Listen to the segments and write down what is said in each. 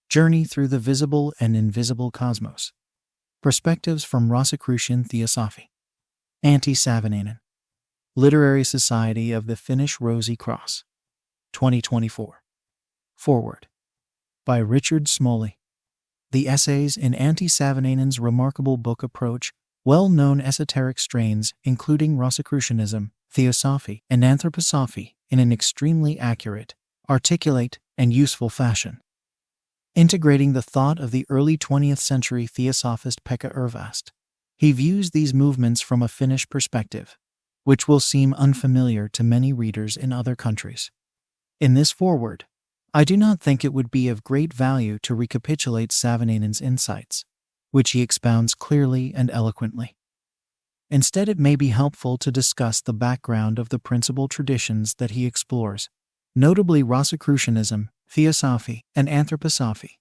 Journey through the Visible and Invisible Cosmos. Perspectives from Rosicrucian Theosophy. Anti-Savanainen. Literary Society of the Finnish Rosicrucian. 2024. Foreword. By Richard Smalley. The essays in Anti-Savanainen's remarkable book approach well-known esoteric strains including Rosicrucianism, Theosophy, and Anthroposophy in an extremely accurate, articulate, and useful fashion. Integrating the thought of the early 20th century theosophist Pekka Ervast, he views these movements from a Finnish perspective, which will seem unfamiliar to many readers in other countries. In this foreword, I do not think it would be of great value to recapitulate Savanainen's insights, which he expounds clearly and eloquently. Instead, it may be helpful to discuss the background of the principal traditions that he explores, notably Rosicrucianism, Theosophy, and Anthroposophy.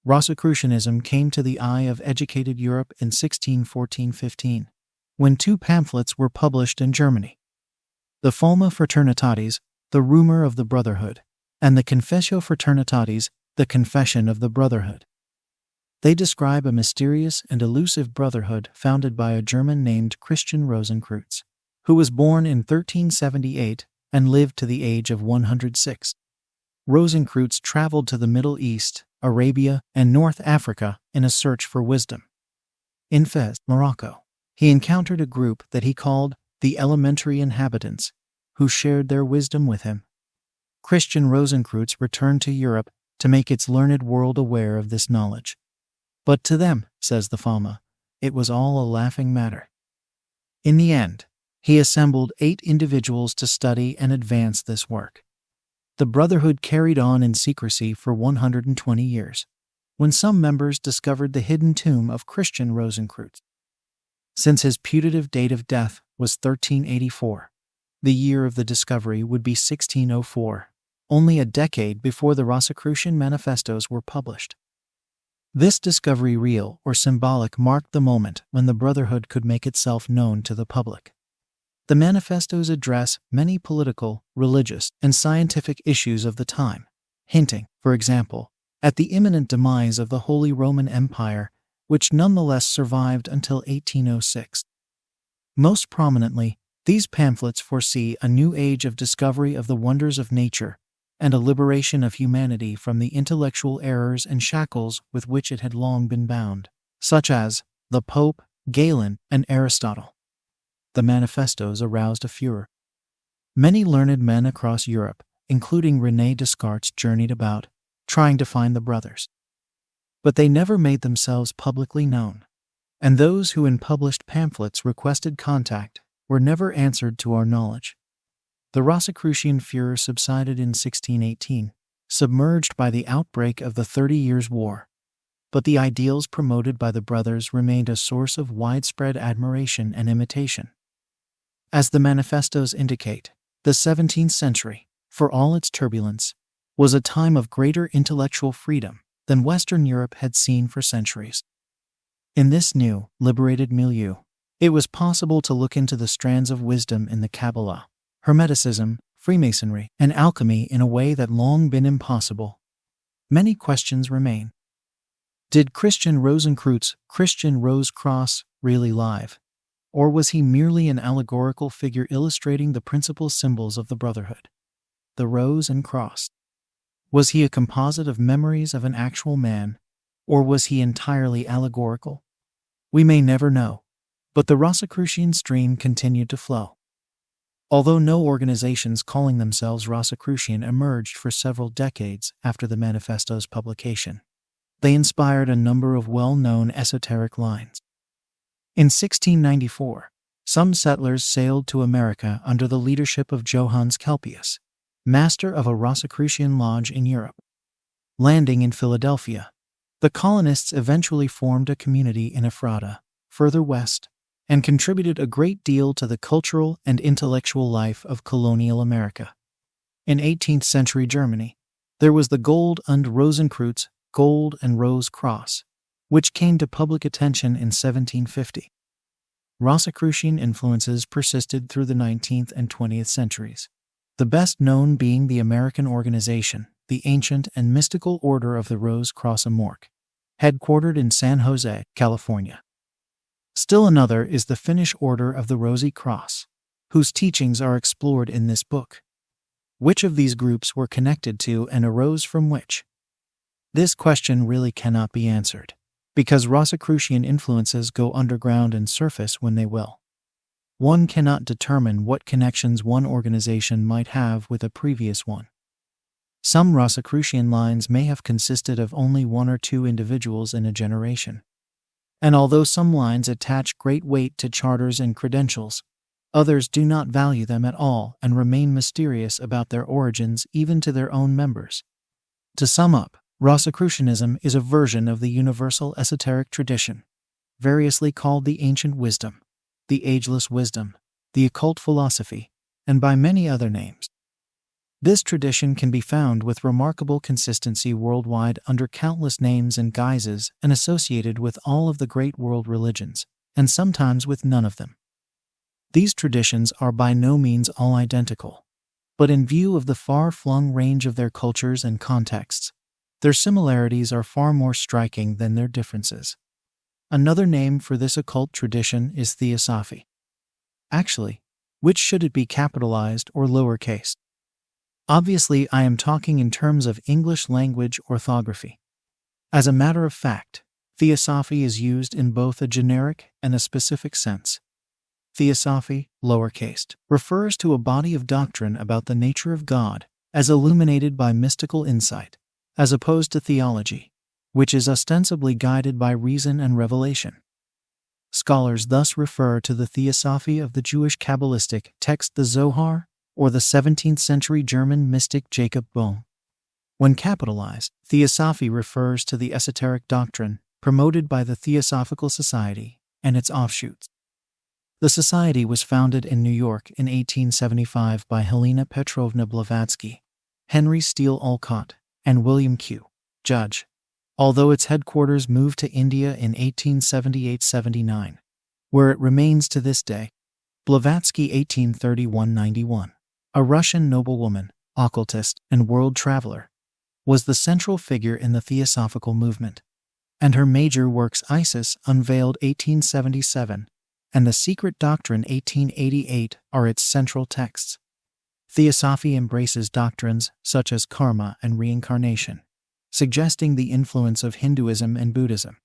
Rosicrucianism came to the eye of educated Europe in 1614-15, when two pamphlets were published in Germany. The Fama Fraternitatis, the Rumor of the Brotherhood, and the Confessio Fraternitatis, the Confession of the Brotherhood. They describe a mysterious and elusive brotherhood founded by a German named Christian Rosenkreutz, who was born in 1378 and lived to the age of 106. Rosenkreutz traveled to the Middle East, Arabia, and North Africa in a search for wisdom. In Fez, Morocco, he encountered a group that he called the elementary inhabitants, who shared their wisdom with him. Christian Rosenkreutz returned to Europe to make its learned world aware of this knowledge. But to them, says the Fama, it was all a laughing matter. In the end, he assembled 8 individuals to study and advance this work. The Brotherhood carried on in secrecy for 120 years, when some members discovered the hidden tomb of Christian Rosenkreutz. Since his putative date of death was 1384, the year of the discovery would be 1604, only a decade before the Rosicrucian manifestos were published. This discovery, real or symbolic, marked the moment when the Brotherhood could make itself known to the public. The manifestos address many political, religious, and scientific issues of the time, hinting, for example, at the imminent demise of the Holy Roman Empire, which nonetheless survived until 1806. Most prominently, these pamphlets foresee a new age of discovery of the wonders of nature and a liberation of humanity from the intellectual errors and shackles with which it had long been bound, such as the Pope, Galen, and Aristotle. The manifestos aroused a furor. Many learned men across Europe, including René Descartes, journeyed about, trying to find the brothers. But they never made themselves publicly known, and those who in published pamphlets requested contact were never answered to our knowledge. The Rosicrucian furor subsided in 1618, submerged by the outbreak of the 30 Years' War, but the ideals promoted by the brothers remained a source of widespread admiration and imitation. As the manifestos indicate, the 17th century, for all its turbulence, was a time of greater intellectual freedom than Western Europe had seen for centuries. In this new, liberated milieu, it was possible to look into the strands of wisdom in the Kalevala, Hermeticism, Freemasonry, and alchemy in a way that long been impossible. Many questions remain. Did Christian Rosenkreutz, Christian Rosicrucian, really live? Or was he merely an allegorical figure illustrating the principal symbols of the Brotherhood, the rose and cross? Was he a composite of memories of an actual man, or was he entirely allegorical? We may never know, but the Rosicrucian stream continued to flow. Although no organizations calling themselves Rosicrucian emerged for several decades after the manifesto's publication, they inspired a number of well-known esoteric lines. In 1694, some settlers sailed to America under the leadership of Johannes Kelpius, master of a Rosicrucian lodge in Europe. Landing in Philadelphia, the colonists eventually formed a community in Ephrata, further west, and contributed a great deal to the cultural and intellectual life of colonial America. In 18th century Germany, there was the Gold und Rosenkreuz, Gold and Rose Cross, which came to public attention in 1750. Rosicrucian influences persisted through the 19th and 20th centuries, the best known being the American organization, the ancient and mystical Order of the Rosicrucian Theosophy, headquartered in San Jose, California. Still another is the Finnish Order of the Rosicrucian, whose teachings are explored in this book. Which of these groups were connected to and arose from which? This question really cannot be answered, because Rosicrucian influences go underground and surface when they will. One cannot determine what connections one organization might have with a previous one. Some Rosicrucian lines may have consisted of only one or two individuals in a generation. And although some lines attach great weight to charters and credentials, others do not value them at all and remain mysterious about their origins even to their own members. To sum up, Rosicrucianism is a version of the universal esoteric tradition, variously called the ancient wisdom, the ageless wisdom, the occult philosophy, and by many other names. This tradition can be found with remarkable consistency worldwide under countless names and guises and associated with all of the great world religions, and sometimes with none of them. These traditions are by no means all identical, but in view of the far-flung range of their cultures and contexts, their similarities are far more striking than their differences. Another name for this occult tradition is Theosophy. Actually, which should it be capitalized or lowercase? Obviously, I am talking in terms of English language orthography. As a matter of fact, Theosophy is used in both a generic and a specific sense. Theosophy, lowercased, refers to a body of doctrine about the nature of God as illuminated by mystical insight, as opposed to theology, which is ostensibly guided by reason and revelation. Scholars thus refer to the Theosophy of the Jewish Kabbalistic text the Zohar, or the 17th-century German mystic Jacob Boehme. When capitalized, Theosophy refers to the esoteric doctrine promoted by the Theosophical Society and its offshoots. The society was founded in New York in 1875 by Helena Petrovna Blavatsky, Henry Steele Olcott, and William Q. Judge, although its headquarters moved to India in 1878-79, where it remains to this day. Blavatsky 1831-91. A Russian noblewoman, occultist, and world traveler, was the central figure in the Theosophical movement, and her major works Isis Unveiled 1877 and The Secret Doctrine 1888 are its central texts. Theosophy embraces doctrines such as karma and reincarnation, suggesting the influence of Hinduism and Buddhism.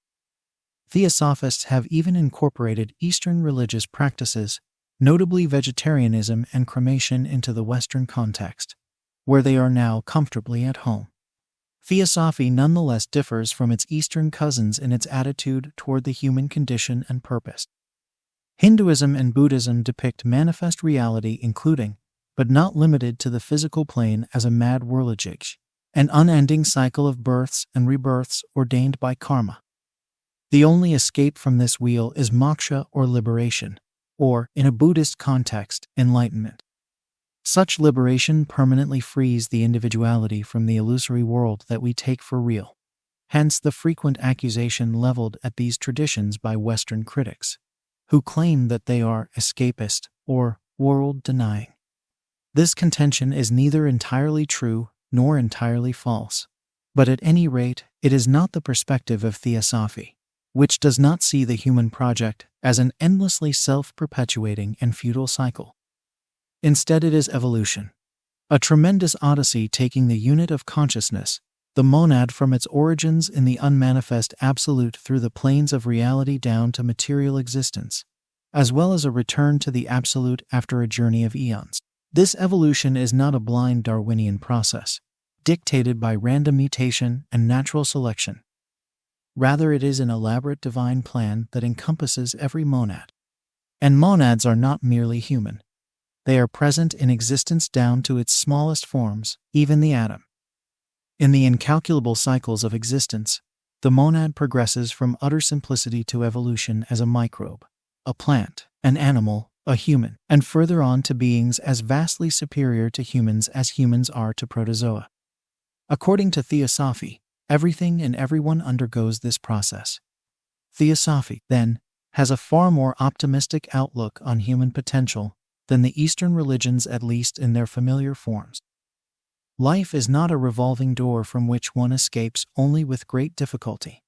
Theosophists have even incorporated Eastern religious practices, notably vegetarianism and cremation, into the Western context, where they are now comfortably at home. Theosophy nonetheless differs from its Eastern cousins in its attitude toward the human condition and purpose. Hinduism and Buddhism depict manifest reality, including, but not limited to, the physical plane as a mad whirligig, an unending cycle of births and rebirths ordained by karma. The only escape from this wheel is moksha or liberation, or, in a Buddhist context, enlightenment. Such liberation permanently frees the individuality from the illusory world that we take for real. Hence the frequent accusation leveled at these traditions by Western critics, who claim that they are escapist or world-denying. This contention is neither entirely true nor entirely false, but at any rate, it is not the perspective of Theosophy, which does not see the human project as an endlessly self-perpetuating and futile cycle. Instead, it is evolution, a tremendous odyssey taking the unit of consciousness, the monad, from its origins in the unmanifest absolute through the planes of reality down to material existence, as well as a return to the absolute after a journey of eons. This evolution is not a blind Darwinian process, dictated by random mutation and natural selection. Rather, it is an elaborate divine plan that encompasses every monad. And monads are not merely human. They are present in existence down to its smallest forms, even the atom. In the incalculable cycles of existence, the monad progresses from utter simplicity to evolution as a microbe, a plant, an animal, a human, and further on to beings as vastly superior to humans as humans are to protozoa. According to Theosophy, everything and everyone undergoes this process. Theosophy, then, has a far more optimistic outlook on human potential than the Eastern religions, at least in their familiar forms. Life is not a revolving door from which one escapes only with great difficulty,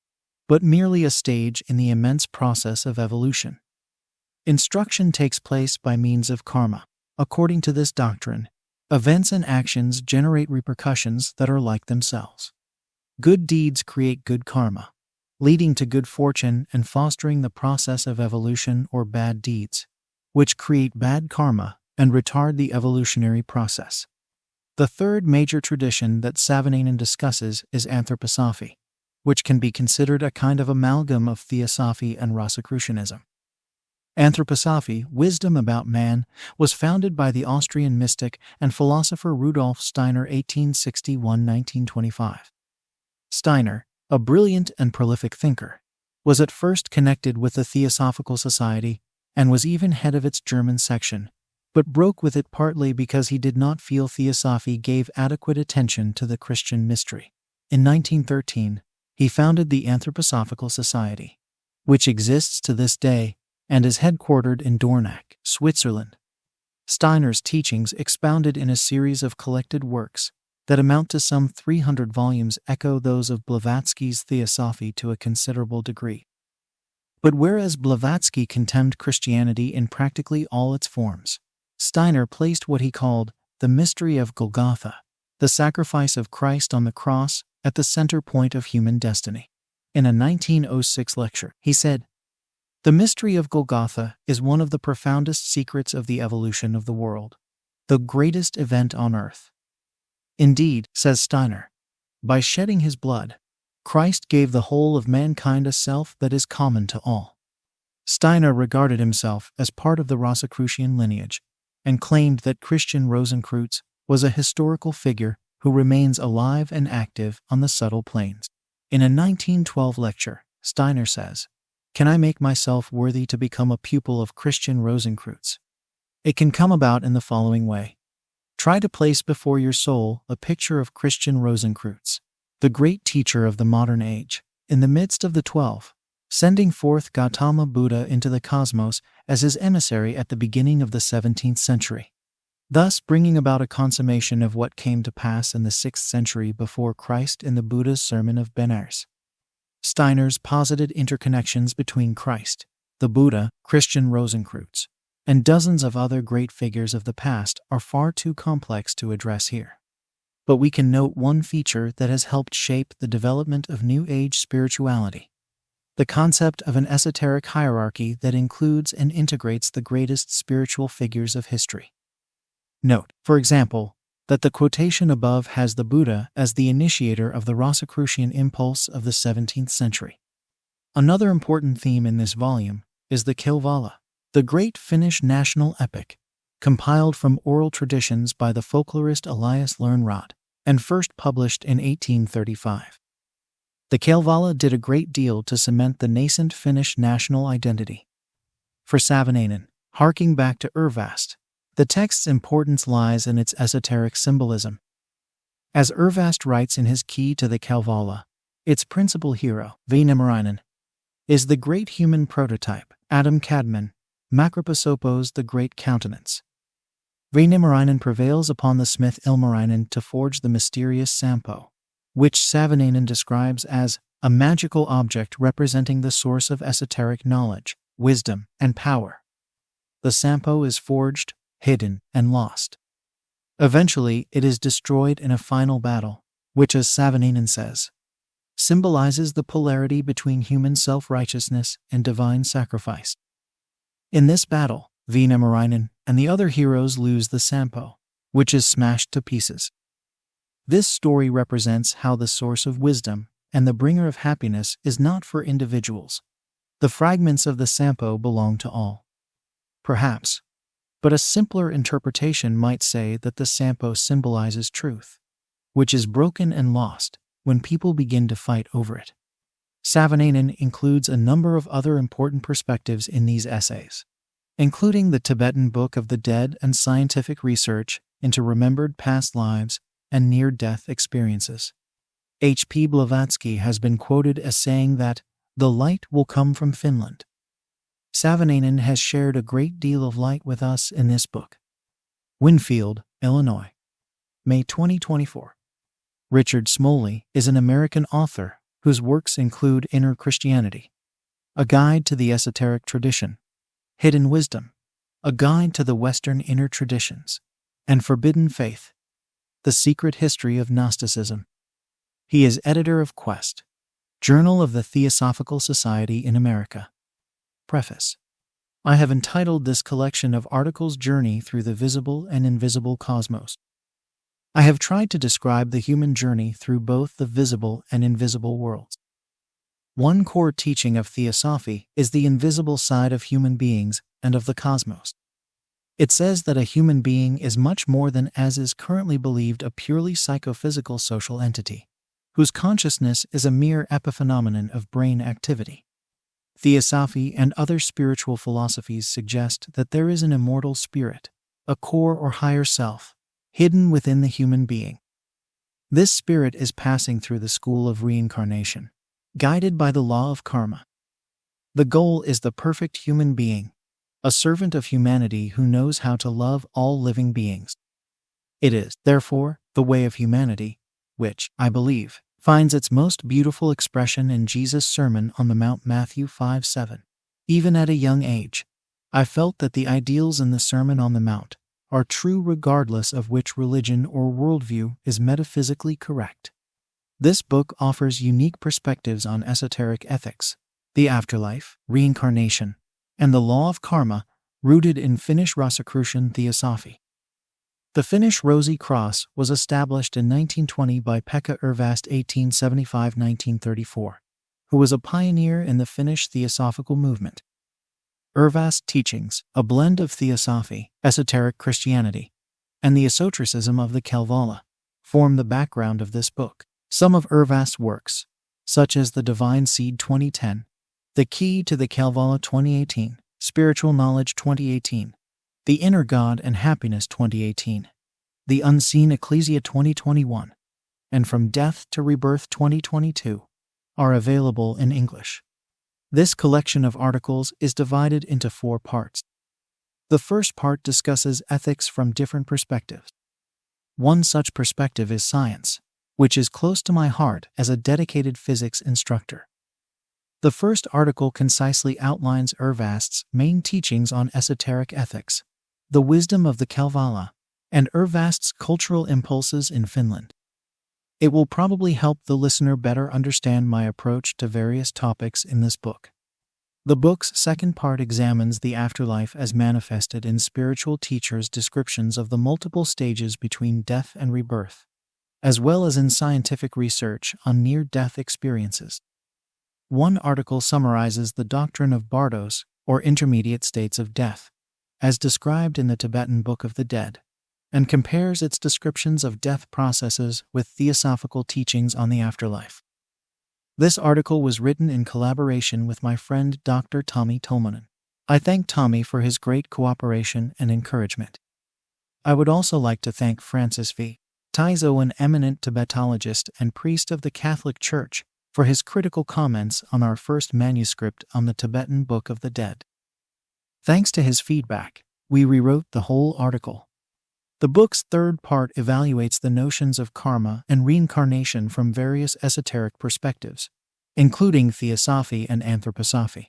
but merely a stage in the immense process of evolution. Instruction takes place by means of karma. According to this doctrine, events and actions generate repercussions that are like themselves. Good deeds create good karma, leading to good fortune and fostering the process of evolution, or bad deeds, which create bad karma and retard the evolutionary process. The third major tradition that Savanainen discusses is anthroposophy, which can be considered a kind of amalgam of theosophy and Rosicrucianism. Anthroposophy, wisdom about man, was founded by the Austrian mystic and philosopher Rudolf Steiner 1861–1925. Steiner, a brilliant and prolific thinker, was at first connected with the Theosophical Society and was even head of its German section, but broke with it partly because he did not feel theosophy gave adequate attention to the Christian mystery. In 1913, he founded the Anthroposophical Society, which exists to this day and is headquartered in Dornach, Switzerland. Steiner's teachings, expounded in a series of collected works that amount to some 300 volumes, echo those of Blavatsky's Theosophy to a considerable degree. But whereas Blavatsky contemned Christianity in practically all its forms, Steiner placed what he called the mystery of Golgotha, the sacrifice of Christ on the cross, at the center point of human destiny. In a 1906 lecture, he said, "The mystery of Golgotha is one of the profoundest secrets of the evolution of the world, the greatest event on earth. Indeed," says Steiner, "by shedding his blood, Christ gave the whole of mankind a self that is common to all." Steiner regarded himself as part of the Rosicrucian lineage and claimed that Christian Rosenkreutz was a historical figure who remains alive and active on the subtle planes. In a 1912 lecture, Steiner says, "Can I make myself worthy to become a pupil of Christian Rosenkreutz? It can come about in the following way. Try to place before your soul a picture of Christian Rosenkreutz, the great teacher of the modern age, in the midst of the 12, sending forth Gautama Buddha into the cosmos as his emissary at the beginning of the 17th century, thus bringing about a consummation of what came to pass in the 6th century before Christ in the Buddha's Sermon of Benares." Steiner's posited interconnections between Christ, the Buddha, Christian Rosenkreutz, and dozens of other great figures of the past are far too complex to address here. But we can note one feature that has helped shape the development of New Age spirituality: the concept of an esoteric hierarchy that includes and integrates the greatest spiritual figures of history. Note, for example, that the quotation above has the Buddha as the initiator of the Rosicrucian impulse of the 17th century. Another important theme in this volume is the Kalevala, the great Finnish national epic, compiled from oral traditions by the folklorist Elias Lönnrot, and first published in 1835. The Kalevala did a great deal to cement the nascent Finnish national identity. For Savanainen, harking back to Urvast, the text's importance lies in its esoteric symbolism. As Urvast writes in his Key to the Kalevala, its principal hero, Väinämöinen, is the great human prototype, Adam Kadmon, Macroposopo's the great countenance. Väinämöinen prevails upon the smith Ilmarinen to forge the mysterious Sampo, which Savanainen describes as a magical object representing the source of esoteric knowledge, wisdom, and power. The Sampo is forged, hidden, and lost. Eventually, it is destroyed in a final battle, which, as Savanainen says, symbolizes the polarity between human self-righteousness and divine sacrifice. In this battle, Väinämöinen and the other heroes lose the Sampo, which is smashed to pieces. This story represents how the source of wisdom and the bringer of happiness is not for individuals. The fragments of the Sampo belong to all. Perhaps, but a simpler interpretation might say that the Sampo symbolizes truth, which is broken and lost when people begin to fight over it. Savanainen includes a number of other important perspectives in these essays, including the Tibetan Book of the Dead and scientific research into remembered past lives and near-death experiences. H.P. Blavatsky has been quoted as saying that the light will come from Finland. Savanainen has shared a great deal of light with us in this book. Winfield, Illinois. May 2024. Richard Smoley is an American author whose works include Inner Christianity, A Guide to the Esoteric Tradition, Hidden Wisdom, A Guide to the Western Inner Traditions, and Forbidden Faith, The Secret History of Gnosticism. He is editor of Quest, Journal of the Theosophical Society in America. Preface. I have entitled this collection of articles Journey Through the Visible and Invisible Cosmos. I have tried to describe the human journey through both the visible and invisible worlds. One core teaching of Theosophy is the invisible side of human beings and of the cosmos. It says that a human being is much more than as is currently believed a purely psychophysical social entity, whose consciousness is a mere epiphenomenon of brain activity. Theosophy and other spiritual philosophies suggest that there is an immortal spirit, a core or higher self, hidden within the human being. This spirit is passing through the school of reincarnation, guided by the law of karma. The goal is the perfect human being, a servant of humanity who knows how to love all living beings. It is, therefore, the way of humanity, which, I believe, finds its most beautiful expression in Jesus' Sermon on the Mount, Matthew 5:7. Even at a young age, I felt that the ideals in the Sermon on the Mount are true regardless of which religion or worldview is metaphysically correct. This book offers unique perspectives on esoteric ethics, the afterlife, reincarnation, and the law of karma, rooted in Finnish Rosicrucian Theosophy. The Finnish Rosy Cross was established in 1920 by Pekka Ervast 1875-1934, who was a pioneer in the Finnish theosophical movement. Ervast's teachings, a blend of theosophy, esoteric Christianity, and the esotericism of the Kalevala, form the background of this book. Some of Ervast's works, such as The Divine Seed 2010, The Key to the Kalevala 2018, Spiritual Knowledge 2018, The Inner God and Happiness 2018, The Unseen Ecclesia 2021, and From Death to Rebirth 2022, are available in English. This collection of articles is divided into 4 parts. The first part discusses ethics from different perspectives. One such perspective is science, which is close to my heart as a dedicated physics instructor. The first article concisely outlines Ervast's main teachings on esoteric ethics, the wisdom of the Kalevala, and Ervast's cultural impulses in Finland. It will probably help the listener better understand my approach to various topics in this book. The book's second part examines the afterlife as manifested in spiritual teachers' descriptions of the multiple stages between death and rebirth, as well as in scientific research on near-death experiences. One article summarizes the doctrine of bardos, or intermediate states of death, as described in the Tibetan Book of the Dead, and compares its descriptions of death processes with theosophical teachings on the afterlife. This article was written in collaboration with my friend Dr. Tommy Tolmanen. I thank Tommy for his great cooperation and encouragement. I would also like to thank Francis V. Taizo, an eminent Tibetologist and priest of the Catholic Church, for his critical comments on our first manuscript on the Tibetan Book of the Dead. Thanks to his feedback, we rewrote the whole article. The book's third part evaluates the notions of karma and reincarnation from various esoteric perspectives, including theosophy and anthroposophy.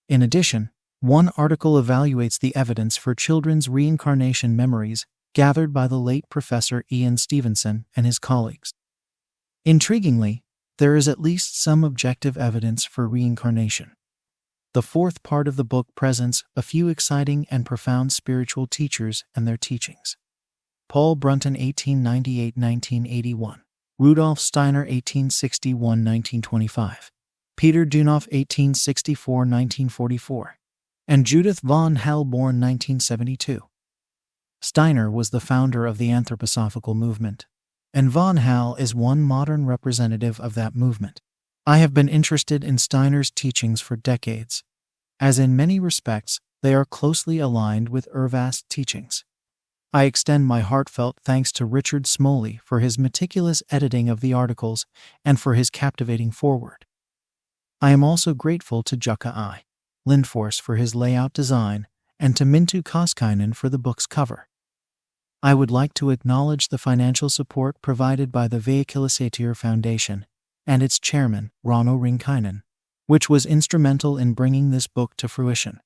In addition, one article evaluates the evidence for children's reincarnation memories gathered by the late Professor Ian Stevenson and his colleagues. Intriguingly, there is at least some objective evidence for reincarnation. The fourth part of the book presents a few exciting and profound spiritual teachers and their teachings. Paul Brunton 1898-1981, Rudolf Steiner 1861-1925, Peter Dunoff 1864-1944, and Judith von Hall born 1972. Steiner was the founder of the anthroposophical movement, and von Hall is one modern representative of that movement. I have been interested in Steiner's teachings for decades, as in many respects they are closely aligned with Ervast's teachings. I extend my heartfelt thanks to Richard Smoley for his meticulous editing of the articles and for his captivating foreword. I am also grateful to Jukka I. Lindfors for his layout design and to Mintu Koskainen for the book's cover. I would like to acknowledge the financial support provided by the Vehiculasatir Foundation and its chairman, Rauno Rinkainen, which was instrumental in bringing this book to fruition.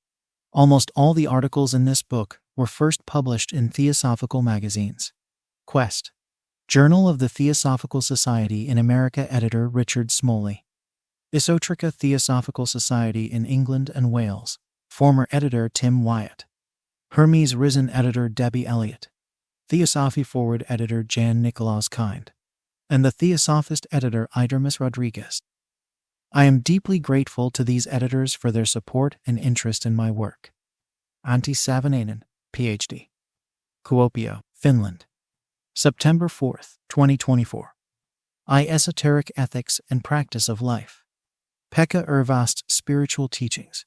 Almost all the articles in this book were first published in Theosophical magazines. Quest. Journal of the Theosophical Society in America editor Richard Smoley. Esoterica Theosophical Society in England and Wales, former editor Tim Wyatt. Hermes Risen editor Debbie Elliott. Theosophy Forward editor Jan Nicolaus Kind. And the Theosophist editor Idermis Rodriguez. I am deeply grateful to these editors for their support and interest in my work. Antti Savanainen, Ph.D. Kuopio, Finland. September 4, 2024. Esoteric Ethics and Practice of Life. Pekka Ervast's Spiritual Teachings.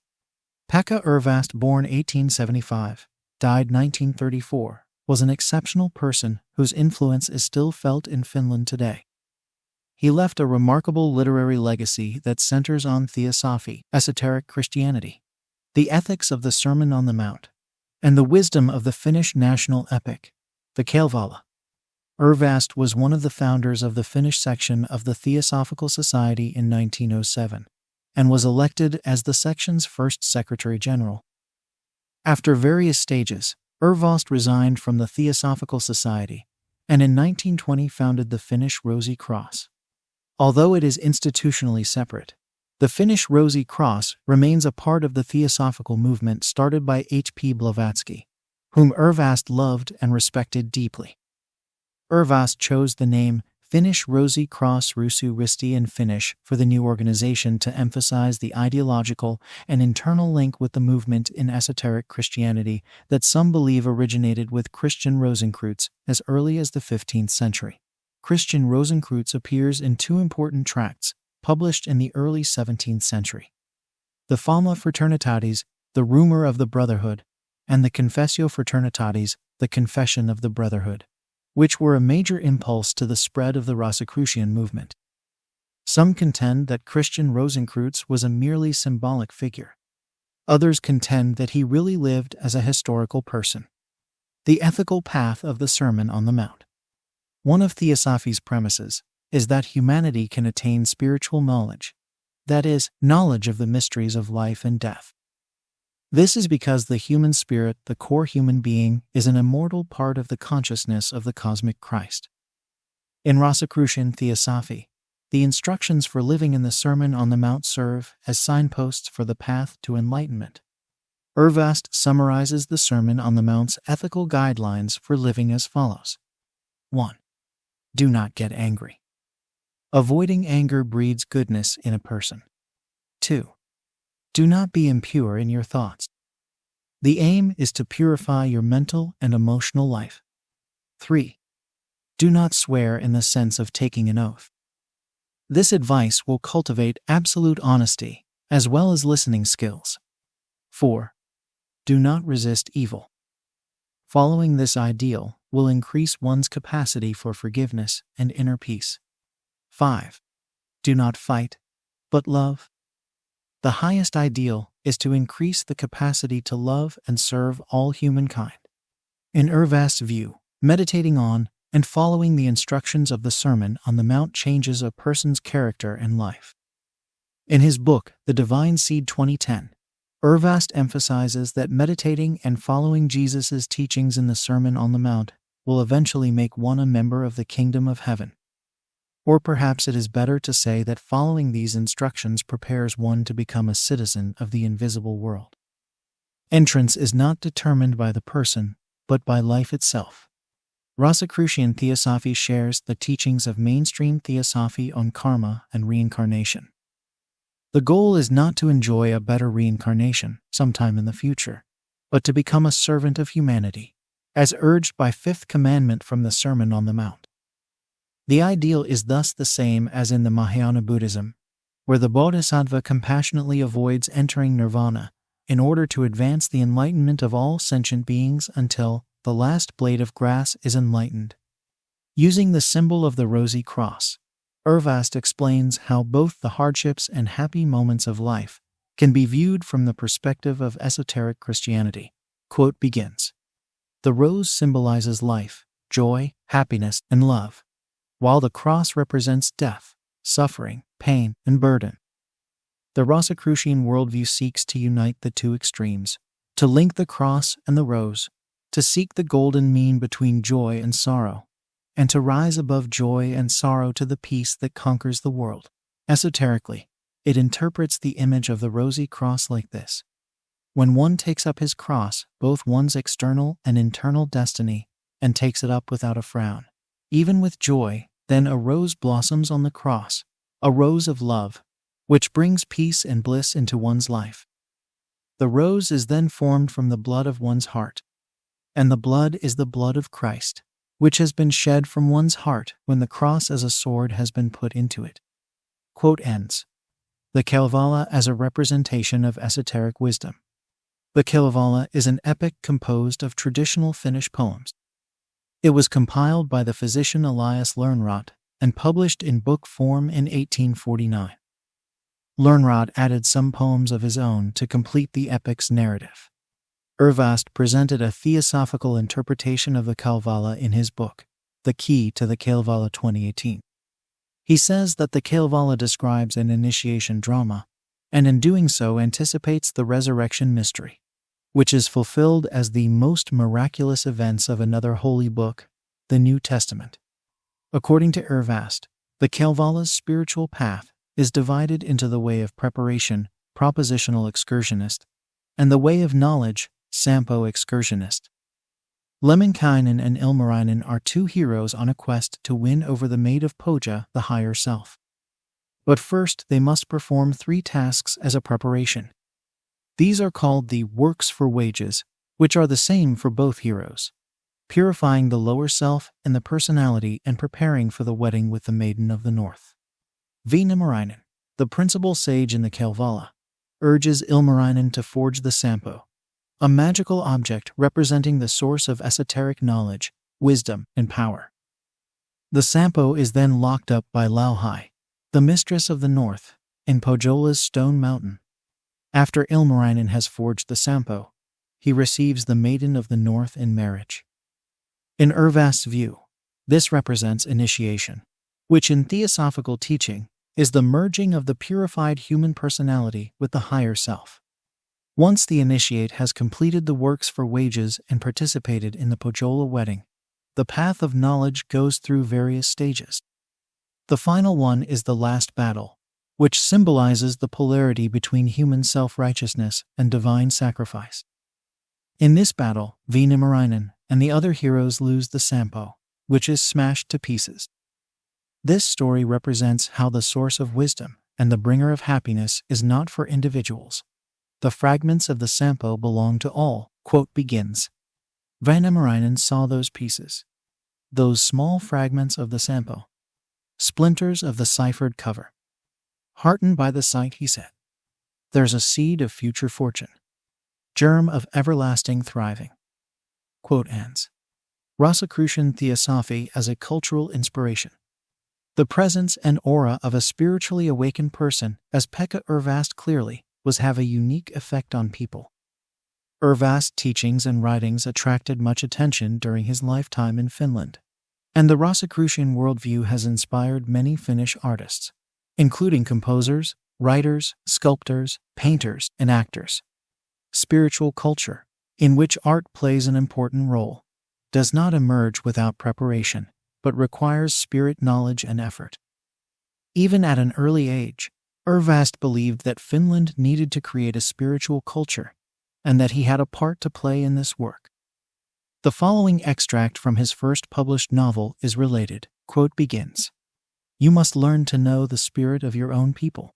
Pekka Ervast, born 1875, died 1934, was an exceptional person whose influence is still felt in Finland today. He left a remarkable literary legacy that centers on theosophy, esoteric Christianity, the ethics of the Sermon on the Mount, and the wisdom of the Finnish national epic, the Kalevala. Ervast was one of the founders of the Finnish section of the Theosophical Society in 1907, and was elected as the section's first Secretary-General. After various stages, Ervast resigned from the Theosophical Society, and in 1920 founded the Finnish Rosy Cross. Although it is institutionally separate, the Finnish Rosy Cross remains a part of the theosophical movement started by H.P. Blavatsky, whom Ervast loved and respected deeply. Ervast chose the name Finnish Rosy Cross Rusu Risti in Finnish for the new organization to emphasize the ideological and internal link with the movement in esoteric Christianity that some believe originated with Christian Rosicrucians as early as the 15th century. Christian Rosicrucians appears in two important tracts published in the early 17th century: the Fama Fraternitatis, the Rumor of the Brotherhood, and the Confessio Fraternitatis, the Confession of the Brotherhood, which were a major impulse to the spread of the Rosicrucian movement. Some contend that Christian Rosicrucian was a merely symbolic figure. Others contend that he really lived as a historical person. The ethical path of the Sermon on the Mount. One of Theosophy's premises is that humanity can attain spiritual knowledge, that is, knowledge of the mysteries of life and death. This is because the human spirit, the core human being, is an immortal part of the consciousness of the cosmic Christ. In Rosicrucian Theosophy, the instructions for living in the Sermon on the Mount serve as signposts for the path to enlightenment. Ervast summarizes the Sermon on the Mount's ethical guidelines for living as follows. 1. Do not get angry. Avoiding anger breeds goodness in a person. 2. Do not be impure in your thoughts. The aim is to purify your mental and emotional life. 3. Do not swear in the sense of taking an oath. This advice will cultivate absolute honesty as well as listening skills. 4. Do not resist evil. Following this ideal will increase one's capacity for forgiveness and inner peace. 5. Do not fight, but love. The highest ideal is to increase the capacity to love and serve all humankind. In Ervast's view, meditating on and following the instructions of the Sermon on the Mount changes a person's character and life. In his book, The Divine Seed 2010, Ervast emphasizes that meditating and following Jesus' teachings in the Sermon on the Mount will eventually make one a member of the kingdom of heaven. Or perhaps it is better to say that following these instructions prepares one to become a citizen of the invisible world. Entrance is not determined by the person, but by life itself. Rosicrucian Theosophy shares the teachings of mainstream Theosophy on karma and reincarnation. The goal is not to enjoy a better reincarnation sometime in the future, but to become a servant of humanity, as urged by Fifth Commandment from the Sermon on the Mount. The ideal is thus the same as in the Mahayana Buddhism, where the Bodhisattva compassionately avoids entering nirvana in order to advance the enlightenment of all sentient beings until the last blade of grass is enlightened. Using the symbol of the Rosy Cross, Ervast explains how both the hardships and happy moments of life can be viewed from the perspective of esoteric Christianity. Quote begins. The rose symbolizes life, joy, happiness, and love, while the cross represents death, suffering, pain, and burden. The Rosicrucian worldview seeks to unite the two extremes, to link the cross and the rose, to seek the golden mean between joy and sorrow, and to rise above joy and sorrow to the peace that conquers the world. Esoterically, it interprets the image of the rosy cross like this. When one takes up his cross, both one's external and internal destiny, and takes it up without a frown, even with joy, then a rose blossoms on the cross, a rose of love, which brings peace and bliss into one's life. The rose is then formed from the blood of one's heart, and the blood is the blood of Christ, which has been shed from one's heart when the cross as a sword has been put into it. Quote ends. The Kalevala as a representation of esoteric wisdom. The Kalevala is an epic composed of traditional Finnish poems. It was compiled by the physician Elias Lönnrot and published in book form in 1849. Lönnrot added some poems of his own to complete the epic's narrative. Ervast presented a theosophical interpretation of the Kalevala in his book, The Key to the Kalevala 2018. He says that the Kalevala describes an initiation drama, and in doing so anticipates the resurrection mystery, which is fulfilled as the most miraculous events of another holy book, the New Testament. According to Ervast, the Kalevala's spiritual path is divided into the way of preparation, propositional excursionist, and the way of knowledge, Sampo excursionist. Lemminkainen and Ilmarinen are two heroes on a quest to win over the maid of Poja, the higher self. But first they must perform 3 tasks as a preparation. These are called the works for wages, which are the same for both heroes: purifying the lower self and the personality and preparing for the wedding with the Maiden of the North. Ilmarinen, the principal sage in the Kalevala, urges Ilmarinen to forge the Sampo, a magical object representing the source of esoteric knowledge, wisdom, and power. The Sampo is then locked up by Louhi, the mistress of the North, in Pohjola's stone mountain. After Ilmarinen has forged the Sampo, he receives the Maiden of the North in marriage. In Ervast's view, this represents initiation, which in theosophical teaching is the merging of the purified human personality with the higher self. Once the initiate has completed the works for wages and participated in the Pohjola wedding, the path of knowledge goes through various stages. The final one is the last battle, which symbolizes the polarity between human self-righteousness and divine sacrifice. In this battle, Ilmarinen and the other heroes lose the Sampo, which is smashed to pieces. This story represents how the source of wisdom and the bringer of happiness is not for individuals. The fragments of the Sampo belong to all. Quote begins. Ilmarinen saw those pieces, those small fragments of the Sampo, splinters of the ciphered cover. Heartened by the sight, he said, "There's a seed of future fortune, germ of everlasting thriving." Quote ends. Rosicrucian Theosophy as a cultural inspiration. The presence and aura of a spiritually awakened person, as Pekka Ervast clearly was, have a unique effect on people. Ervast's teachings and writings attracted much attention during his lifetime in Finland, and the Rosicrucian worldview has inspired many Finnish artists, including composers, writers, sculptors, painters, and actors. Spiritual culture, in which art plays an important role, does not emerge without preparation, but requires spirit knowledge and effort. Even at an early age, Ervast believed that Finland needed to create a spiritual culture, and that he had a part to play in this work. The following extract from his first published novel is related. Quote begins. "You must learn to know the spirit of your own people.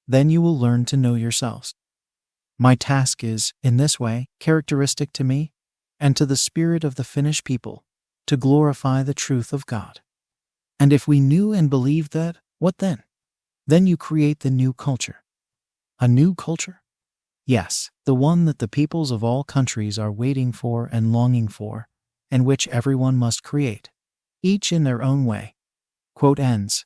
Then you will learn to know yourselves. My task is, in this way, characteristic to me, and to the spirit of the Finnish people, to glorify the truth of God. And if we knew and believed that, what then? Then you create the new culture." A new culture? Yes, the one that the peoples of all countries are waiting for and longing for, and which everyone must create, each in their own way. Quote ends.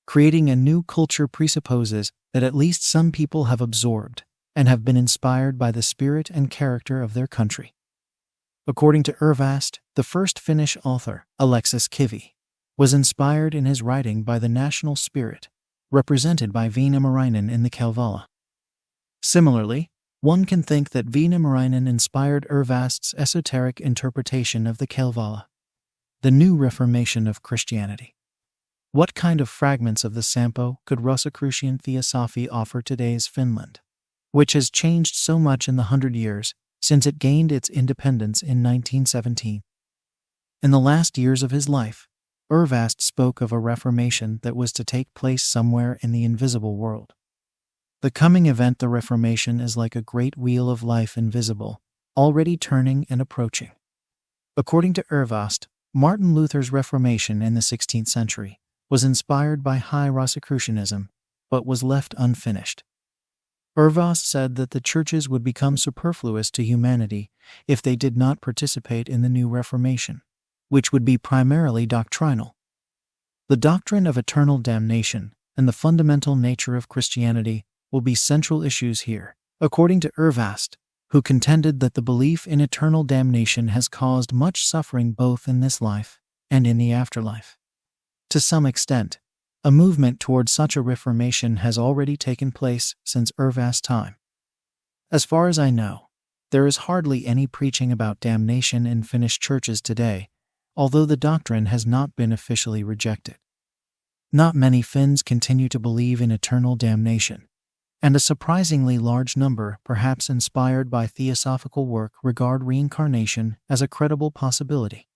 Creating a new culture presupposes that at least some people have absorbed and have been inspired by the spirit and character of their country. According to Urvast, the first Finnish author, Alexis Kivi, was inspired in his writing by the national spirit, represented by Viinamarinen in the Kalevala. Similarly, one can think that Viinamarinen inspired Urvast's esoteric interpretation of the Kalevala, the new reformation of Christianity. What kind of fragments of the Sampo could Rosicrucian Theosophy offer today's Finland, which has changed so much in the 100 years since it gained its independence in 1917? In the last years of his life, Urvast spoke of a reformation that was to take place somewhere in the invisible world. The coming event, the Reformation, is like a great wheel of life invisible, already turning and approaching. According to Urvast, Martin Luther's Reformation in the 16th century was inspired by high Rosicrucianism, but was left unfinished. Urvast said that the churches would become superfluous to humanity if they did not participate in the new Reformation, which would be primarily doctrinal. The doctrine of eternal damnation and the fundamental nature of Christianity will be central issues here, according to Urvast, who contended that the belief in eternal damnation has caused much suffering both in this life and in the afterlife. To some extent, a movement toward such a reformation has already taken place since Urvast's time. As far as I know, there is hardly any preaching about damnation in Finnish churches today, although the doctrine has not been officially rejected. Not many Finns continue to believe in eternal damnation, and a surprisingly large number, perhaps inspired by theosophical work, regard reincarnation as a credible possibility.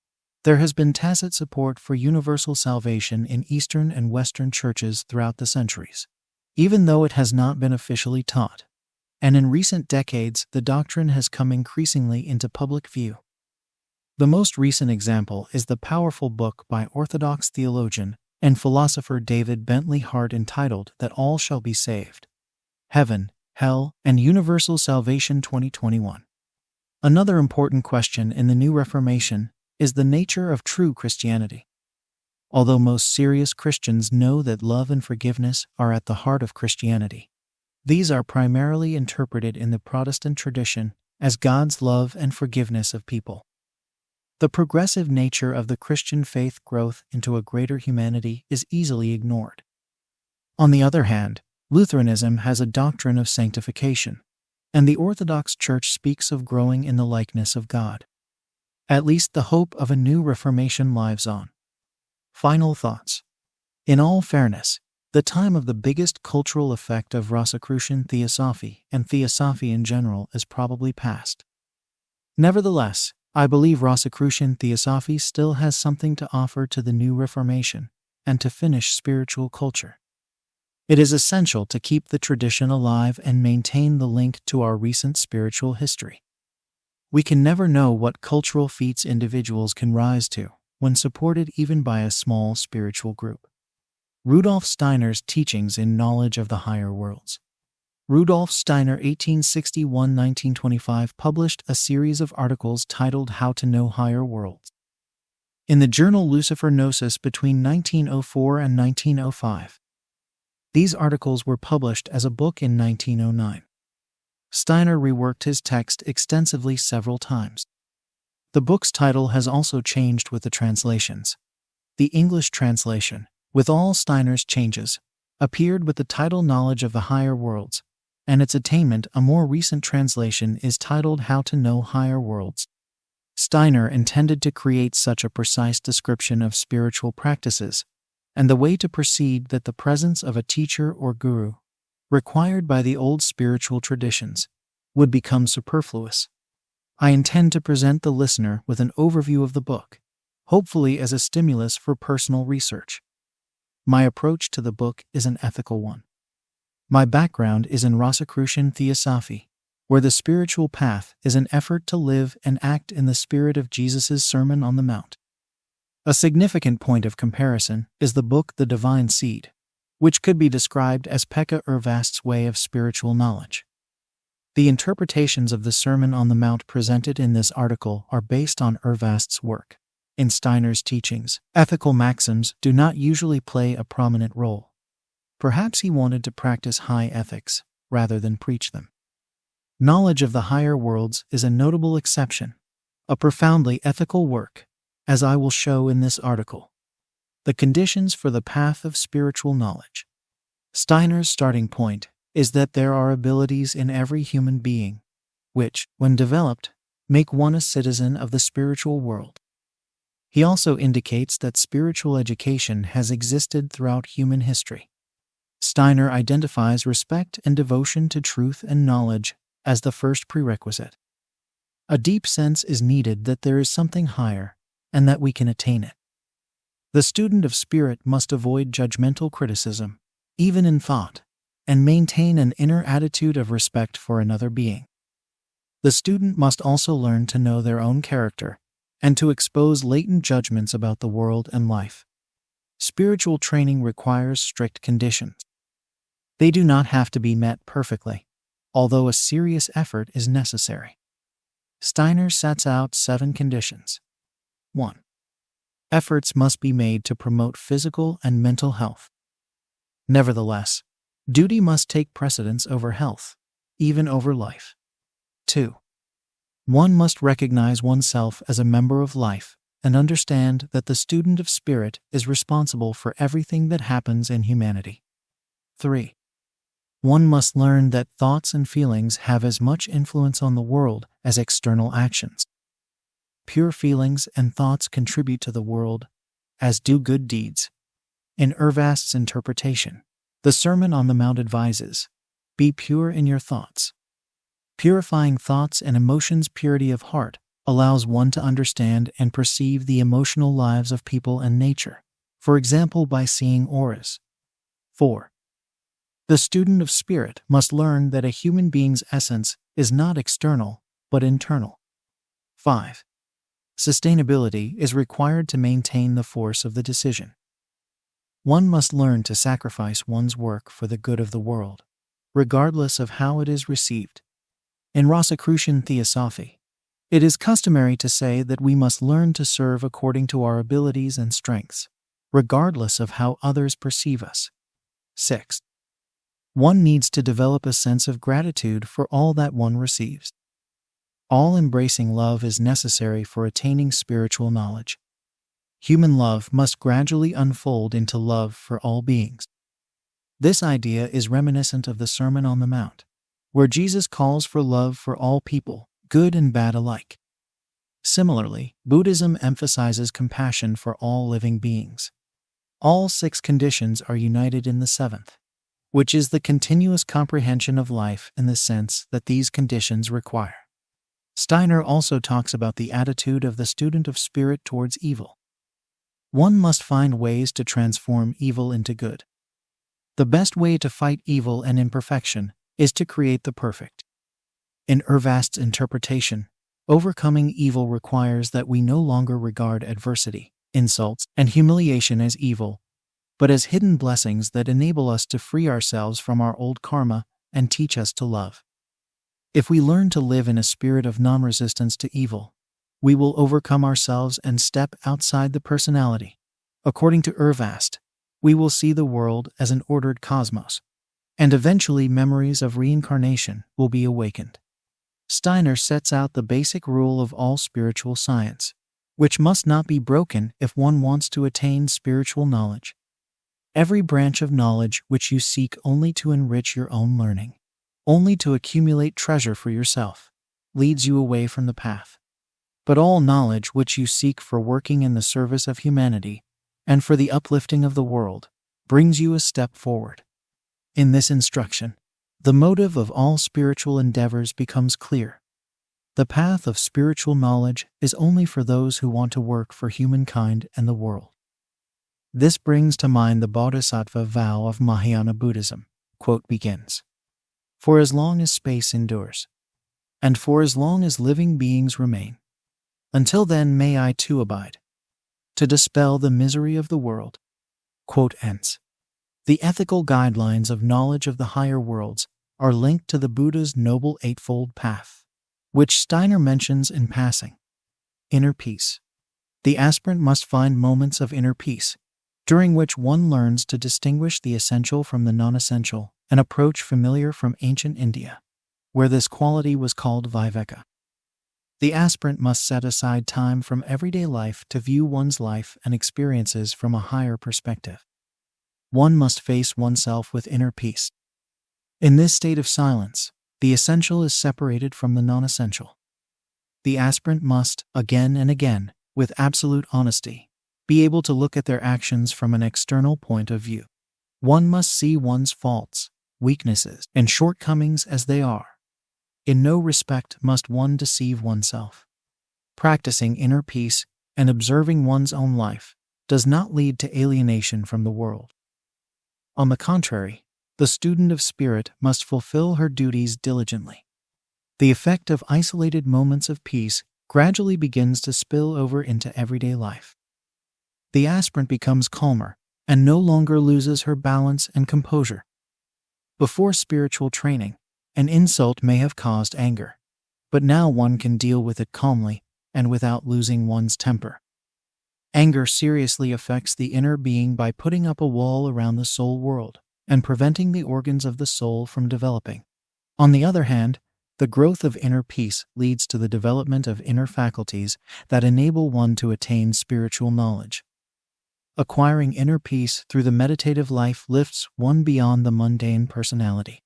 There has been tacit support for universal salvation in Eastern and Western churches throughout the centuries, even though it has not been officially taught, and in recent decades the doctrine has come increasingly into public view. The most recent example is the powerful book by Orthodox theologian and philosopher David Bentley Hart entitled That All Shall Be Saved: Heaven, Hell, and Universal Salvation 2021. Another important question in the New Reformation is the nature of true Christianity. Although most serious Christians know that love and forgiveness are at the heart of Christianity, these are primarily interpreted in the Protestant tradition as God's love and forgiveness of people. The progressive nature of the Christian faith growth into a greater humanity is easily ignored. On the other hand, Lutheranism has a doctrine of sanctification, and the Orthodox Church speaks of growing in the likeness of God. At least the hope of a new Reformation lives on. Final thoughts. In all fairness, the time of the biggest cultural effect of Rosicrucian Theosophy and Theosophy in general is probably past. Nevertheless, I believe Rosicrucian Theosophy still has something to offer to the new Reformation and to Finnish spiritual culture. It is essential to keep the tradition alive and maintain the link to our recent spiritual history. We can never know what cultural feats individuals can rise to when supported even by a small spiritual group. Rudolf Steiner's teachings in Knowledge of the Higher Worlds. Rudolf Steiner, 1861–1925, published a series of articles titled How to Know Higher Worlds in the journal Lucifer Gnosis between 1904 and 1905. These articles were published as a book in 1909. Steiner reworked his text extensively several times. The book's title has also changed with the translations. The English translation, with all Steiner's changes, appeared with the title Knowledge of the Higher Worlds, and its attainment, a more recent translation, is titled How to Know Higher Worlds. Steiner intended to create such a precise description of spiritual practices and the way to proceed that the presence of a teacher or guru, required by the old spiritual traditions, would become superfluous. I intend to present the listener with an overview of the book, hopefully as a stimulus for personal research. My approach to the book is an ethical one. My background is in Rosicrucian Theosophy, where the spiritual path is an effort to live and act in the spirit of Jesus' Sermon on the Mount. A significant point of comparison is the book The Divine Seed, which could be described as Pekka Urvast's way of spiritual knowledge. The interpretations of the Sermon on the Mount presented in this article are based on Urvast's work. In Steiner's teachings, ethical maxims do not usually play a prominent role. Perhaps he wanted to practice high ethics rather than preach them. Knowledge of the Higher Worlds is a notable exception. a profoundly ethical work, as I will show in this article. The conditions for the path of spiritual knowledge. Steiner's starting point is that there are abilities in every human being, which, when developed, make one a citizen of the spiritual world. He also indicates that spiritual education has existed throughout human history. Steiner identifies respect and devotion to truth and knowledge as the first prerequisite. A deep sense is needed that there is something higher and that we can attain it. The student of spirit must avoid judgmental criticism, even in thought, and maintain an inner attitude of respect for another being. The student must also learn to know their own character and to expose latent judgments about the world and life. Spiritual training requires strict conditions. They do not have to be met perfectly, although a serious effort is necessary. Steiner sets out 7 conditions. 1. Efforts must be made to promote physical and mental health. Nevertheless, duty must take precedence over health, even over life. 2. One must recognize oneself as a member of life and understand that the student of spirit is responsible for everything that happens in humanity. 3. One must learn that thoughts and feelings have as much influence on the world as external actions. Pure feelings and thoughts contribute to the world, as do good deeds. In Ervast's interpretation, the Sermon on the Mount advises, "Be pure in your thoughts." Purifying thoughts and emotions' purity of heart allows one to understand and perceive the emotional lives of people and nature, for example by seeing auras. 4. The student of spirit must learn that a human being's essence is not external, but internal. 5. Sustainability is required to maintain the force of the decision. One must learn to sacrifice one's work for the good of the world, regardless of how it is received. In Rosicrucian Theosophy, it is customary to say that we must learn to serve according to our abilities and strengths, regardless of how others perceive us. 6. One needs to develop a sense of gratitude for all that one receives. All-embracing love is necessary for attaining spiritual knowledge. Human love must gradually unfold into love for all beings. This idea is reminiscent of the Sermon on the Mount, where Jesus calls for love for all people, good and bad alike. Similarly, Buddhism emphasizes compassion for all living beings. All 6 conditions are united in the 7th, which is the continuous comprehension of life in the sense that these conditions require. Steiner also talks about the attitude of the student of spirit towards evil. One must find ways to transform evil into good. The best way to fight evil and imperfection is to create the perfect. In Ervast's interpretation, overcoming evil requires that we no longer regard adversity, insults, and humiliation as evil, but as hidden blessings that enable us to free ourselves from our old karma and teach us to love. If we learn to live in a spirit of non-resistance to evil, we will overcome ourselves and step outside the personality. According to Ervast, we will see the world as an ordered cosmos, and eventually memories of reincarnation will be awakened. Steiner sets out the basic rule of all spiritual science, which must not be broken if one wants to attain spiritual knowledge. Every branch of knowledge which you seek only to enrich your own learning, only to accumulate treasure for yourself, leads you away from the path. But all knowledge which you seek for working in the service of humanity and for the uplifting of the world brings you a step forward. In this instruction, the motive of all spiritual endeavors becomes clear. The path of spiritual knowledge is only for those who want to work for humankind and the world. This brings to mind the Bodhisattva vow of Mahayana Buddhism. Quote begins, "For as long as space endures, and for as long as living beings remain, until then may I too abide, to dispel the misery of the world." Quote ends. The ethical guidelines of knowledge of the higher worlds are linked to the Buddha's Noble Eightfold Path, which Steiner mentions in passing. Inner peace. The aspirant must find moments of inner peace, during which one learns to distinguish the essential from the non-essential, an approach familiar from ancient India, where this quality was called viveka. The aspirant must set aside time from everyday life to view one's life and experiences from a higher perspective. One must face oneself with inner peace. In this state of silence, the essential is separated from the non-essential. The aspirant must, again and again, with absolute honesty, be able to look at their actions from an external point of view. One must see one's faults, weaknesses, and shortcomings as they are. In no respect must one deceive oneself. Practicing inner peace and observing one's own life does not lead to alienation from the world. On the contrary, the student of spirit must fulfill her duties diligently. The effect of isolated moments of peace gradually begins to spill over into everyday life. The aspirant becomes calmer and no longer loses her balance and composure. Before spiritual training, an insult may have caused anger, but now one can deal with it calmly and without losing one's temper. Anger seriously affects the inner being by putting up a wall around the soul world and preventing the organs of the soul from developing. On the other hand, the growth of inner peace leads to the development of inner faculties that enable one to attain spiritual knowledge. Acquiring inner peace through the meditative life lifts one beyond the mundane personality.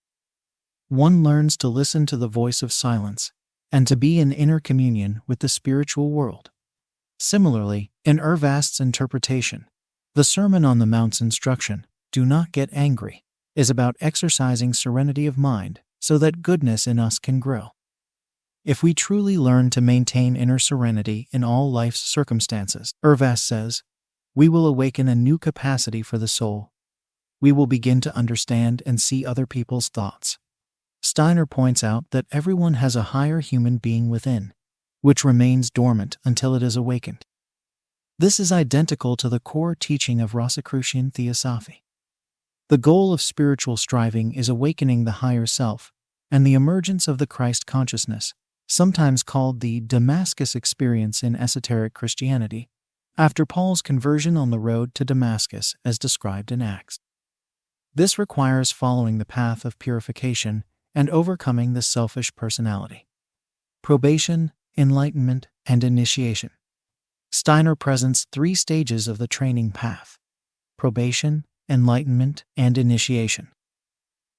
One learns to listen to the voice of silence and to be in inner communion with the spiritual world. Similarly, in Urvast's interpretation, the Sermon on the Mount's instruction, "Do not get angry," is about exercising serenity of mind so that goodness in us can grow. If we truly learn to maintain inner serenity in all life's circumstances, Urvast says, we will awaken a new capacity for the soul. We will begin to understand and see other people's thoughts. Steiner points out that everyone has a higher human being within, which remains dormant until it is awakened. This is identical to the core teaching of Rosicrucian Theosophy. The goal of spiritual striving is awakening the higher self and the emergence of the Christ consciousness, sometimes called the Damascus experience in esoteric Christianity, after Paul's conversion on the road to Damascus as described in Acts. This requires following the path of purification and overcoming the selfish personality. Probation, enlightenment, and initiation. Steiner presents 3 stages of the training path: probation, enlightenment, and initiation.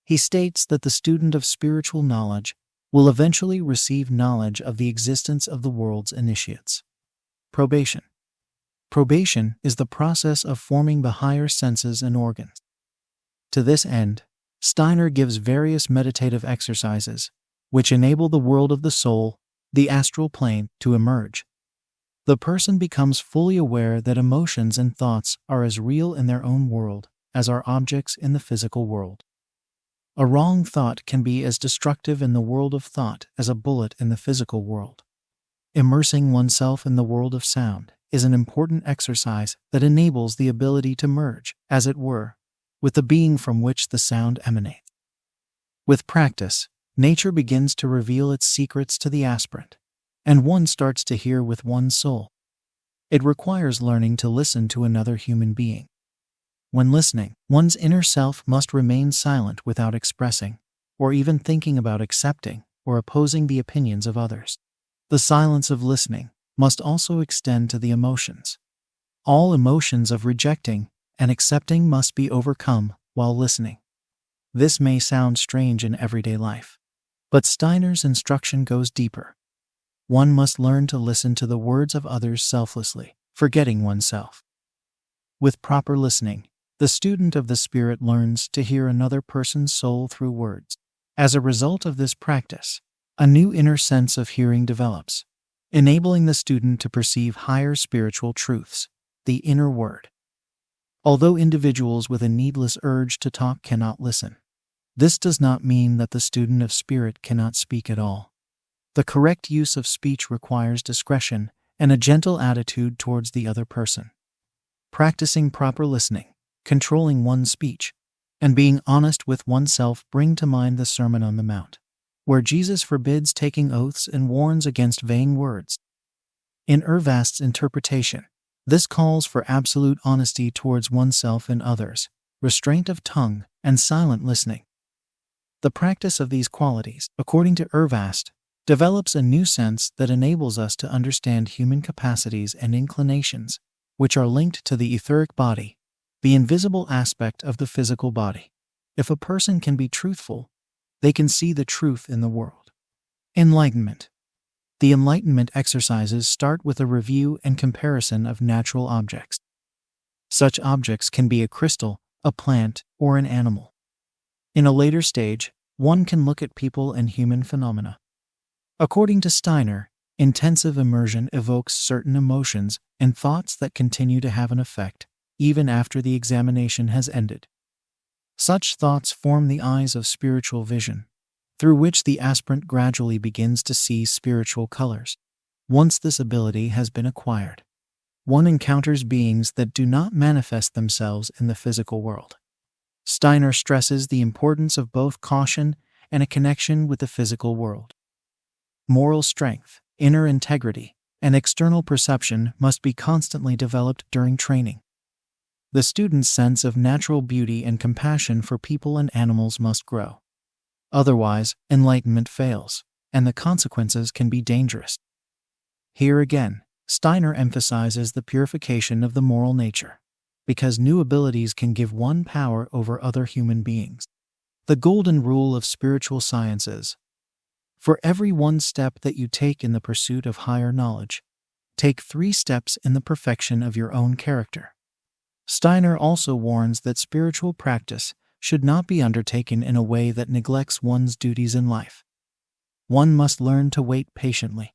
He states that the student of spiritual knowledge will eventually receive knowledge of the existence of the world's initiates. Probation. Probation is the process of forming the higher senses and organs. To this end, Steiner gives various meditative exercises, which enable the world of the soul, the astral plane, to emerge. The person becomes fully aware that emotions and thoughts are as real in their own world as are objects in the physical world. A wrong thought can be as destructive in the world of thought as a bullet in the physical world. Immersing oneself in the world of sound is an important exercise that enables the ability to merge, as it were, with the being from which the sound emanates. With practice, nature begins to reveal its secrets to the aspirant, and one starts to hear with one's soul. It requires learning to listen to another human being. When listening, one's inner self must remain silent without expressing, or even thinking about accepting or opposing the opinions of others. The silence of listening must also extend to the emotions. All emotions of rejecting and accepting must be overcome while listening. This may sound strange in everyday life, but Steiner's instruction goes deeper. One must learn to listen to the words of others selflessly, forgetting oneself. With proper listening, the student of the spirit learns to hear another person's soul through words. As a result of this practice, a new inner sense of hearing develops, enabling the student to perceive higher spiritual truths, the inner word. Although individuals with a needless urge to talk cannot listen, this does not mean that the student of spirit cannot speak at all. The correct use of speech requires discretion and a gentle attitude towards the other person. Practicing proper listening, controlling one's speech, and being honest with oneself bring to mind the Sermon on the Mount, where Jesus forbids taking oaths and warns against vain words. In Urvast's interpretation, this calls for absolute honesty towards oneself and others, restraint of tongue, and silent listening. The practice of these qualities, according to Urvast, develops a new sense that enables us to understand human capacities and inclinations, which are linked to the etheric body, the invisible aspect of the physical body. If a person can be truthful, they can see the truth in the world. Enlightenment. The enlightenment exercises start with a review and comparison of natural objects. Such objects can be a crystal, a plant, or an animal. In a later stage, one can look at people and human phenomena. According to Steiner, intensive immersion evokes certain emotions and thoughts that continue to have an effect, even after the examination has ended. Such thoughts form the eyes of spiritual vision, through which the aspirant gradually begins to see spiritual colors. Once this ability has been acquired, one encounters beings that do not manifest themselves in the physical world. Steiner stresses the importance of both caution and a connection with the physical world. Moral strength, inner integrity, and external perception must be constantly developed during training. The student's sense of natural beauty and compassion for people and animals must grow. Otherwise, enlightenment fails, and the consequences can be dangerous. Here again, Steiner emphasizes the purification of the moral nature, because new abilities can give one power over other human beings. The golden rule of spiritual sciences: for every one step that you take in the pursuit of higher knowledge, take 3 steps in the perfection of your own character. Steiner also warns that spiritual practice should not be undertaken in a way that neglects one's duties in life. One must learn to wait patiently.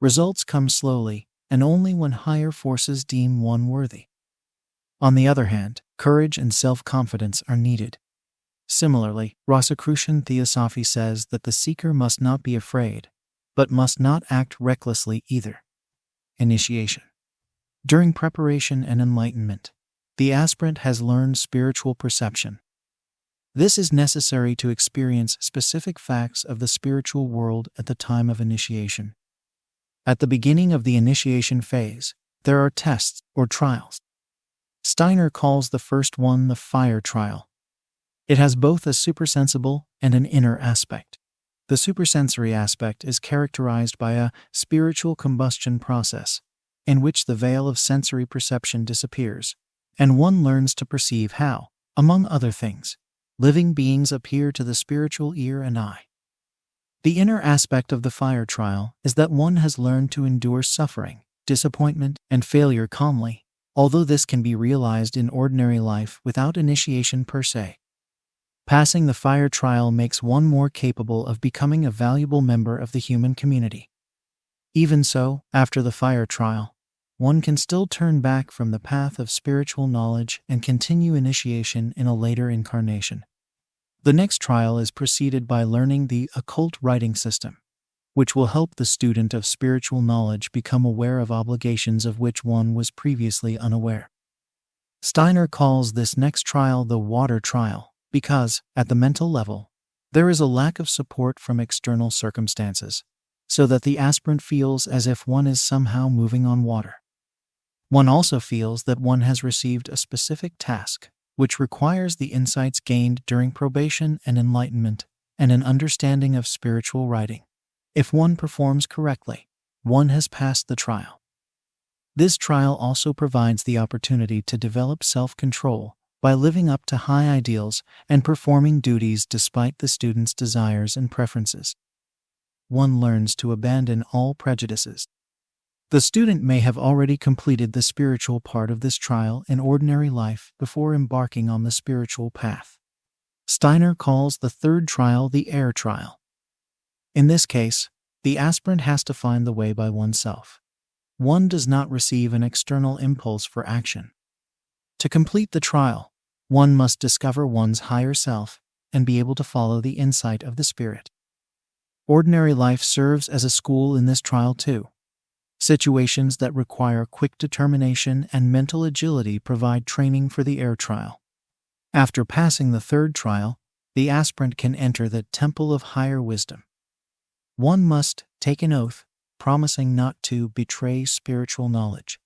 Results come slowly, and only when higher forces deem one worthy. On the other hand, courage and self-confidence are needed. Similarly, Rosicrucian Theosophy says that the seeker must not be afraid, but must not act recklessly either. Initiation. During preparation and enlightenment, the aspirant has learned spiritual perception. This is necessary to experience specific facts of the spiritual world at the time of initiation. At the beginning of the initiation phase, there are tests or trials. Steiner calls the first one the fire trial. It has both a supersensible and an inner aspect. The supersensory aspect is characterized by a spiritual combustion process, in which the veil of sensory perception disappears, and one learns to perceive how, among other things, living beings appear to the spiritual ear and eye. The inner aspect of the fire trial is that one has learned to endure suffering, disappointment, and failure calmly, although this can be realized in ordinary life without initiation per se. Passing the fire trial makes one more capable of becoming a valuable member of the human community. Even so, after the fire trial, one can still turn back from the path of spiritual knowledge and continue initiation in a later incarnation. The next trial is preceded by learning the occult writing system, which will help the student of spiritual knowledge become aware of obligations of which one was previously unaware. Steiner calls this next trial the water trial because, at the mental level, there is a lack of support from external circumstances, so that the aspirant feels as if one is somehow moving on water. One also feels that one has received a specific task, which requires the insights gained during probation and enlightenment and an understanding of spiritual writing. If one performs correctly, one has passed the trial. This trial also provides the opportunity to develop self-control by living up to high ideals and performing duties despite the student's desires and preferences. One learns to abandon all prejudices. The student may have already completed the spiritual part of this trial in ordinary life before embarking on the spiritual path. Steiner calls the third trial the air trial. In this case, the aspirant has to find the way by oneself. One does not receive an external impulse for action. To complete the trial, one must discover one's higher self and be able to follow the insight of the Spirit. Ordinary life serves as a school in this trial too. Situations that require quick determination and mental agility provide training for the air trial. After passing the third trial, the aspirant can enter the temple of higher wisdom. One must take an oath, promising not to betray spiritual knowledge.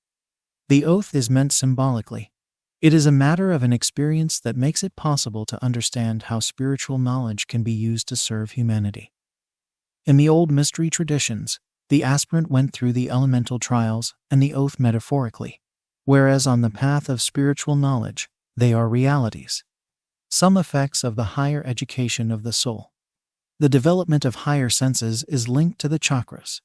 The oath is meant symbolically. It is a matter of an experience that makes it possible to understand how spiritual knowledge can be used to serve humanity. In the old mystery traditions, the aspirant went through the elemental trials and the oath metaphorically, whereas on the path of spiritual knowledge, they are realities. Some effects of the higher education of the soul. The development of higher senses is linked to the chakras.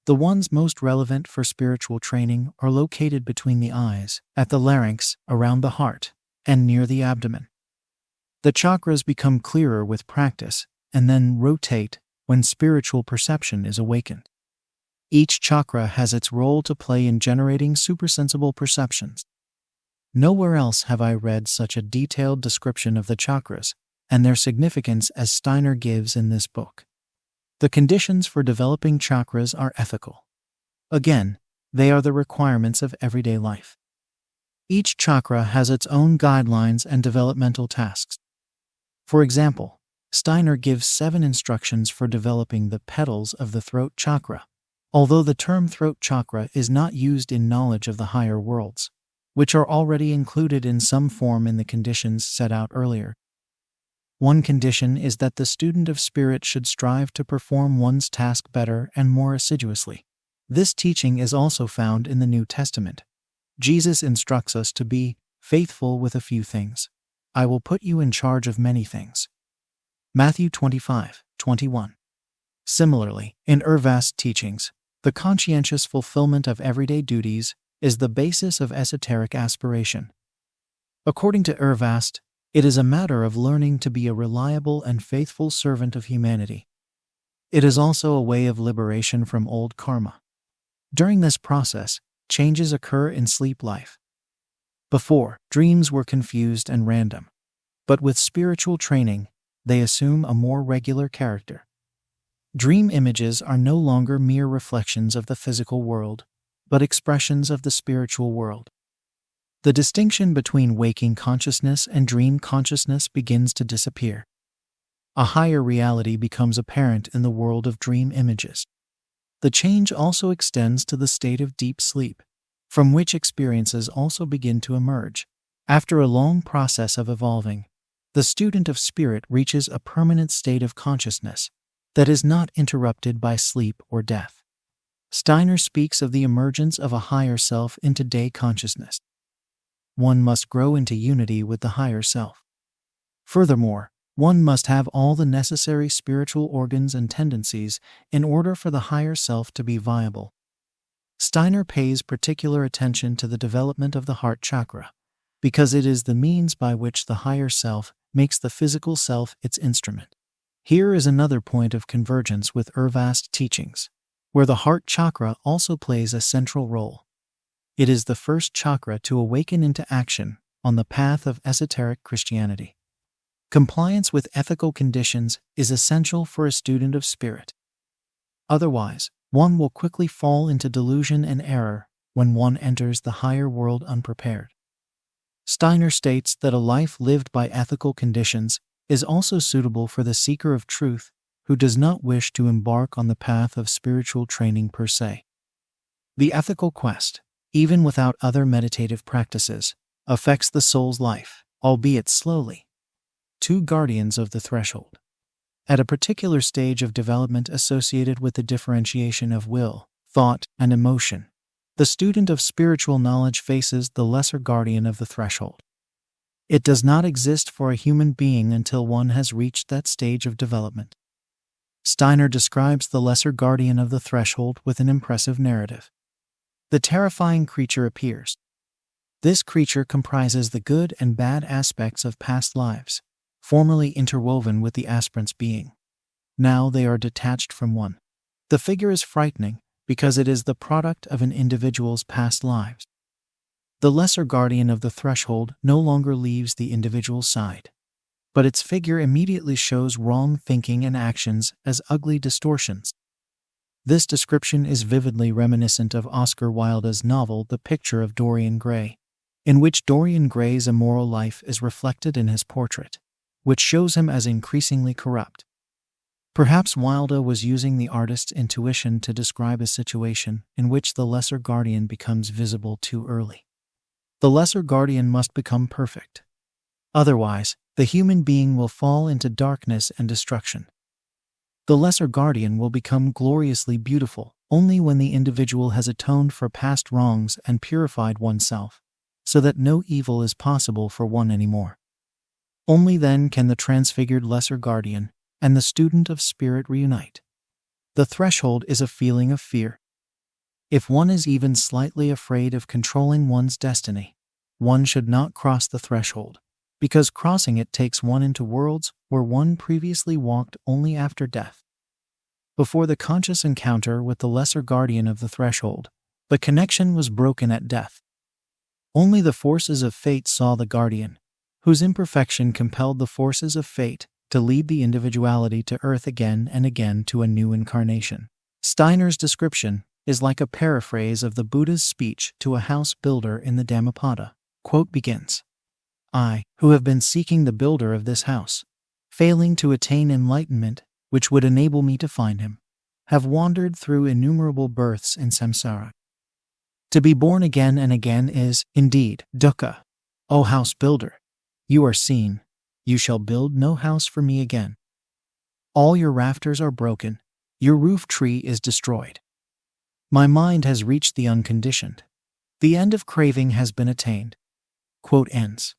The ones most relevant for spiritual training are located between the eyes, at the larynx, around the heart, and near the abdomen. The chakras become clearer with practice and then rotate when spiritual perception is awakened. Each chakra has its role to play in generating supersensible perceptions. Nowhere else have I read such a detailed description of the chakras and their significance as Steiner gives in this book. The conditions for developing chakras are ethical. Again, they are the requirements of everyday life. Each chakra has its own guidelines and developmental tasks. For example, Steiner gives 7 instructions for developing the petals of the throat chakra, although the term throat chakra is not used in knowledge of the higher worlds, which are already included in some form in the conditions set out earlier. One condition is that the student of spirit should strive to perform one's task better and more assiduously. This teaching is also found in the New Testament. Jesus instructs us to be faithful with a few things. I will put you in charge of many things. Matthew 25:21. Similarly, in Urvast's teachings, the conscientious fulfillment of everyday duties is the basis of esoteric aspiration. According to Urvast, it is a matter of learning to be a reliable and faithful servant of humanity. It is also a way of liberation from old karma. During this process, changes occur in sleep life. Before, dreams were confused and random, but with spiritual training, they assume a more regular character. Dream images are no longer mere reflections of the physical world, but expressions of the spiritual world. The distinction between waking consciousness and dream consciousness begins to disappear. A higher reality becomes apparent in the world of dream images. The change also extends to the state of deep sleep, from which experiences also begin to emerge. After a long process of evolving, the student of spirit reaches a permanent state of consciousness that is not interrupted by sleep or death. Steiner speaks of the emergence of a higher self into day consciousness. One must grow into unity with the higher self. Furthermore, one must have all the necessary spiritual organs and tendencies in order for the higher self to be viable. Steiner pays particular attention to the development of the heart chakra, because it is the means by which the higher self makes the physical self its instrument. Here is another point of convergence with Urvast's teachings, where the heart chakra also plays a central role. It is the first chakra to awaken into action on the path of esoteric Christianity. Compliance with ethical conditions is essential for a student of spirit. Otherwise, one will quickly fall into delusion and error when one enters the higher world unprepared. Steiner states that a life lived by ethical conditions is also suitable for the seeker of truth who does not wish to embark on the path of spiritual training per se. The ethical quest, even without other meditative practices, affects the soul's life, albeit slowly. 2 guardians of the threshold. At a particular stage of development associated with the differentiation of will, thought, and emotion, the student of spiritual knowledge faces the lesser guardian of the threshold. It does not exist for a human being until one has reached that stage of development. Steiner describes the lesser guardian of the threshold with an impressive narrative. The terrifying creature appears. This creature comprises the good and bad aspects of past lives, formerly interwoven with the aspirant's being. Now they are detached from one. The figure is frightening because it is the product of an individual's past lives. The lesser guardian of the threshold no longer leaves the individual's side, but its figure immediately shows wrong thinking and actions as ugly distortions. This description is vividly reminiscent of Oscar Wilde's novel The Picture of Dorian Gray, in which Dorian Gray's immoral life is reflected in his portrait, which shows him as increasingly corrupt. Perhaps Wilde was using the artist's intuition to describe a situation in which the lesser guardian becomes visible too early. The lesser guardian must become perfect. Otherwise, the human being will fall into darkness and destruction. The lesser guardian will become gloriously beautiful only when the individual has atoned for past wrongs and purified oneself, so that no evil is possible for one anymore. Only then can the transfigured lesser guardian and the student of spirit reunite. The threshold is a feeling of fear. If one is even slightly afraid of controlling one's destiny, one should not cross the threshold, because crossing it takes one into worlds where one previously walked only after death. Before the conscious encounter with the lesser guardian of the threshold, the connection was broken at death. Only the forces of fate saw the guardian, whose imperfection compelled the forces of fate to lead the individuality to earth again and again to a new incarnation. Steiner's description is like a paraphrase of the Buddha's speech to a house builder in the Dhammapada. Quote begins, "I, who have been seeking the builder of this house, failing to attain enlightenment which would enable me to find him, have wandered through innumerable births in samsara. To be born again and again is, indeed, dukkha. O house builder, you are seen. You shall build no house for me again. All your rafters are broken. Your roof tree is destroyed. My mind has reached the unconditioned. The end of craving has been attained." Quote ends.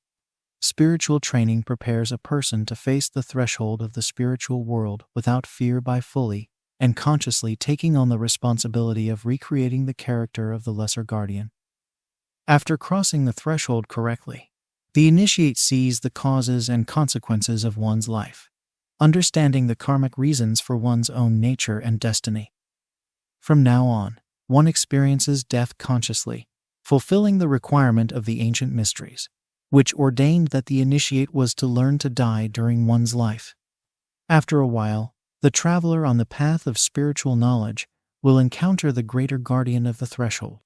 Spiritual training prepares a person to face the threshold of the spiritual world without fear by fully and consciously taking on the responsibility of recreating the character of the lesser guardian. After crossing the threshold correctly, the initiate sees the causes and consequences of one's life, understanding the karmic reasons for one's own nature and destiny. From now on, one experiences death consciously, fulfilling the requirement of the ancient mysteries, which ordained that the initiate was to learn to die during one's life. After a while, the traveler on the path of spiritual knowledge will encounter the greater guardian of the threshold.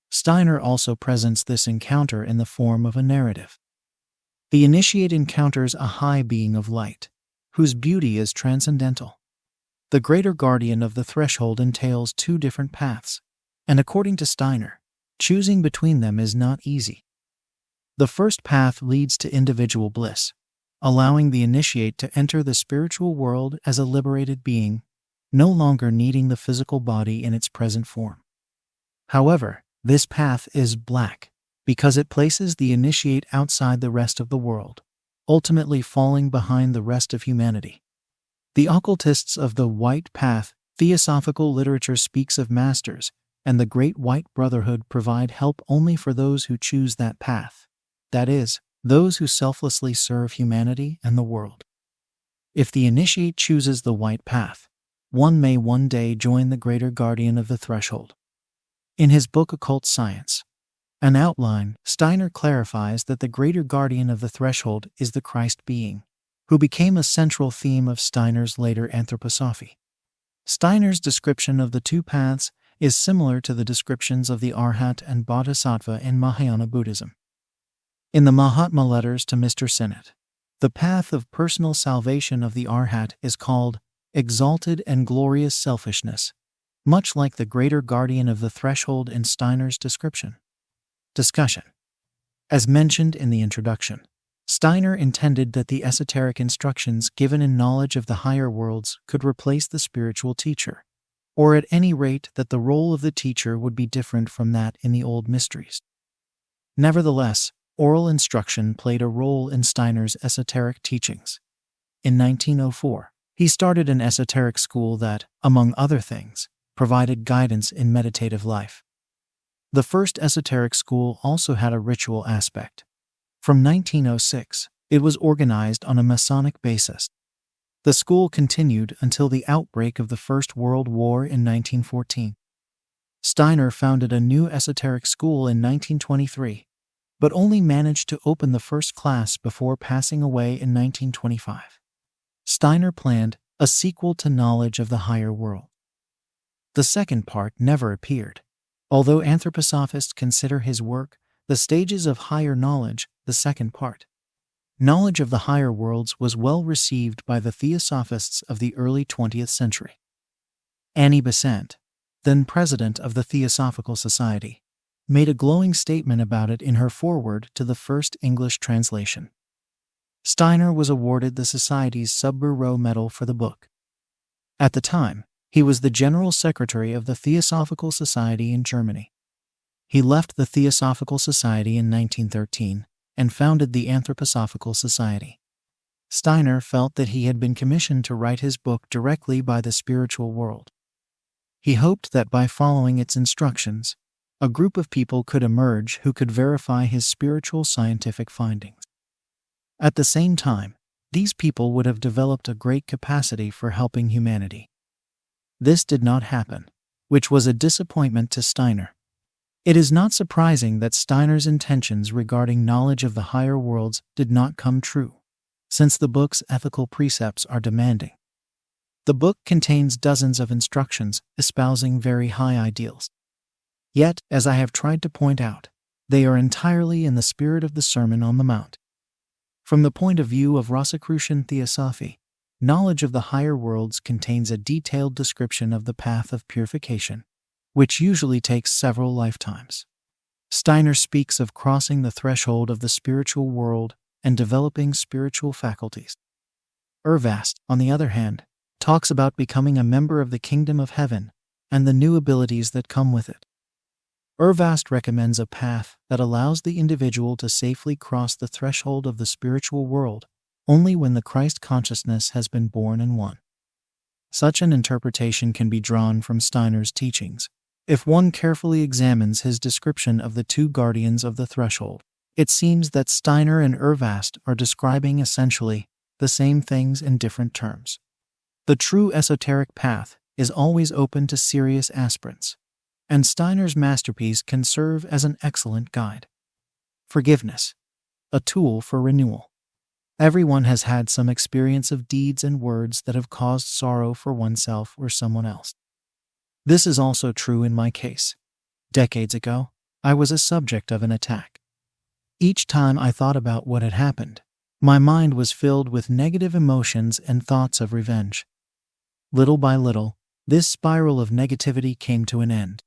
Steiner also presents this encounter in the form of a narrative. The initiate encounters a high being of light, whose beauty is transcendental. The greater guardian of the threshold entails two different paths, and according to Steiner, choosing between them is not easy. The first path leads to individual bliss, allowing the initiate to enter the spiritual world as a liberated being, no longer needing the physical body in its present form. However, this path is black, because it places the initiate outside the rest of the world, ultimately falling behind the rest of humanity. The occultists of the White Path theosophical literature speaks of masters, and the Great White Brotherhood provide help only for those who choose that path. That is, those who selflessly serve humanity and the world. If the initiate chooses the White Path, one may one day join the greater guardian of the threshold. In his book Occult Science, an outline, Steiner clarifies that the greater guardian of the threshold is the Christ being, who became a central theme of Steiner's later anthroposophy. Steiner's description of the two paths is similar to the descriptions of the Arhat and Bodhisattva in Mahayana Buddhism. In the Mahatma letters to Mr. Sinnett, the path of personal salvation of the Arhat is called exalted and glorious selfishness, much like the greater guardian of the threshold in Steiner's description. Discussion. As mentioned in the introduction, Steiner intended that the esoteric instructions given in knowledge of the higher worlds could replace the spiritual teacher, or at any rate that the role of the teacher would be different from that in the old mysteries. Nevertheless, oral instruction played a role in Steiner's esoteric teachings. In 1904, he started an esoteric school that, among other things, provided guidance in meditative life. The first esoteric school also had a ritual aspect. From 1906, it was organized on a Masonic basis. The school continued until the outbreak of the First World War in 1914. Steiner founded a new esoteric school in 1923, but only managed to open the first class before passing away in 1925. Steiner planned a sequel to Knowledge of the Higher World. The second part never appeared, although anthroposophists consider his work, The Stages of Higher Knowledge, the second part. Knowledge of the Higher Worlds was well received by the theosophists of the early 20th century. Annie Besant, then president of the Theosophical Society, made a glowing statement about it in her foreword to the first English translation. Steiner was awarded the Society's Sub-Bureau Medal for the book. At the time, he was the General Secretary of the Theosophical Society in Germany. He left the Theosophical Society in 1913 and founded the Anthroposophical Society. Steiner felt that he had been commissioned to write his book directly by the spiritual world. He hoped that by following its instructions, a group of people could emerge who could verify his spiritual scientific findings. At the same time, these people would have developed a great capacity for helping humanity. This did not happen, which was a disappointment to Steiner. It is not surprising that Steiner's intentions regarding knowledge of the higher worlds did not come true, since the book's ethical precepts are demanding. The book contains dozens of instructions espousing very high ideals. Yet, as I have tried to point out, they are entirely in the spirit of the Sermon on the Mount. From the point of view of Rosicrucian Theosophy, knowledge of the higher worlds contains a detailed description of the path of purification, which usually takes several lifetimes. Steiner speaks of crossing the threshold of the spiritual world and developing spiritual faculties. Urvast, on the other hand, talks about becoming a member of the kingdom of heaven and the new abilities that come with it. Urvast recommends a path that allows the individual to safely cross the threshold of the spiritual world only when the Christ consciousness has been born and won. Such an interpretation can be drawn from Steiner's teachings. If one carefully examines his description of the two guardians of the threshold, it seems that Steiner and Urvast are describing essentially the same things in different terms. The true esoteric path is always open to serious aspirants, and Steiner's masterpiece can serve as an excellent guide. Forgiveness, a tool for renewal. Everyone has had some experience of deeds and words that have caused sorrow for oneself or someone else. This is also true in my case. Decades ago, I was a subject of an attack. Each time I thought about what had happened, my mind was filled with negative emotions and thoughts of revenge. Little by little, this spiral of negativity came to an end.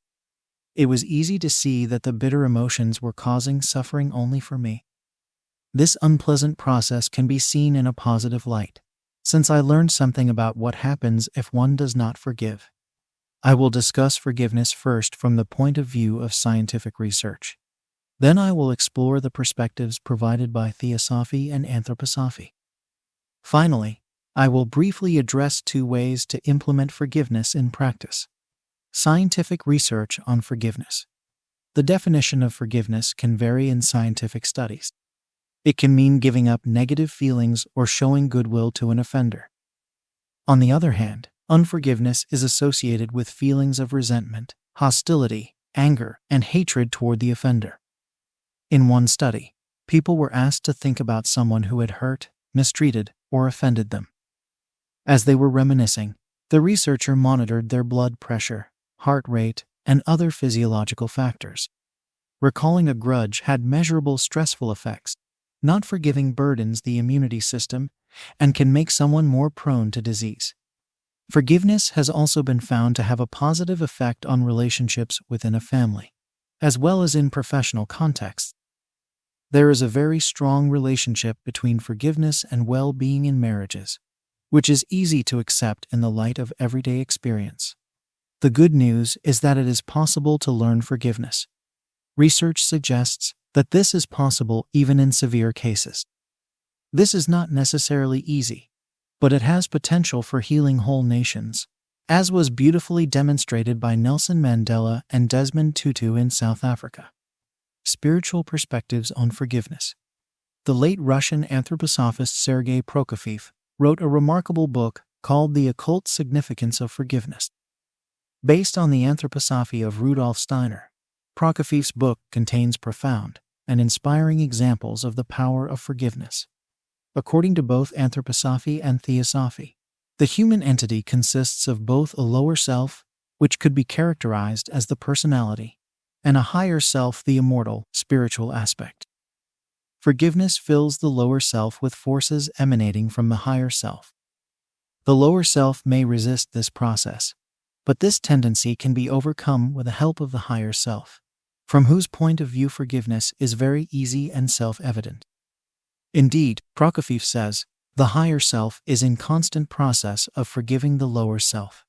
It was easy to see that the bitter emotions were causing suffering only for me. This unpleasant process can be seen in a positive light, since I learned something about what happens if one does not forgive. I will discuss forgiveness first from the point of view of scientific research. Then I will explore the perspectives provided by Theosophy and Anthroposophy. Finally, I will briefly address two ways to implement forgiveness in practice. Scientific research on forgiveness. The definition of forgiveness can vary in scientific studies. It can mean giving up negative feelings or showing goodwill to an offender. On the other hand, unforgiveness is associated with feelings of resentment, hostility, anger, and hatred toward the offender. In one study, people were asked to think about someone who had hurt, mistreated, or offended them. As they were reminiscing, the researcher monitored their blood pressure, heart rate, and other physiological factors. Recalling a grudge had measurable stressful effects. Not forgiving burdens the immunity system and can make someone more prone to disease. Forgiveness has also been found to have a positive effect on relationships within a family, as well as in professional contexts. There is a very strong relationship between forgiveness and well-being in marriages, which is easy to accept in the light of everyday experience. The good news is that it is possible to learn forgiveness. Research suggests that this is possible even in severe cases. This is not necessarily easy, but it has potential for healing whole nations, as was beautifully demonstrated by Nelson Mandela and Desmond Tutu in South Africa. Spiritual perspectives on forgiveness. The late Russian anthroposophist Sergei Prokofiev wrote a remarkable book called The Occult Significance of Forgiveness. Based on the anthroposophy of Rudolf Steiner, Prokofiev's book contains profound and inspiring examples of the power of forgiveness. According to both Anthroposophy and Theosophy, the human entity consists of both a lower self, which could be characterized as the personality, and a higher self, the immortal, spiritual aspect. Forgiveness fills the lower self with forces emanating from the higher self. The lower self may resist this process, but this tendency can be overcome with the help of the higher self, from whose point of view forgiveness is very easy and self-evident. Indeed, Prokofiev says, The higher self is in constant process of forgiving the lower self.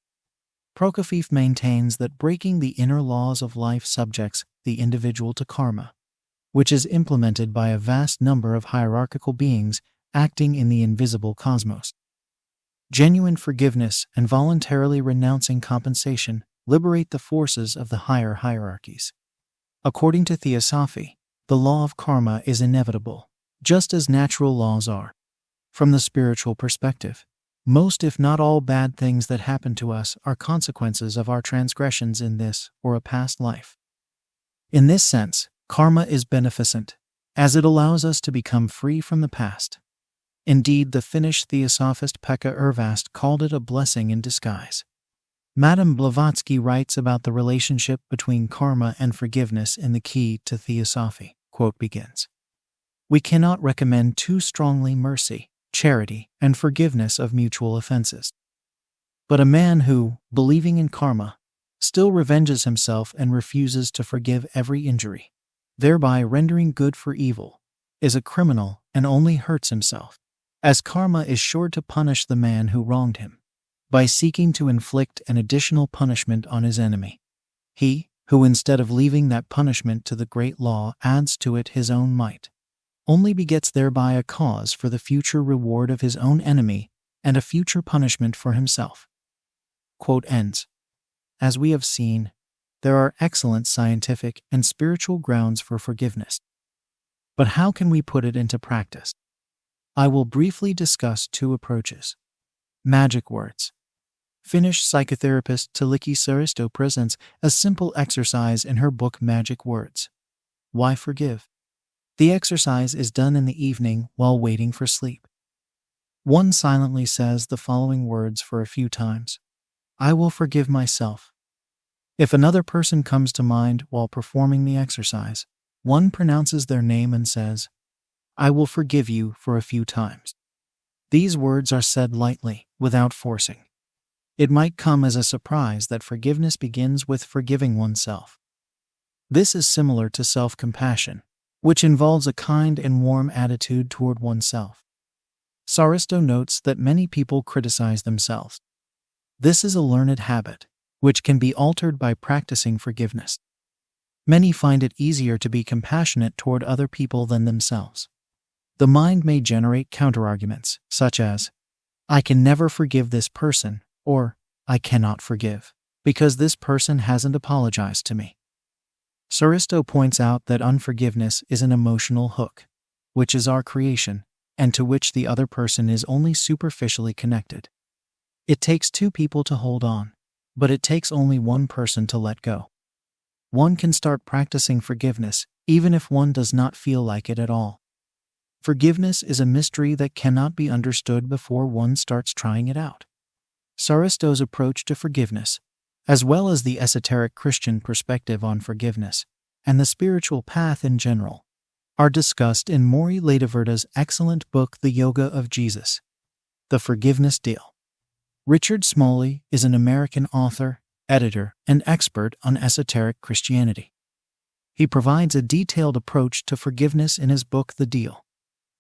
Prokofiev maintains that breaking the inner laws of life subjects the individual to karma, which is implemented by a vast number of hierarchical beings acting in the invisible cosmos. Genuine forgiveness and voluntarily renouncing compensation liberate the forces of the higher hierarchies. According to Theosophy, the law of karma is inevitable, just as natural laws are. From the spiritual perspective, most if not all bad things that happen to us are consequences of our transgressions in this or a past life. In this sense, karma is beneficent, as it allows us to become free from the past. Indeed, the Finnish theosophist Pekka Ervast called it a blessing in disguise. Madame Blavatsky writes about the relationship between karma and forgiveness in the Key to Theosophy. Quote begins, "We cannot recommend too strongly mercy, charity, and forgiveness of mutual offenses. But a man who, believing in karma, still revenges himself and refuses to forgive every injury, thereby rendering good for evil, is a criminal and only hurts himself, as karma is sure to punish the man who wronged him, by seeking to inflict an additional punishment on his enemy. He, who instead of leaving that punishment to the great law adds to it his own might, only begets thereby a cause for the future reward of his own enemy and a future punishment for himself." Quote ends. As we have seen, there are excellent scientific and spiritual grounds for forgiveness. But how can we put it into practice? I will briefly discuss two approaches. Magic words. Finnish psychotherapist Tillikki Saaristo presents a simple exercise in her book Magic Words. Why forgive? The exercise is done in the evening while waiting for sleep. One silently says the following words for a few times. I will forgive myself. If another person comes to mind while performing the exercise, one pronounces their name and says, I will forgive you for a few times. These words are said lightly, without forcing. It might come as a surprise that forgiveness begins with forgiving oneself. This is similar to self-compassion, which involves a kind and warm attitude toward oneself. Saaristo notes that many people criticize themselves. This is a learned habit, which can be altered by practicing forgiveness. Many find it easier to be compassionate toward other people than themselves. The mind may generate counterarguments, such as, I can never forgive this person, or I cannot forgive, because this person hasn't apologized to me. Saaristo points out that unforgiveness is an emotional hook, which is our creation, and to which the other person is only superficially connected. It takes two people to hold on, but it takes only one person to let go. One can start practicing forgiveness, even if one does not feel like it at all. Forgiveness is a mystery that cannot be understood before one starts trying it out. Saaristo's approach to forgiveness, as well as the esoteric Christian perspective on forgiveness, and the spiritual path in general, are discussed in Maury Ladeverda's excellent book The Yoga of Jesus, The Forgiveness Deal. Richard Smalley is an American author, editor, and expert on esoteric Christianity. He provides a detailed approach to forgiveness in his book The Deal,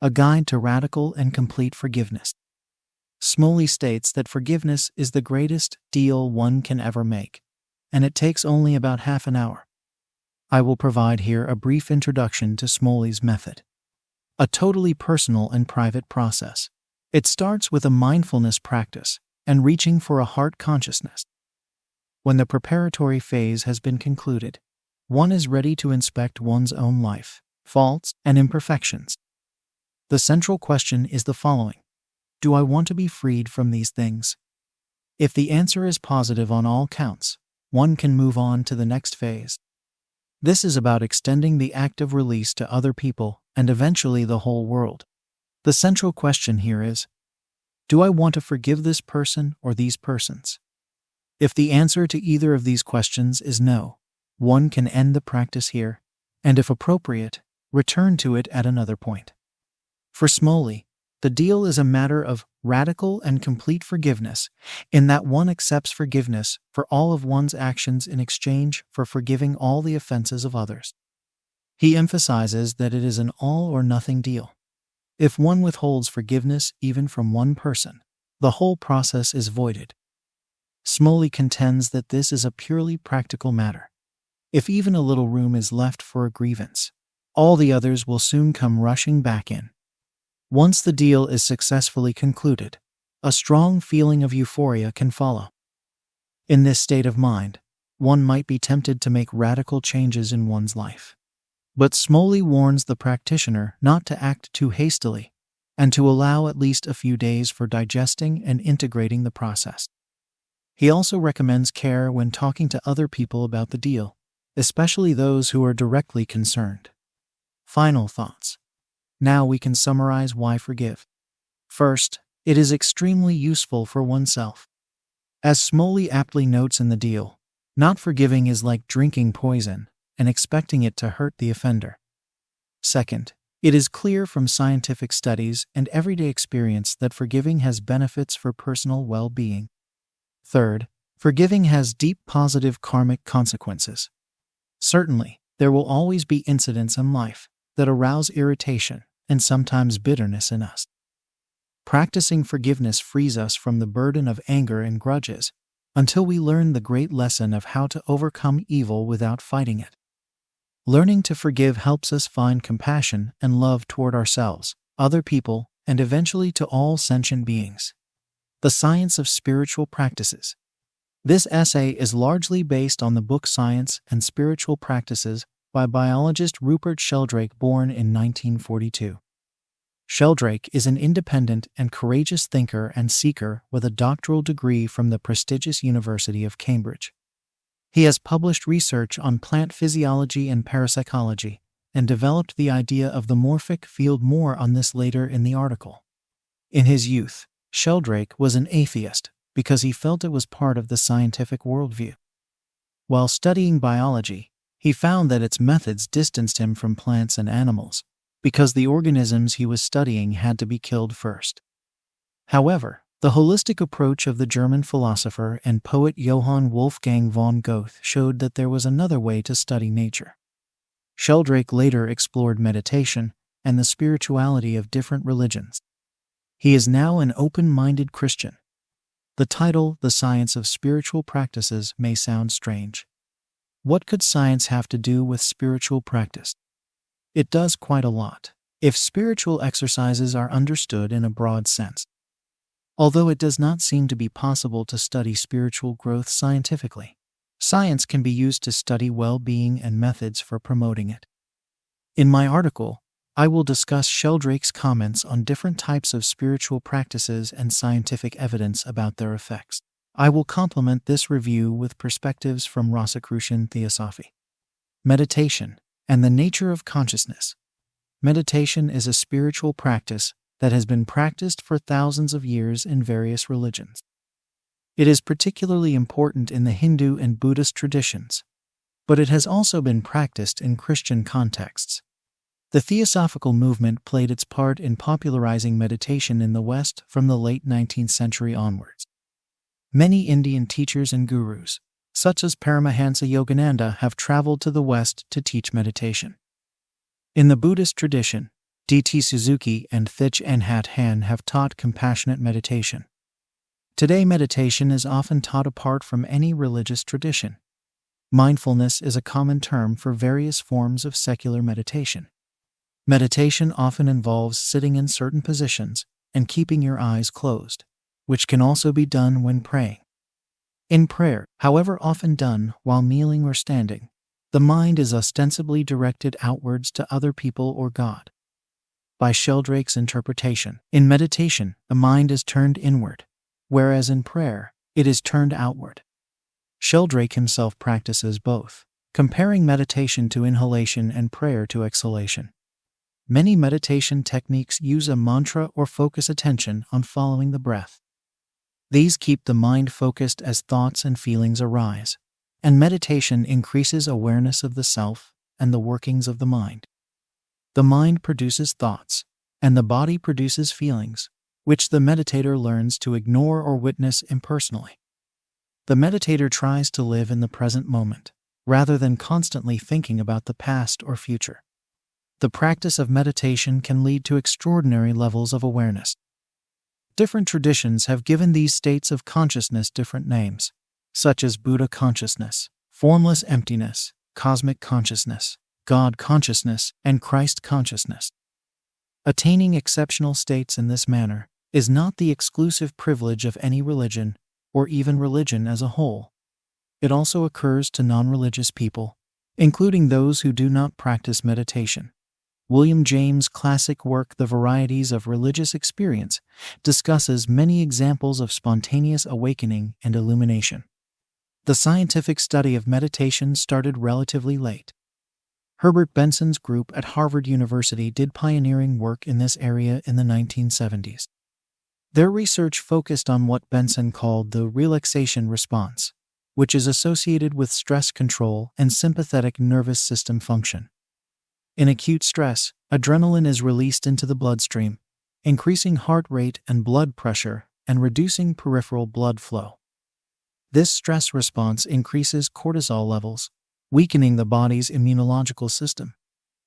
a guide to radical and complete forgiveness. Smalley states that forgiveness is the greatest deal one can ever make, and it takes only about half an hour. I will provide here a brief introduction to Smalley's method. A totally personal and private process. It starts with a mindfulness practice and reaching for a heart consciousness. When the preparatory phase has been concluded, one is ready to inspect one's own life, faults, and imperfections. The central question is the following. Do I want to be freed from these things? If the answer is positive on all counts, one can move on to the next phase. This is about extending the act of release to other people and eventually the whole world. The central question here is, do I want to forgive this person or these persons? If the answer to either of these questions is no, one can end the practice here, and if appropriate, return to it at another point. For Smalley, the deal is a matter of radical and complete forgiveness, in that one accepts forgiveness for all of one's actions in exchange for forgiving all the offenses of others. He emphasizes that it is an all-or-nothing deal. If one withholds forgiveness even from one person, the whole process is voided. Smoley contends that this is a purely practical matter. If even a little room is left for a grievance, all the others will soon come rushing back in. Once the deal is successfully concluded, a strong feeling of euphoria can follow. In this state of mind, one might be tempted to make radical changes in one's life. But Smoley warns the practitioner not to act too hastily and to allow at least a few days for digesting and integrating the process. He also recommends care when talking to other people about the deal, especially those who are directly concerned. Final thoughts. Now we can summarize why forgive. First, it is extremely useful for oneself. As Smoley aptly notes in the deal, not forgiving is like drinking poison and expecting it to hurt the offender. Second, it is clear from scientific studies and everyday experience that forgiving has benefits for personal well-being. Third, forgiving has deep positive karmic consequences. Certainly, there will always be incidents in life that arouse irritation and sometimes bitterness in us. Practicing forgiveness frees us from the burden of anger and grudges until we learn the great lesson of how to overcome evil without fighting it. Learning to forgive helps us find compassion and love toward ourselves, other people, and eventually to all sentient beings. The Science of Spiritual Practices. This essay is largely based on the book Science and Spiritual Practices by biologist Rupert Sheldrake, born in 1942. Sheldrake is an independent and courageous thinker and seeker with a doctoral degree from the prestigious University of Cambridge. He has published research on plant physiology and parapsychology and developed the idea of the morphic field. More on this later in the article. In his youth, Sheldrake was an atheist because he felt it was part of the scientific worldview. While studying biology, he found that its methods distanced him from plants and animals because the organisms he was studying had to be killed first. However, the holistic approach of the German philosopher and poet Johann Wolfgang von Goethe showed that there was another way to study nature. Sheldrake later explored meditation and the spirituality of different religions. He is now an open-minded Christian. The title, The Science of Spiritual Practices, may sound strange. What could science have to do with spiritual practice? It does quite a lot, if spiritual exercises are understood in a broad sense. Although it does not seem to be possible to study spiritual growth scientifically, science can be used to study well-being and methods for promoting it. In my article, I will discuss Sheldrake's comments on different types of spiritual practices and scientific evidence about their effects. I will complement this review with perspectives from Rosicrucian Theosophy. Meditation and the nature of consciousness. Meditation is a spiritual practice that has been practiced for thousands of years in various religions. It is particularly important in the Hindu and Buddhist traditions, but it has also been practiced in Christian contexts. The Theosophical movement played its part in popularizing meditation in the West from the late 19th century onwards. Many Indian teachers and gurus, such as Paramahansa Yogananda, have traveled to the West to teach meditation. In the Buddhist tradition, D.T. Suzuki and Thich Nhat Hanh have taught compassionate meditation. Today, meditation is often taught apart from any religious tradition. Mindfulness is a common term for various forms of secular meditation. Meditation often involves sitting in certain positions and keeping your eyes closed, which can also be done when praying. In prayer, however often done while kneeling or standing, the mind is ostensibly directed outwards to other people or God. By Sheldrake's interpretation, in meditation, the mind is turned inward, whereas in prayer, it is turned outward. Sheldrake himself practices both, comparing meditation to inhalation and prayer to exhalation. Many meditation techniques use a mantra or focus attention on following the breath. These keep the mind focused as thoughts and feelings arise, and meditation increases awareness of the self and the workings of the mind. The mind produces thoughts, and the body produces feelings, which the meditator learns to ignore or witness impersonally. The meditator tries to live in the present moment, rather than constantly thinking about the past or future. The practice of meditation can lead to extraordinary levels of awareness. Different traditions have given these states of consciousness different names, such as Buddha consciousness, formless emptiness, cosmic consciousness, God consciousness, and Christ consciousness. Attaining exceptional states in this manner is not the exclusive privilege of any religion, or even religion as a whole. It also occurs to non-religious people, including those who do not practice meditation. William James' classic work, The Varieties of Religious Experience, discusses many examples of spontaneous awakening and illumination. The scientific study of meditation started relatively late. Herbert Benson's group at Harvard University did pioneering work in this area in the 1970s. Their research focused on what Benson called the relaxation response, which is associated with stress control and sympathetic nervous system function. In acute stress, adrenaline is released into the bloodstream, increasing heart rate and blood pressure and reducing peripheral blood flow. This stress response increases cortisol levels, weakening the body's immunological system.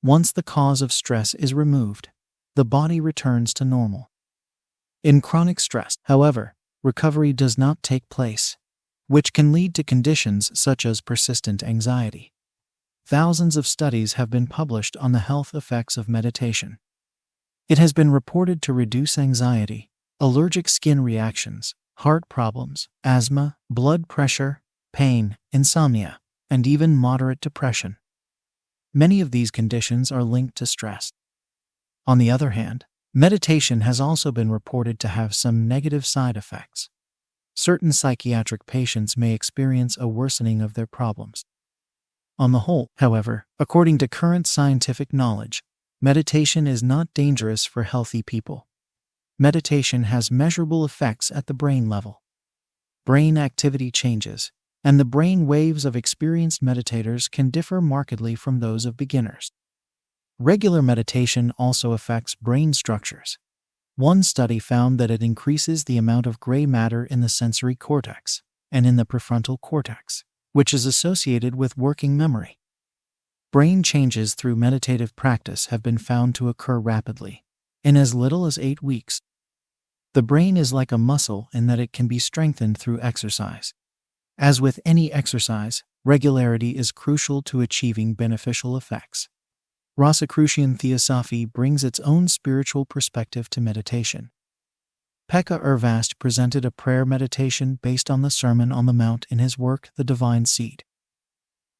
Once the cause of stress is removed, the body returns to normal. In chronic stress, however, recovery does not take place, which can lead to conditions such as persistent anxiety. Thousands of studies have been published on the health effects of meditation. It has been reported to reduce anxiety, allergic skin reactions, heart problems, asthma, blood pressure, pain, insomnia, and even moderate depression. Many of these conditions are linked to stress. On the other hand, meditation has also been reported to have some negative side effects. Certain psychiatric patients may experience a worsening of their problems. On the whole, however, according to current scientific knowledge, meditation is not dangerous for healthy people. Meditation has measurable effects at the brain level. Brain activity changes, and the brain waves of experienced meditators can differ markedly from those of beginners. Regular meditation also affects brain structures. One study found that it increases the amount of gray matter in the sensory cortex and in the prefrontal cortex, which is associated with working memory. Brain changes through meditative practice have been found to occur rapidly, in as little as 8 weeks. The brain is like a muscle in that it can be strengthened through exercise. As with any exercise, regularity is crucial to achieving beneficial effects. Rosicrucian Theosophy brings its own spiritual perspective to meditation. Pekka Ervast presented a prayer meditation based on the Sermon on the Mount in his work, The Divine Seed.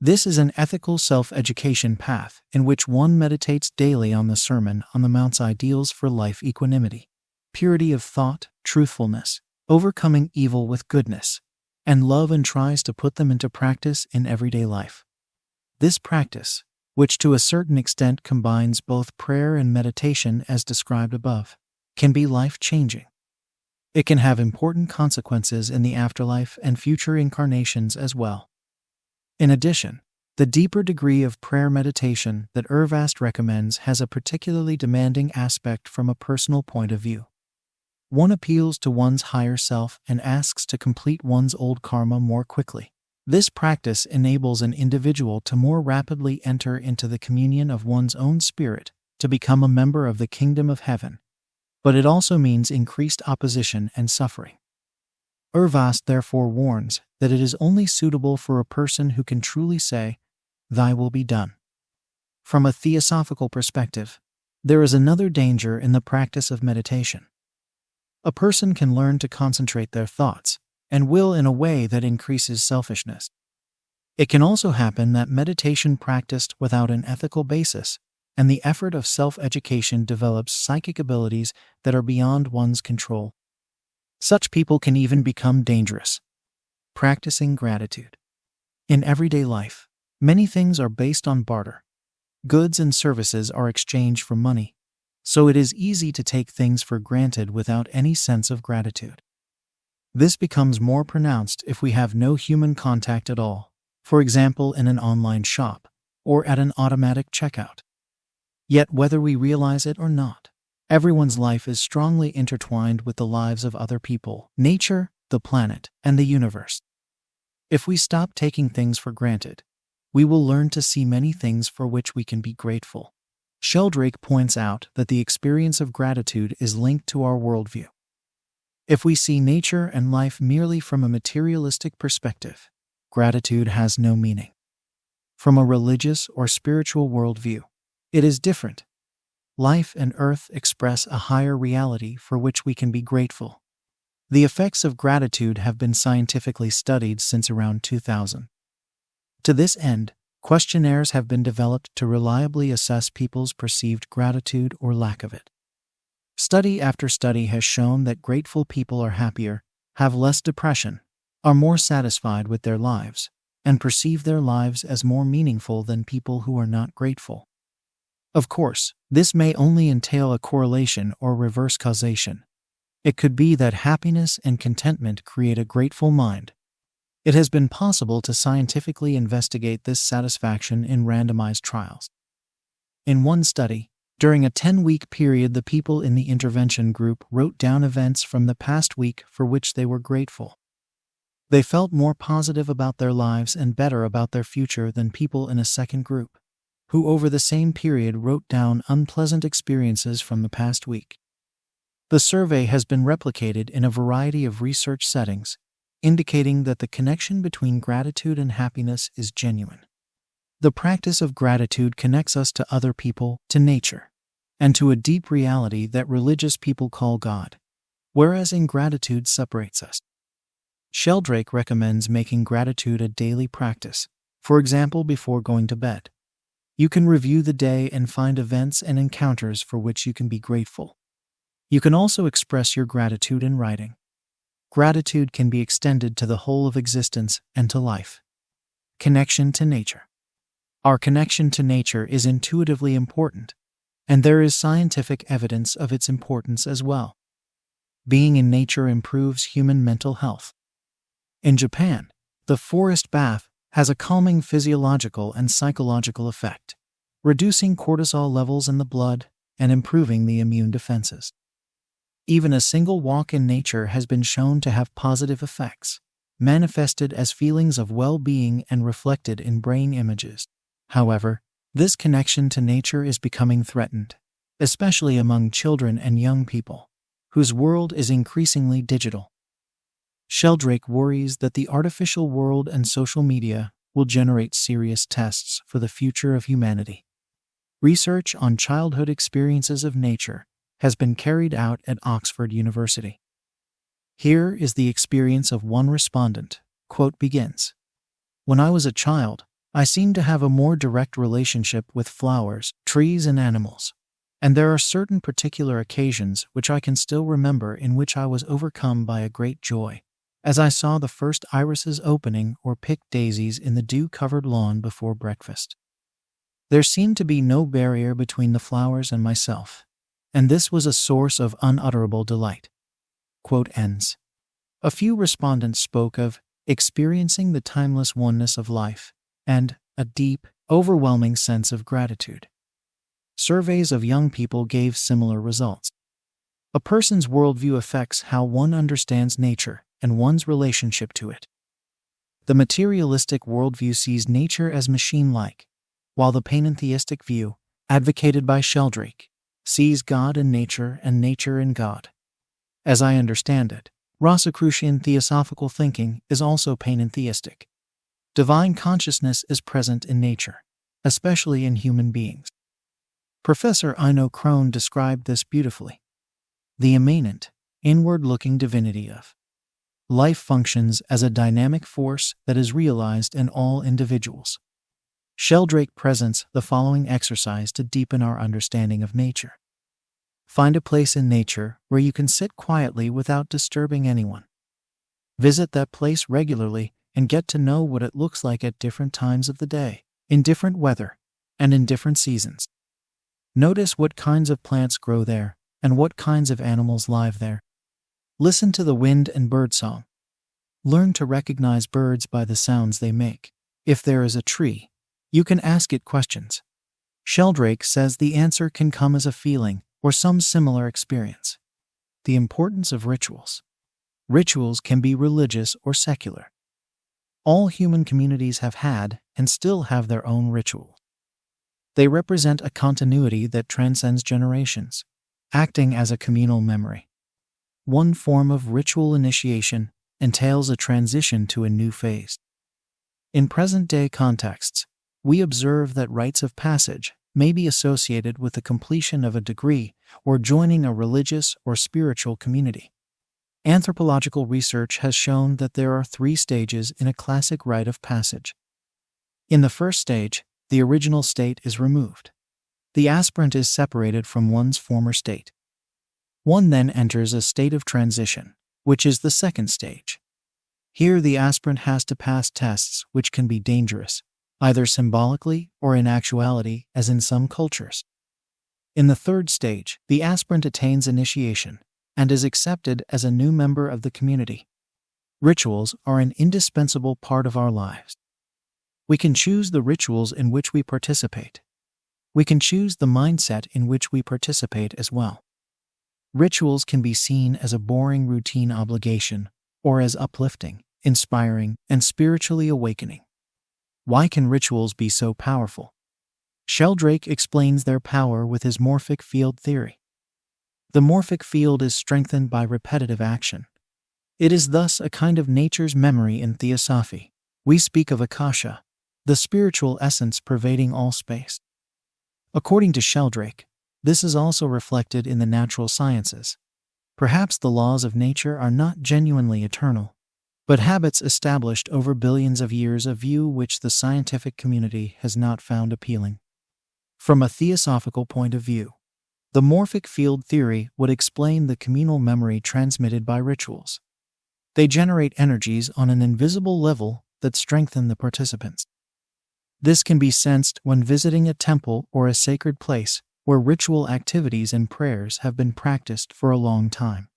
This is an ethical self-education path in which one meditates daily on the Sermon on the Mount's ideals for life equanimity, purity of thought, truthfulness, overcoming evil with goodness, and love, and tries to put them into practice in everyday life. This practice, which to a certain extent combines both prayer and meditation as described above, can be life-changing. It can have important consequences in the afterlife and future incarnations as well. In addition, the deeper degree of prayer meditation that Ervast recommends has a particularly demanding aspect from a personal point of view. One appeals to one's higher self and asks to complete one's old karma more quickly. This practice enables an individual to more rapidly enter into the communion of one's own spirit to become a member of the kingdom of heaven, but it also means increased opposition and suffering. Ervast therefore warns that it is only suitable for a person who can truly say, "Thy will be done." From a theosophical perspective, there is another danger in the practice of meditation. A person can learn to concentrate their thoughts and will in a way that increases selfishness. It can also happen that meditation practiced without an ethical basis and the effort of self-education develops psychic abilities that are beyond one's control. Such people can even become dangerous. Practicing gratitude. In everyday life, many things are based on barter. Goods and services are exchanged for money, so it is easy to take things for granted without any sense of gratitude. This becomes more pronounced if we have no human contact at all, for example in an online shop or at an automatic checkout. Yet whether we realize it or not, everyone's life is strongly intertwined with the lives of other people, nature, the planet, and the universe. If we stop taking things for granted, we will learn to see many things for which we can be grateful. Sheldrake points out that the experience of gratitude is linked to our worldview. If we see nature and life merely from a materialistic perspective, gratitude has no meaning. From a religious or spiritual worldview, it is different. Life and earth express a higher reality for which we can be grateful. The effects of gratitude have been scientifically studied since around 2000. To this end, questionnaires have been developed to reliably assess people's perceived gratitude or lack of it. Study after study has shown that grateful people are happier, have less depression, are more satisfied with their lives, and perceive their lives as more meaningful than people who are not grateful. Of course, this may only entail a correlation or reverse causation. It could be that happiness and contentment create a grateful mind. It has been possible to scientifically investigate this satisfaction in randomized trials. In one study, during a 10-week period, the people in the intervention group wrote down events from the past week for which they were grateful. They felt more positive about their lives and better about their future than people in a second group, who over the same period wrote down unpleasant experiences from the past week. The survey has been replicated in a variety of research settings, indicating that the connection between gratitude and happiness is genuine. The practice of gratitude connects us to other people, to nature, and to a deep reality that religious people call God, whereas ingratitude separates us. Sheldrake recommends making gratitude a daily practice, for example before going to bed. You can review the day and find events and encounters for which you can be grateful. You can also express your gratitude in writing. Gratitude can be extended to the whole of existence and to life. Connection to nature. Our connection to nature is intuitively important, and there is scientific evidence of its importance as well. Being in nature improves human mental health. In Japan, the forest bath has a calming physiological and psychological effect, reducing cortisol levels in the blood and improving the immune defenses. Even a single walk in nature has been shown to have positive effects, manifested as feelings of well-being and reflected in brain images. However, this connection to nature is becoming threatened, especially among children and young people, whose world is increasingly digital. Sheldrake worries that the artificial world and social media will generate serious tests for the future of humanity. Research on childhood experiences of nature has been carried out at Oxford University. Here is the experience of one respondent. Quote begins, "When I was a child, I seemed to have a more direct relationship with flowers, trees, and animals, and there are certain particular occasions which I can still remember in which I was overcome by a great joy, as I saw the first irises opening or picked daisies in the dew-covered lawn before breakfast. There seemed to be no barrier between the flowers and myself, and this was a source of unutterable delight." Quote ends. A few respondents spoke of experiencing the timeless oneness of life and a deep, overwhelming sense of gratitude. Surveys of young people gave similar results. A person's worldview affects how one understands nature and one's relationship to it. The materialistic worldview sees nature as machine-like, while the panentheistic view, advocated by Sheldrake, sees God in nature and nature in God. As I understand it, Rosicrucian theosophical thinking is also panentheistic. Divine consciousness is present in nature, especially in human beings. Professor Ino Krohn described this beautifully. The immanent, inward-looking divinity of life functions as a dynamic force that is realized in all individuals. Sheldrake presents the following exercise to deepen our understanding of nature. Find a place in nature where you can sit quietly without disturbing anyone. Visit that place regularly and get to know what it looks like at different times of the day, in different weather, and in different seasons. Notice what kinds of plants grow there and what kinds of animals live there. Listen to the wind and birdsong. Learn to recognize birds by the sounds they make. If there is a tree, you can ask it questions. Sheldrake says the answer can come as a feeling or some similar experience. The importance of rituals. Rituals can be religious or secular. All human communities have had and still have their own rituals. They represent a continuity that transcends generations, acting as a communal memory. One form of ritual initiation entails a transition to a new phase. In present-day contexts, we observe that rites of passage may be associated with the completion of a degree or joining a religious or spiritual community. Anthropological research has shown that there are 3 stages in a classic rite of passage. In the first stage, the original state is removed. The aspirant is separated from one's former state. One then enters a state of transition, which is the second stage. Here the aspirant has to pass tests which can be dangerous, either symbolically or in actuality, as in some cultures. In the third stage, the aspirant attains initiation and is accepted as a new member of the community. Rituals are an indispensable part of our lives. We can choose the rituals in which we participate. We can choose the mindset in which we participate as well. Rituals can be seen as a boring routine obligation or as uplifting, inspiring, and spiritually awakening. Why can rituals be so powerful? Sheldrake explains their power with his morphic field theory. The morphic field is strengthened by repetitive action. It is thus a kind of nature's memory in Theosophy. We speak of Akasha, the spiritual essence pervading all space. According to Sheldrake, this is also reflected in the natural sciences. Perhaps the laws of nature are not genuinely eternal, but habits established over billions of years, a view which the scientific community has not found appealing. From a theosophical point of view, the morphic field theory would explain the communal memory transmitted by rituals. They generate energies on an invisible level that strengthen the participants. This can be sensed when visiting a temple or a sacred place where ritual activities and prayers have been practiced for a long time.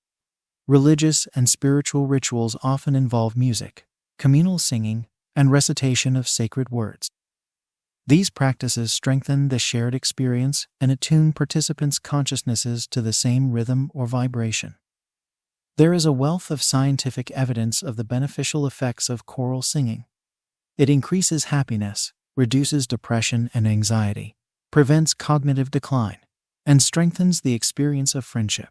Religious and spiritual rituals often involve music, communal singing, and recitation of sacred words. These practices strengthen the shared experience and attune participants' consciousnesses to the same rhythm or vibration. There is a wealth of scientific evidence of the beneficial effects of choral singing. It increases happiness, reduces depression and anxiety, prevents cognitive decline, and strengthens the experience of friendship.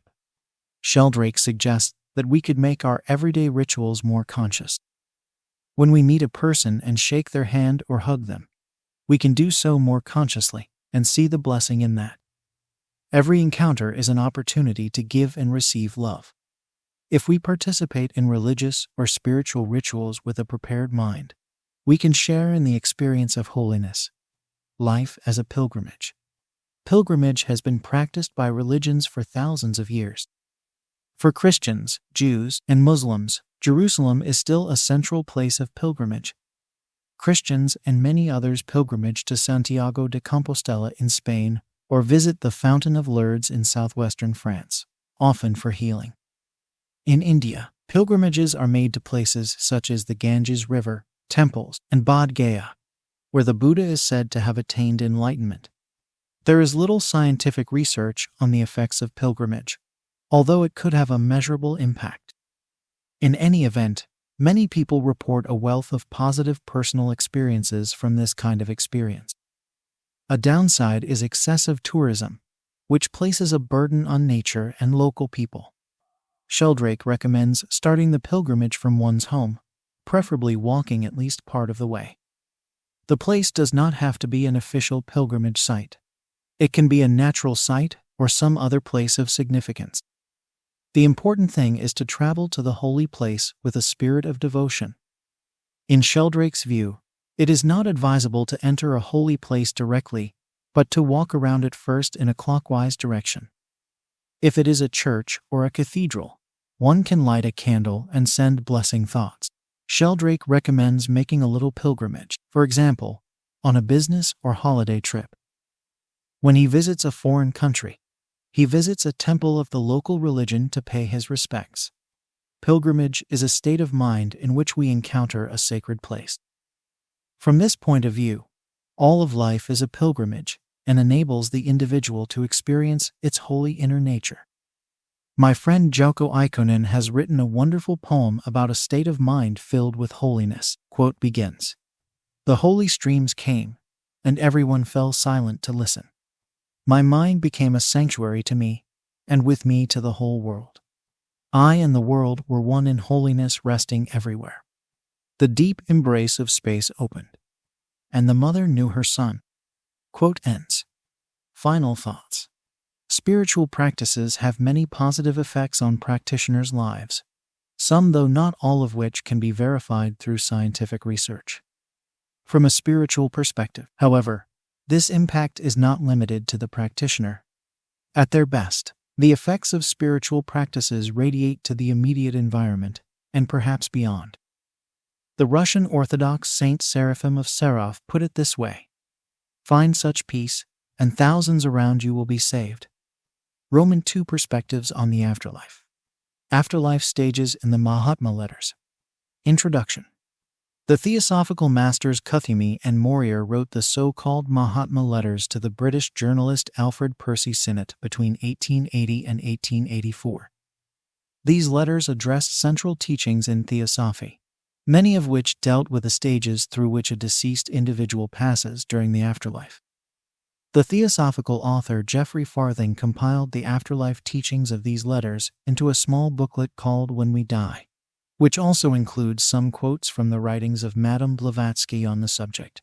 Sheldrake suggests that we could make our everyday rituals more conscious. When we meet a person and shake their hand or hug them, we can do so more consciously and see the blessing in that. Every encounter is an opportunity to give and receive love. If we participate in religious or spiritual rituals with a prepared mind, we can share in the experience of holiness. Life as a pilgrimage. Pilgrimage has been practiced by religions for thousands of years. For Christians, Jews, and Muslims, Jerusalem is still a central place of pilgrimage. Christians and many others pilgrimage to Santiago de Compostela in Spain or visit the Fountain of Lourdes in southwestern France, often for healing. In India, pilgrimages are made to places such as the Ganges River, temples, and Bodh Gaya, where the Buddha is said to have attained enlightenment. There is little scientific research on the effects of pilgrimage, although it could have a measurable impact. In any event, many people report a wealth of positive personal experiences from this kind of experience. A downside is excessive tourism, which places a burden on nature and local people. Sheldrake recommends starting the pilgrimage from one's home, preferably walking at least part of the way. The place does not have to be an official pilgrimage site. It can be a natural site or some other place of significance. The important thing is to travel to the holy place with a spirit of devotion. In Sheldrake's view, it is not advisable to enter a holy place directly, but to walk around it first in a clockwise direction. If it is a church or a cathedral, one can light a candle and send blessing thoughts. Sheldrake recommends making a little pilgrimage, for example, on a business or holiday trip. When he visits a foreign country, he visits a temple of the local religion to pay his respects. Pilgrimage is a state of mind in which we encounter a sacred place. From this point of view, all of life is a pilgrimage and enables the individual to experience its holy inner nature. My friend Jouko Ikonen has written a wonderful poem about a state of mind filled with holiness. Quote begins, "The holy streams came, and everyone fell silent to listen. My mind became a sanctuary to me, and with me to the whole world. I and the world were one in holiness, resting everywhere. The deep embrace of space opened, and the mother knew her son. Quote ends. Final thoughts. Spiritual practices have many positive effects on practitioners' lives, some though not all of which can be verified through scientific research. From a spiritual perspective, however, this impact is not limited to the practitioner. At their best, the effects of spiritual practices radiate to the immediate environment, and perhaps beyond. The Russian Orthodox Saint Seraphim of Sarov put it this way: "Find such peace, and thousands around you will be saved." Roman 2 Perspectives on the Afterlife. Afterlife Stages in the Mahatma Letters. Introduction. The Theosophical Masters Cuthumi and Morier wrote the so-called Mahatma Letters to the British journalist Alfred Percy Sinnott between 1880 and 1884. These letters addressed central teachings in Theosophy, many of which dealt with the stages through which a deceased individual passes during the afterlife. The Theosophical author Geoffrey Farthing compiled the afterlife teachings of these letters into a small booklet called When We Die, which also includes some quotes from the writings of Madame Blavatsky on the subject.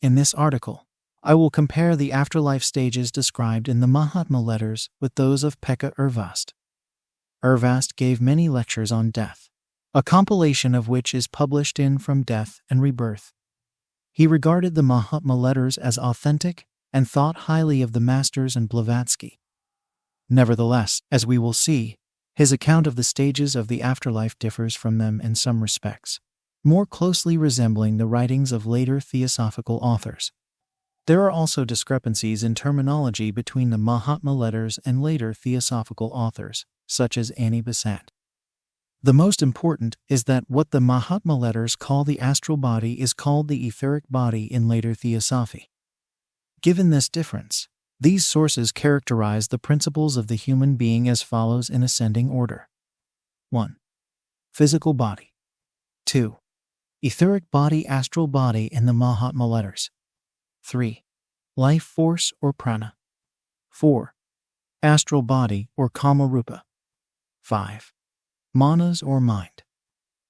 In this article, I will compare the afterlife stages described in the Mahatma Letters with those of Pekka Urvast. Urvast gave many lectures on death, a compilation of which is published in From Death and Rebirth. He regarded the Mahatma Letters as authentic and thought highly of the masters and Blavatsky. Nevertheless, as we will see, his account of the stages of the afterlife differs from them in some respects, more closely resembling the writings of later Theosophical authors. There are also discrepancies in terminology between the Mahatma Letters and later Theosophical authors, such as Annie Besant. The most important is that what the Mahatma Letters call the astral body is called the etheric body in later Theosophy. Given this difference, these sources characterize the principles of the human being as follows in ascending order. 1. Physical body. 2. Etheric body, astral body in the Mahatma Letters. 3. Life force or prana. 4. Astral body or kama rupa. 5. Manas or mind.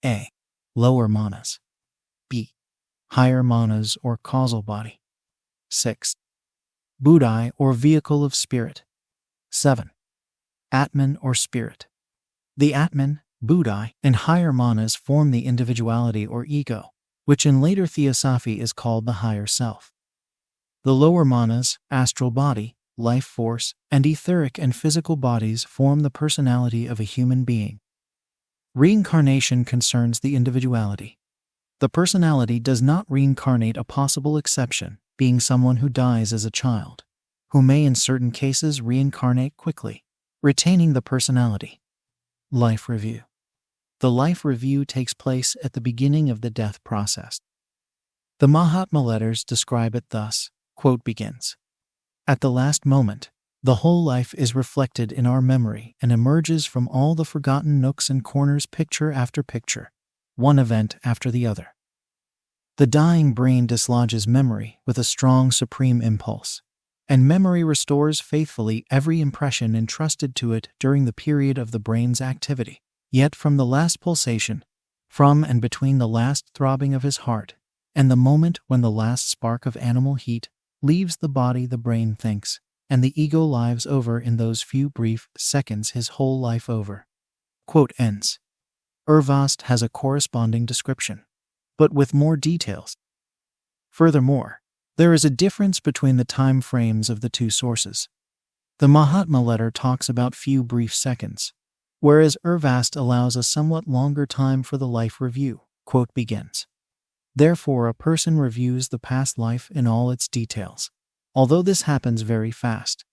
A. Lower manas. B. Higher manas or causal body. 6. Buddhi or vehicle of spirit. 7. Atman or spirit. The Atman, Buddhi, and higher manas form the individuality or ego, which in later Theosophy is called the higher self. The lower manas, astral body, life force, and etheric and physical bodies form the personality of a human being. Reincarnation concerns the individuality. The personality does not reincarnate, a possible exception being someone who dies as a child, who may in certain cases reincarnate quickly, retaining the personality. Life review. The life review takes place at the beginning of the death process. The Mahatma Letters describe it thus, quote begins, "At the last moment, the whole life is reflected in our memory and emerges from all the forgotten nooks and corners, picture after picture, one event after the other. The dying brain dislodges memory with a strong supreme impulse, and memory restores faithfully every impression entrusted to it during the period of the brain's activity. Yet from the last pulsation, from and between the last throbbing of his heart, and the moment when the last spark of animal heat leaves the body, the brain thinks, and the ego lives over in those few brief seconds his whole life over." Quote ends. Urvast has a corresponding description, but with more details. Furthermore, there is a difference between the time frames of the two sources. The Mahatma Letter talks about few brief seconds, whereas Urvast allows a somewhat longer time for the life review. Quote begins. Therefore, a person reviews the past life in all its details, although this happens very fast.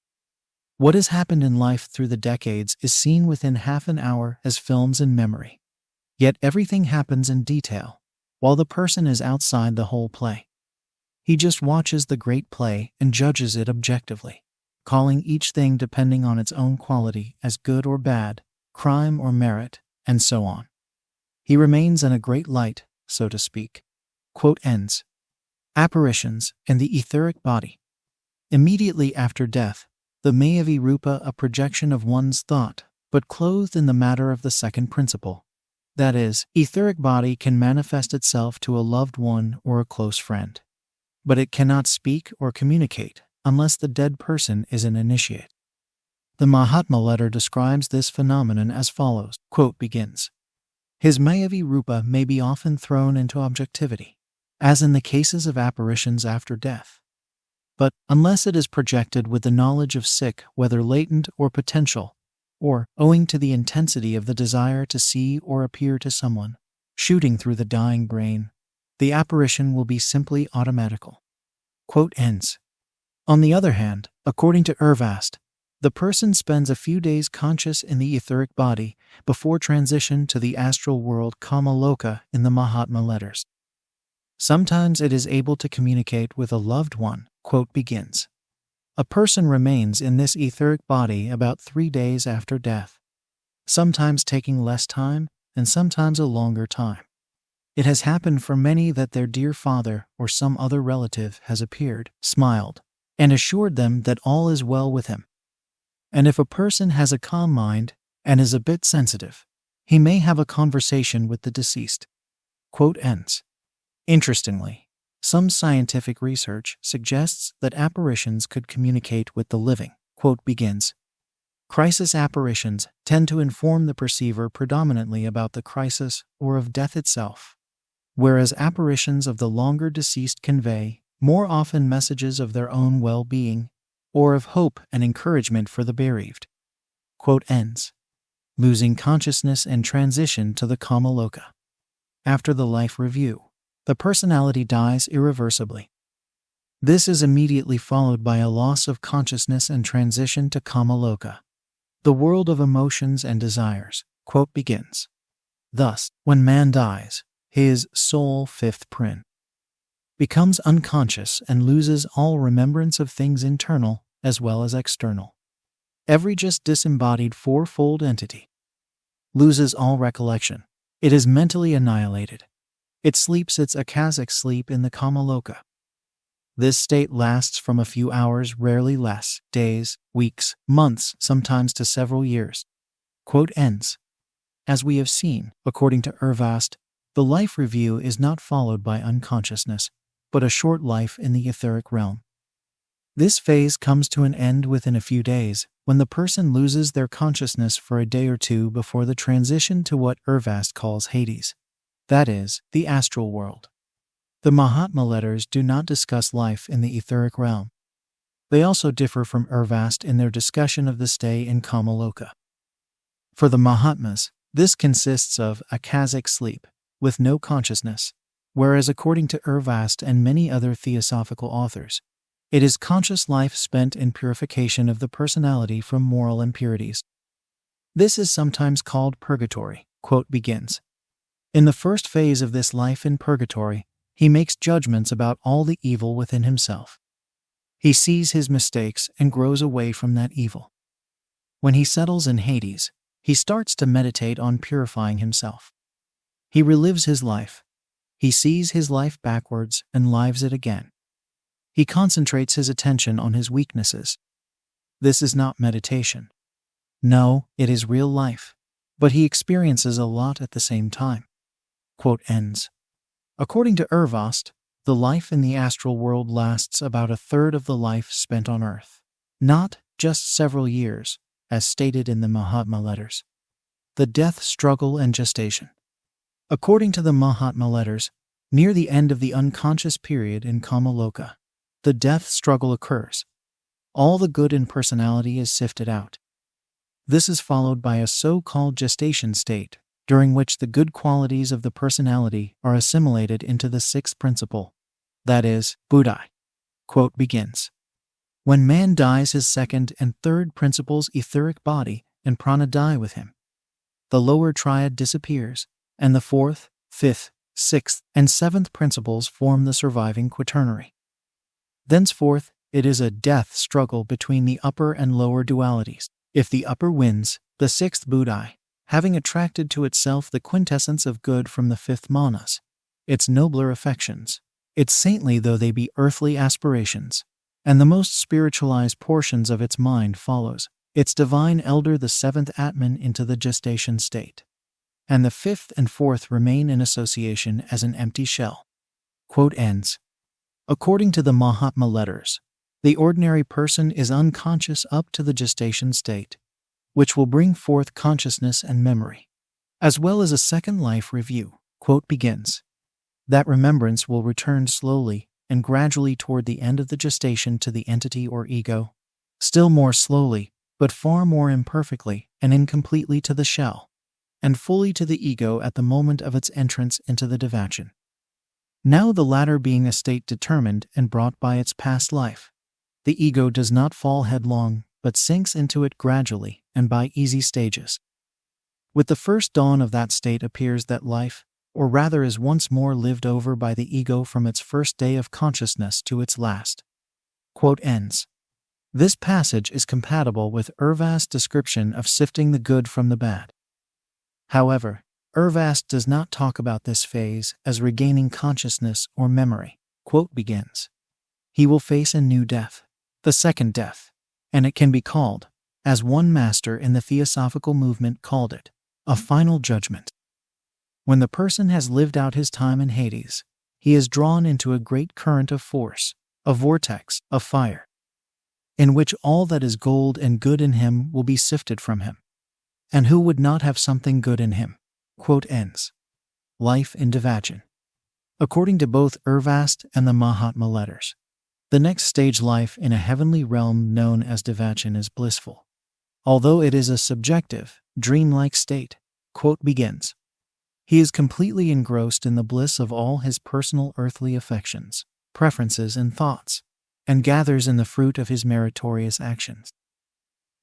What has happened in life through the decades is seen within half an hour as films in memory. Yet everything happens in detail, while the person is outside the whole play. He just watches the great play and judges it objectively, calling each thing depending on its own quality as good or bad, crime or merit, and so on. He remains in a great light, so to speak. Quote ends. Apparitions and the etheric body. Immediately after death, the Mayavi Rupa, a projection of one's thought, but clothed in the matter of the second principle. That is, etheric body can manifest itself to a loved one or a close friend. But it cannot speak or communicate unless the dead person is an initiate. The Mahatma letter describes this phenomenon as follows, quote begins, "His Mayavi Rupa may be often thrown into objectivity, as in the cases of apparitions after death. But, unless it is projected with the knowledge of sick, whether latent or potential, or, owing to the intensity of the desire to see or appear to someone, shooting through the dying brain, the apparition will be simply automatical." Quote ends. On the other hand, according to Urvast, the person spends a few days conscious in the etheric body before transition to the astral world Kamaloka in the Mahatma letters. Sometimes it is able to communicate with a loved one, quote begins. A person remains in this etheric body about 3 days after death, sometimes taking less time and sometimes a longer time. It has happened for many that their dear father or some other relative has appeared, smiled, and assured them that all is well with him. And if a person has a calm mind and is a bit sensitive, he may have a conversation with the deceased. Quote ends. Interestingly, some scientific research suggests that apparitions could communicate with the living. Quote begins. Crisis apparitions tend to inform the perceiver predominantly about the crisis or of death itself, whereas apparitions of the longer deceased convey more often messages of their own well-being or of hope and encouragement for the bereaved. Quote ends. Losing consciousness and transition to the Kamaloka. After the life review, the personality dies irreversibly. This is immediately followed by a loss of consciousness and transition to Kamaloka, the world of emotions and desires. Quote begins. Thus, when man dies, his soul, fifth prin, becomes unconscious and loses all remembrance of things internal as well as external. Every just disembodied fourfold entity loses all recollection. It is mentally annihilated. It sleeps its akasic sleep in the Kamaloka. This state lasts from a few hours, rarely less, days, weeks, months, sometimes to several years. Quote ends. As we have seen, according to Urvast, the life review is not followed by unconsciousness, but a short life in the etheric realm. This phase comes to an end within a few days, when the person loses their consciousness for a day or two before the transition to what Urvast calls Hades, that is, the astral world. The Mahatma letters do not discuss life in the etheric realm. They also differ from Urvast in their discussion of the stay in Kamaloka. For the Mahatmas, this consists of akasic sleep, with no consciousness, whereas according to Urvast and many other theosophical authors, it is conscious life spent in purification of the personality from moral impurities. This is sometimes called purgatory. Quote begins. In the first phase of this life in purgatory, he makes judgments about all the evil within himself. He sees his mistakes and grows away from that evil. When he settles in Hades, he starts to meditate on purifying himself. He relives his life. He sees his life backwards and lives it again. He concentrates his attention on his weaknesses. This is not meditation. No, it is real life. But he experiences a lot at the same time. Quote ends. According to Urvast, the life in the astral world lasts about a third of the life spent on earth, not just several years, as stated in the Mahatma letters. The death struggle and gestation. According to the Mahatma letters, near the end of the unconscious period in Kamaloka, the death struggle occurs. All the good in personality is sifted out. This is followed by a so-called gestation state, during which the good qualities of the personality are assimilated into the sixth principle, that is, Buddhi. Quote begins. When man dies, his second and third principles, etheric body and prana, die with him. The lower triad disappears, and the fourth, fifth, sixth, and seventh principles form the surviving quaternary. Thenceforth, it is a death struggle between the upper and lower dualities. If the upper wins, the sixth Buddhi, having attracted to itself the quintessence of good from the fifth manas, its nobler affections, its saintly though they be earthly aspirations, and the most spiritualized portions of its mind follows its divine elder the seventh Atman into the gestation state, and the fifth and fourth remain in association as an empty shell. Quote ends. According to the Mahatma letters, the ordinary person is unconscious up to the gestation state, which will bring forth consciousness and memory, as well as a second life review. Quote begins. That remembrance will return slowly and gradually toward the end of the gestation to the entity or ego, still more slowly, but far more imperfectly and incompletely to the shell, and fully to the ego at the moment of its entrance into the devachan. Now the latter being a state determined and brought by its past life, the ego does not fall headlong, but sinks into it gradually and by easy stages. With the first dawn of that state appears that life, or rather is once more lived over by the ego from its first day of consciousness to its last. Quote ends. This passage is compatible with Urvast's description of sifting the good from the bad. However, Urvast does not talk about this phase as regaining consciousness or memory. Quote begins. He will face a new death, the second death, and it can be called, as one master in the theosophical movement called it, a final judgment. When the person has lived out his time in Hades, he is drawn into a great current of force, a vortex of fire, in which all that is gold and good in him will be sifted from him. And who would not have something good in him? Quote ends. Life in devachan. According to both Urvast and the Mahatma letters, the next stage life in a heavenly realm known as devachan is blissful, although it is a subjective, dreamlike state. Quote begins. He is completely engrossed in the bliss of all his personal earthly affections, preferences, and thoughts, and gathers in the fruit of his meritorious actions.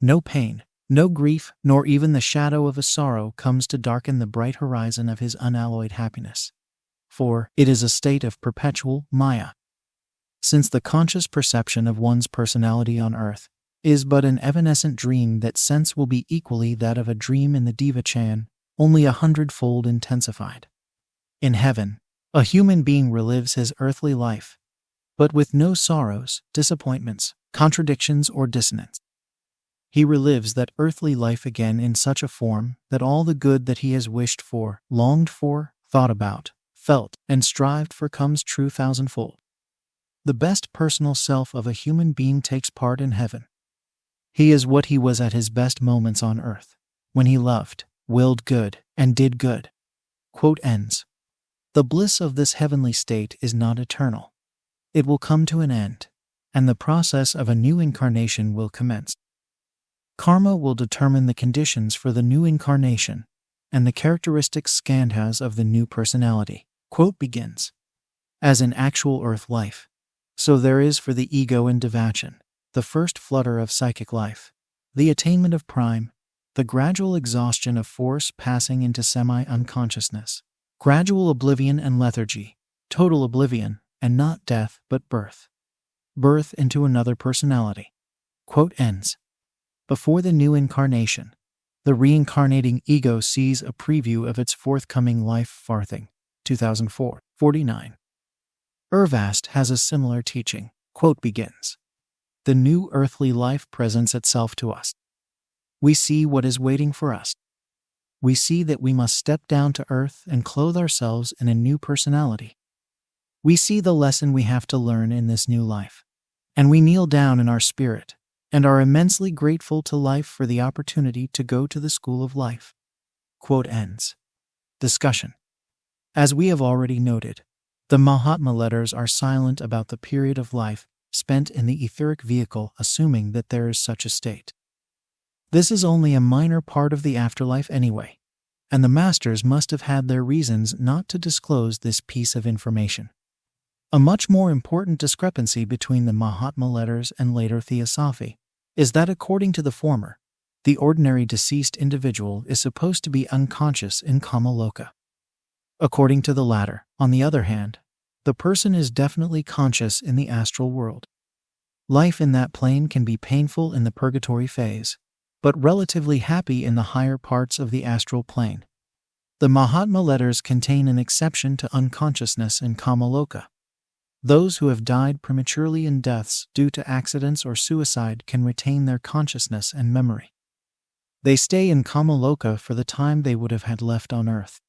No pain, no grief, nor even the shadow of a sorrow comes to darken the bright horizon of his unalloyed happiness, for it is a state of perpetual Maya. Since the conscious perception of one's personality on earth is but an evanescent dream, that sense will be equally that of a dream in the devachan, only 100-fold intensified. In heaven, a human being relives his earthly life, but with no sorrows, disappointments, contradictions, or dissonance. He relives that earthly life again in such a form that all the good that he has wished for, longed for, thought about, felt, and strived for comes true thousandfold. The best personal self of a human being takes part in heaven. He is what he was at his best moments on earth, when he loved, willed good, and did good. Quote ends. The bliss of this heavenly state is not eternal. It will come to an end, and the process of a new incarnation will commence. Karma will determine the conditions for the new incarnation and the characteristic skandhas of the new personality. Quote begins. As in actual earth life, so there is for the ego in devachan, the first flutter of psychic life, the attainment of prime, the gradual exhaustion of force passing into semi-unconsciousness, gradual oblivion and lethargy, total oblivion, and not death but birth. Birth into another personality. Quote ends. Before the new incarnation, the reincarnating ego sees a preview of its forthcoming life. Farthing, 2004, 49. Urvast has a similar teaching. Quote begins. The new earthly life presents itself to us. We see what is waiting for us. We see that we must step down to earth and clothe ourselves in a new personality. We see the lesson we have to learn in this new life, and we kneel down in our spirit and are immensely grateful to life for the opportunity to go to the school of life. Quote ends. Discussion. As we have already noted, the Mahatma letters are silent about the period of life spent in the etheric vehicle, assuming that there is such a state. This is only a minor part of the afterlife anyway, and the masters must have had their reasons not to disclose this piece of information. A much more important discrepancy between the Mahatma letters and later theosophy is that according to the former, the ordinary deceased individual is supposed to be unconscious in Kamaloka. According to the latter, on the other hand, the person is definitely conscious in the astral world. Life in that plane can be painful in the purgatory phase, but relatively happy in the higher parts of the astral plane. The Mahatma letters contain an exception to unconsciousness in Kamaloka. Those who have died prematurely in deaths due to accidents or suicide can retain their consciousness and memory. They stay in Kamaloka for the time they would have had left on earth.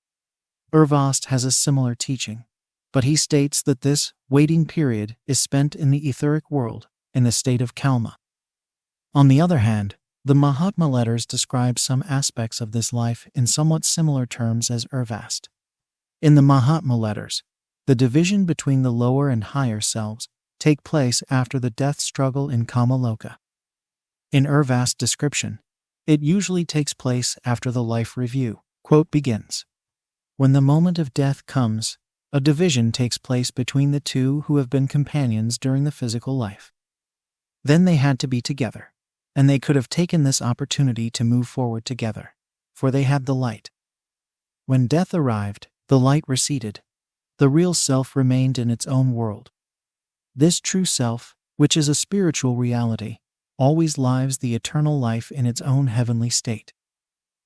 Urvast has a similar teaching, but he states that this waiting period is spent in the etheric world, in the state of Kalma. On the other hand, the Mahatma letters describe some aspects of this life in somewhat similar terms as Urvast. In the Mahatma letters, the division between the lower and higher selves take place after the death struggle in Kamaloka. In Urvast's description, it usually takes place after the life review, quote, begins. When the moment of death comes, a division takes place between the two who have been companions during the physical life. Then they had to be together, and they could have taken this opportunity to move forward together, for they had the light. When death arrived, the light receded. The real self remained in its own world. This true self, which is a spiritual reality, always lives the eternal life in its own heavenly state.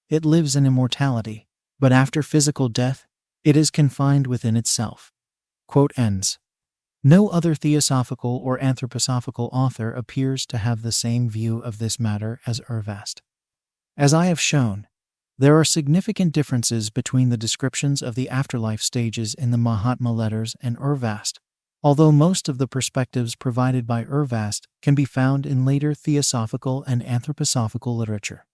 It lives in immortality, but after physical death, it is confined within itself. Quote ends. No other theosophical or anthroposophical author appears to have the same view of this matter as Urvast. As I have shown, there are significant differences between the descriptions of the afterlife stages in the Mahatma letters and Urvast, although most of the perspectives provided by Urvast can be found in later theosophical and anthroposophical literature.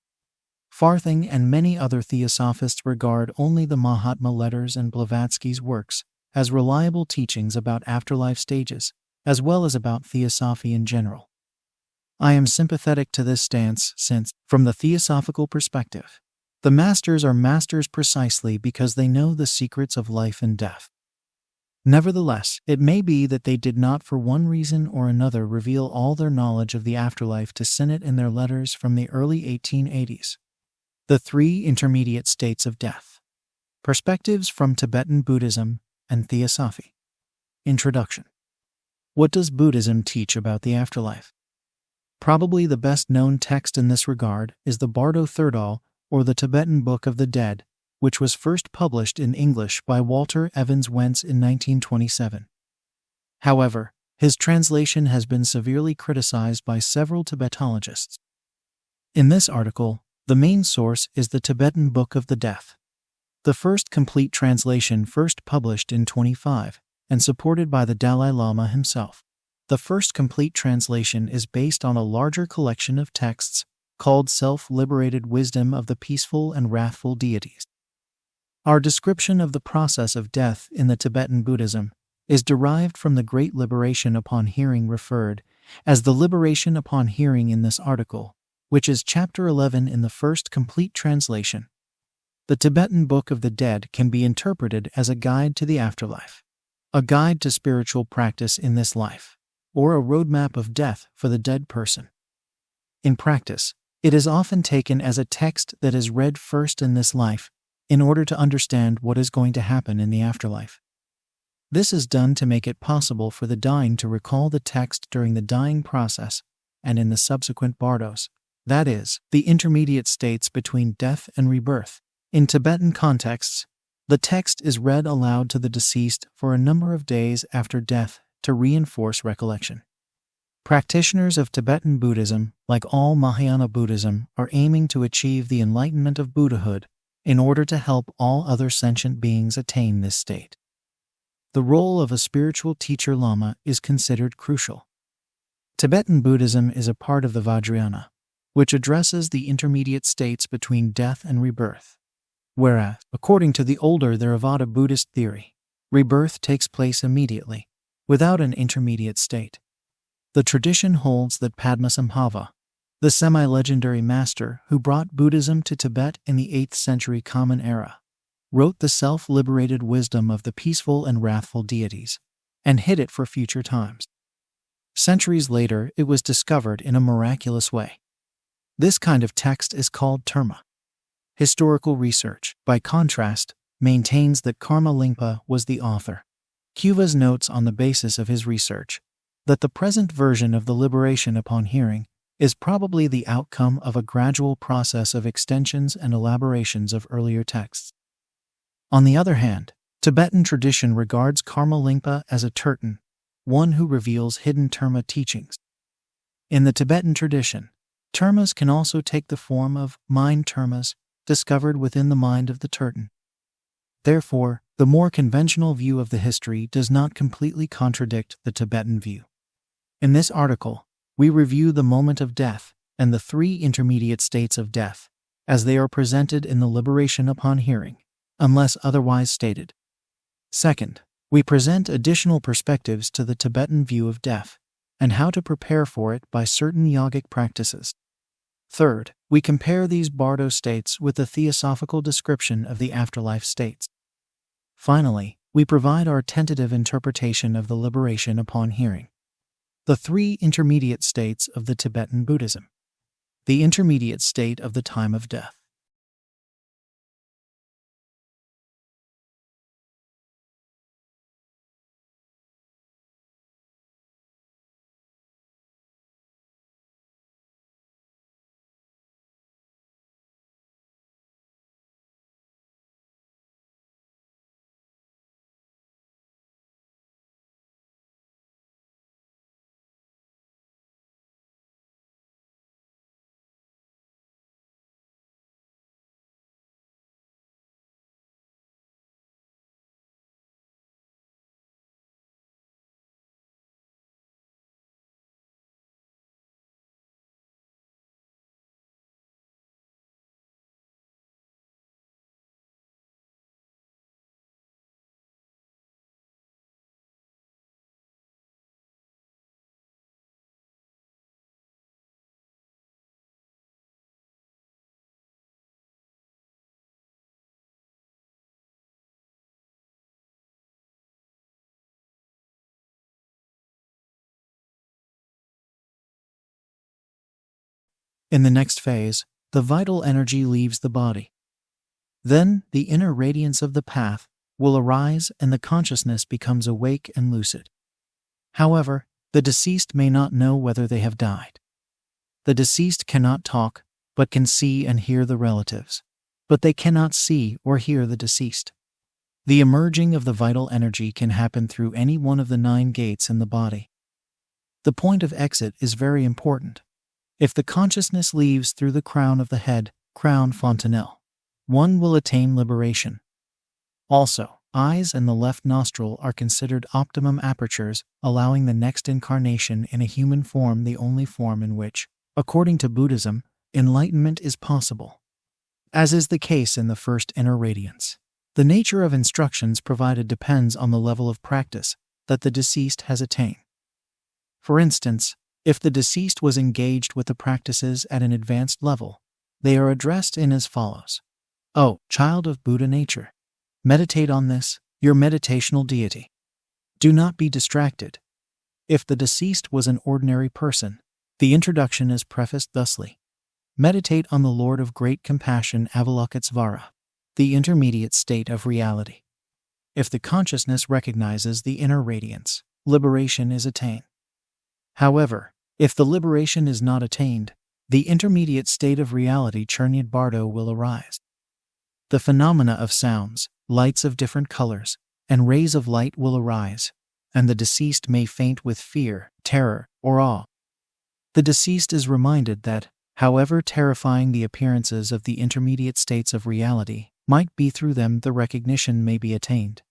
Farthing and many other theosophists regard only the Mahatma letters and Blavatsky's works as reliable teachings about afterlife stages, as well as about theosophy in general. I am sympathetic to this stance since, from the theosophical perspective, the masters are masters precisely because they know the secrets of life and death. Nevertheless, it may be that they did not for one reason or another reveal all their knowledge of the afterlife to Sinnett in their letters from the early 1880s. The Three Intermediate States of Death. Perspectives from Tibetan Buddhism and Theosophy. Introduction. What does Buddhism teach about the afterlife? Probably the best known text in this regard is the Bardo Thirdal, or the Tibetan Book of the Dead, which was first published in English by Walter Evans Wentz in 1927. However, his translation has been severely criticized by several Tibetologists. In this article, the main source is the Tibetan Book of the Death. The first complete translation first published in 1925 and supported by the Dalai Lama himself. The first complete translation is based on a larger collection of texts called Self-Liberated Wisdom of the Peaceful and Wrathful Deities. Our description of the process of death in the Tibetan Buddhism is derived from the Great Liberation upon Hearing referred as the Liberation upon Hearing in this article, which is Chapter 11 in the first complete translation. The Tibetan Book of the Dead can be interpreted as a guide to the afterlife, a guide to spiritual practice in this life, or a roadmap of death for the dead person. In practice, it is often taken as a text that is read first in this life in order to understand what is going to happen in the afterlife. This is done to make it possible for the dying to recall the text during the dying process and in the subsequent bardos, that is, the intermediate states between death and rebirth. In Tibetan contexts, the text is read aloud to the deceased for a number of days after death to reinforce recollection. Practitioners of Tibetan Buddhism, like all Mahayana Buddhism, are aiming to achieve the enlightenment of Buddhahood in order to help all other sentient beings attain this state. The role of a spiritual teacher Lama is considered crucial. Tibetan Buddhism is a part of the Vajrayana, which addresses the intermediate states between death and rebirth. Whereas, according to the older Theravada Buddhist theory, rebirth takes place immediately, without an intermediate state. The tradition holds that Padmasambhava, the semi-legendary master who brought Buddhism to Tibet in the 8th century Common Era, wrote the self-liberated wisdom of the peaceful and wrathful deities, and hid it for future times. Centuries later, it was discovered in a miraculous way. This kind of text is called terma. Historical research, by contrast, maintains that Karma Lingpa was the author. Cuva's notes on the basis of his research that the present version of the Liberation upon Hearing is probably the outcome of a gradual process of extensions and elaborations of earlier texts. On the other hand, Tibetan tradition regards Karma Lingpa as a terton, one who reveals hidden Terma teachings. In the Tibetan tradition, Termas can also take the form of mind Termas discovered within the mind of the Tertan. Therefore, the more conventional view of the history does not completely contradict the Tibetan view. In this article, we review the moment of death and the three intermediate states of death, as they are presented in the Liberation Upon Hearing, unless otherwise stated. Second, we present additional perspectives to the Tibetan view of death and how to prepare for it by certain yogic practices. Third, we compare these bardo states with the theosophical description of the afterlife states. Finally, we provide our tentative interpretation of the Liberation Upon Hearing. The three intermediate states of the Tibetan Buddhism. The intermediate state of the time of death. In the next phase, the vital energy leaves the body. Then, the inner radiance of the path will arise and the consciousness becomes awake and lucid. However, the deceased may not know whether they have died. The deceased cannot talk, but can see and hear the relatives. But they cannot see or hear the deceased. The emerging of the vital energy can happen through any one of the 9 gates in the body. The point of exit is very important. If the consciousness leaves through the crown of the head, crown fontanelle, one will attain liberation. Also, eyes and the left nostril are considered optimum apertures, allowing the next incarnation in a human form, the only form in which, according to Buddhism, enlightenment is possible. As is the case in the first inner radiance, the nature of instructions provided depends on the level of practice that the deceased has attained. For instance, if the deceased was engaged with the practices at an advanced level, they are addressed in as follows. O child of Buddha nature, meditate on this, your meditational deity. Do not be distracted. If the deceased was an ordinary person, the introduction is prefaced thusly. Meditate on the Lord of great compassion Avalokitesvara, the intermediate state of reality. If the consciousness recognizes the inner radiance, liberation is attained. However, if the liberation is not attained, the intermediate state of reality Churnyad Bardo will arise. The phenomena of sounds, lights of different colors, and rays of light will arise, and the deceased may faint with fear, terror, or awe. The deceased is reminded that, however terrifying the appearances of the intermediate states of reality might be, through them the recognition may be attained.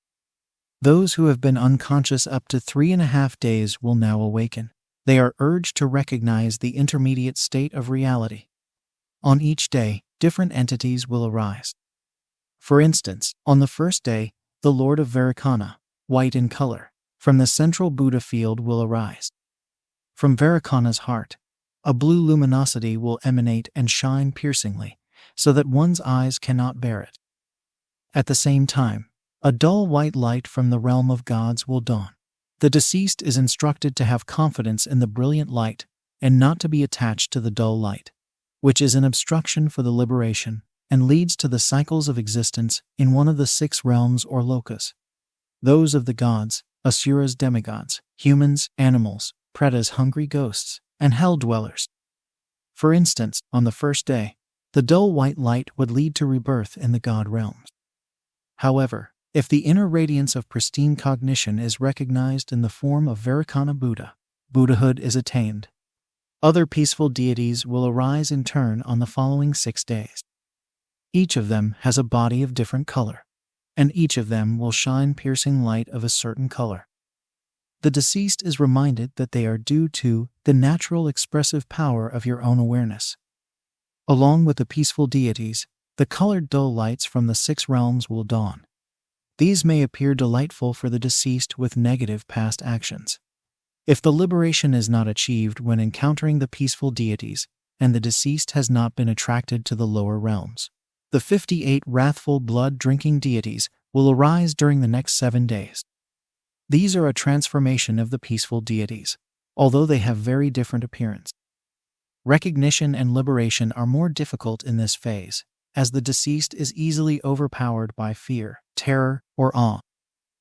Those who have been unconscious up to 3.5 days will now awaken. They are urged to recognize the intermediate state of reality. On each day, different entities will arise. For instance, on the first day, the Lord of Vairocana, white in color, from the central Buddha field will arise. From Vairocana's heart, a blue luminosity will emanate and shine piercingly, so that one's eyes cannot bear it. At the same time, a dull white light from the realm of gods will dawn. The deceased is instructed to have confidence in the brilliant light and not to be attached to the dull light, which is an obstruction for the liberation and leads to the cycles of existence in one of the 6 realms or lokas. Those of the gods, asuras demigods, humans, animals, pretas hungry ghosts, and hell dwellers. For instance, on the first day, the dull white light would lead to rebirth in the god realms. However, If the inner radiance of pristine cognition is recognized in the form of Vairocana Buddha, Buddhahood is attained. Other peaceful deities will arise in turn on the following 6 days. Each of them has a body of different color, and each of them will shine piercing light of a certain color. The deceased is reminded that they are due to the natural expressive power of your own awareness. Along with the peaceful deities, the colored dull lights from the 6 realms will dawn. These may appear delightful for the deceased with negative past actions. If the liberation is not achieved when encountering the peaceful deities, and the deceased has not been attracted to the lower realms, the 58 wrathful blood-drinking deities will arise during the next 7 days. These are a transformation of the peaceful deities, although they have very different appearance. Recognition and liberation are more difficult in this phase, as the deceased is easily overpowered by fear, terror, or awe.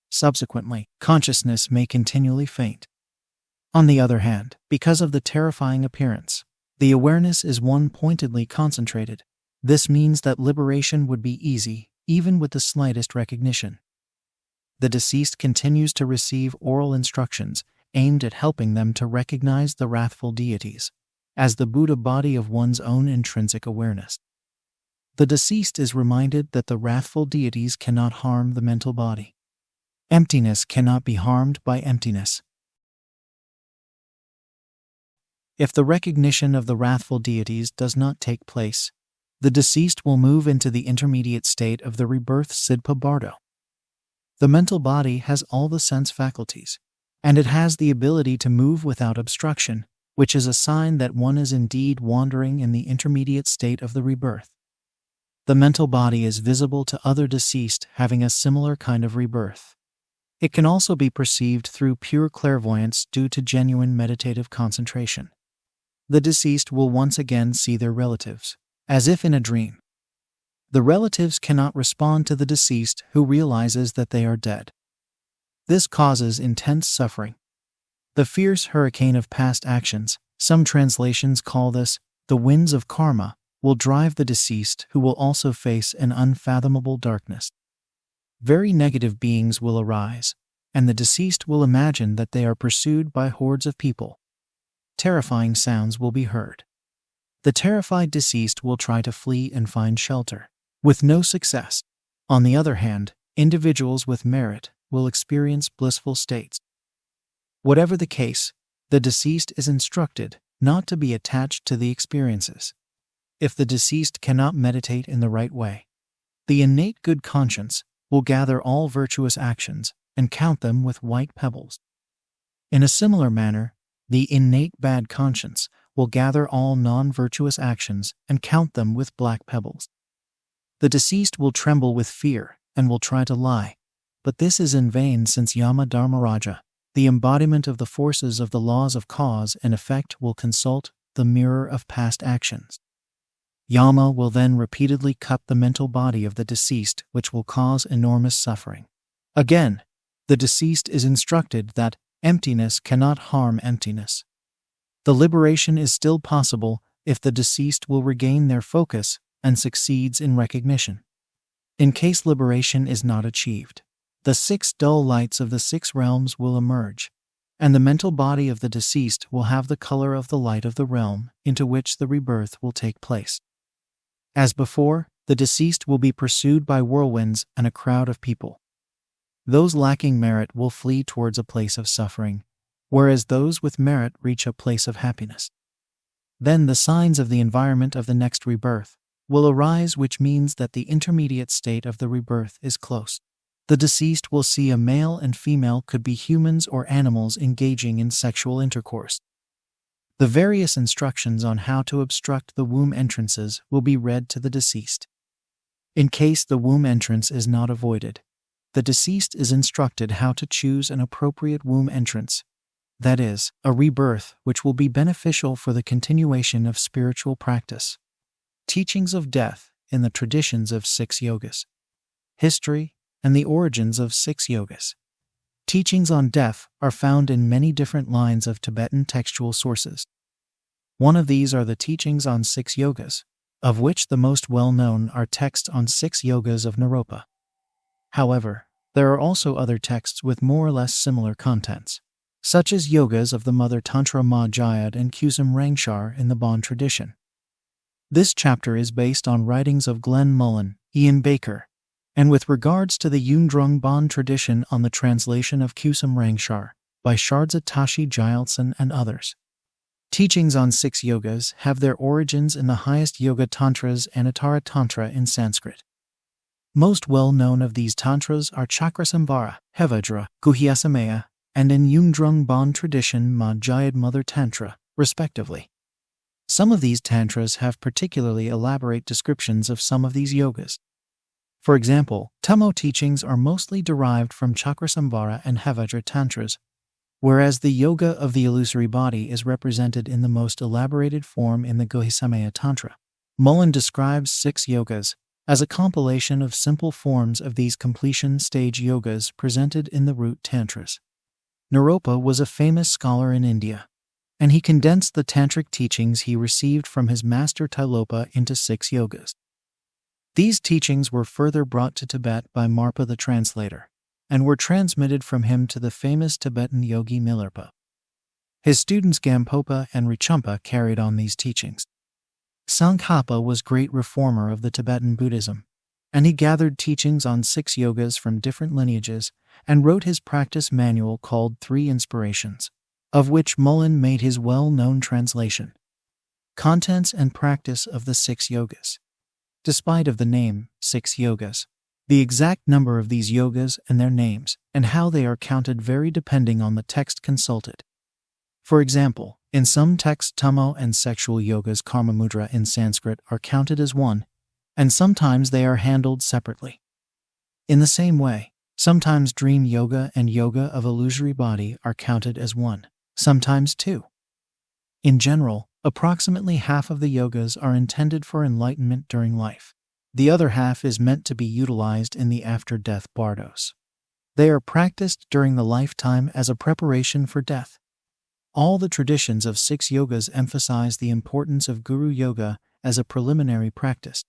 Subsequently, consciousness may continually faint. On the other hand, because of the terrifying appearance, the awareness is one-pointedly concentrated. This means that liberation would be easy, even with the slightest recognition. The deceased continues to receive oral instructions aimed at helping them to recognize the wrathful deities as the Buddha body of one's own intrinsic awareness. The deceased is reminded that the wrathful deities cannot harm the mental body. Emptiness cannot be harmed by emptiness. If the recognition of the wrathful deities does not take place, the deceased will move into the intermediate state of the rebirth Sidpa Bardo. The mental body has all the sense faculties, and it has the ability to move without obstruction, which is a sign that one is indeed wandering in the intermediate state of the rebirth. The mental body is visible to other deceased having a similar kind of rebirth. It can also be perceived through pure clairvoyance due to genuine meditative concentration. The deceased will once again see their relatives, as if in a dream. The relatives cannot respond to the deceased who realizes that they are dead. This causes intense suffering. The fierce hurricane of past actions, some translations call this the winds of karma, will drive the deceased who will also face an unfathomable darkness. Very negative beings will arise, and the deceased will imagine that they are pursued by hordes of people. Terrifying sounds will be heard. The terrified deceased will try to flee and find shelter, with no success. On the other hand, individuals with merit will experience blissful states. Whatever the case, the deceased is instructed not to be attached to the experiences. If the deceased cannot meditate in the right way, the innate good conscience will gather all virtuous actions and count them with white pebbles. In a similar manner, the innate bad conscience will gather all non-virtuous actions and count them with black pebbles. The deceased will tremble with fear and will try to lie, but this is in vain since Yama Dharmaraja, the embodiment of the forces of the laws of cause and effect, will consult the mirror of past actions. Yama will then repeatedly cut the mental body of the deceased, which will cause enormous suffering. Again, the deceased is instructed that emptiness cannot harm emptiness. The liberation is still possible if the deceased will regain their focus and succeeds in recognition. In case liberation is not achieved, the 6 dull lights of the 6 realms will emerge, and the mental body of the deceased will have the color of the light of the realm into which the rebirth will take place. As before, the deceased will be pursued by whirlwinds and a crowd of people. Those lacking merit will flee towards a place of suffering, whereas those with merit reach a place of happiness. Then the signs of the environment of the next rebirth will arise, which means that the intermediate state of the rebirth is close. The deceased will see a male and female, could be humans or animals, engaging in sexual intercourse. The various instructions on how to obstruct the womb entrances will be read to the deceased. In case the womb entrance is not avoided, the deceased is instructed how to choose an appropriate womb entrance, that is, a rebirth which will be beneficial for the continuation of spiritual practice. Teachings of death in the traditions of 6 yogas. History and the origins of 6 yogas. Teachings on death are found in many different lines of Tibetan textual sources. One of these are the teachings on 6 yogas, of which the most well-known are texts on 6 yogas of Naropa. However, There are also other texts with more or less similar contents, such as Yogas of the Mother Tantra Ma Jayad and Kusum Rangshar in the Bon tradition. This chapter is based on writings of Glenn Mullen, Ian Baker, and with regards to the Yundrung Bon tradition on the translation of Kusum Rangshar by Shardza Tashi Gilson and others. Teachings on 6 yogas have their origins in the highest yoga tantras and Uttara Tantra in Sanskrit. Most well-known of these tantras are Chakrasamvara, Hevajra, Guhyasamaya, and in Yungdrung Bon tradition Madhyayad Mother Tantra, respectively. Some of these tantras have particularly elaborate descriptions of some of these yogas. For example, Tummo teachings are mostly derived from Chakrasamvara and Hevajra tantras, whereas the yoga of the illusory body is represented in the most elaborated form in the Guhyasamaya Tantra. Mullen describes 6 yogas as a compilation of simple forms of these completion stage yogas presented in the root tantras. Naropa was a famous scholar in India, and he condensed the tantric teachings he received from his master Tilopa into 6 yogas. These teachings were further brought to Tibet by Marpa the translator, and were transmitted from him to the famous Tibetan yogi Milarpa. His students Gampopa and Rinpoche carried on these teachings. Tsongkhapa was great reformer of the Tibetan Buddhism, and he gathered teachings on 6 yogas from different lineages and wrote his practice manual called 3 Inspirations, of which Mullen made his well-known translation. Contents and practice of the 6 yogas. Despite of the name, 6 yogas, the exact number of these yogas and their names and how they are counted vary depending on the text consulted. For example, in some texts Tummo and sexual yogas Karma Mudra in Sanskrit are counted as one, and sometimes they are handled separately. In the same way, sometimes dream yoga and yoga of illusory body are counted as one, sometimes 2. In general, approximately half of the yogas are intended for enlightenment during life. The other half is meant to be utilized in the after-death bardos. They are practiced during the lifetime as a preparation for death. All the traditions of 6 yogas emphasize the importance of Guru Yoga as a preliminary practice.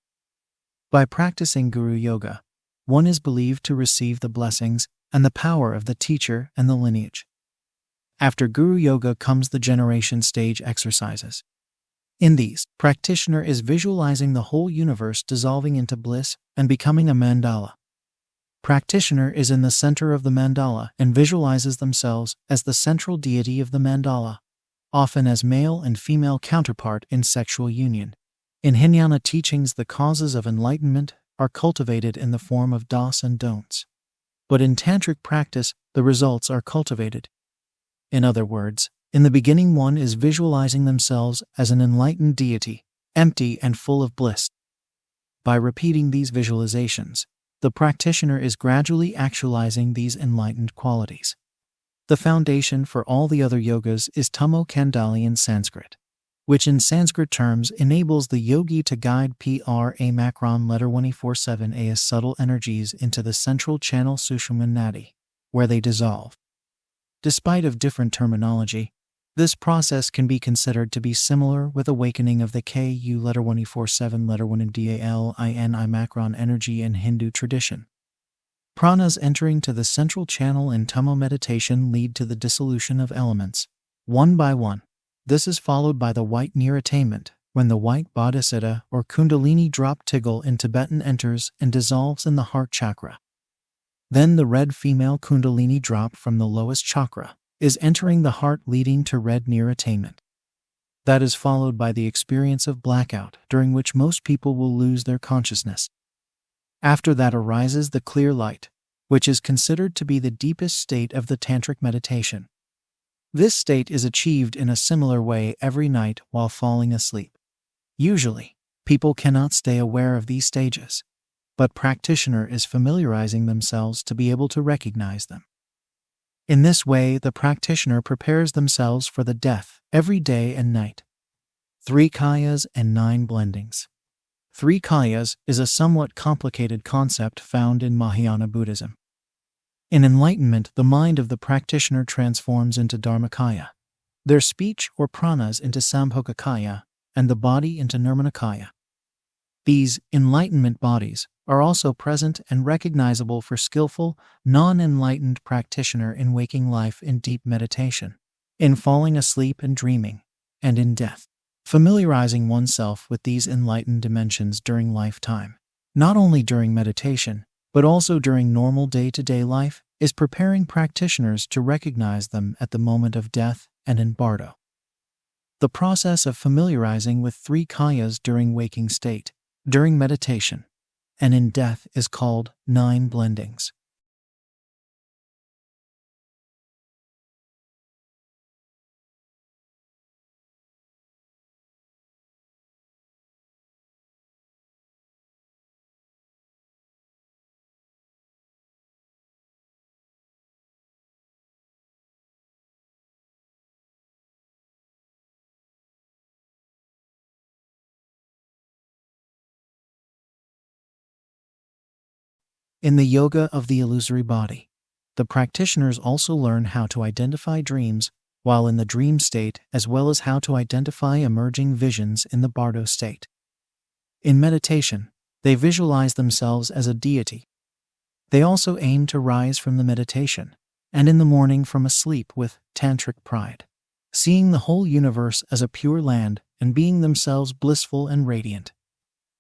By practicing Guru Yoga, one is believed to receive the blessings and the power of the teacher and the lineage. After Guru Yoga comes the generation stage exercises. In these, practitioner is visualizing the whole universe dissolving into bliss and becoming a mandala. Practitioner is in the center of the mandala and visualizes themselves as the central deity of the mandala, often as male and female counterpart in sexual union. In Hinayana teachings, the causes of enlightenment are cultivated in the form of dos and don'ts. But in tantric practice, the results are cultivated. In other words, in the beginning one is visualizing themselves as an enlightened deity, empty and full of bliss. By repeating these visualizations, the practitioner is gradually actualizing these enlightened qualities. The foundation for all the other yogas is Tummo Kandali in Sanskrit, which in Sanskrit terms enables the yogi to guide pra macron letter 24/7 as subtle energies into the central channel Sushumna Nadi, where they dissolve. Despite of different terminology, this process can be considered to be similar with awakening of the Ku letter 24/7 letter 1 Dali macron energy in Hindu tradition. Pranas entering to the central channel in Tummo meditation lead to the dissolution of elements, one by one. This is followed by the white near attainment, when the white bodhicitta or kundalini drop tiggle in Tibetan enters and dissolves in the heart chakra. Then the red female kundalini drop from the lowest chakra is entering the heart, leading to red near attainment. That is followed by the experience of blackout, during which most people will lose their consciousness. After that arises the clear light, which is considered to be the deepest state of the tantric meditation. This state is achieved in a similar way every night while falling asleep. Usually, people cannot stay aware of these stages, but practitioner is familiarizing themselves to be able to recognize them. In this way, the practitioner prepares themselves for the death every day and night. 3 kayas and 9 blendings. 3 kayas is a somewhat complicated concept found in Mahayana Buddhism. In enlightenment, the mind of the practitioner transforms into Dharmakaya, their speech or pranas into Sambhogakaya, and the body into Nirmanakaya. These enlightenment bodies are also present and recognizable for skillful, non-enlightened practitioner in waking life in deep meditation, in falling asleep and dreaming, and in death. Familiarizing oneself with these enlightened dimensions during lifetime, not only during meditation, but also during normal day-to-day life, is preparing practitioners to recognize them at the moment of death and in bardo. The process of familiarizing with three kayas during waking state, during meditation, and in death is called 9 blendings. In the yoga of the illusory body, the practitioners also learn how to identify dreams while in the dream state, as well as how to identify emerging visions in the bardo state. In meditation, they visualize themselves as a deity. They also aim to rise from the meditation, and in the morning from a sleep with tantric pride, seeing the whole universe as a pure land and being themselves blissful and radiant.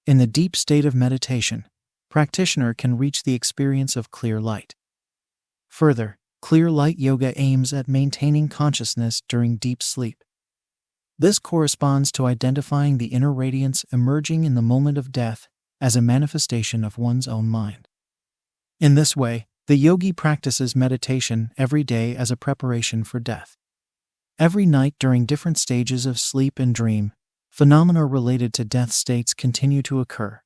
In the deep state of meditation, practitioner can reach the experience of clear light. Further, clear light yoga aims at maintaining consciousness during deep sleep. This corresponds to identifying the inner radiance emerging in the moment of death as a manifestation of one's own mind. In this way, the yogi practices meditation every day as a preparation for death. Every night during different stages of sleep and dream, phenomena related to death states continue to occur,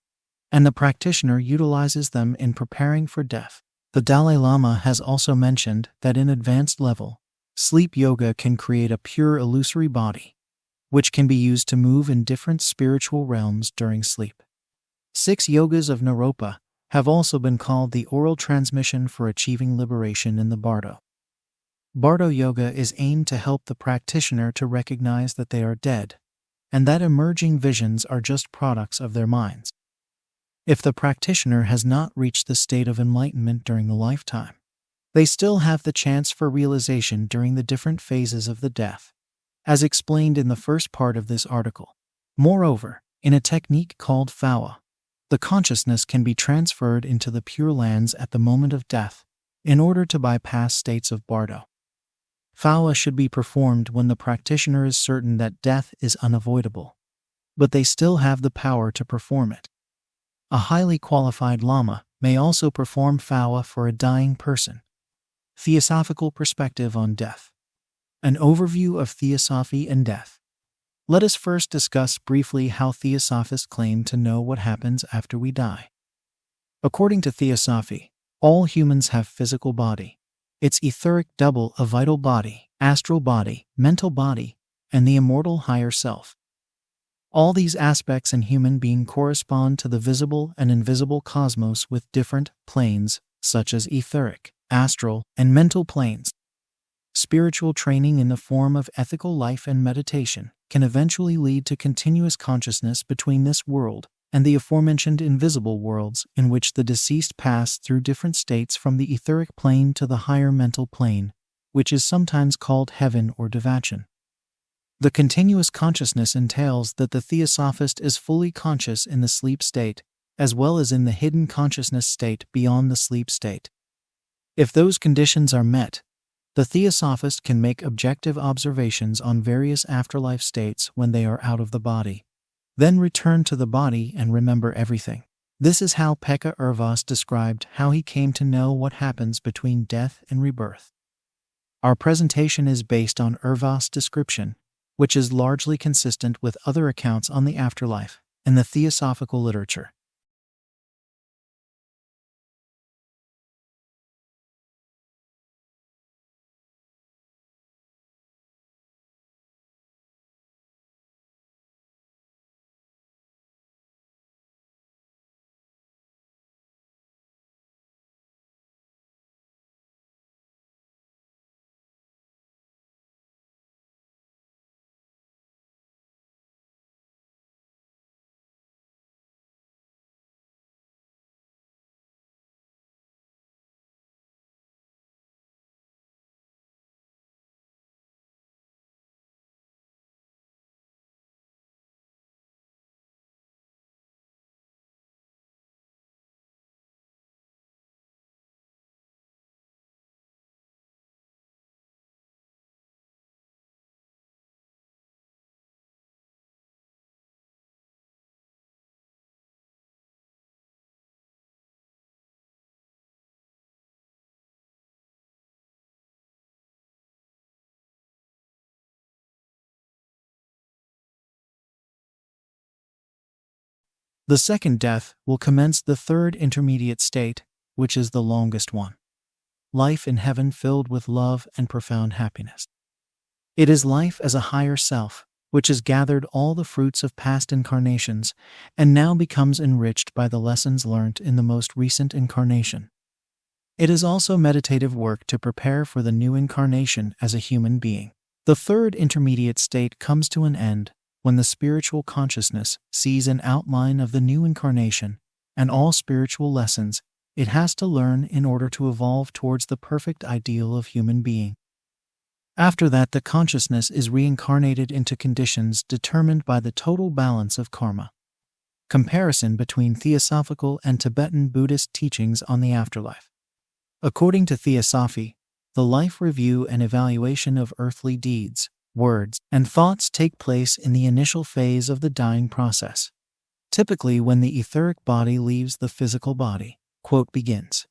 and the practitioner utilizes them in preparing for death. The Dalai Lama has also mentioned that in advanced level, sleep yoga can create a pure illusory body, which can be used to move in different spiritual realms during sleep. 6 yogas of Naropa have also been called the oral transmission for achieving liberation in the bardo. Bardo yoga is aimed to help the practitioner to recognize that they are dead, and that emerging visions are just products of their minds. If the practitioner has not reached the state of enlightenment during the lifetime, they still have the chance for realization during the different phases of the death, as explained in the first part of this article. Moreover, in a technique called phawa, the consciousness can be transferred into the pure lands at the moment of death in order to bypass states of bardo. Phawa should be performed when the practitioner is certain that death is unavoidable, but they still have the power to perform it. A highly qualified lama may also perform phawa for a dying person. Theosophical perspective on death. An overview of theosophy and death. Let us first discuss briefly how theosophists claim to know what happens after we die. According to theosophy, all humans have physical body, its etheric double, a vital body, astral body, mental body, and the immortal higher self. All these aspects in human being correspond to the visible and invisible cosmos with different planes, such as etheric, astral, and mental planes. Spiritual training in the form of ethical life and meditation can eventually lead to continuous consciousness between this world and the aforementioned invisible worlds in which the deceased pass through different states from the etheric plane to the higher mental plane, which is sometimes called heaven or devachan. The continuous consciousness entails that the theosophist is fully conscious in the sleep state, as well as in the hidden consciousness state beyond the sleep state. If those conditions are met, the theosophist can make objective observations on various afterlife states when they are out of the body, then return to the body and remember everything. This is how Pekka Urvas described how he came to know what happens between death and rebirth. Our presentation is based on Urvas' description, which is largely consistent with other accounts on the afterlife in the theosophical literature. The second death will commence the third intermediate state, which is the longest one. Life in heaven filled with love and profound happiness. It is life as a higher self, which has gathered all the fruits of past incarnations and now becomes enriched by the lessons learnt in the most recent incarnation. It is also meditative work to prepare for the new incarnation as a human being. The third intermediate state comes to an end when the spiritual consciousness sees an outline of the new incarnation and all spiritual lessons it has to learn in order to evolve towards the perfect ideal of human being. After that, the consciousness is reincarnated into conditions determined by the total balance of karma. Comparison between Theosophical and Tibetan Buddhist teachings on the afterlife. According to Theosophy, the life review and evaluation of earthly deeds, words, and thoughts take place in the initial phase of the dying process, typically when the etheric body leaves the physical body. Quote begins.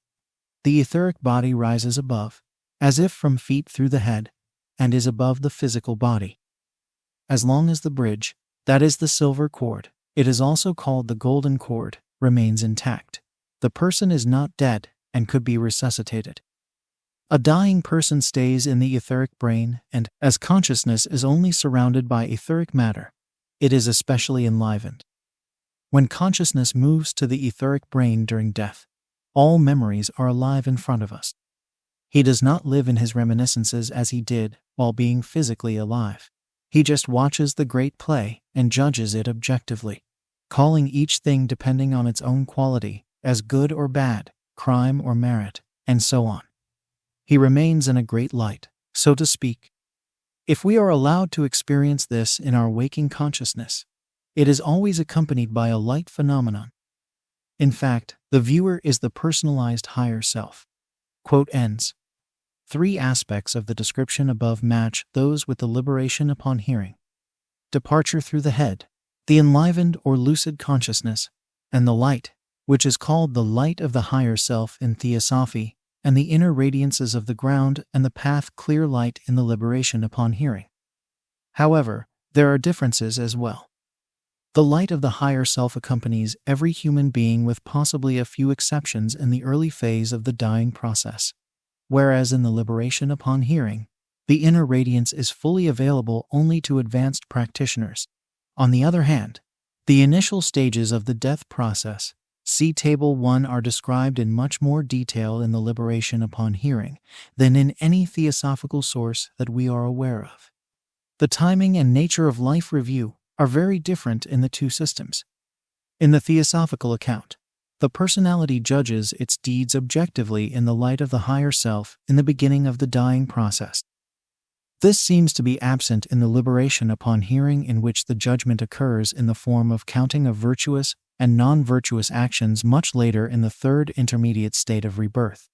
The etheric body rises above, as if from feet through the head, and is above the physical body. As long as the bridge, that is the silver cord, it is also called the golden cord, remains intact, the person is not dead and could be resuscitated. A dying person stays in the etheric brain, and, as consciousness is only surrounded by etheric matter, it is especially enlivened. When consciousness moves to the etheric brain during death, all memories are alive in front of us. He does not live in his reminiscences as he did while being physically alive. He just watches the great play and judges it objectively, calling each thing depending on its own quality as good or bad, crime or merit, and so on. He remains in a great light, so to speak. If we are allowed to experience this in our waking consciousness, it is always accompanied by a light phenomenon. In fact, the viewer is the personalized higher self. Quote ends. 3 aspects of the description above match those with the liberation upon hearing. Departure through the head, the enlivened or lucid consciousness, and the light, which is called the light of the higher self in Theosophy, and the inner radiances of the ground and the path clear light in the liberation upon hearing. However, there are differences as well. The light of the higher self accompanies every human being with possibly a few exceptions in the early phase of the dying process, whereas in the liberation upon hearing, the inner radiance is fully available only to advanced practitioners. On the other hand, the initial stages of the death process, see Table 1, are described in much more detail in the liberation upon hearing than in any theosophical source that we are aware of. The timing and nature of life review are very different in the two systems. In the theosophical account, the personality judges its deeds objectively in the light of the higher self in the beginning of the dying process. This seems to be absent in the liberation upon hearing, in which the judgment occurs in the form of counting of virtuous and non-virtuous actions much later in the third intermediate state of rebirth.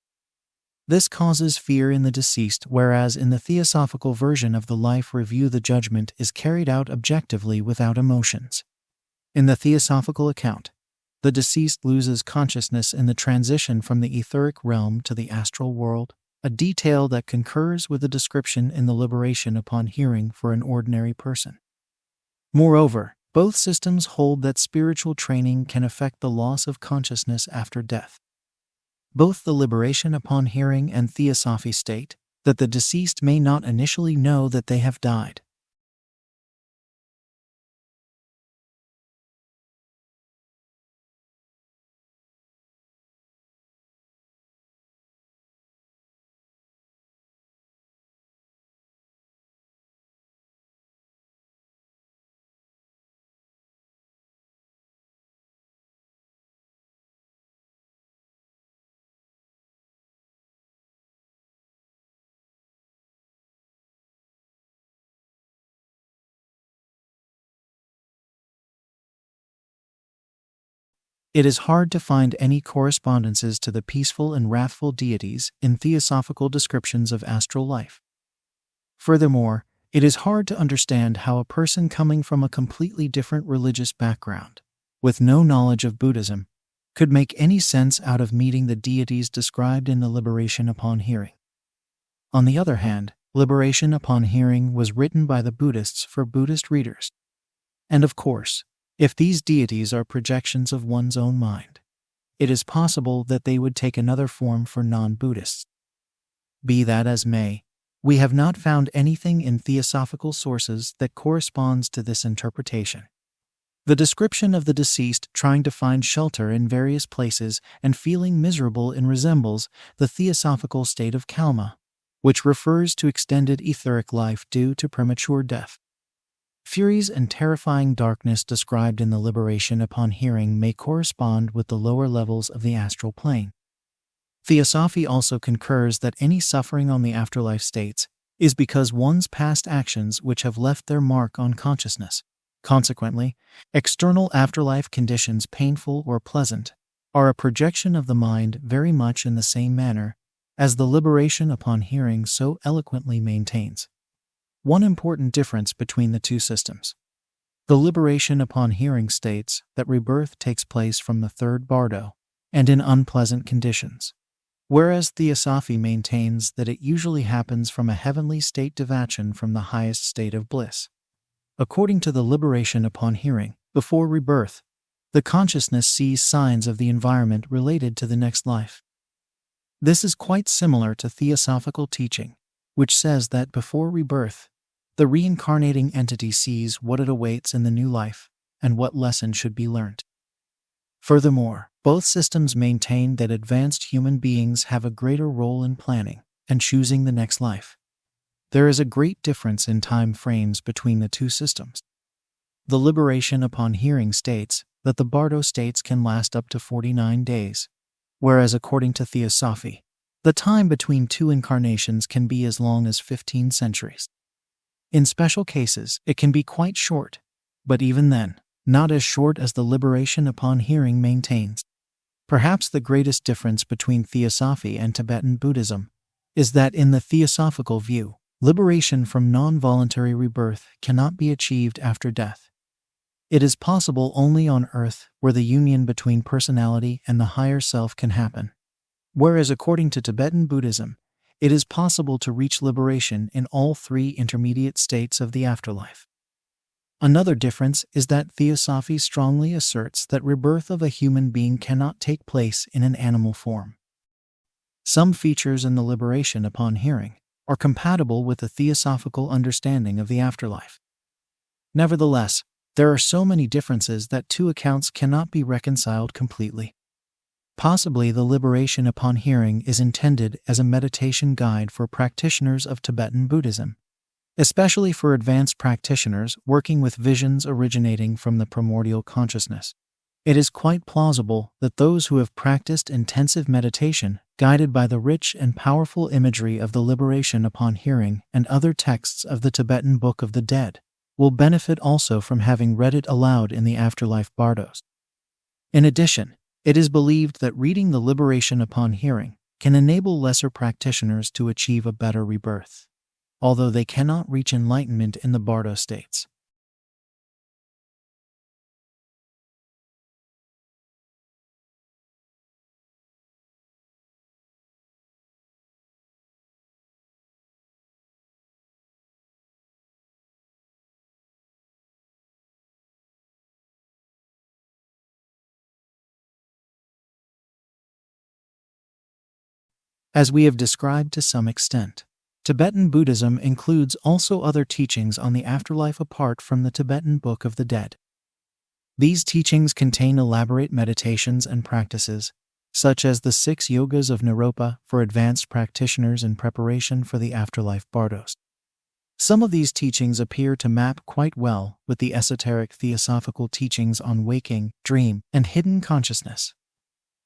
This causes fear in the deceased, whereas in the theosophical version of the life review the judgment is carried out objectively without emotions. In the theosophical account, the deceased loses consciousness in the transition from the etheric realm to the astral world, a detail that concurs with the description in the liberation upon hearing for an ordinary person. Moreover, both systems hold that spiritual training can affect the loss of consciousness after death. Both the liberation upon hearing and Theosophy state that the deceased may not initially know that they have died. It is hard to find any correspondences to the peaceful and wrathful deities in theosophical descriptions of astral life. Furthermore, it is hard to understand how a person coming from a completely different religious background, with no knowledge of Buddhism, could make any sense out of meeting the deities described in the liberation upon hearing. On the other hand, liberation upon hearing was written by the Buddhists for Buddhist readers. And of course, If these deities are projections of one's own mind, it is possible that they would take another form for non-Buddhists. Be that as may, we have not found anything in theosophical sources that corresponds to this interpretation. The description of the deceased trying to find shelter in various places and feeling miserable resembles the theosophical state of Kalma, which refers to extended etheric life due to premature death. Furies and terrifying darkness described in the liberation upon hearing may correspond with the lower levels of the astral plane. Theosophy also concurs that any suffering on the afterlife states is because one's past actions which have left their mark on consciousness. Consequently, external afterlife conditions, painful or pleasant, are a projection of the mind very much in the same manner as the liberation upon hearing so eloquently maintains. One important difference between the two systems. The liberation upon hearing states that rebirth takes place from the third bardo and in unpleasant conditions, whereas Theosophy maintains that it usually happens from a heavenly state devachan from the highest state of bliss. According to the liberation upon hearing, before rebirth, the consciousness sees signs of the environment related to the next life. This is quite similar to theosophical teaching, which says that before rebirth, the reincarnating entity sees what it awaits in the new life and what lesson should be learned. Furthermore, both systems maintain that advanced human beings have a greater role in planning and choosing the next life. There is a great difference in time frames between the two systems. The liberation upon hearing states that the bardo states can last up to 49 days, whereas according to Theosophy, the time between two incarnations can be as long as 15 centuries. In special cases, it can be quite short, but even then, not as short as the liberation upon hearing maintains. Perhaps the greatest difference between Theosophy and Tibetan Buddhism is that in the theosophical view, liberation from non-voluntary rebirth cannot be achieved after death. It is possible only on earth where the union between personality and the higher self can happen, whereas according to Tibetan Buddhism, it is possible to reach liberation in all three intermediate states of the afterlife. Another difference is that Theosophy strongly asserts that rebirth of a human being cannot take place in an animal form. Some features in the liberation upon hearing are compatible with the theosophical understanding of the afterlife. Nevertheless, there are so many differences that two accounts cannot be reconciled completely. Possibly the liberation upon hearing is intended as a meditation guide for practitioners of Tibetan Buddhism, especially for advanced practitioners working with visions originating from the primordial consciousness. It is quite plausible that those who have practiced intensive meditation, guided by the rich and powerful imagery of the liberation upon hearing and other texts of the Tibetan Book of the Dead, will benefit also from having read it aloud in the afterlife bardos. In addition, it is believed that reading the liberation upon hearing can enable lesser practitioners to achieve a better rebirth, although they cannot reach enlightenment in the bardo states. As we have described to some extent, Tibetan Buddhism includes also other teachings on the afterlife apart from the Tibetan Book of the Dead. These teachings contain elaborate meditations and practices, such as the 6 yogas of Naropa for advanced practitioners in preparation for the afterlife bardos. Some of these teachings appear to map quite well with the esoteric theosophical teachings on waking, dream, and hidden consciousness.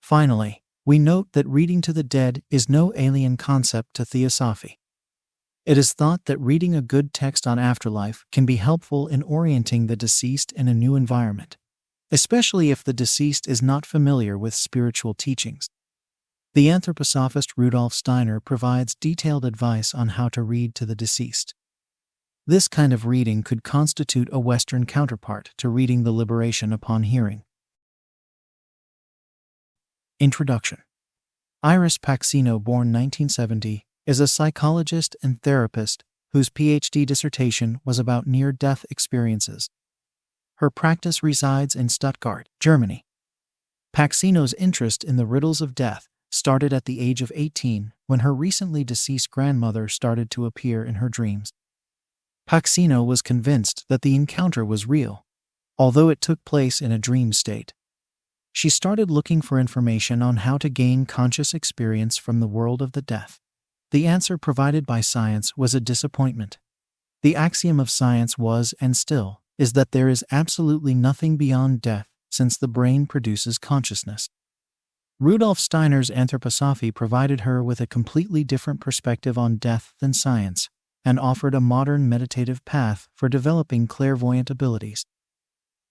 Finally, we note that reading to the dead is no alien concept to Theosophy. It is thought that reading a good text on afterlife can be helpful in orienting the deceased in a new environment, especially if the deceased is not familiar with spiritual teachings. The anthroposophist Rudolf Steiner provides detailed advice on how to read to the deceased. This kind of reading could constitute a Western counterpart to reading the liberation upon hearing. Introduction. Iris Paxino, born 1970, is a psychologist and therapist whose PhD dissertation was about near-death experiences. Her practice resides in Stuttgart, Germany. Paxino's interest in the riddles of death started at the age of 18 when her recently deceased grandmother started to appear in her dreams. Paxino was convinced that the encounter was real, although it took place in a dream state. She started looking for information on how to gain conscious experience from the world of the death. The answer provided by science was a disappointment. The axiom of science was, and still, is that there is absolutely nothing beyond death, since the brain produces consciousness. Rudolf Steiner's anthroposophy provided her with a completely different perspective on death than science, and offered a modern meditative path for developing clairvoyant abilities.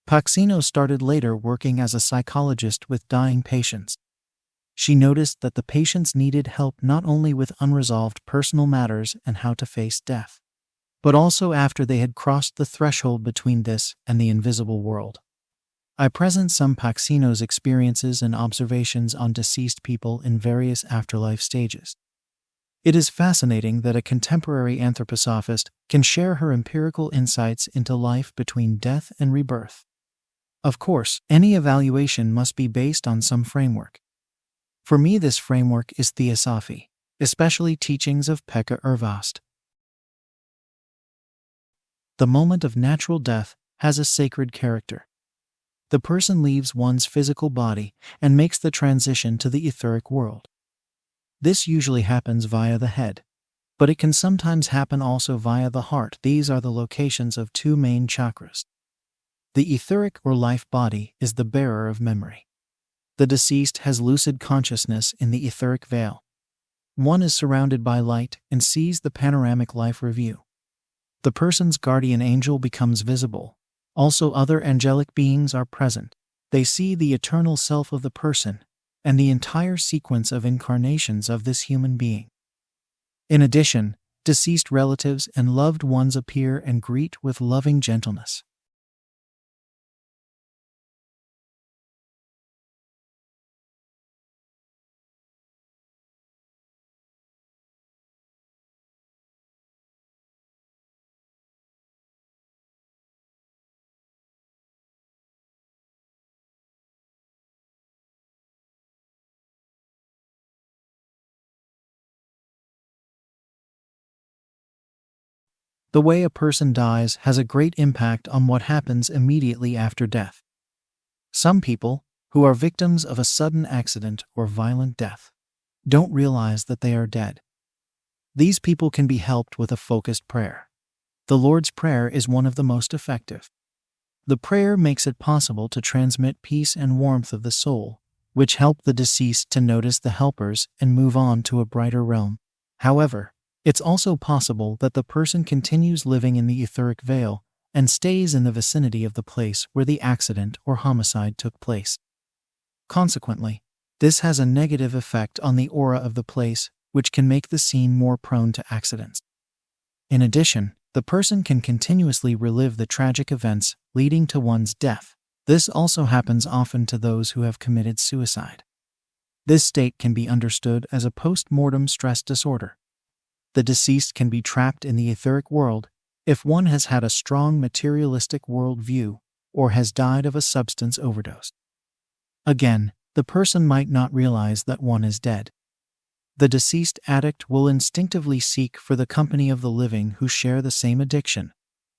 Paxino started later working as a psychologist with dying patients. She noticed that the patients needed help not only with unresolved personal matters and how to face death, but also after they had crossed the threshold between this and the invisible world. I present some Paxino's experiences and observations on deceased people in various afterlife stages. It is fascinating that a contemporary anthroposophist can share her empirical insights into life between death and rebirth. Of course, any evaluation must be based on some framework. For me, this framework is Theosophy, especially teachings of Pekka Ervast. The moment of natural death has a sacred character. The person leaves one's physical body and makes the transition to the etheric world. This usually happens via the head, but it can sometimes happen also via the heart. These are the locations of two main chakras. The etheric or life body is the bearer of memory. The deceased has lucid consciousness in the etheric veil. One is surrounded by light and sees the panoramic life review. The person's guardian angel becomes visible. Also, other angelic beings are present. They see the eternal self of the person and the entire sequence of incarnations of this human being. In addition, deceased relatives and loved ones appear and greet with loving gentleness. The way a person dies has a great impact on what happens immediately after death. Some people, who are victims of a sudden accident or violent death, don't realize that they are dead. These people can be helped with a focused prayer. The Lord's Prayer is one of the most effective. The prayer makes it possible to transmit peace and warmth of the soul, which help the deceased to notice the helpers and move on to a brighter realm. However, it's also possible that the person continues living in the etheric veil and stays in the vicinity of the place where the accident or homicide took place. Consequently, this has a negative effect on the aura of the place, which can make the scene more prone to accidents. In addition, the person can continuously relive the tragic events leading to one's death. This also happens often to those who have committed suicide. This state can be understood as a post-mortem stress disorder. The deceased can be trapped in the etheric world if one has had a strong materialistic worldview or has died of a substance overdose. Again, the person might not realize that one is dead. The deceased addict will instinctively seek for the company of the living who share the same addiction,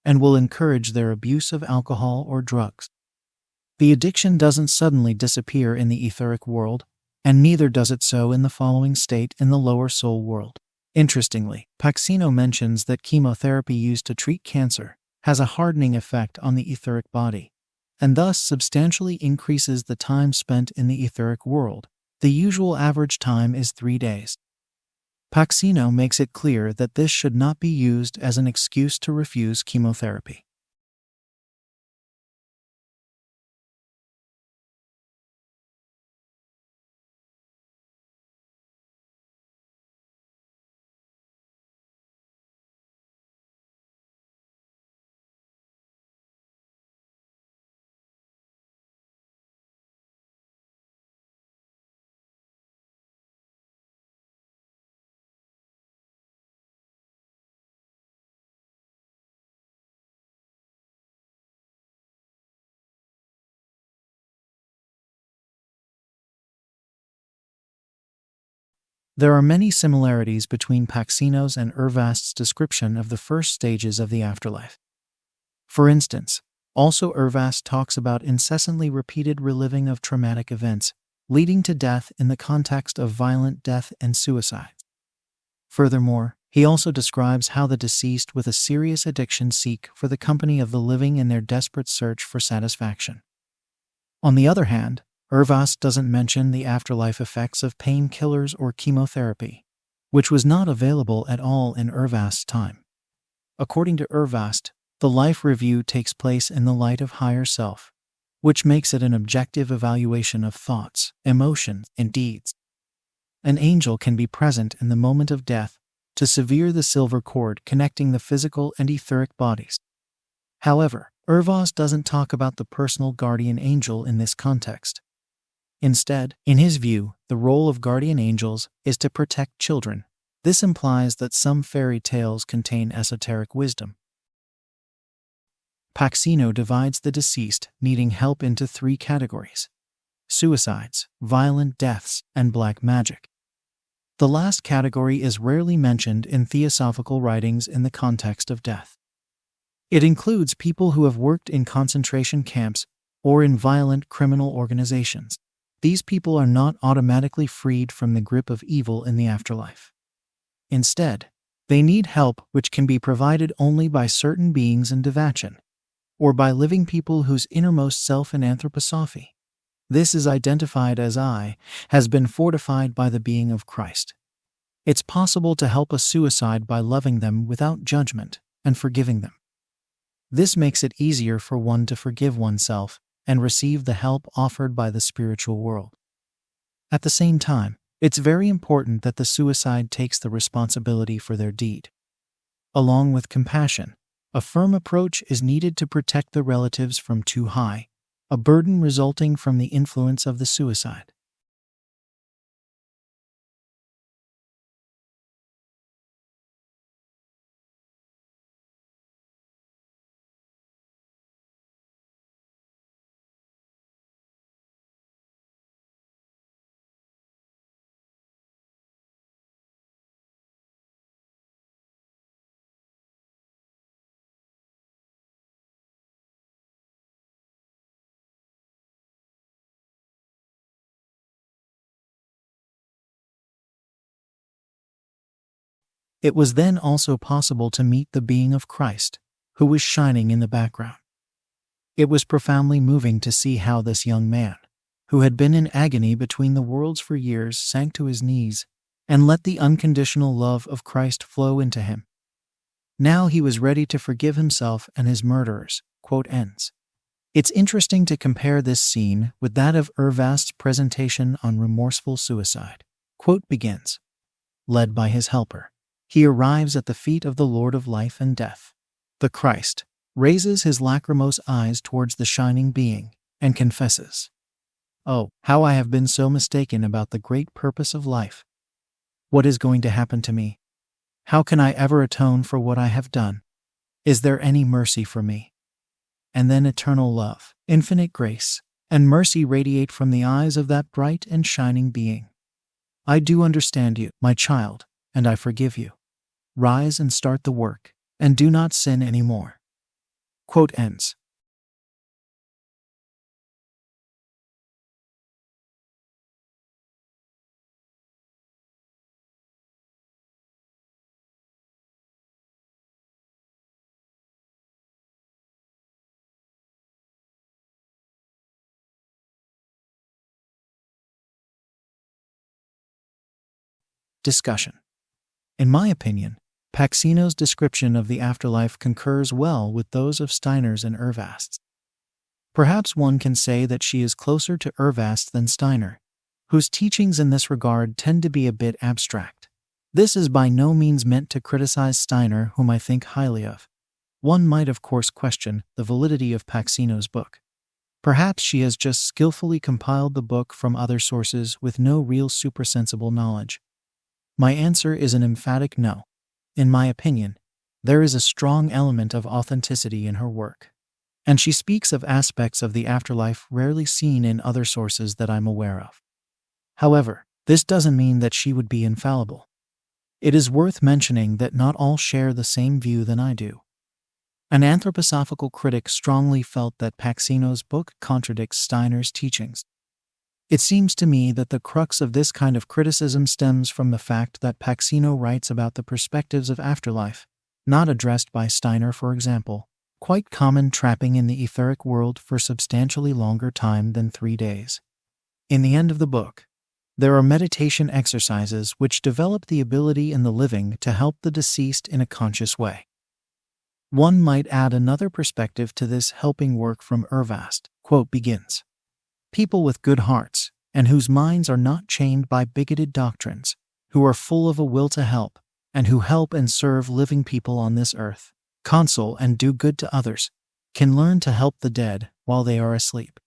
and will encourage their abuse of alcohol or drugs. The addiction doesn't suddenly disappear in the etheric world, and neither does it so in the following state in the lower soul world. Interestingly, Paxino mentions that chemotherapy used to treat cancer has a hardening effect on the etheric body, and thus substantially increases the time spent in the etheric world. The usual average time is 3 days. Paxino makes it clear that this should not be used as an excuse to refuse chemotherapy. There are many similarities between Paxino's and Urvast's description of the first stages of the afterlife. For instance, also Urvast talks about incessantly repeated reliving of traumatic events, leading to death in the context of violent death and suicide. Furthermore, he also describes how the deceased with a serious addiction seek for the company of the living in their desperate search for satisfaction. On the other hand, Urvast doesn't mention the afterlife effects of painkillers or chemotherapy, which was not available at all in Urvast's time. According to Urvast, the life review takes place in the light of higher self, which makes it an objective evaluation of thoughts, emotions, and deeds. An angel can be present in the moment of death to sever the silver cord connecting the physical and etheric bodies. However, Urvast doesn't talk about the personal guardian angel in this context. Instead, in his view, the role of guardian angels is to protect children. This implies that some fairy tales contain esoteric wisdom. Paxino divides the deceased needing help into 3 categories: suicides, violent deaths, and black magic. The last category is rarely mentioned in theosophical writings in the context of death. It includes people who have worked in concentration camps or in violent criminal organizations. These people are not automatically freed from the grip of evil in the afterlife. Instead, they need help which can be provided only by certain beings in Devachan, or by living people whose innermost self in anthroposophy, this is identified as I, has been fortified by the being of Christ. It's possible to help a suicide by loving them without judgment and forgiving them. This makes it easier for one to forgive oneself and receive the help offered by the spiritual world. At the same time, it's very important that the suicide takes the responsibility for their deed. Along with compassion, a firm approach is needed to protect the relatives from too high, a burden resulting from the influence of the suicide. It was then also possible to meet the being of Christ, who was shining in the background. It was profoundly moving to see how this young man, who had been in agony between the worlds for years, sank to his knees and let the unconditional love of Christ flow into him. Now he was ready to forgive himself and his murderers. Quote ends. It's interesting to compare this scene with that of Urvast's presentation on remorseful suicide. Quote begins. Led by his helper, he arrives at the feet of the Lord of life and death. The Christ raises his lachrymose eyes towards the shining being and confesses, "Oh, how I have been so mistaken about the great purpose of life. What is going to happen to me? How can I ever atone for what I have done? Is there any mercy for me?" And then eternal love, infinite grace, and mercy radiate from the eyes of that bright and shining being. "I do understand you, my child, and I forgive you. Rise and start the work, and do not sin anymore." Quote ends. Discussion. In my opinion, Paxino's description of the afterlife concurs well with those of Steiner's and Urvast's. Perhaps one can say that she is closer to Urvast than Steiner, whose teachings in this regard tend to be a bit abstract. This is by no means meant to criticize Steiner, whom I think highly of. One might of course question the validity of Paxino's book. Perhaps she has just skillfully compiled the book from other sources with no real suprasensible knowledge. My answer is an emphatic no. In my opinion, there is a strong element of authenticity in her work, and she speaks of aspects of the afterlife rarely seen in other sources that I'm aware of. However, This doesn't mean that she would be infallible. It is worth mentioning that not all share the same view than I do. An anthroposophical critic strongly felt that Paxino's book contradicts Steiner's teachings. It seems to me that the crux of this kind of criticism stems from the fact that Paxino writes about the perspectives of afterlife, not addressed by Steiner, for example, quite common trapping in the etheric world for substantially longer time than 3 days. In the end of the book, there are meditation exercises which develop the ability in the living to help the deceased in a conscious way. One might add another perspective to this helping work from Ervast. Quote begins, "People with good hearts, and whose minds are not chained by bigoted doctrines, who are full of a will to help, and who help and serve living people on this earth, console and do good to others, can learn to help the dead while they are asleep.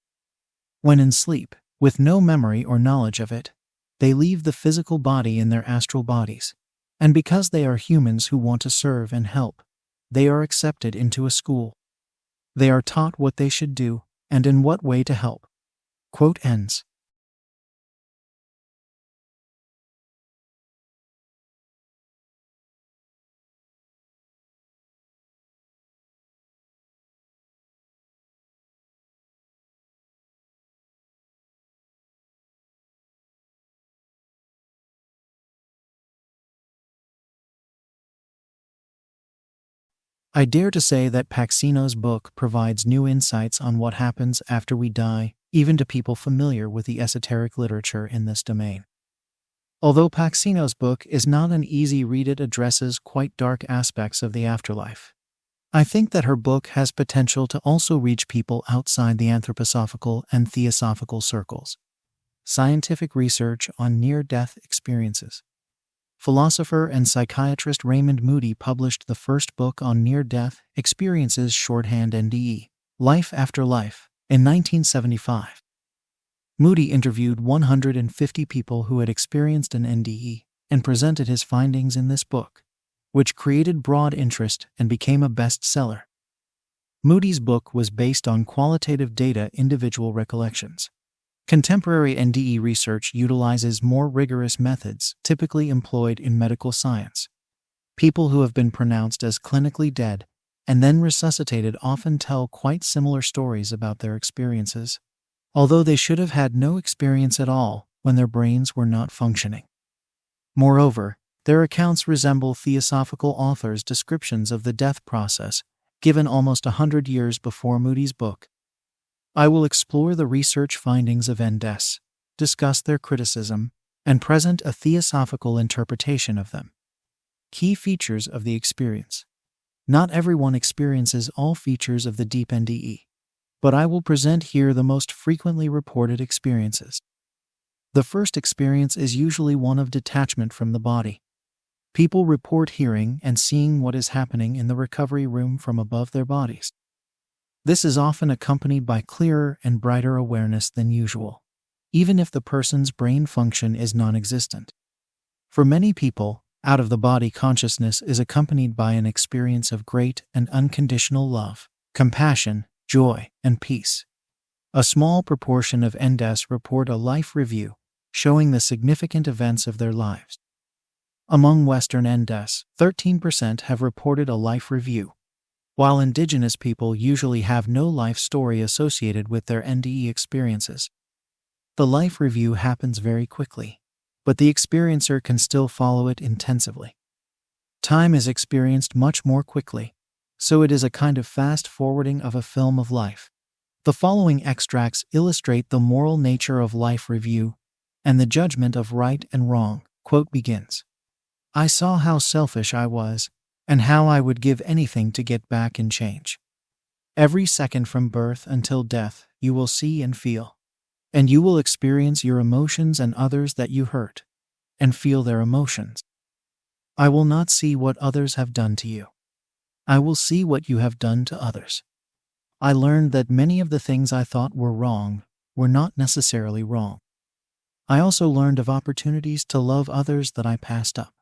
When in sleep, with no memory or knowledge of it, they leave the physical body in their astral bodies, and because they are humans who want to serve and help, they are accepted into a school. They are taught what they should do and in what way to help." Quote ends. I dare to say that Paxino's book provides new insights on what happens after we die, even to people familiar with the esoteric literature in this domain. Although Paxino's book is not an easy read, it addresses quite dark aspects of the afterlife. I think that her book has potential to also reach people outside the anthroposophical and theosophical circles. Scientific research on near-death experiences. Philosopher and psychiatrist Raymond Moody published the first book on near-death experiences, shorthand NDE, Life After Life, in 1975. Moody interviewed 150 people who had experienced an NDE and presented his findings in this book, which created broad interest and became a bestseller. Moody's book was based on qualitative data, individual recollections. Contemporary NDE research utilizes more rigorous methods typically employed in medical science. People who have been pronounced as clinically dead and then resuscitated often tell quite similar stories about their experiences, although they should have had no experience at all when their brains were not functioning. Moreover, their accounts resemble theosophical authors' descriptions of the death process given almost 100 years before Moody's book. I will explore the research findings of NDES, discuss their criticism, and present a theosophical interpretation of them. Key features of the experience. Not everyone experiences all features of the deep NDE, but I will present here the most frequently reported experiences. The first experience is usually one of detachment from the body. People report hearing and seeing what is happening in the recovery room from above their bodies. This is often accompanied by clearer and brighter awareness than usual, even if the person's brain function is non-existent. For many people, out-of-the-body consciousness is accompanied by an experience of great and unconditional love, compassion, joy, and peace. A small proportion of NDES report a life review, showing the significant events of their lives. Among Western NDES, 13% have reported a life review, while indigenous people usually have no life story associated with their NDE experiences. The life review happens very quickly, but the experiencer can still follow it intensively. Time is experienced much more quickly, so it is a kind of fast-forwarding of a film of life. The following extracts illustrate the moral nature of life review and the judgment of right and wrong. Quote begins, "I saw how selfish I was, and how I would give anything to get back and change. Every second from birth until death you will see and feel, and you will experience your emotions and others that you hurt, and feel their emotions. I will not see what others have done to you. I will see what you have done to others. I learned that many of the things I thought were wrong were not necessarily wrong. I also learned of opportunities to love others that I passed up."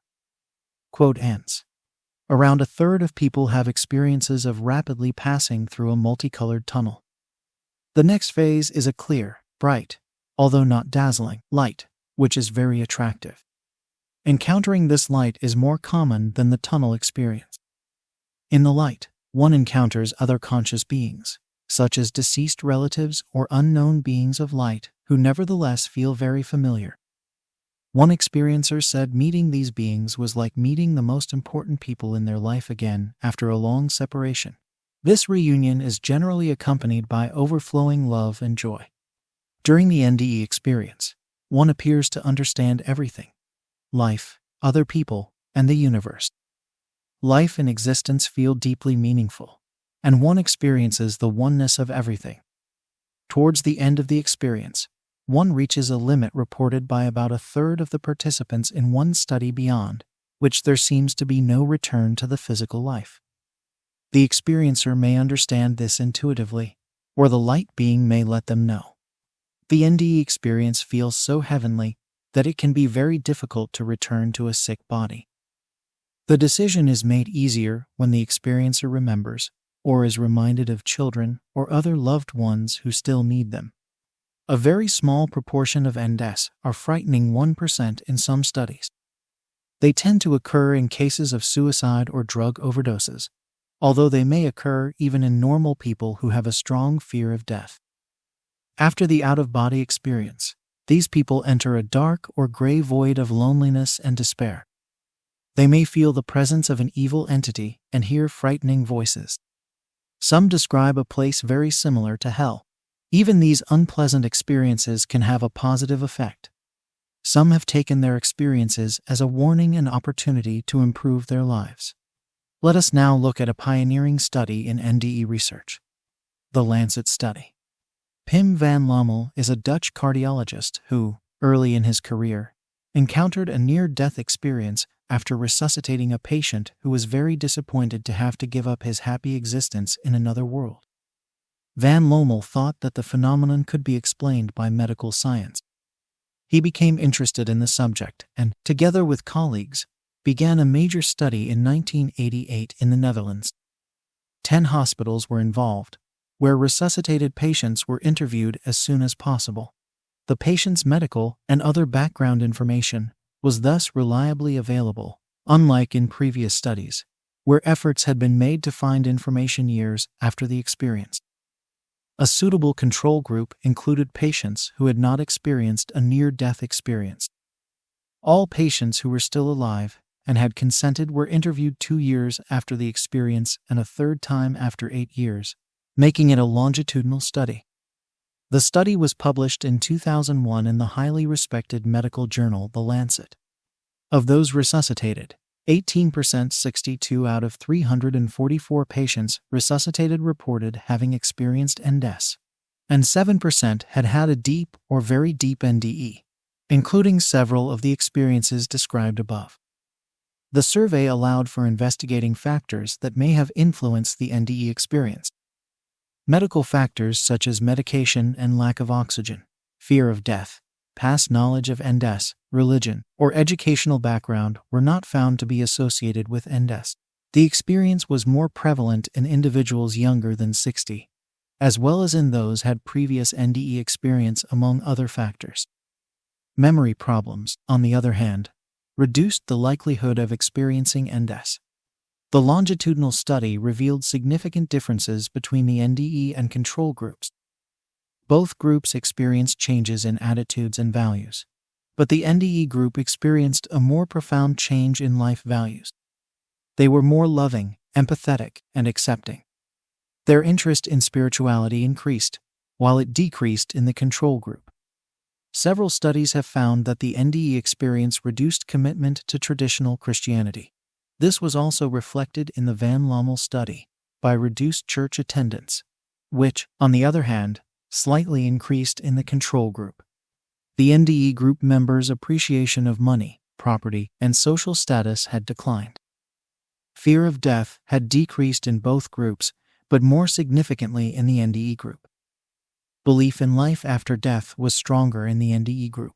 Quote ends. Around a third of people have experiences of rapidly passing through a multicolored tunnel. The next phase is a clear, bright, although not dazzling, light, which is very attractive. Encountering this light is more common than the tunnel experience. In the light, one encounters other conscious beings, such as deceased relatives or unknown beings of light who nevertheless feel very familiar. One experiencer said meeting these beings was like meeting the most important people in their life again after a long separation. This reunion is generally accompanied by overflowing love and joy. During the NDE experience, one appears to understand everything: life, other people, and the universe. Life and existence feel deeply meaningful, and one experiences the oneness of everything. Towards the end of the experience, one reaches a limit reported by about a third of the participants in one study beyond which there seems to be no return to the physical life. The experiencer may understand this intuitively, or the light being may let them know. The NDE experience feels so heavenly that it can be very difficult to return to a sick body. The decision is made easier when the experiencer remembers or is reminded of children or other loved ones who still need them. A very small proportion of NDEs are frightening 1% in some studies. They tend to occur in cases of suicide or drug overdoses, although they may occur even in normal people who have a strong fear of death. After the out-of-body experience, these people enter a dark or gray void of loneliness and despair. They may feel the presence of an evil entity and hear frightening voices. Some describe a place very similar to hell. Even these unpleasant experiences can have a positive effect. Some have taken their experiences as a warning and opportunity to improve their lives. Let us now look at a pioneering study in NDE research. The Lancet study. Pim van Lommel is a Dutch cardiologist who, early in his career, encountered a near-death experience after resuscitating a patient who was very disappointed to have to give up his happy existence in another world. Van Lommel thought that the phenomenon could be explained by medical science. He became interested in the subject and, together with colleagues, began a major study in 1988 in the Netherlands. 10 hospitals were involved, where resuscitated patients were interviewed as soon as possible. The patient's medical and other background information was thus reliably available, unlike in previous studies, where efforts had been made to find information years after the experience. A suitable control group included patients who had not experienced a near-death experience. All patients who were still alive and had consented were interviewed 2 years after the experience and a third time after 8 years, making it a longitudinal study. The study was published in 2001 in the highly respected medical journal The Lancet. Of those resuscitated, 18%, 62 out of 344 patients resuscitated reported having experienced NDEs, and 7% had had a deep or very deep NDE, including several of the experiences described above. The survey allowed for investigating factors that may have influenced the NDE experience. Medical factors such as medication and lack of oxygen, fear of death, past knowledge of NDEs, religion, or educational background were not found to be associated with NDEs. The experience was more prevalent in individuals younger than 60, as well as in those had previous NDE experience among other factors. Memory problems, on the other hand, reduced the likelihood of experiencing NDEs. The longitudinal study revealed significant differences between the NDE and control groups. Both groups experienced changes in attitudes and values, but the NDE group experienced a more profound change in life values. They were more loving, empathetic, and accepting. Their interest in spirituality increased, while it decreased in the control group. Several studies have found that the NDE experience reduced commitment to traditional Christianity. This was also reflected in the Van Lommel study by reduced church attendance, which, on the other hand, slightly increased in the control group. The NDE group members' appreciation of money, property, and social status had declined. Fear of death had decreased in both groups, but more significantly in the NDE group. Belief in life after death was stronger in the NDE group.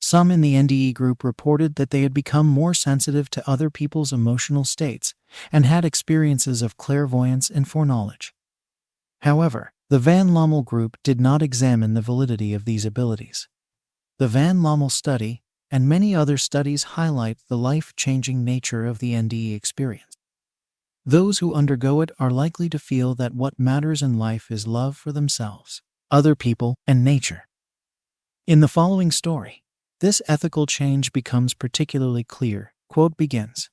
Some in the NDE group reported that they had become more sensitive to other people's emotional states and had experiences of clairvoyance and foreknowledge. However, the Van Lommel group did not examine the validity of these abilities. The Van Lommel study and many other studies highlight the life-changing nature of the NDE experience. Those who undergo it are likely to feel that what matters in life is love for themselves, other people, and nature. In the following story, this ethical change becomes particularly clear. Quote begins.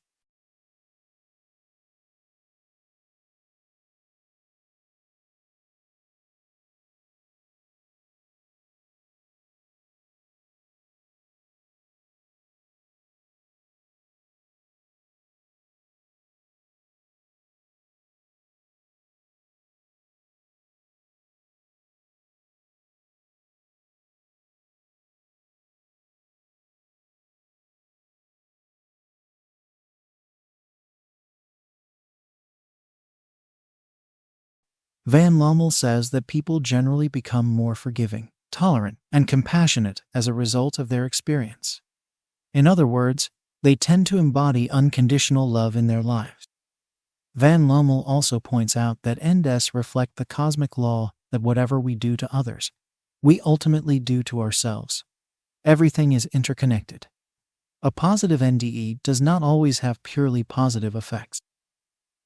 Van Lommel says that people generally become more forgiving, tolerant, and compassionate as a result of their experience. In other words, they tend to embody unconditional love in their lives. Van Lommel also points out that NDEs reflect the cosmic law that whatever we do to others, we ultimately do to ourselves. Everything is interconnected. A positive NDE does not always have purely positive effects.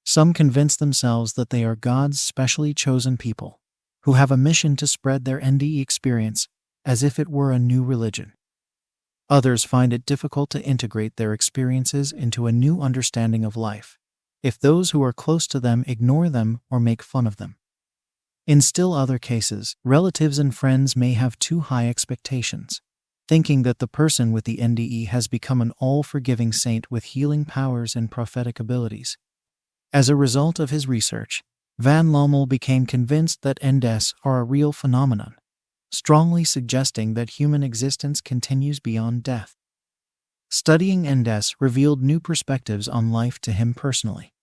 Some convince themselves that they are God's specially chosen people, who have a mission to spread their NDE experience as if it were a new religion. Others find it difficult to integrate their experiences into a new understanding of life, if those who are close to them ignore them or make fun of them. In still other cases, relatives and friends may have too high expectations, thinking that the person with the NDE has become an all-forgiving saint with healing powers and prophetic abilities. As a result of his research, Van Lommel became convinced that NDEs are a real phenomenon, strongly suggesting that human existence continues beyond death. Studying NDEs revealed new perspectives on life to him personally.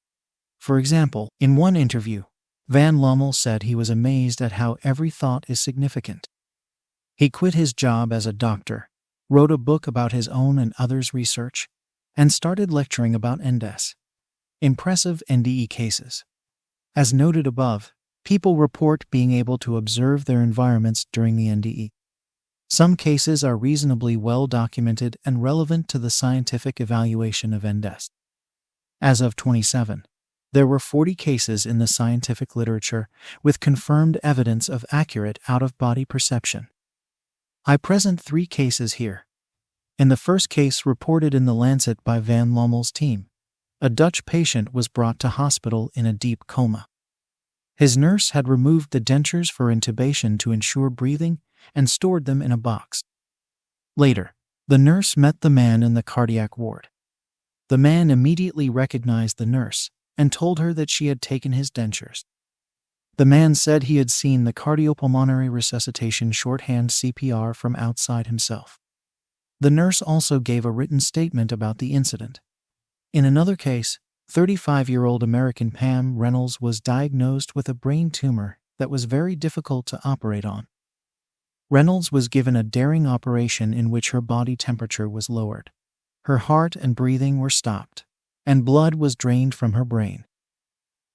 For example, in one interview, Van Lommel said he was amazed at how every thought is significant. He quit his job as a doctor, wrote a book about his own and others' research, and started lecturing about NDEs. Impressive NDE cases. As noted above, people report being able to observe their environments during the NDE. Some cases are reasonably well documented and relevant to the scientific evaluation of NDEs. As of 2017, there were 40 cases in the scientific literature with confirmed evidence of accurate out-of-body perception. I present 3 cases here. In the first case reported in The Lancet by Van Lommel's team, a Dutch patient was brought to hospital in a deep coma. His nurse had removed the dentures for intubation to ensure breathing and stored them in a box. Later, the nurse met the man in the cardiac ward. The man immediately recognized the nurse and told her that she had taken his dentures. The man said he had seen the cardiopulmonary resuscitation shorthand CPR from outside himself. The nurse also gave a written statement about the incident. In another case, 35-year-old American Pam Reynolds was diagnosed with a brain tumor that was very difficult to operate on. Reynolds was given a daring operation in which her body temperature was lowered. Her heart and breathing were stopped, and blood was drained from her brain.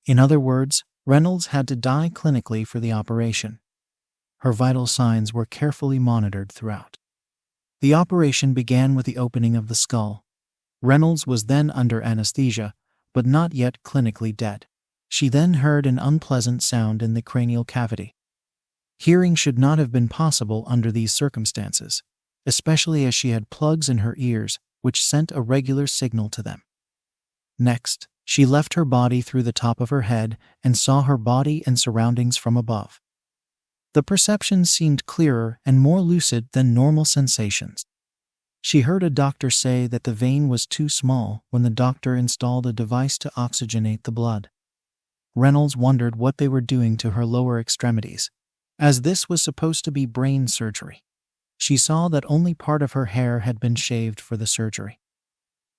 In other words, Reynolds had to die clinically for the operation. Her vital signs were carefully monitored throughout. The operation began with the opening of the skull. Reynolds was then under anesthesia, but not yet clinically dead. She then heard an unpleasant sound in the cranial cavity. Hearing should not have been possible under these circumstances, especially as she had plugs in her ears which sent a regular signal to them. Next, she left her body through the top of her head and saw her body and surroundings from above. The perceptions seemed clearer and more lucid than normal sensations. She heard a doctor say that the vein was too small when the doctor installed a device to oxygenate the blood. Reynolds wondered what they were doing to her lower extremities, as this was supposed to be brain surgery. She saw that only part of her hair had been shaved for the surgery.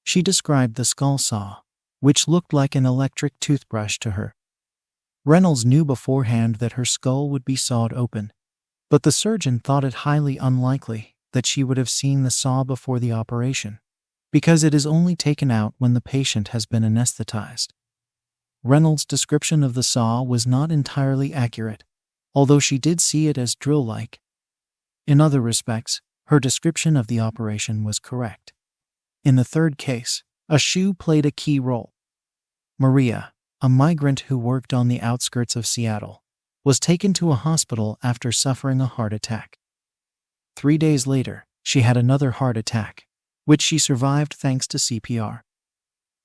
She described the skull saw, which looked like an electric toothbrush to her. Reynolds knew beforehand that her skull would be sawed open, but the surgeon thought it highly unlikely that she would have seen the saw before the operation, because it is only taken out when the patient has been anesthetized. Reynolds' description of the saw was not entirely accurate, although she did see it as drill-like. In other respects, her description of the operation was correct. In the third case, a shoe played a key role. Maria, a migrant who worked on the outskirts of Seattle, was taken to a hospital after suffering a heart attack. 3 days later, she had another heart attack, which she survived thanks to CPR.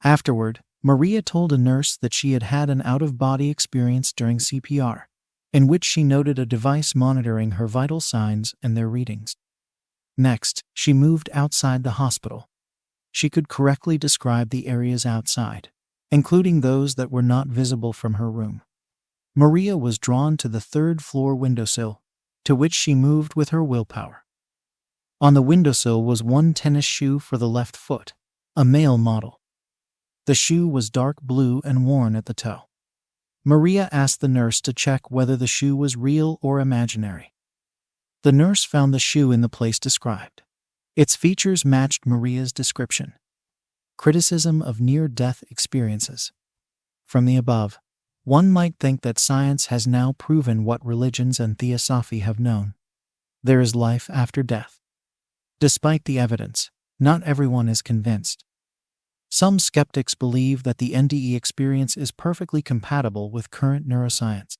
Afterward, Maria told a nurse that she had had an out-of-body experience during CPR, in which she noted a device monitoring her vital signs and their readings. Next, she moved outside the hospital. She could correctly describe the areas outside, including those that were not visible from her room. Maria was drawn to the third-floor windowsill, to which she moved with her willpower. On the windowsill was one tennis shoe for the left foot, a male model. The shoe was dark blue and worn at the toe. Maria asked the nurse to check whether the shoe was real or imaginary. The nurse found the shoe in the place described. Its features matched Maria's description. Criticism of near-death experiences. From the above, one might think that science has now proven what religions and theosophy have known. There is life after death. Despite the evidence, not everyone is convinced. Some skeptics believe that the NDE experience is perfectly compatible with current neuroscience.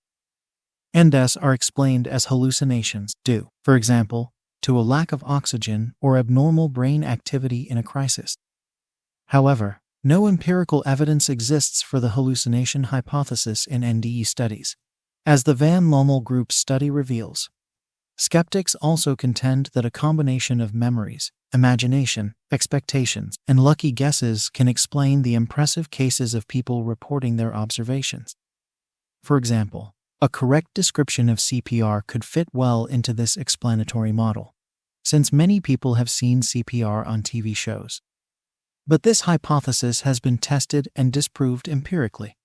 NDEs are explained as hallucinations due, for example, to a lack of oxygen or abnormal brain activity in a crisis. However, no empirical evidence exists for the hallucination hypothesis in NDE studies, as the Van Lommel Group's study reveals. Skeptics also contend that a combination of memories, imagination, expectations, and lucky guesses can explain the impressive cases of people reporting their observations. For example, a correct description of CPR could fit well into this explanatory model, since many people have seen CPR on TV shows. But this hypothesis has been tested and disproved empirically.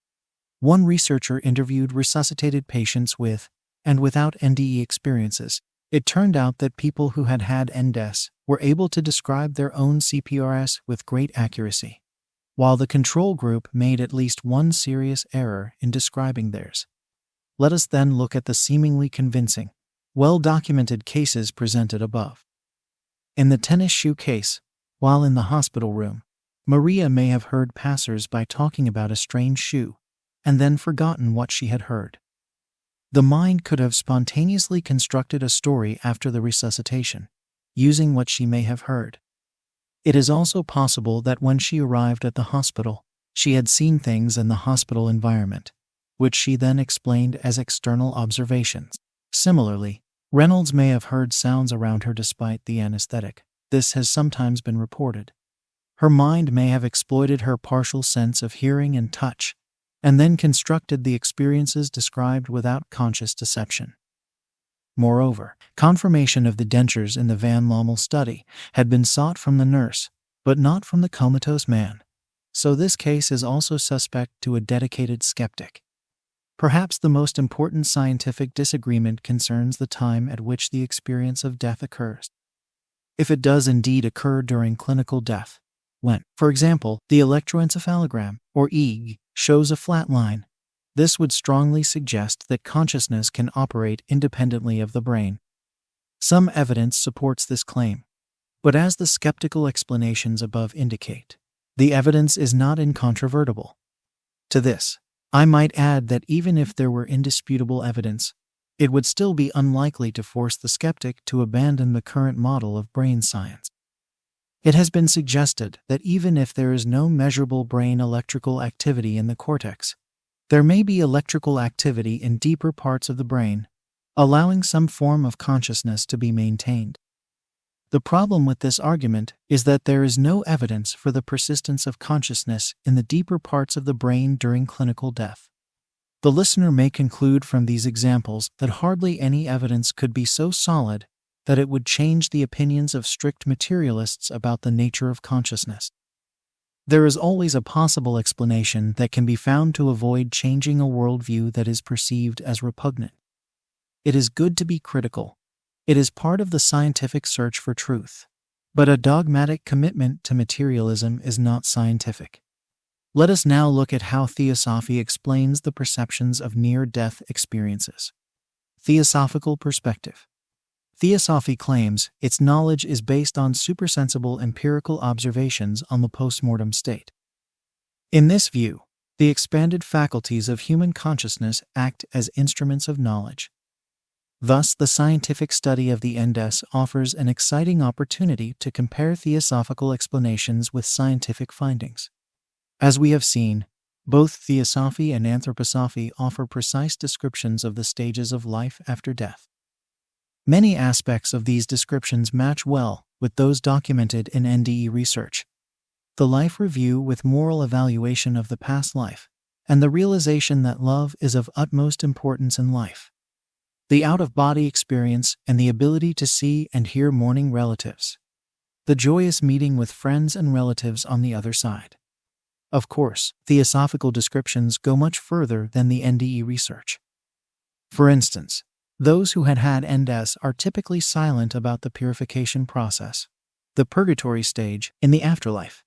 One researcher interviewed resuscitated patients with and without NDE experiences. It turned out that people who had had NDEs were able to describe their own CPRS with great accuracy, while the control group made at least one serious error in describing theirs. Let us then look at the seemingly convincing, well-documented cases presented above. In the tennis shoe case, while in the hospital room, Maria may have heard passers-by talking about a strange shoe, and then forgotten what she had heard. The mind could have spontaneously constructed a story after the resuscitation, using what she may have heard. It is also possible that when she arrived at the hospital, she had seen things in the hospital environment, which she then explained as external observations. Similarly, Reynolds may have heard sounds around her despite the anesthetic. This has sometimes been reported. Her mind may have exploited her partial sense of hearing and touch, and then constructed the experiences described without conscious deception. Moreover, confirmation of the dentures in the Van Lommel study had been sought from the nurse, but not from the comatose man, so this case is also suspect to a dedicated skeptic. Perhaps the most important scientific disagreement concerns the time at which the experience of death occurs. If it does indeed occur during clinical death, when, for example, the electroencephalogram, or EEG, shows a flat line, this would strongly suggest that consciousness can operate independently of the brain. Some evidence supports this claim, but as the skeptical explanations above indicate, the evidence is not incontrovertible. To this, I might add that even if there were indisputable evidence, it would still be unlikely to force the skeptic to abandon the current model of brain science. It has been suggested that even if there is no measurable brain electrical activity in the cortex, there may be electrical activity in deeper parts of the brain, allowing some form of consciousness to be maintained. The problem with this argument is that there is no evidence for the persistence of consciousness in the deeper parts of the brain during clinical death. The listener may conclude from these examples that hardly any evidence could be so solid that it would change the opinions of strict materialists about the nature of consciousness. There is always a possible explanation that can be found to avoid changing a worldview that is perceived as repugnant. It is good to be critical. It is part of the scientific search for truth. But a dogmatic commitment to materialism is not scientific. Let us now look at how theosophy explains the perceptions of near-death experiences. Theosophical perspective. Theosophy claims its knowledge is based on supersensible empirical observations on the postmortem state. In this view, the expanded faculties of human consciousness act as instruments of knowledge. Thus, the scientific study of the NDES offers an exciting opportunity to compare theosophical explanations with scientific findings. As we have seen, both theosophy and anthroposophy offer precise descriptions of the stages of life after death. Many aspects of these descriptions match well with those documented in NDE research. The life review with moral evaluation of the past life, and the realization that love is of utmost importance in life. The out-of-body experience and the ability to see and hear mourning relatives. The joyous meeting with friends and relatives on the other side. Of course, theosophical descriptions go much further than the NDE research. For instance, those who had NDES are typically silent about the purification process, the purgatory stage in the afterlife.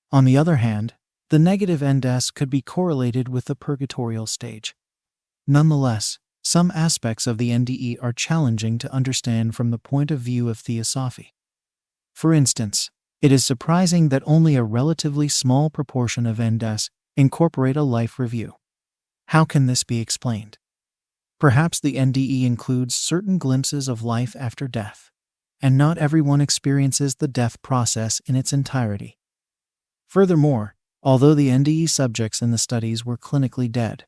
On the other hand, the negative NDES could be correlated with the purgatorial stage. Nonetheless, some aspects of the NDE are challenging to understand from the point of view of theosophy. For instance, it is surprising that only a relatively small proportion of NDES incorporate a life review. How can this be explained? Perhaps the NDE includes certain glimpses of life after death, and not everyone experiences the death process in its entirety. Furthermore, although the NDE subjects in the studies were clinically dead,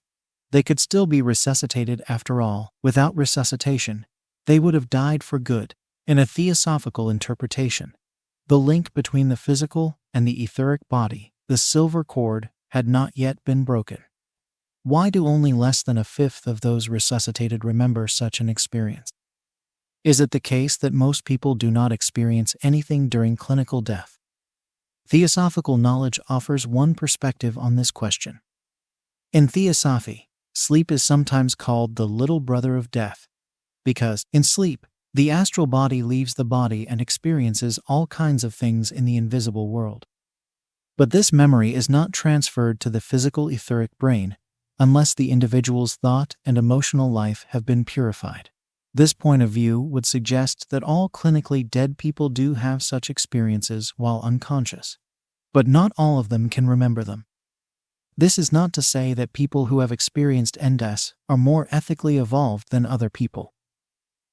they could still be resuscitated after all. Without resuscitation, they would have died for good. In a theosophical interpretation, the link between the physical and the etheric body, the silver cord, had not yet been broken. Why do only less than a fifth of those resuscitated remember such an experience? Is it the case that most people do not experience anything during clinical death? Theosophical knowledge offers one perspective on this question. In theosophy, sleep is sometimes called the little brother of death, because, in sleep, the astral body leaves the body and experiences all kinds of things in the invisible world. But this memory is not transferred to the physical etheric brain unless the individual's thought and emotional life have been purified. This point of view would suggest that all clinically dead people do have such experiences while unconscious, but not all of them can remember them. This is not to say that people who have experienced NDES are more ethically evolved than other people.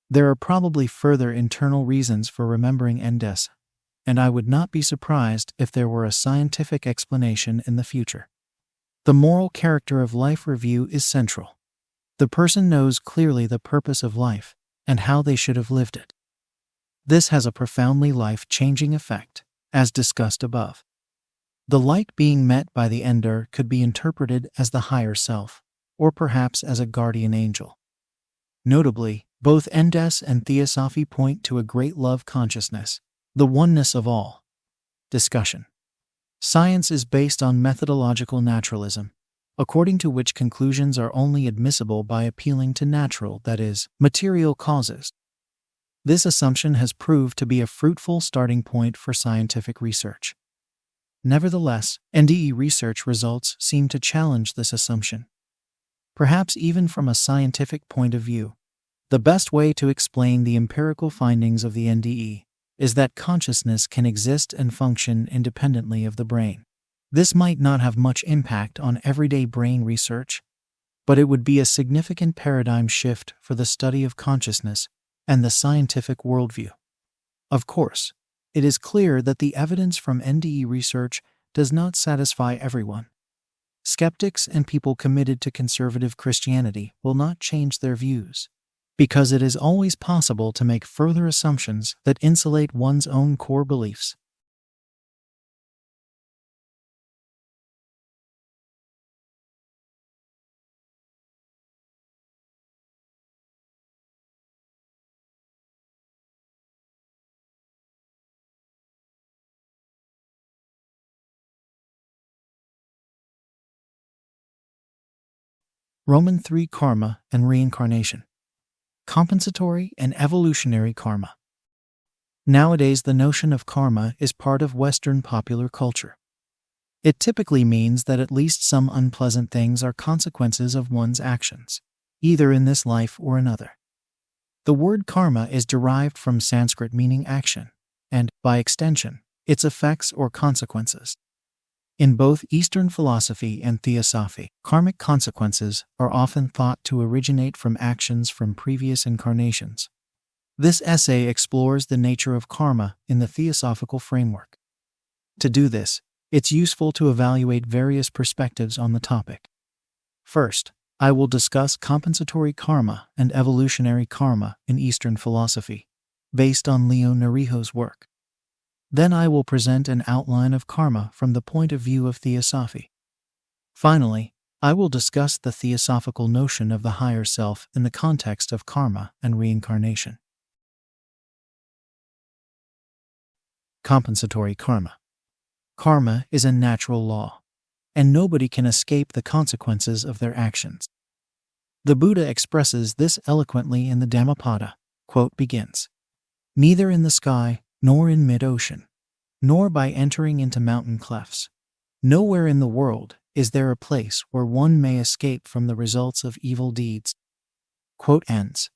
There are probably further internal reasons for remembering NDES, and I would not be surprised if there were a scientific explanation in the future. The moral character of life review is central. The person knows clearly the purpose of life and how they should have lived it. This has a profoundly life-changing effect, as discussed above. The light being met by the ender could be interpreted as the higher self, or perhaps as a guardian angel. Notably, both NDES and theosophy point to a great love consciousness, the oneness of all. Discussion. Science is based on methodological naturalism, according to which conclusions are only admissible by appealing to natural, that is, material causes. This assumption has proved to be a fruitful starting point for scientific research. Nevertheless, NDE research results seem to challenge this assumption. Perhaps even from a scientific point of view, the best way to explain the empirical findings of the NDE is that consciousness can exist and function independently of the brain. This might not have much impact on everyday brain research, but it would be a significant paradigm shift for the study of consciousness and the scientific worldview. Of course, it is clear that the evidence from NDE research does not satisfy everyone. Skeptics and people committed to conservative Christianity will not change their views, because it is always possible to make further assumptions that insulate one's own core beliefs. Roman 3 Karma and Reincarnation. Compensatory and evolutionary karma. Nowadays, the notion of karma is part of Western popular culture. It typically means that at least some unpleasant things are consequences of one's actions, either in this life or another. The word karma is derived from Sanskrit meaning action, and, by extension, its effects or consequences. In both Eastern philosophy and theosophy, karmic consequences are often thought to originate from actions from previous incarnations. This essay explores the nature of karma in the theosophical framework. To do this, it's useful to evaluate various perspectives on the topic. First, I will discuss compensatory karma and evolutionary karma in Eastern philosophy, based on Leo Nariho's work. Then I will present an outline of karma from the point of view of theosophy. Finally, I will discuss the theosophical notion of the higher self in the context of karma and reincarnation. Compensatory karma. Karma is a natural law, and nobody can escape the consequences of their actions. The Buddha expresses this eloquently in the Dhammapada. Quote begins, "Neither in the sky, nor in mid-ocean, nor by entering into mountain clefts, nowhere in the world is there a place where one may escape from the results of evil deeds." Quote ends.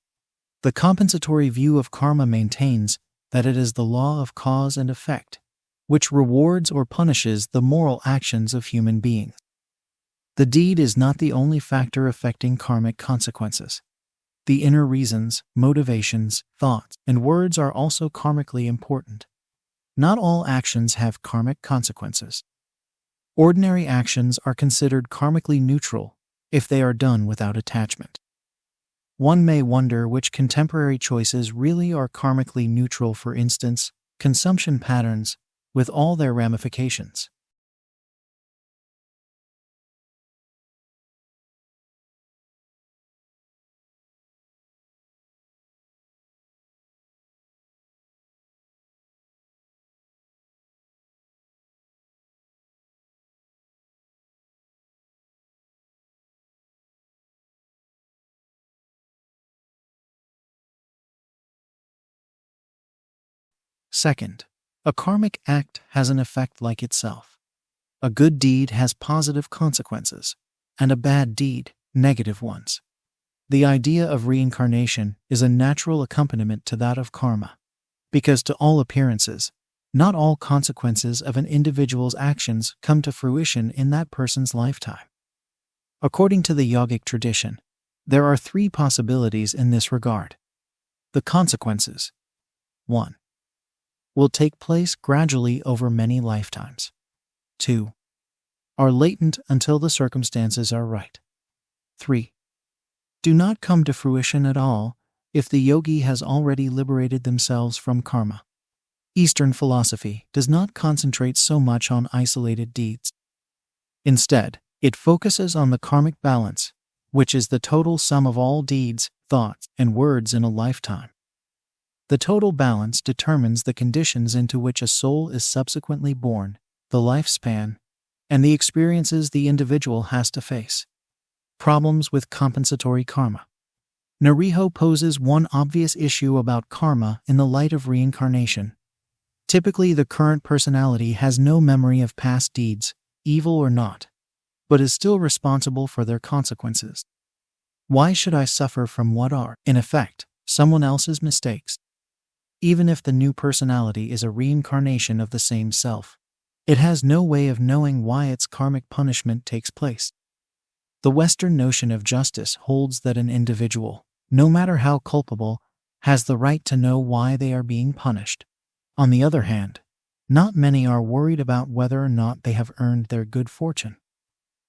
The compensatory view of karma maintains that it is the law of cause and effect, which rewards or punishes the moral actions of human beings. The deed is not the only factor affecting karmic consequences. The inner reasons, motivations, thoughts, and words are also karmically important. Not all actions have karmic consequences. Ordinary actions are considered karmically neutral if they are done without attachment. One may wonder which contemporary choices really are karmically neutral, for instance, consumption patterns, with all their ramifications. Second, a karmic act has an effect like itself. A good deed has positive consequences, and a bad deed, negative ones. The idea of reincarnation is a natural accompaniment to that of karma, because to all appearances, not all consequences of an individual's actions come to fruition in that person's lifetime. According to the yogic tradition, there are three possibilities in this regard. The consequences: 1. Will take place gradually over many lifetimes. 2. Are latent until the circumstances are right. 3. Do not come to fruition at all if the yogi has already liberated themselves from karma. Eastern philosophy does not concentrate so much on isolated deeds. Instead, it focuses on the karmic balance, which is the total sum of all deeds, thoughts, and words in a lifetime. The total balance determines the conditions into which a soul is subsequently born, the lifespan, and the experiences the individual has to face. Problems with compensatory karma. Nariho poses one obvious issue about karma in the light of reincarnation. Typically, the current personality has no memory of past deeds, evil or not, but is still responsible for their consequences. Why should I suffer from what are, in effect, someone else's mistakes? Even if the new personality is a reincarnation of the same self, it has no way of knowing why its karmic punishment takes place. The Western notion of justice holds that an individual, no matter how culpable, has the right to know why they are being punished. On the other hand, not many are worried about whether or not they have earned their good fortune.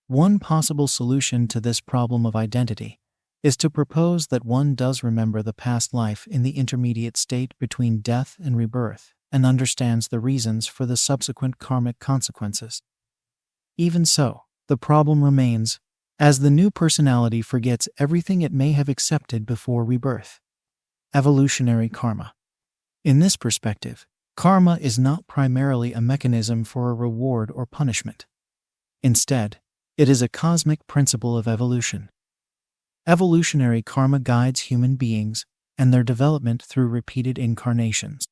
One possible solution to this problem of identity is to propose that one does remember the past life in the intermediate state between death and rebirth and understands the reasons for the subsequent karmic consequences. Even so, the problem remains, as the new personality forgets everything it may have accepted before rebirth. Evolutionary karma. In this perspective, karma is not primarily a mechanism for a reward or punishment. Instead, it is a cosmic principle of evolution. Evolutionary karma guides human beings and their development through repeated incarnations.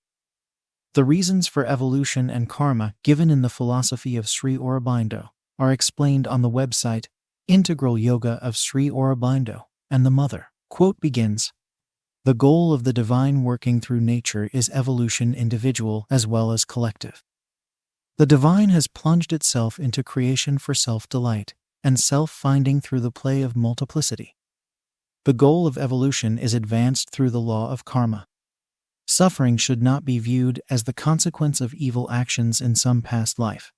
The reasons for evolution and karma given in the philosophy of Sri Aurobindo are explained on the website Integral Yoga of Sri Aurobindo and the Mother. Quote begins, The goal of the divine working through nature is evolution, individual as well as collective. The divine has plunged itself into creation for self-delight and self-finding through the play of multiplicity. The goal of evolution is advanced through the law of karma. Suffering should not be viewed as the consequence of evil actions in some past life,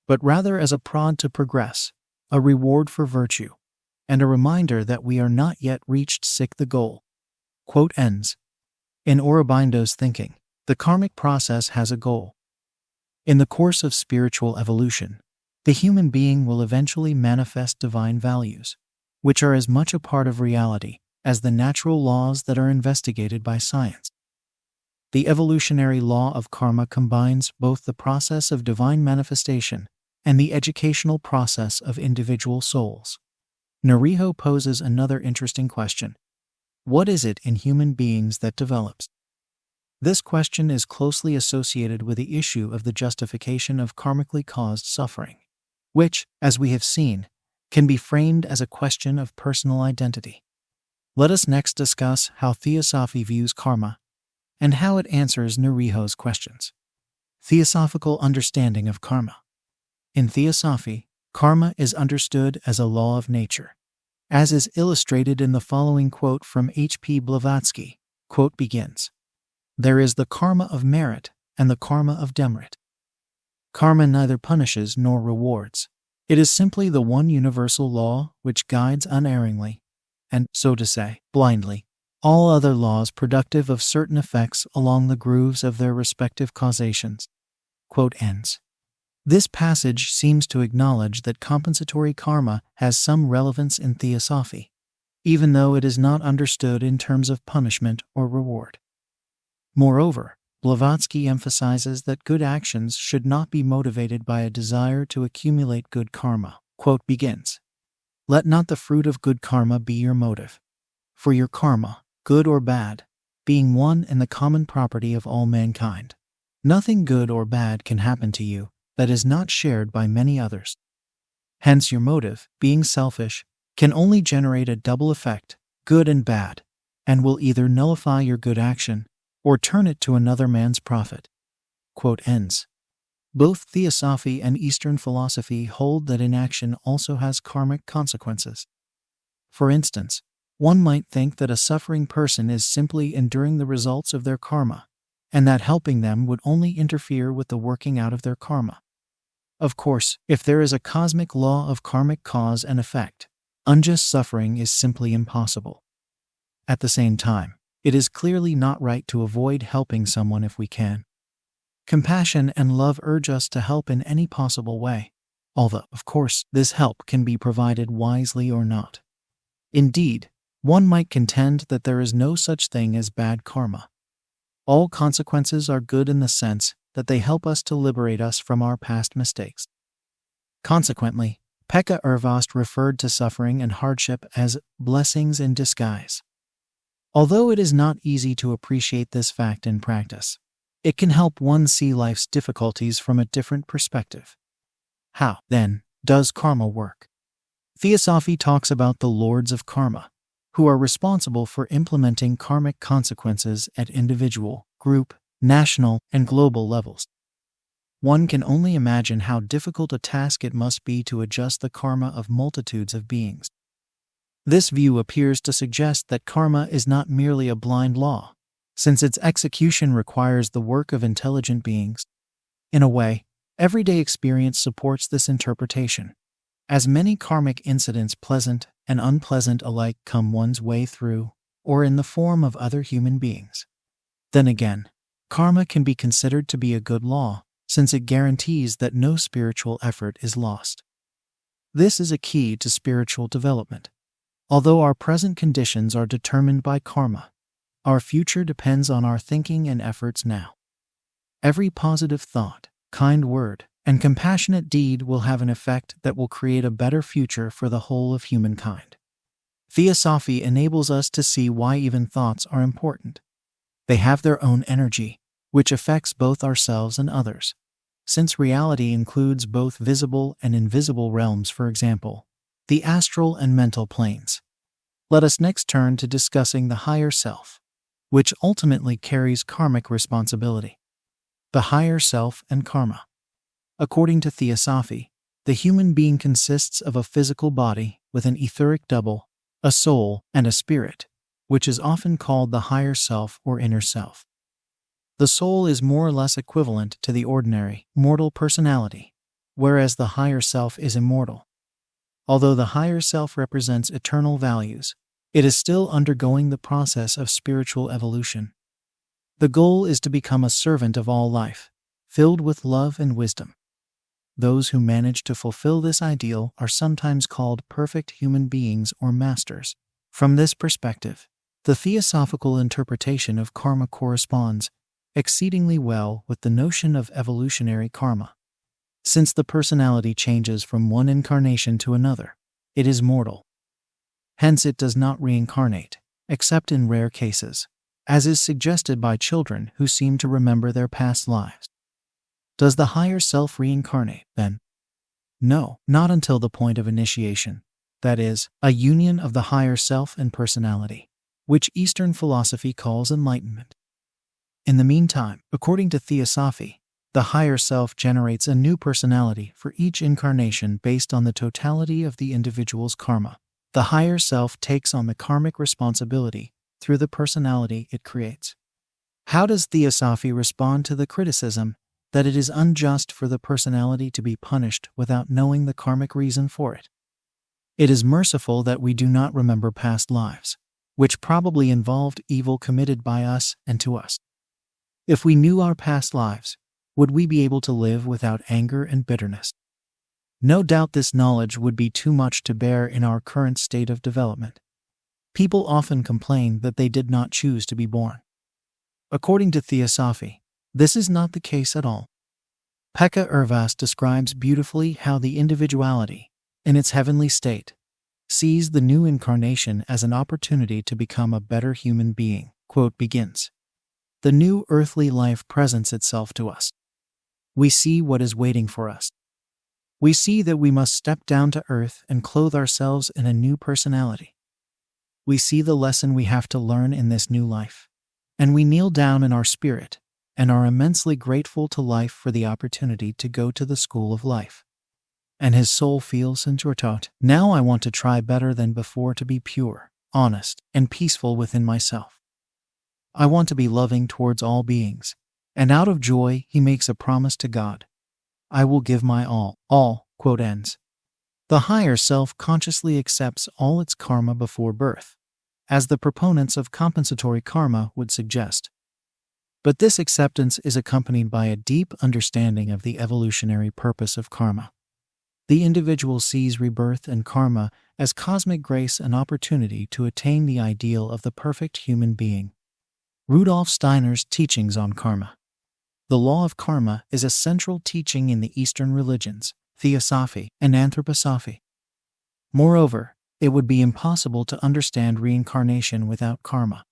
but rather as a prod to progress, a reward for virtue, and a reminder that we are not yet reached the goal. Quote ends. In Aurobindo's thinking, the karmic process has a goal. In the course of spiritual evolution, the human being will eventually manifest divine values, which are as much a part of reality as the natural laws that are investigated by science. The evolutionary law of karma combines both the process of divine manifestation and the educational process of individual souls. Nariho poses another interesting question. What is it in human beings that develops? This question is closely associated with the issue of the justification of karmically caused suffering, which, as we have seen, can be framed as a question of personal identity. Let us next discuss how Theosophy views karma and how it answers Nariho's questions. Theosophical understanding of karma. In Theosophy, karma is understood as a law of nature, as is illustrated in the following quote from H.P. Blavatsky. Quote begins, "There is the karma of merit and the karma of demerit. Karma neither punishes nor rewards. It is simply the one universal law which guides unerringly, and, so to say, blindly, all other laws productive of certain effects along the grooves of their respective causations." Quote ends. This passage seems to acknowledge that compensatory karma has some relevance in Theosophy, even though it is not understood in terms of punishment or reward. Moreover, Blavatsky emphasizes that good actions should not be motivated by a desire to accumulate good karma. Quote begins, "Let not the fruit of good karma be your motive, for your karma, good or bad, being one and the common property of all mankind, nothing good or bad can happen to you that is not shared by many others. Hence your motive, being selfish, can only generate a double effect, good and bad, and will either nullify your good action or turn it to another man's profit." Quote ends. Both Theosophy and Eastern philosophy hold that inaction also has karmic consequences. For instance, one might think that a suffering person is simply enduring the results of their karma, and that helping them would only interfere with the working out of their karma. Of course, if there is a cosmic law of karmic cause and effect, unjust suffering is simply impossible. At the same time, it is clearly not right to avoid helping someone if we can. Compassion and love urge us to help in any possible way, although, of course, this help can be provided wisely or not. Indeed, one might contend that there is no such thing as bad karma. All consequences are good in the sense that they help us to liberate us from our past mistakes. Consequently, Pekka Ervast referred to suffering and hardship as blessings in disguise. Although it is not easy to appreciate this fact in practice, it can help one see life's difficulties from a different perspective. How, then, does karma work? Theosophy talks about the lords of karma, who are responsible for implementing karmic consequences at individual, group, national, and global levels. One can only imagine how difficult a task it must be to adjust the karma of multitudes of beings. This view appears to suggest that karma is not merely a blind law, since its execution requires the work of intelligent beings. In a way, everyday experience supports this interpretation, as many karmic incidents, pleasant and unpleasant alike, come one's way through, or in the form of other human beings. Then again, karma can be considered to be a good law, since it guarantees that no spiritual effort is lost. This is a key to spiritual development. Although our present conditions are determined by karma, our future depends on our thinking and efforts now. Every positive thought, kind word, and compassionate deed will have an effect that will create a better future for the whole of humankind. Theosophy enables us to see why even thoughts are important. They have their own energy, which affects both ourselves and others. Since reality includes both visible and invisible realms, for example, the astral and mental planes. Let us next turn to discussing the higher self. which ultimately carries karmic responsibility. The higher self and karma. According to Theosophy, the human being consists of a physical body with an etheric double, a soul, and a spirit, which is often called the higher self or inner self. The soul is more or less equivalent to the ordinary, mortal personality, whereas the higher self is immortal. Although the higher self represents eternal values, it is still undergoing the process of spiritual evolution. The goal is to become a servant of all life, filled with love and wisdom. Those who manage to fulfill this ideal are sometimes called perfect human beings or masters. From this perspective, the theosophical interpretation of karma corresponds exceedingly well with the notion of evolutionary karma. Since the personality changes from one incarnation to another, it is mortal. Hence it does not reincarnate, except in rare cases, as is suggested by children who seem to remember their past lives. Does the higher self reincarnate, then? No, not until the point of initiation, that is, a union of the higher self and personality, which Eastern philosophy calls enlightenment. In the meantime, according to Theosophy, the higher self generates a new personality for each incarnation based on the totality of the individual's karma. The higher self takes on the karmic responsibility through the personality it creates. How does Theosophy respond to the criticism that it is unjust for the personality to be punished without knowing the karmic reason for it? It is merciful that we do not remember past lives, which probably involved evil committed by us and to us. If we knew our past lives, would we be able to live without anger and bitterness? No doubt this knowledge would be too much to bear in our current state of development. People often complain that they did not choose to be born. According to Theosophy, this is not the case at all. Pekka Urvas describes beautifully how the individuality, in its heavenly state, sees the new incarnation as an opportunity to become a better human being. Quote begins. The new earthly life presents itself to us. We see what is waiting for us. We see that we must step down to earth and clothe ourselves in a new personality. We see the lesson we have to learn in this new life, and we kneel down in our spirit and are immensely grateful to life for the opportunity to go to the school of life. And his soul feels entortot. Now I want to try better than before to be pure, honest, and peaceful within myself. I want to be loving towards all beings, and out of joy he makes a promise to God. I will give my all, quote ends. The higher self consciously accepts all its karma before birth, as the proponents of compensatory karma would suggest. But this acceptance is accompanied by a deep understanding of the evolutionary purpose of karma. The individual sees rebirth and karma as cosmic grace and opportunity to attain the ideal of the perfect human being. Rudolf Steiner's teachings on karma. The law of karma is a central teaching in the Eastern religions, Theosophy and Anthroposophy. Moreover, it would be impossible to understand reincarnation without karma.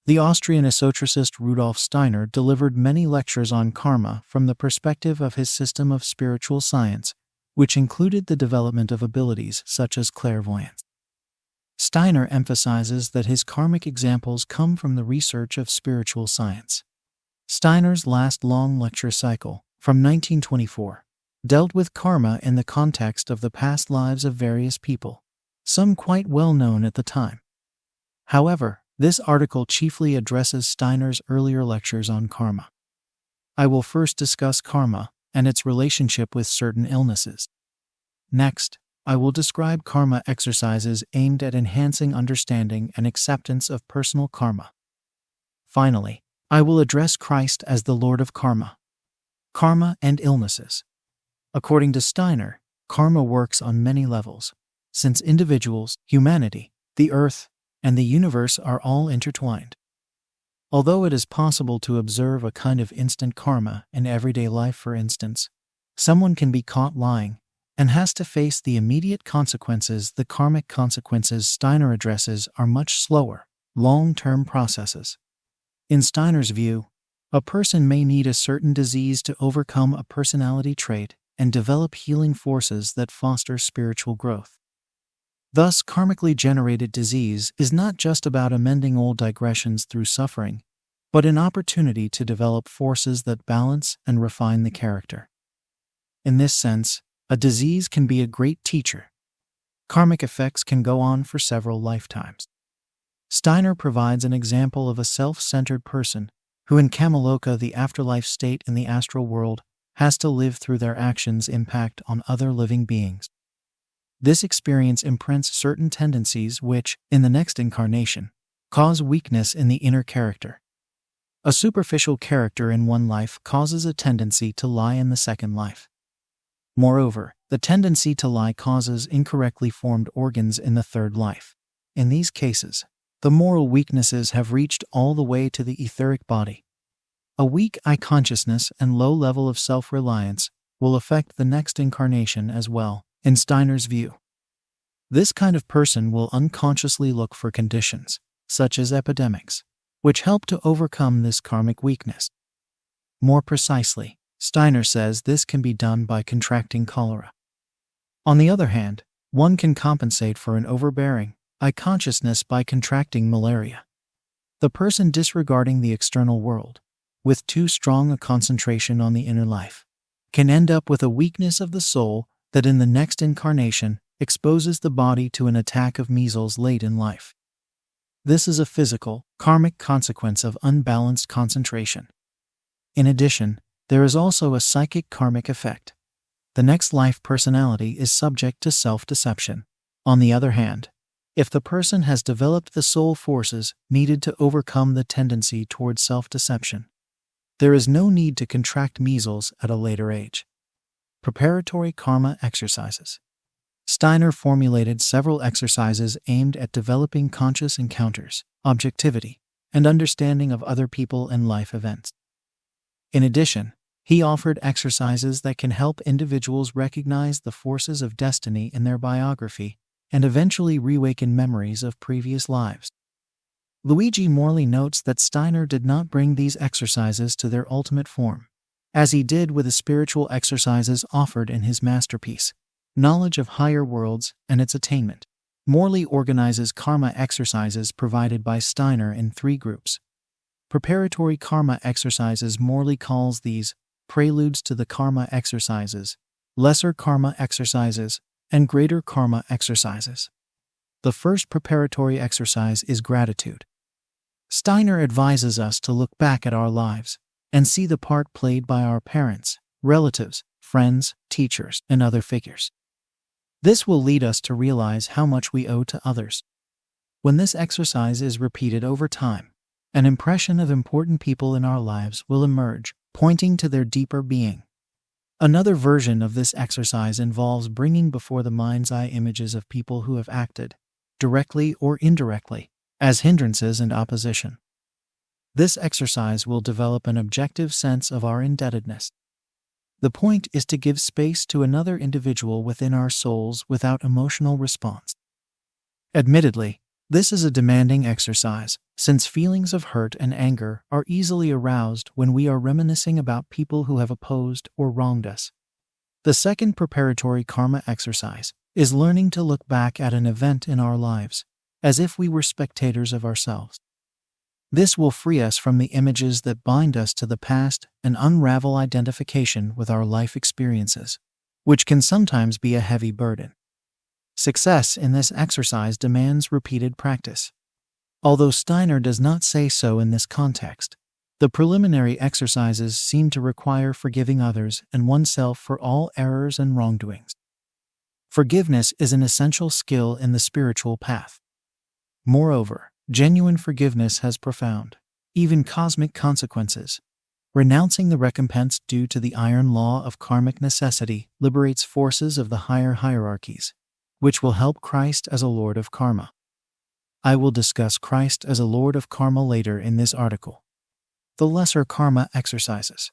The Austrian esotericist Rudolf Steiner delivered many lectures on karma from the perspective of his system of spiritual science, which included the development of abilities such as clairvoyance. Steiner emphasizes that his karmic examples come from the research of spiritual science. Steiner's last long lecture cycle, from 1924, dealt with karma in the context of the past lives of various people, some quite well known at the time. However, this article chiefly addresses Steiner's earlier lectures on karma. I will first discuss karma and its relationship with certain illnesses. Next, I will describe karma exercises aimed at enhancing understanding and acceptance of personal karma. Finally, I will address Christ as the Lord of Karma. Karma and illnesses. According to Steiner, karma works on many levels, since individuals, humanity, the earth, and the universe are all intertwined. Although it is possible to observe a kind of instant karma in everyday life, for instance, someone can be caught lying and has to face the immediate consequences. The karmic consequences Steiner addresses are much slower, long-term processes. In Steiner's view, a person may need a certain disease to overcome a personality trait and develop healing forces that foster spiritual growth. Thus, karmically generated disease is not just about amending old digressions through suffering, but an opportunity to develop forces that balance and refine the character. In this sense, a disease can be a great teacher. Karmic effects can go on for several lifetimes. Steiner provides an example of a self-centered person who in Kalevala, the afterlife state in the astral world, has to live through their actions' impact on other living beings. This experience imprints certain tendencies which, in the next incarnation, cause weakness in the inner character. A superficial character in one life causes a tendency to lie in the second life. Moreover, the tendency to lie causes incorrectly formed organs in the third life. In these cases, the moral weaknesses have reached all the way to the etheric body. A weak I consciousness and low level of self-reliance will affect the next incarnation as well, in Steiner's view. This kind of person will unconsciously look for conditions, such as epidemics, which help to overcome this karmic weakness. More precisely, Steiner says this can be done by contracting cholera. On the other hand, one can compensate for an overbearing I consciousness by contracting malaria. The person disregarding the external world, with too strong a concentration on the inner life, can end up with a weakness of the soul that in the next incarnation exposes the body to an attack of measles late in life. This is a physical, karmic consequence of unbalanced concentration. In addition, there is also a psychic karmic effect. The next life personality is subject to self-deception. On the other hand, if the person has developed the soul forces needed to overcome the tendency towards self-deception, there is no need to contract measles at a later age. Preparatory karma exercises. Steiner formulated several exercises aimed at developing conscious encounters, objectivity, and understanding of other people and life events. In addition, he offered exercises that can help individuals recognize the forces of destiny in their biography and eventually reawaken memories of previous lives. Luigi Morley notes that Steiner did not bring these exercises to their ultimate form, as he did with the spiritual exercises offered in his masterpiece, Knowledge of Higher Worlds and Its Attainment. Morley organizes karma exercises provided by Steiner in 3 groups. Preparatory karma exercises, Morley calls these preludes to the karma exercises, lesser karma exercises, and greater karma exercises. The first preparatory exercise is gratitude. Steiner advises us to look back at our lives and see the part played by our parents, relatives, friends, teachers, and other figures. This will lead us to realize how much we owe to others. When this exercise is repeated over time, an impression of important people in our lives will emerge, pointing to their deeper being. Another version of this exercise involves bringing before the mind's eye images of people who have acted, directly or indirectly, as hindrances and opposition. This exercise will develop an objective sense of our indebtedness. The point is to give space to another individual within our souls without emotional response. Admittedly, this is a demanding exercise, since feelings of hurt and anger are easily aroused when we are reminiscing about people who have opposed or wronged us. The second preparatory karma exercise is learning to look back at an event in our lives, as if we were spectators of ourselves. This will free us from the images that bind us to the past and unravel identification with our life experiences, which can sometimes be a heavy burden. Success in this exercise demands repeated practice. Although Steiner does not say so in this context, the preliminary exercises seem to require forgiving others and oneself for all errors and wrongdoings. Forgiveness is an essential skill in the spiritual path. Moreover, genuine forgiveness has profound, even cosmic consequences. Renouncing the recompense due to the iron law of karmic necessity liberates forces of the higher hierarchies, which will help Christ as a Lord of Karma. I will discuss Christ as a Lord of Karma later in this article. The lesser karma exercises.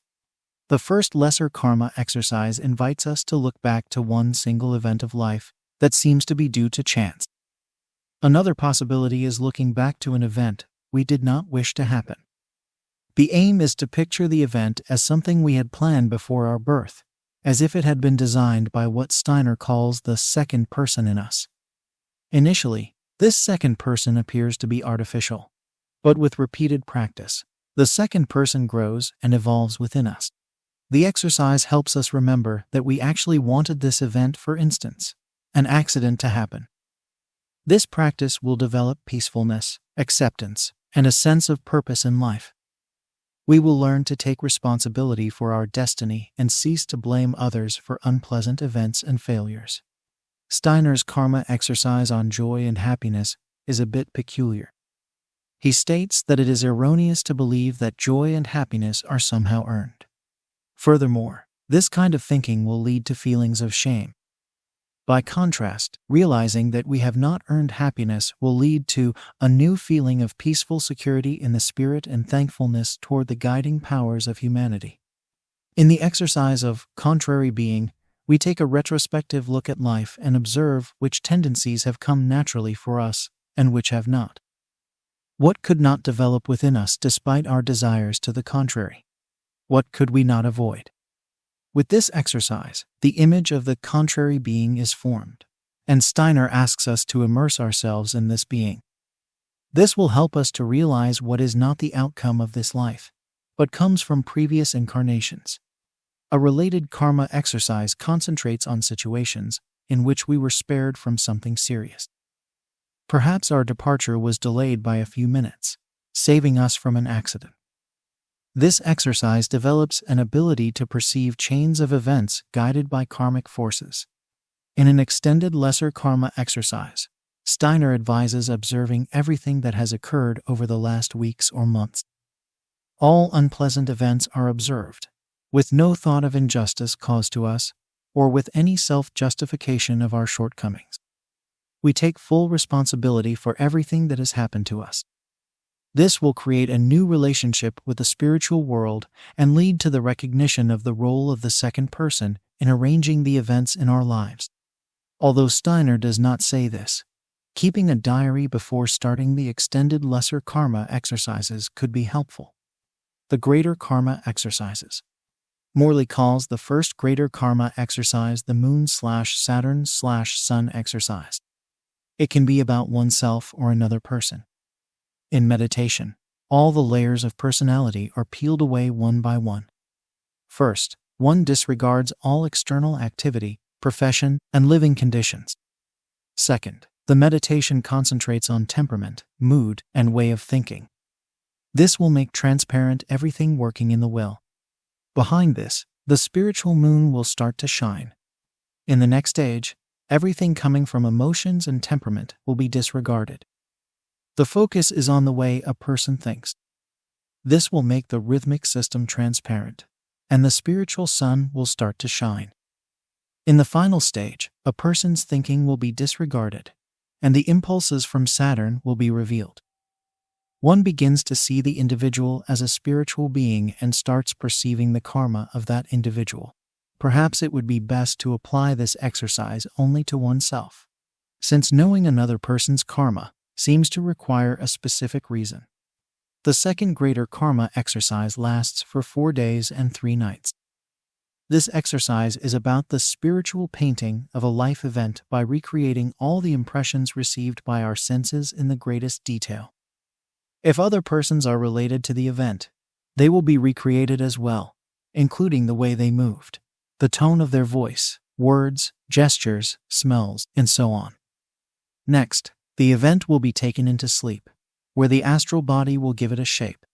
The first lesser karma exercise invites us to look back to one single event of life that seems to be due to chance. Another possibility is looking back to an event we did not wish to happen. The aim is to picture the event as something we had planned before our birth, as if it had been designed by what Steiner calls the second person in us. Initially, this second person appears to be artificial, but with repeated practice, the second person grows and evolves within us. The exercise helps us remember that we actually wanted this event, for instance, an accident, to happen. This practice will develop peacefulness, acceptance, and a sense of purpose in life. We will learn to take responsibility for our destiny and cease to blame others for unpleasant events and failures. Steiner's karma exercise on joy and happiness is a bit peculiar. He states that it is erroneous to believe that joy and happiness are somehow earned. Furthermore, this kind of thinking will lead to feelings of shame. By contrast, realizing that we have not earned happiness will lead to a new feeling of peaceful security in the spirit and thankfulness toward the guiding powers of humanity. In the exercise of contrary being, we take a retrospective look at life and observe which tendencies have come naturally for us and which have not. What could not develop within us despite our desires to the contrary? What could we not avoid? With this exercise, the image of the contrary being is formed, and Steiner asks us to immerse ourselves in this being. This will help us to realize what is not the outcome of this life, but comes from previous incarnations. A related karma exercise concentrates on situations in which we were spared from something serious. Perhaps our departure was delayed by a few minutes, saving us from an accident. This exercise develops an ability to perceive chains of events guided by karmic forces. In an extended lesser karma exercise, Steiner advises observing everything that has occurred over the last weeks or months. All unpleasant events are observed, with no thought of injustice caused to us, or with any self-justification of our shortcomings. We take full responsibility for everything that has happened to us. This will create a new relationship with the spiritual world and lead to the recognition of the role of the second person in arranging the events in our lives. Although Steiner does not say this, keeping a diary before starting the extended lesser karma exercises could be helpful. The greater karma exercises. Morley calls the first greater karma exercise the Moon/Saturn/Sun exercise. It can be about oneself or another person. In meditation, all the layers of personality are peeled away one by one. First, one disregards all external activity, profession, and living conditions. Second, the meditation concentrates on temperament, mood, and way of thinking. This will make transparent everything working in the will. Behind this, the spiritual moon will start to shine. In the next stage, everything coming from emotions and temperament will be disregarded. The focus is on the way a person thinks. This will make the rhythmic system transparent, and the spiritual sun will start to shine. In the final stage, a person's thinking will be disregarded, and the impulses from Saturn will be revealed. One begins to see the individual as a spiritual being and starts perceiving the karma of that individual. Perhaps it would be best to apply this exercise only to oneself, since knowing another person's karma seems to require a specific reason. The second greater karma exercise lasts for 4 days and 3 nights. This exercise is about the spiritual painting of a life event by recreating all the impressions received by our senses in the greatest detail. If other persons are related to the event, they will be recreated as well, including the way they moved, the tone of their voice, words, gestures, smells, and so on. Next, the event will be taken into sleep, where the astral body will give it a shape.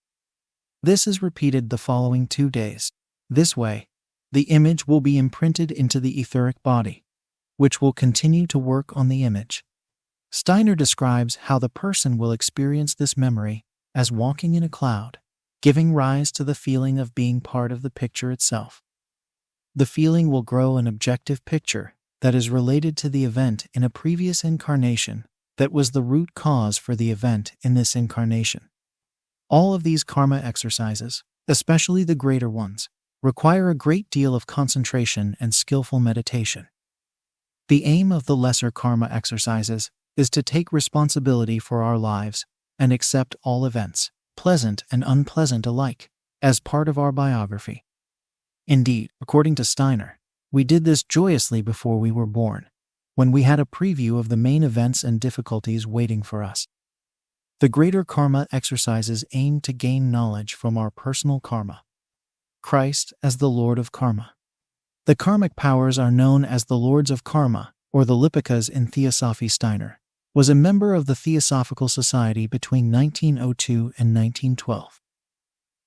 This is repeated the following 2 days. This way, the image will be imprinted into the etheric body, which will continue to work on the image. Steiner describes how the person will experience this memory as walking in a cloud, giving rise to the feeling of being part of the picture itself. The feeling will grow an objective picture that is related to the event in a previous incarnation that was the root cause for the event in this incarnation. All of these karma exercises, especially the greater ones, require a great deal of concentration and skillful meditation. The aim of the lesser karma exercises is to take responsibility for our lives and accept all events, pleasant and unpleasant alike, as part of our biography. Indeed, according to Steiner, we did this joyously before we were born. when we had a preview of the main events and difficulties waiting for us. The greater karma exercises aim to gain knowledge from our personal karma. Christ as the Lord of Karma. The karmic powers are known as the Lords of Karma, or the Lipikas in Theosophy. Steiner was a member of the Theosophical Society between 1902 and 1912.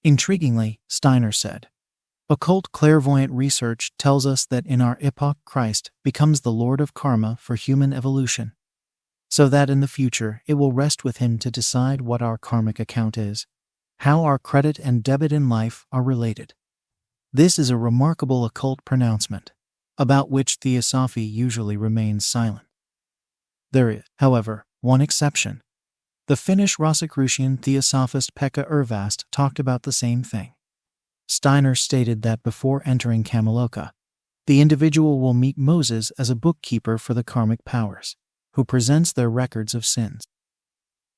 Intriguingly, Steiner said, occult clairvoyant research tells us that in our epoch Christ becomes the Lord of Karma for human evolution, so that in the future it will rest with him to decide what our karmic account is, how our credit and debit in life are related. This is a remarkable occult pronouncement, about which Theosophy usually remains silent. There is, however, one exception. The Finnish Rosicrucian Theosophist Pekka Ervast talked about the same thing. Steiner stated that before entering Kalevala, the individual will meet Moses as a bookkeeper for the karmic powers, who presents their records of sins.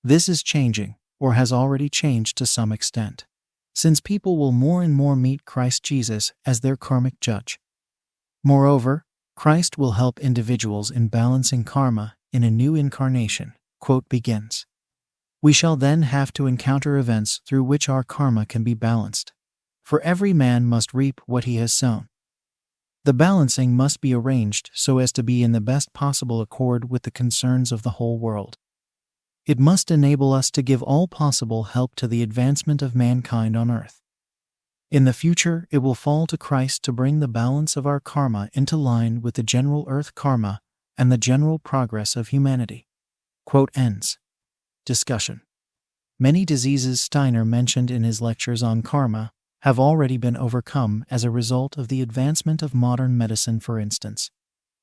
This is changing, or has already changed to some extent, since people will more and more meet Christ Jesus as their karmic judge. Moreover, Christ will help individuals in balancing karma in a new incarnation. Quote begins. We shall then have to encounter events through which our karma can be balanced, for every man must reap what he has sown. The balancing must be arranged so as to be in the best possible accord with the concerns of the whole world. It must enable us to give all possible help to the advancement of mankind on earth. In the future, it will fall to Christ to bring the balance of our karma into line with the general earth karma and the general progress of humanity. Quote ends. Discussion. Many diseases Steiner mentioned in his lectures on karma have already been overcome as a result of the advancement of modern medicine. For instance,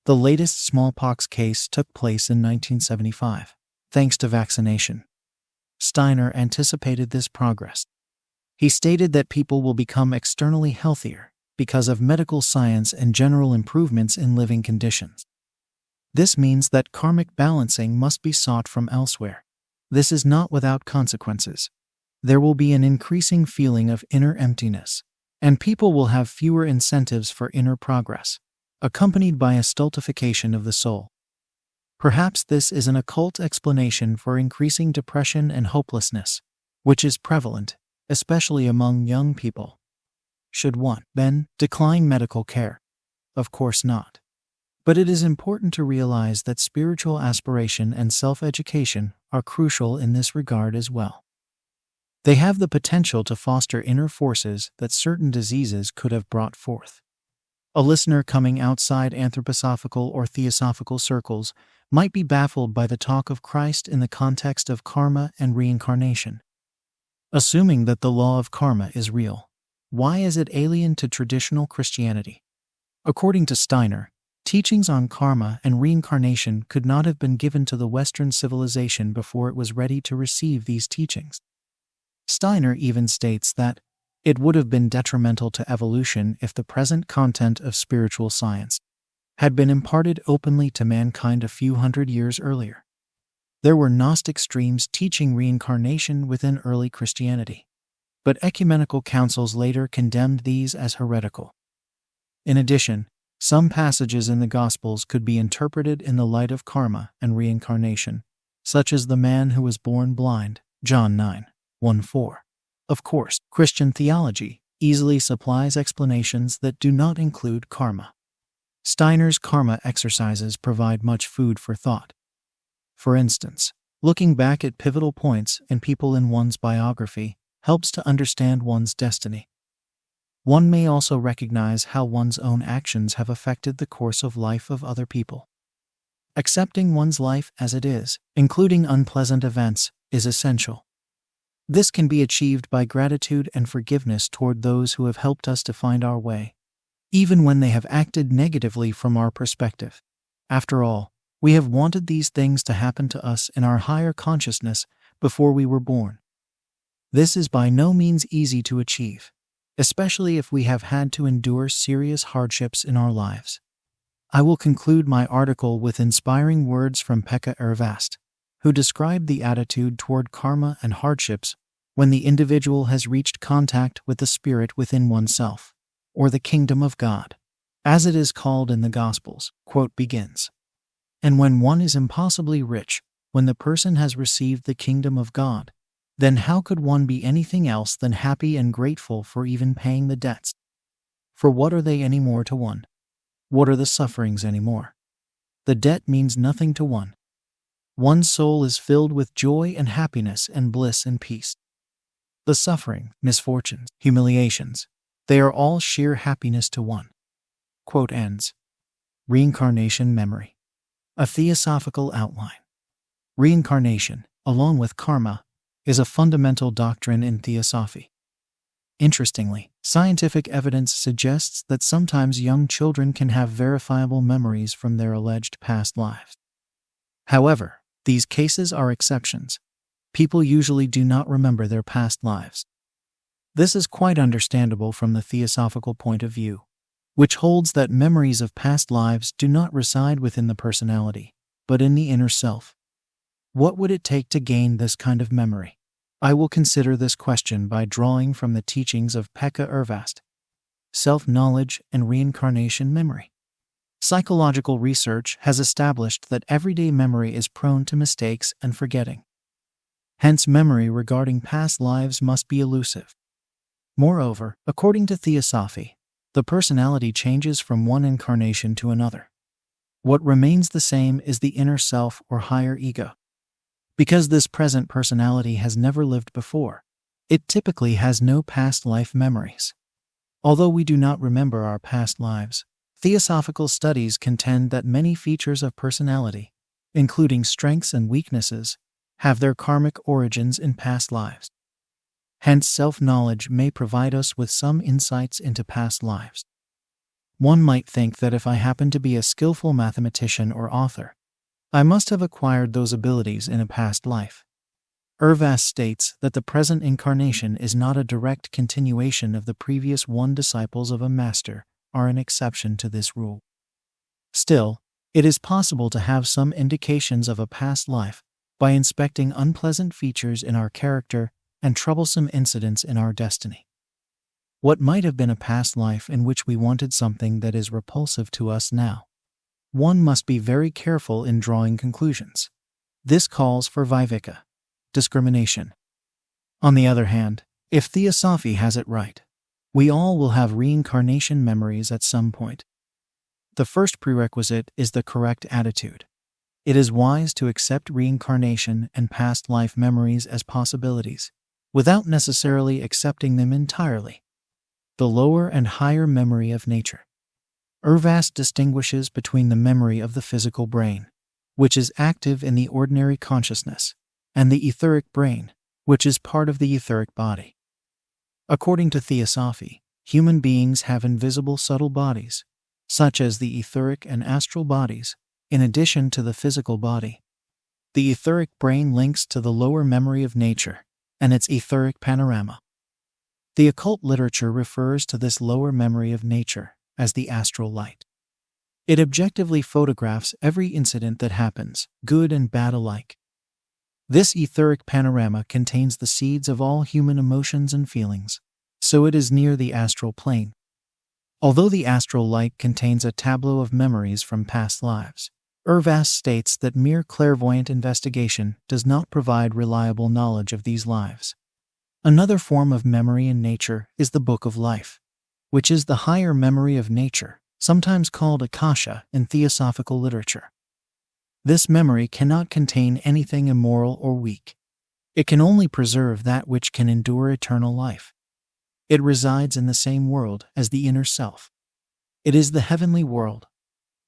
the latest smallpox case took place in 1975. Thanks to vaccination. Steiner anticipated this progress. He stated that people will become externally healthier because of medical science and general improvements in living conditions. This means that karmic balancing must be sought from elsewhere. This is not without consequences. There will be an increasing feeling of inner emptiness, and people will have fewer incentives for inner progress, accompanied by a stultification of the soul. Perhaps this is an occult explanation for increasing depression and hopelessness, which is prevalent, especially among young people. Should one, then, decline medical care? Of course not. But it is important to realize that spiritual aspiration and self-education are crucial in this regard as well. They have the potential to foster inner forces that certain diseases could have brought forth. A listener coming outside anthroposophical or theosophical circles might be baffled by the talk of Christ in the context of karma and reincarnation. Assuming that the law of karma is real, why is it alien to traditional Christianity? According to Steiner, teachings on karma and reincarnation could not have been given to the Western civilization before it was ready to receive these teachings. Steiner even states that it would have been detrimental to evolution if the present content of spiritual science had been imparted openly to mankind a few hundred years earlier. There were Gnostic streams teaching reincarnation within early Christianity, but ecumenical councils later condemned these as heretical. In addition, some passages in the Gospels could be interpreted in the light of karma and reincarnation, such as the man who was born blind, John 9:1-4. Of course, Christian theology easily supplies explanations that do not include karma. Steiner's karma exercises provide much food for thought. For instance, looking back at pivotal points in people in one's biography helps to understand one's destiny. One may also recognize how one's own actions have affected the course of life of other people. Accepting one's life as it is, including unpleasant events, is essential. This can be achieved by gratitude and forgiveness toward those who have helped us to find our way, even when they have acted negatively from our perspective. After all, we have wanted these things to happen to us in our higher consciousness before we were born. This is by no means easy to achieve, especially if we have had to endure serious hardships in our lives. I will conclude my article with inspiring words from Pekka Ervast, who described the attitude toward karma and hardships when the individual has reached contact with the spirit within oneself, or the kingdom of God, as it is called in the Gospels. Quote begins. And when one is impossibly rich, when the person has received the kingdom of God, then how could one be anything else than happy and grateful for even paying the debts? For what are they any more to one? What are the sufferings any more? The debt means nothing to one. One's soul is filled with joy and happiness and bliss and peace. The suffering, misfortunes, humiliations, they are all sheer happiness to one. Quote ends. Reincarnation memory. A theosophical outline. Reincarnation, along with karma, is a fundamental doctrine in theosophy. Interestingly, scientific evidence suggests that sometimes young children can have verifiable memories from their alleged past lives. However, these cases are exceptions. People usually do not remember their past lives. This is quite understandable from the theosophical point of view, which holds that memories of past lives do not reside within the personality, but in the inner self. What would it take to gain this kind of memory? I will consider this question by drawing from the teachings of Pekka Ervast, self-knowledge and reincarnation memory. Psychological research has established that everyday memory is prone to mistakes and forgetting. Hence, memory regarding past lives must be elusive. Moreover, according to theosophy, the personality changes from one incarnation to another. What remains the same is the inner self or higher ego. Because this present personality has never lived before, it typically has no past life memories. Although we do not remember our past lives, theosophical studies contend that many features of personality, including strengths and weaknesses, have their karmic origins in past lives. Hence, self-knowledge may provide us with some insights into past lives. One might think that if I happen to be a skillful mathematician or author, I must have acquired those abilities in a past life. Ervast states that the present incarnation is not a direct continuation of the previous one. Disciples of a master are an exception to this rule. Still, it is possible to have some indications of a past life by inspecting unpleasant features in our character and troublesome incidents in our destiny. What might have been a past life in which we wanted something that is repulsive to us now? One must be very careful in drawing conclusions. This calls for viveka, discrimination. On the other hand, if theosophy has it right, we all will have reincarnation memories at some point. The first prerequisite is the correct attitude. It is wise to accept reincarnation and past life memories as possibilities, without necessarily accepting them entirely. The lower and higher memory of nature. Ervast distinguishes between the memory of the physical brain, which is active in the ordinary consciousness, and the etheric brain, which is part of the etheric body. According to theosophy, human beings have invisible subtle bodies, such as the etheric and astral bodies, in addition to the physical body. The etheric brain links to the lower memory of nature and its etheric panorama. The occult literature refers to this lower memory of nature as the astral light. It objectively photographs every incident that happens, good and bad alike. This etheric panorama contains the seeds of all human emotions and feelings, so it is near the astral plane. Although the astral light contains a tableau of memories from past lives, Ervast states that mere clairvoyant investigation does not provide reliable knowledge of these lives. Another form of memory in nature is the Book of Life, which is the higher memory of nature, sometimes called Akasha in theosophical literature. This memory cannot contain anything immoral or weak. It can only preserve that which can endure eternal life. It resides in the same world as the inner self. It is the heavenly world.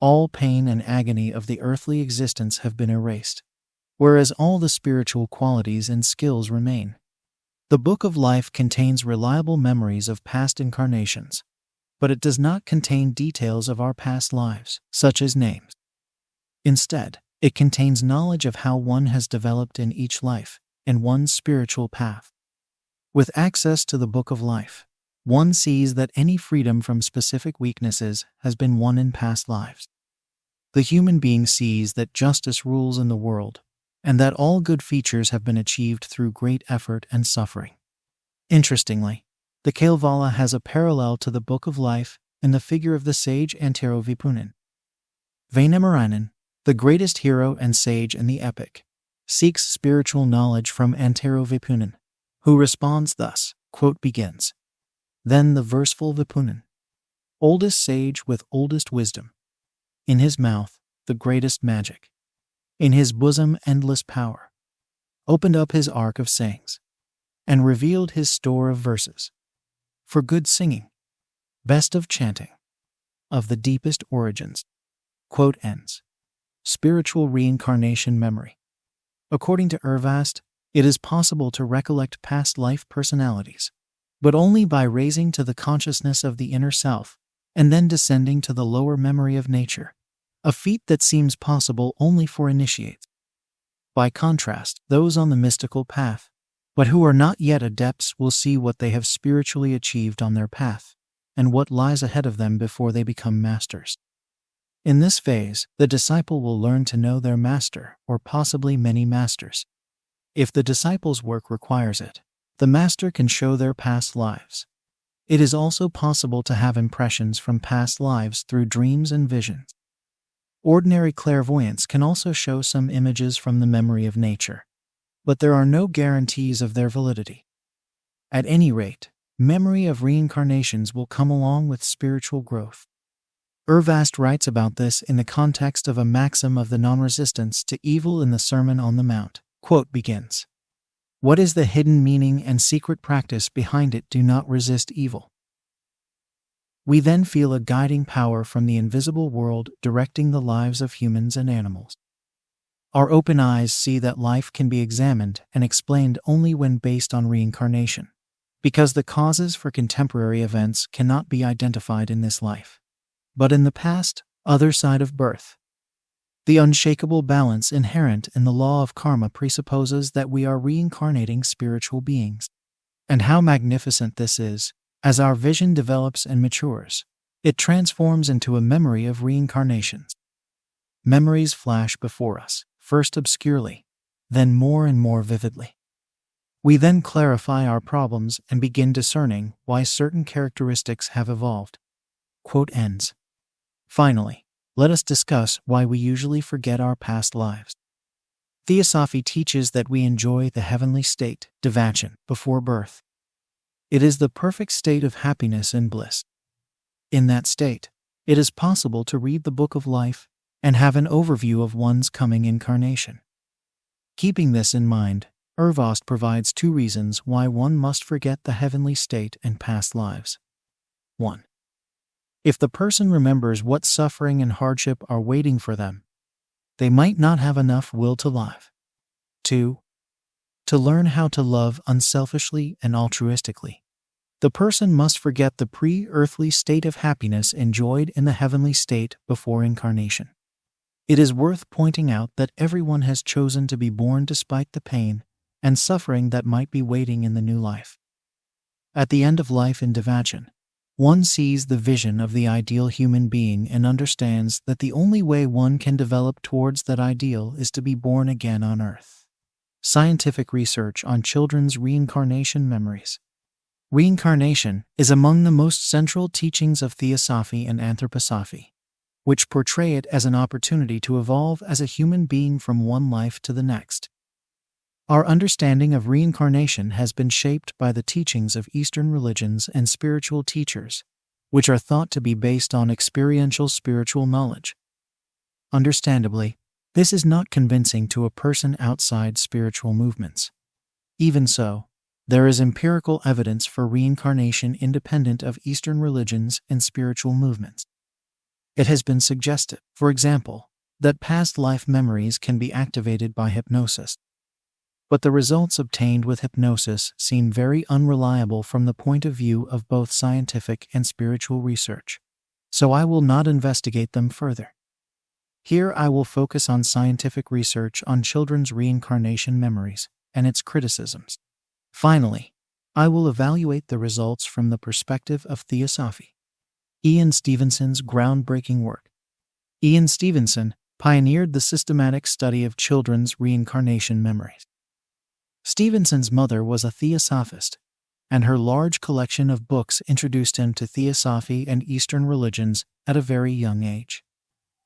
All pain and agony of the earthly existence have been erased, whereas all the spiritual qualities and skills remain. The Book of Life contains reliable memories of past incarnations, but it does not contain details of our past lives, such as names. Instead, it contains knowledge of how one has developed in each life, and one's spiritual path. With access to the Book of Life, one sees that any freedom from specific weaknesses has been won in past lives. The human being sees that justice rules in the world, and that all good features have been achieved through great effort and suffering. Interestingly, the Kalevala has a parallel to the Book of Life in the figure of the sage Antero Vipunin. Vainamaranan, the greatest hero and sage in the epic, seeks spiritual knowledge from Antero Vipunen, who responds thus, quote begins. Then the verseful Vipunen, oldest sage with oldest wisdom, in his mouth the greatest magic, in his bosom endless power, opened up his ark of sayings, and revealed his store of verses, for good singing, best of chanting, of the deepest origins. Quote ends. Spiritual reincarnation memory. According to Ervast, it is possible to recollect past life personalities, but only by raising to the consciousness of the inner self and then descending to the lower memory of nature, a feat that seems possible only for initiates. By contrast, those on the mystical path, but who are not yet adepts, will see what they have spiritually achieved on their path and what lies ahead of them before they become masters. In this phase, the disciple will learn to know their master, or possibly many masters. If the disciple's work requires it, the master can show their past lives. It is also possible to have impressions from past lives through dreams and visions. Ordinary clairvoyance can also show some images from the memory of nature, but there are no guarantees of their validity. At any rate, memory of reincarnations will come along with spiritual growth. Ervast writes about this in the context of a maxim of the non-resistance to evil in the Sermon on the Mount. Quote begins. What is the hidden meaning and secret practice behind it? Do not resist evil. We then feel a guiding power from the invisible world directing the lives of humans and animals. Our open eyes see that life can be examined and explained only when based on reincarnation, because the causes for contemporary events cannot be identified in this life, but in the past, other side of birth. The unshakable balance inherent in the law of karma presupposes that we are reincarnating spiritual beings. And how magnificent this is! As our vision develops and matures, it transforms into a memory of reincarnations. Memories flash before us, first obscurely, then more and more vividly. We then clarify our problems and begin discerning why certain characteristics have evolved. Quote ends. Finally, let us discuss why we usually forget our past lives. Theosophy teaches that we enjoy the heavenly state, devachan, before birth. It is the perfect state of happiness and bliss. In that state, it is possible to read the book of life and have an overview of one's coming incarnation. Keeping this in mind, Ervast provides two reasons why one must forget the heavenly state and past lives. 1. If the person remembers what suffering and hardship are waiting for them, they might not have enough will to live. 2. To learn how to love unselfishly and altruistically, the person must forget the pre-earthly state of happiness enjoyed in the heavenly state before incarnation. It is worth pointing out that everyone has chosen to be born despite the pain and suffering that might be waiting in the new life. At the end of life in devachan, one sees the vision of the ideal human being and understands that the only way one can develop towards that ideal is to be born again on earth. Scientific research on children's reincarnation memories. Reincarnation is among the most central teachings of Theosophy and Anthroposophy, which portray it as an opportunity to evolve as a human being from one life to the next. Our understanding of reincarnation has been shaped by the teachings of Eastern religions and spiritual teachers, which are thought to be based on experiential spiritual knowledge. Understandably, this is not convincing to a person outside spiritual movements. Even so, there is empirical evidence for reincarnation independent of Eastern religions and spiritual movements. It has been suggested, for example, that past life memories can be activated by hypnosis. But the results obtained with hypnosis seem very unreliable from the point of view of both scientific and spiritual research, so I will not investigate them further. Here I will focus on scientific research on children's reincarnation memories and its criticisms. Finally, I will evaluate the results from the perspective of Theosophy. Ian Stevenson's groundbreaking work. Ian Stevenson pioneered the systematic study of children's reincarnation memories. Stevenson's mother was a theosophist, and her large collection of books introduced him to Theosophy and Eastern religions at a very young age.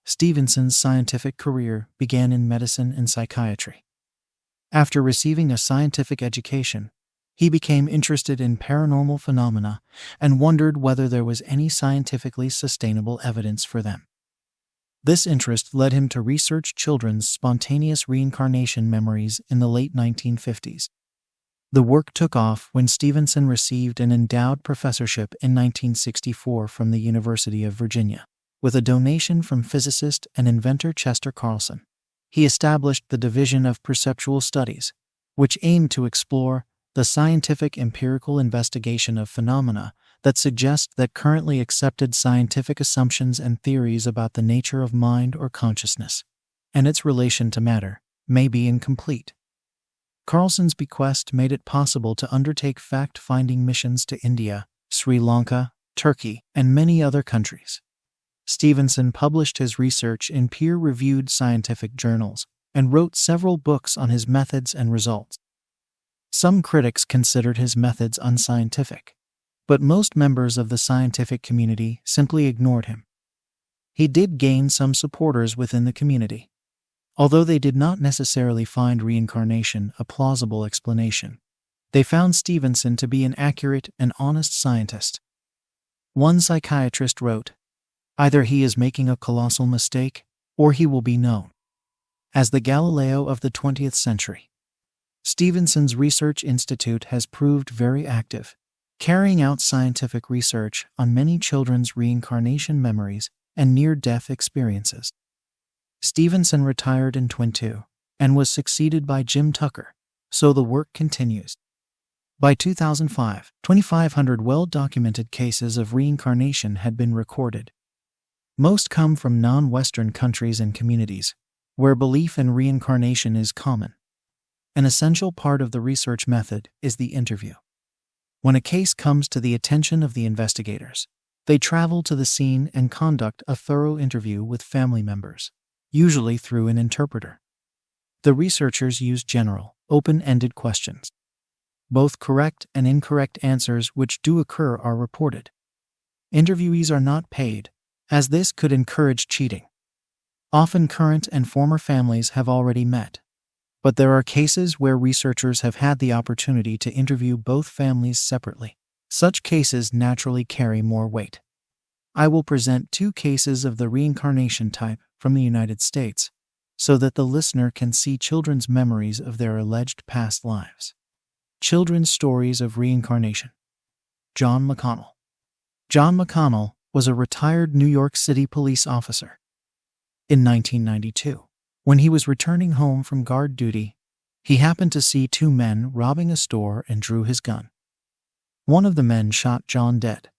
Stevenson's scientific career began in medicine and psychiatry. After receiving a scientific education, he became interested in paranormal phenomena and wondered whether there was any scientifically sustainable evidence for them. This interest led him to research children's spontaneous reincarnation memories in the late 1950s. The work took off when Stevenson received an endowed professorship in 1964 from the University of Virginia. With a donation from physicist and inventor Chester Carlson, he established the Division of Perceptual Studies, which aimed to explore the scientific empirical investigation of phenomena that suggest that currently accepted scientific assumptions and theories about the nature of mind or consciousness and its relation to matter may be incomplete. Carlson's bequest made it possible to undertake fact-finding missions to India, Sri Lanka, Turkey, and many other countries. Stevenson published his research in peer-reviewed scientific journals and wrote several books on his methods and results. Some critics considered his methods unscientific, but most members of the scientific community simply ignored him. He did gain some supporters within the community, although they did not necessarily find reincarnation a plausible explanation. They found Stevenson to be an accurate and honest scientist. One psychiatrist wrote, "Either he is making a colossal mistake, or he will be known as the Galileo of the 20th century." Stevenson's research institute has proved very active, carrying out scientific research on many children's reincarnation memories and near-death experiences. Stevenson retired in 2002 and was succeeded by Jim Tucker, so the work continues. By 2005, 2,500 well-documented cases of reincarnation had been recorded. Most come from non-Western countries and communities, where belief in reincarnation is common. An essential part of the research method is the interview. When a case comes to the attention of the investigators, they travel to the scene and conduct a thorough interview with family members, usually through an interpreter. The researchers use general, open-ended questions. Both correct and incorrect answers which do occur are reported. Interviewees are not paid, as this could encourage cheating. Often current and former families have already met, but there are cases where researchers have had the opportunity to interview both families separately. Such cases naturally carry more weight. I will present 2 cases of the reincarnation type from the United States, so that the listener can see children's memories of their alleged past lives. Children's stories of reincarnation. John McConnell. John McConnell was a retired New York City police officer. In 1992, when he was returning home from guard duty, he happened to see 2 men robbing a store and drew his gun. One of the men shot John dead.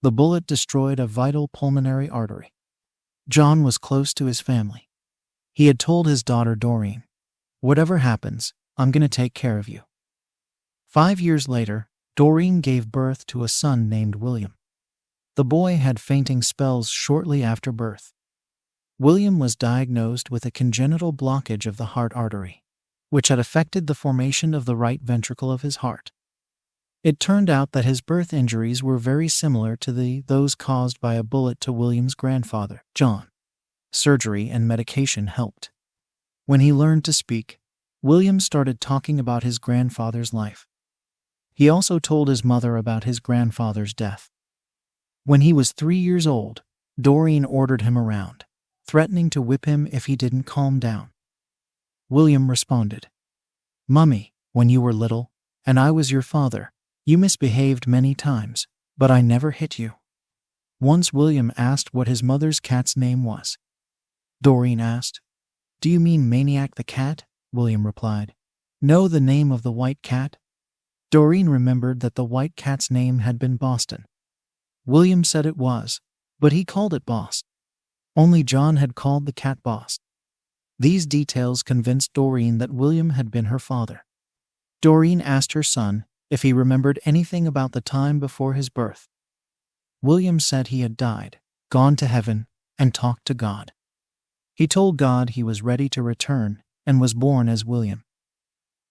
The bullet destroyed a vital pulmonary artery. John was close to his family. He had told his daughter Doreen, "Whatever happens, I'm going to take care of you." 5 years later, Doreen gave birth to a son named William. The boy had fainting spells shortly after birth. William was diagnosed with a congenital blockage of the heart artery, which had affected the formation of the right ventricle of his heart. It turned out that his birth injuries were very similar to those caused by a bullet to William's grandfather, John. Surgery and medication helped. When he learned to speak, William started talking about his grandfather's life. He also told his mother about his grandfather's death. When he was 3 years old, Doreen ordered him around, threatening to whip him if he didn't calm down. William responded, "Mummy, when you were little, and I was your father, you misbehaved many times, but I never hit you." Once William asked what his mother's cat's name was. Doreen asked, "Do you mean Maniac the cat?" William replied, "No, the name of the white cat." Doreen remembered that the white cat's name had been Boston. William said it was, but he called it Boss. Only John had called the cat Boss. These details convinced Doreen that William had been her father. Doreen asked her son if he remembered anything about the time before his birth. William said he had died, gone to heaven, and talked to God. He told God he was ready to return and was born as William.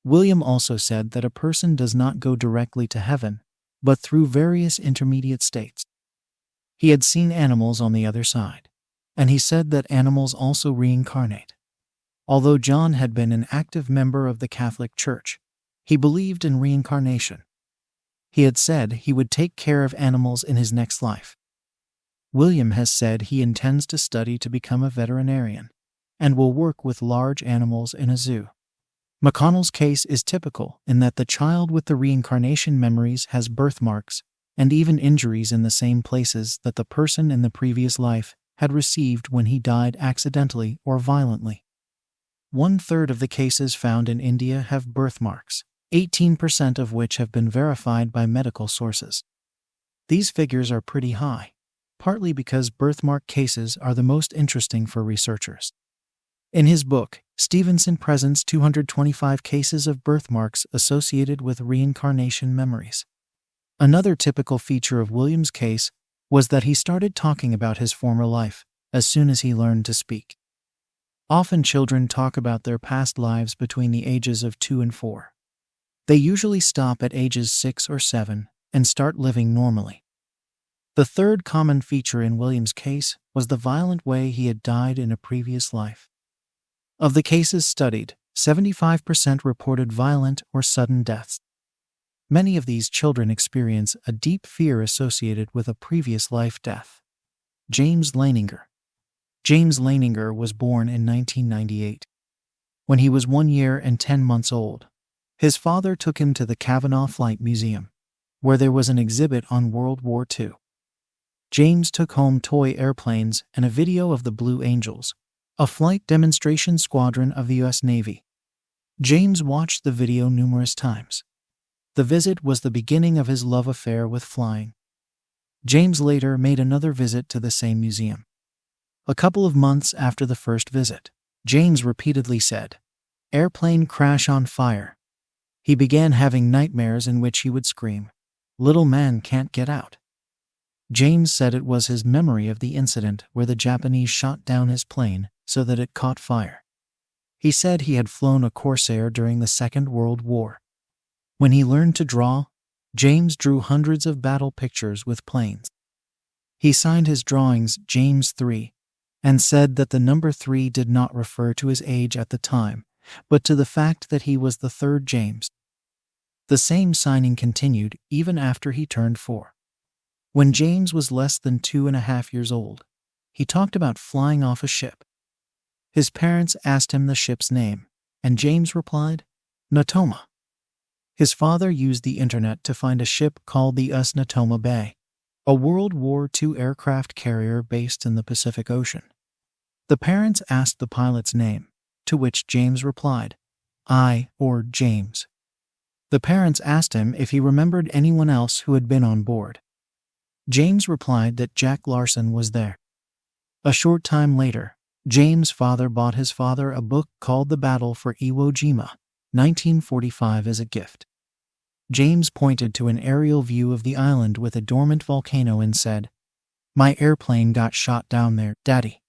William also said that a person does not go directly to heaven, but through various intermediate states. He had seen animals on the other side. and he said that animals also reincarnate. Although John had been an active member of the Catholic Church, he believed in reincarnation. He had said he would take care of animals in his next life. William has said he intends to study to become a veterinarian and will work with large animals in a zoo. McConnell's case is typical in that the child with the reincarnation memories has birthmarks and even injuries in the same places that the person in the previous life had received when he died accidentally or violently. 1/3 of the cases found in India have birthmarks, 18% of which have been verified by medical sources. These figures are pretty high, partly because birthmark cases are the most interesting for researchers. In his book, Stevenson presents 225 cases of birthmarks associated with reincarnation memories. Another typical feature of William's case was that he started talking about his former life as soon as he learned to speak. Often children talk about their past lives between the ages of 2 and 4. They usually stop at ages 6 or 7 and start living normally. The third common feature in William's case was the violent way he had died in a previous life. Of the cases studied, 75% reported violent or sudden deaths. Many of these children experience a deep fear associated with a previous life death. James Leininger. James Leininger was born in 1998. When he was 1 year and 10 months old, his father took him to the Kalevala Flight Museum, where there was an exhibit on World War II. James took home toy airplanes and a video of the Blue Angels, a flight demonstration squadron of the U.S. Navy. James watched the video numerous times. The visit was the beginning of his love affair with flying. James later made another visit to the same museum. A couple of months after the first visit, James repeatedly said, "Airplane crash on fire." He began having nightmares in which he would scream, "Little man can't get out." James said it was his memory of the incident where the Japanese shot down his plane so that it caught fire. He said he had flown a Corsair during the Second World War. When he learned to draw, James drew hundreds of battle pictures with planes. He signed his drawings James 3 and said that the number 3 did not refer to his age at the time, but to the fact that he was the third James. The same signing continued even after he turned 4. When James was less than 2.5 years old, he talked about flying off a ship. His parents asked him the ship's name, and James replied, "Natoma." His father used the internet to find a ship called the US Natoma Bay, a World War II aircraft carrier based in the Pacific Ocean. The parents asked the pilot's name, to which James replied, "I or James." The parents asked him if he remembered anyone else who had been on board. James replied that Jack Larson was there. A short time later, James' father bought his father a book called The Battle for Iwo Jima, 1945 as a gift. James pointed to an aerial view of the island with a dormant volcano and said, "My airplane got shot down there, Daddy."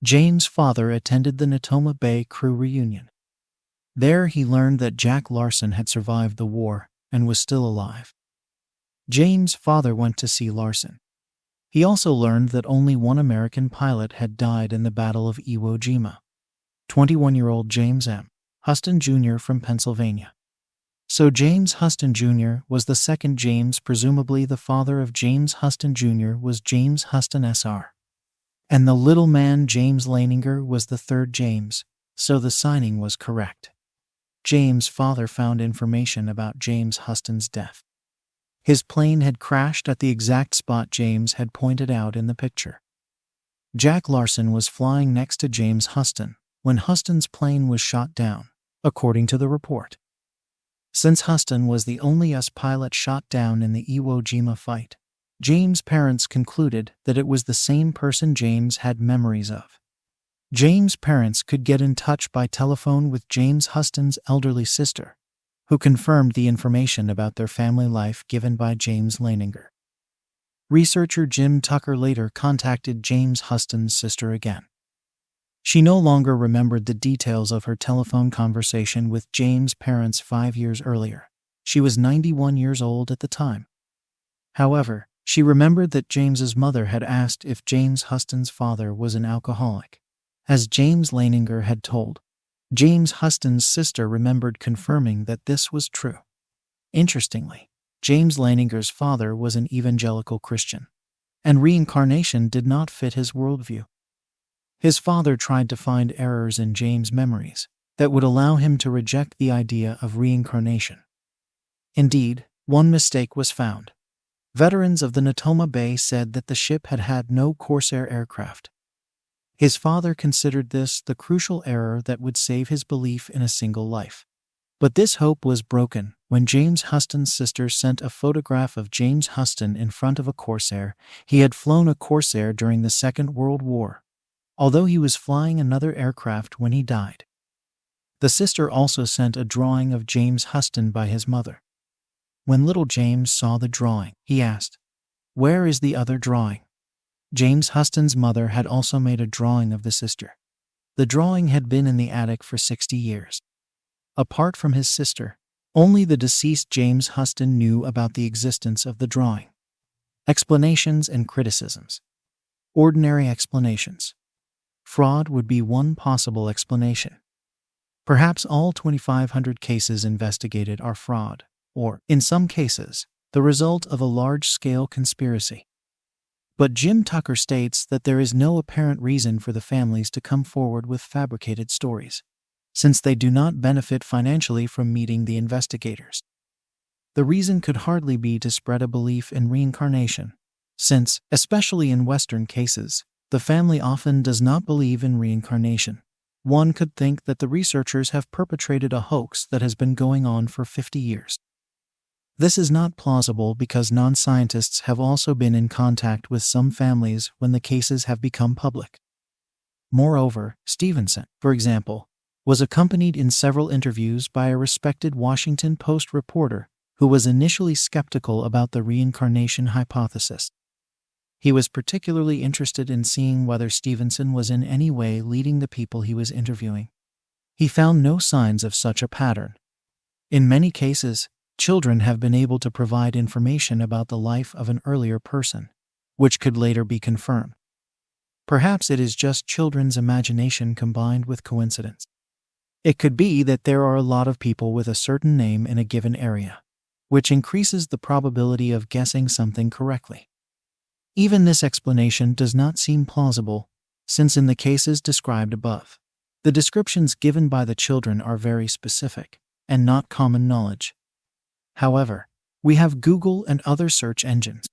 James' father attended the Natoma Bay crew reunion. There he learned that Jack Larson had survived the war and was still alive. James' father went to see Larson. He also learned that only one American pilot had died in the Battle of Iwo Jima, 21-year-old James M. Huston Jr. from Pennsylvania. So James Huston Jr. was the second James. Presumably the father of James Huston Jr. was James Huston Sr. And the little man James Leininger was the third James, so the signing was correct. James' father found information about James Huston's death. His plane had crashed at the exact spot James had pointed out in the picture. Jack Larson was flying next to James Huston when Huston's plane was shot down, according to the report. Since Huston was the only US pilot shot down in the Iwo Jima fight, James' parents concluded that it was the same person James had memories of. James' parents could get in touch by telephone with James Huston's elderly sister, who confirmed the information about their family life given by James Leininger. Researcher Jim Tucker later contacted James Huston's sister again. She no longer remembered the details of her telephone conversation with James' parents 5 years earlier. She was 91 years old at the time. However, She remembered that James's mother had asked if James Huston's father was an alcoholic, as James Leininger had told. James Huston's sister remembered confirming that this was true. Interestingly, James Leininger's father was an evangelical Christian, and reincarnation did not fit his worldview. His father tried to find errors in James' memories that would allow him to reject the idea of reincarnation. Indeed, one mistake was found. Veterans of the Natoma Bay said that the ship had had no Corsair aircraft. His father considered this the crucial error that would save his belief in a single life. But this hope was broken when James Huston's sister sent a photograph of James Huston in front of a Corsair. He had flown a Corsair during the Second World War, although he was flying another aircraft when he died. The sister also sent a drawing of James Huston by his mother. When little James saw the drawing, he asked, "Where is the other drawing?" James Huston's mother had also made a drawing of the sister. The drawing had been in the attic for 60 years. Apart from his sister, only the deceased James Huston knew about the existence of the drawing. Explanations and criticisms. Ordinary explanations. Fraud would be one possible explanation. Perhaps all 2,500 cases investigated are fraud, or, in some cases, the result of a large-scale conspiracy. But Jim Tucker states that there is no apparent reason for the families to come forward with fabricated stories, since they do not benefit financially from meeting the investigators. The reason could hardly be to spread a belief in reincarnation, since, especially in Western cases, the family often does not believe in reincarnation. One could think that the researchers have perpetrated a hoax that has been going on for 50 years. This is not plausible because non-scientists have also been in contact with some families when the cases have become public. Moreover, Stevenson, for example, was accompanied in several interviews by a respected Washington Post reporter who was initially skeptical about the reincarnation hypothesis. He was particularly interested in seeing whether Stevenson was in any way leading the people he was interviewing. He found no signs of such a pattern. In many cases, children have been able to provide information about the life of an earlier person, which could later be confirmed. Perhaps it is just children's imagination combined with coincidence. It could be that there are a lot of people with a certain name in a given area, which increases the probability of guessing something correctly. Even this explanation does not seem plausible, since in the cases described above, the descriptions given by the children are very specific and not common knowledge. However, we have Google and other search engines.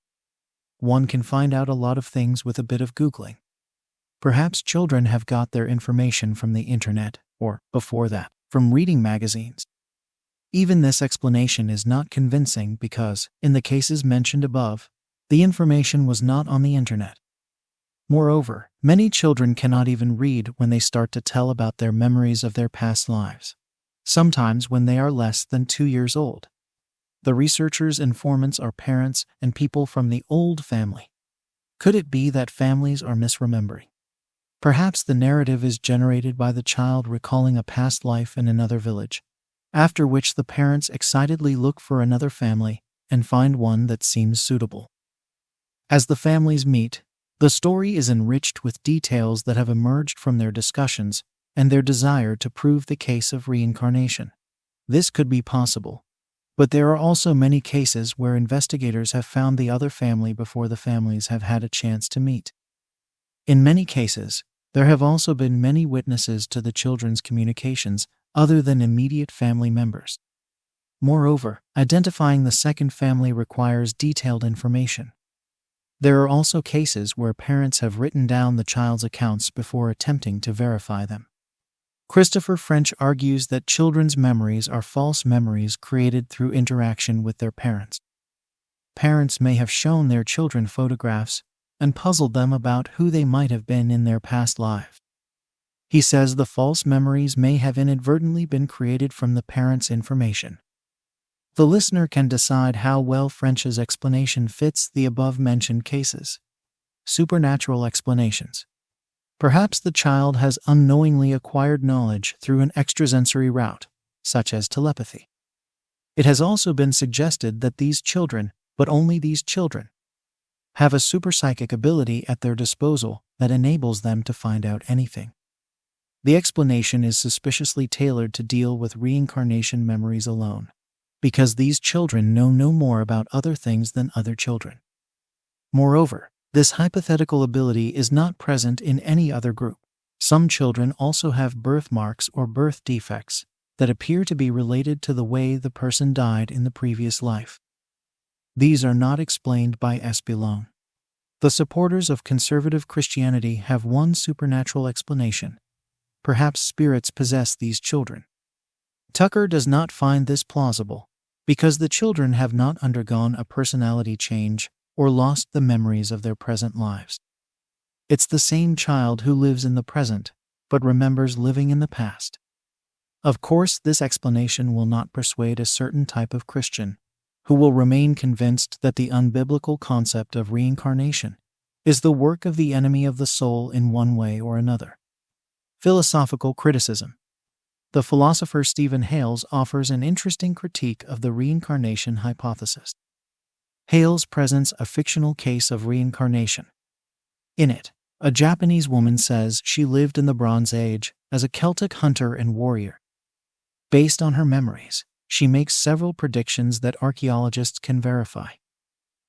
One can find out a lot of things with a bit of Googling. Perhaps children have got their information from the internet, or, before that, from reading magazines. Even this explanation is not convincing because, in the cases mentioned above, the information was not on the internet. Moreover, many children cannot even read when they start to tell about their memories of their past lives, sometimes when they are less than 2 years old. The researchers' informants are parents and people from the old family. Could it be that families are misremembering? Perhaps the narrative is generated by the child recalling a past life in another village, after which the parents excitedly look for another family and find one that seems suitable. As the families meet, the story is enriched with details that have emerged from their discussions and their desire to prove the case of reincarnation. This could be possible, but there are also many cases where investigators have found the other family before the families have had a chance to meet. In many cases, there have also been many witnesses to the children's communications other than immediate family members. Moreover, identifying the second family requires detailed information. There are also cases where parents have written down the child's accounts before attempting to verify them. Christopher French argues that children's memories are false memories created through interaction with their parents. Parents may have shown their children photographs and puzzled them about who they might have been in their past lives. He says the false memories may have inadvertently been created from the parents' information. The listener can decide how well French's explanation fits the above-mentioned cases. Supernatural explanations. Perhaps the child has unknowingly acquired knowledge through an extrasensory route, such as telepathy. It has also been suggested that these children, but only these children, have a superpsychic ability at their disposal that enables them to find out anything. The explanation is suspiciously tailored to deal with reincarnation memories alone, because these children know no more about other things than other children. Moreover, this hypothetical ability is not present in any other group. Some children also have birthmarks or birth defects that appear to be related to the way the person died in the previous life. These are not explained by SP alone. The supporters of conservative Christianity have one supernatural explanation. Perhaps spirits possess these children. Tucker does not find this plausible, because the children have not undergone a personality change or lost the memories of their present lives. It's the same child who lives in the present, but remembers living in the past. Of course, this explanation will not persuade a certain type of Christian, who will remain convinced that the unbiblical concept of reincarnation is the work of the enemy of the soul in one way or another. Philosophical criticism. The philosopher Stephen Hales offers an interesting critique of the reincarnation hypothesis. Hales presents a fictional case of reincarnation. In it, a Japanese woman says she lived in the Bronze Age as a Celtic hunter and warrior. Based on her memories, she makes several predictions that archaeologists can verify.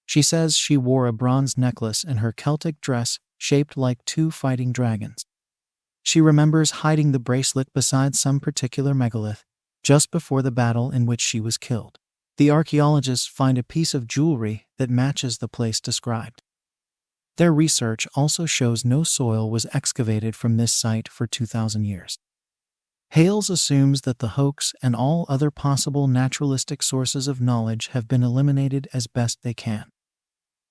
She says she wore a bronze necklace and her Celtic dress shaped like two fighting dragons. She remembers hiding the bracelet beside some particular megalith just before the battle in which she was killed. The archaeologists find a piece of jewelry that matches the place described. Their research also shows no soil was excavated from this site for 2,000 years. Hales assumes that the hoax and all other possible naturalistic sources of knowledge have been eliminated as best they can.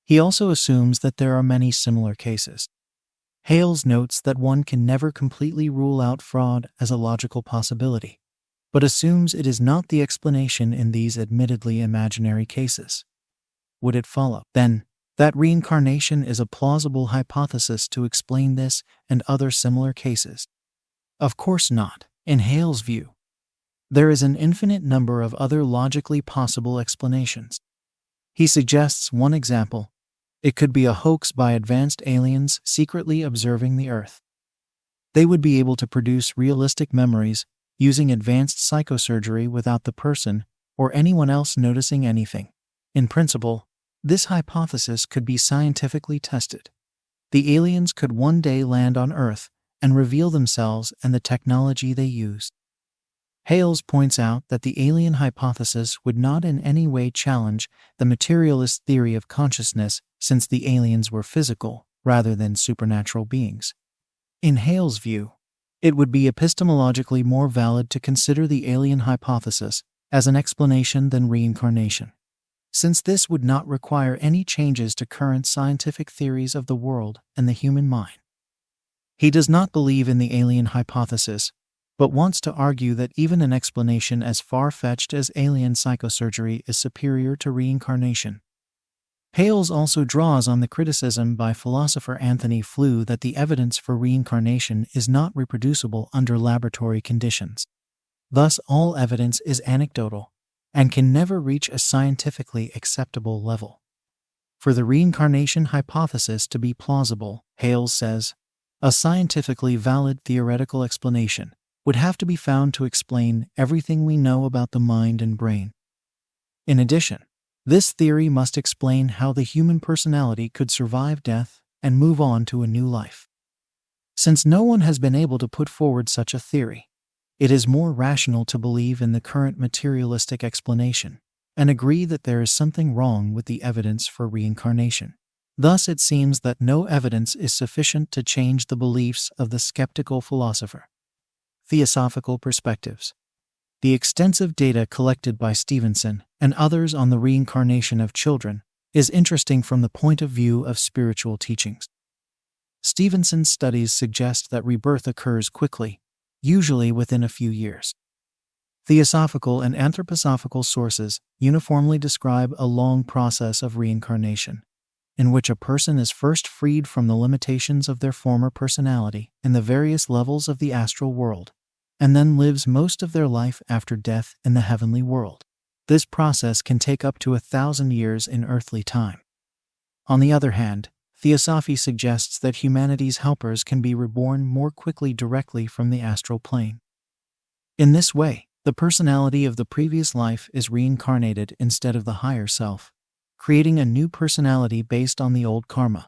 He also assumes that there are many similar cases. Hales notes that one can never completely rule out fraud as a logical possibility, but assumes it is not the explanation in these admittedly imaginary cases. Would it follow, then, that reincarnation is a plausible hypothesis to explain this and other similar cases? Of course not. In Hales' view, there is an infinite number of other logically possible explanations. He suggests one example. It could be a hoax by advanced aliens secretly observing the Earth. They would be able to produce realistic memories using advanced psychosurgery without the person or anyone else noticing anything. In principle, this hypothesis could be scientifically tested. The aliens could one day land on Earth and reveal themselves and the technology they used. Hales points out that the alien hypothesis would not in any way challenge the materialist theory of consciousness, since the aliens were physical rather than supernatural beings. In Hales' view, it would be epistemologically more valid to consider the alien hypothesis as an explanation than reincarnation, since this would not require any changes to current scientific theories of the world and the human mind. He does not believe in the alien hypothesis, but wants to argue that even an explanation as far-fetched as alien psychosurgery is superior to reincarnation. Hales also draws on the criticism by philosopher Anthony Flew that the evidence for reincarnation is not reproducible under laboratory conditions. Thus, all evidence is anecdotal and can never reach a scientifically acceptable level. For the reincarnation hypothesis to be plausible, Hales says, a scientifically valid theoretical explanation would have to be found to explain everything we know about the mind and brain. In addition, this theory must explain how the human personality could survive death and move on to a new life. Since no one has been able to put forward such a theory, it is more rational to believe in the current materialistic explanation and agree that there is something wrong with the evidence for reincarnation. Thus, it seems that no evidence is sufficient to change the beliefs of the skeptical philosopher. Theosophical perspectives. The extensive data collected by Stevenson and others on the reincarnation of children is interesting from the point of view of spiritual teachings. Stevenson's studies suggest that rebirth occurs quickly, usually within a few years. Theosophical and anthroposophical sources uniformly describe a long process of reincarnation, in which a person is first freed from the limitations of their former personality in the various levels of the astral world, and then lives most of their life after death in the heavenly world. This process can take up to 1,000 years in earthly time. On the other hand, Theosophy suggests that humanity's helpers can be reborn more quickly directly from the astral plane. In this way, the personality of the previous life is reincarnated instead of the higher self, creating a new personality based on the old karma.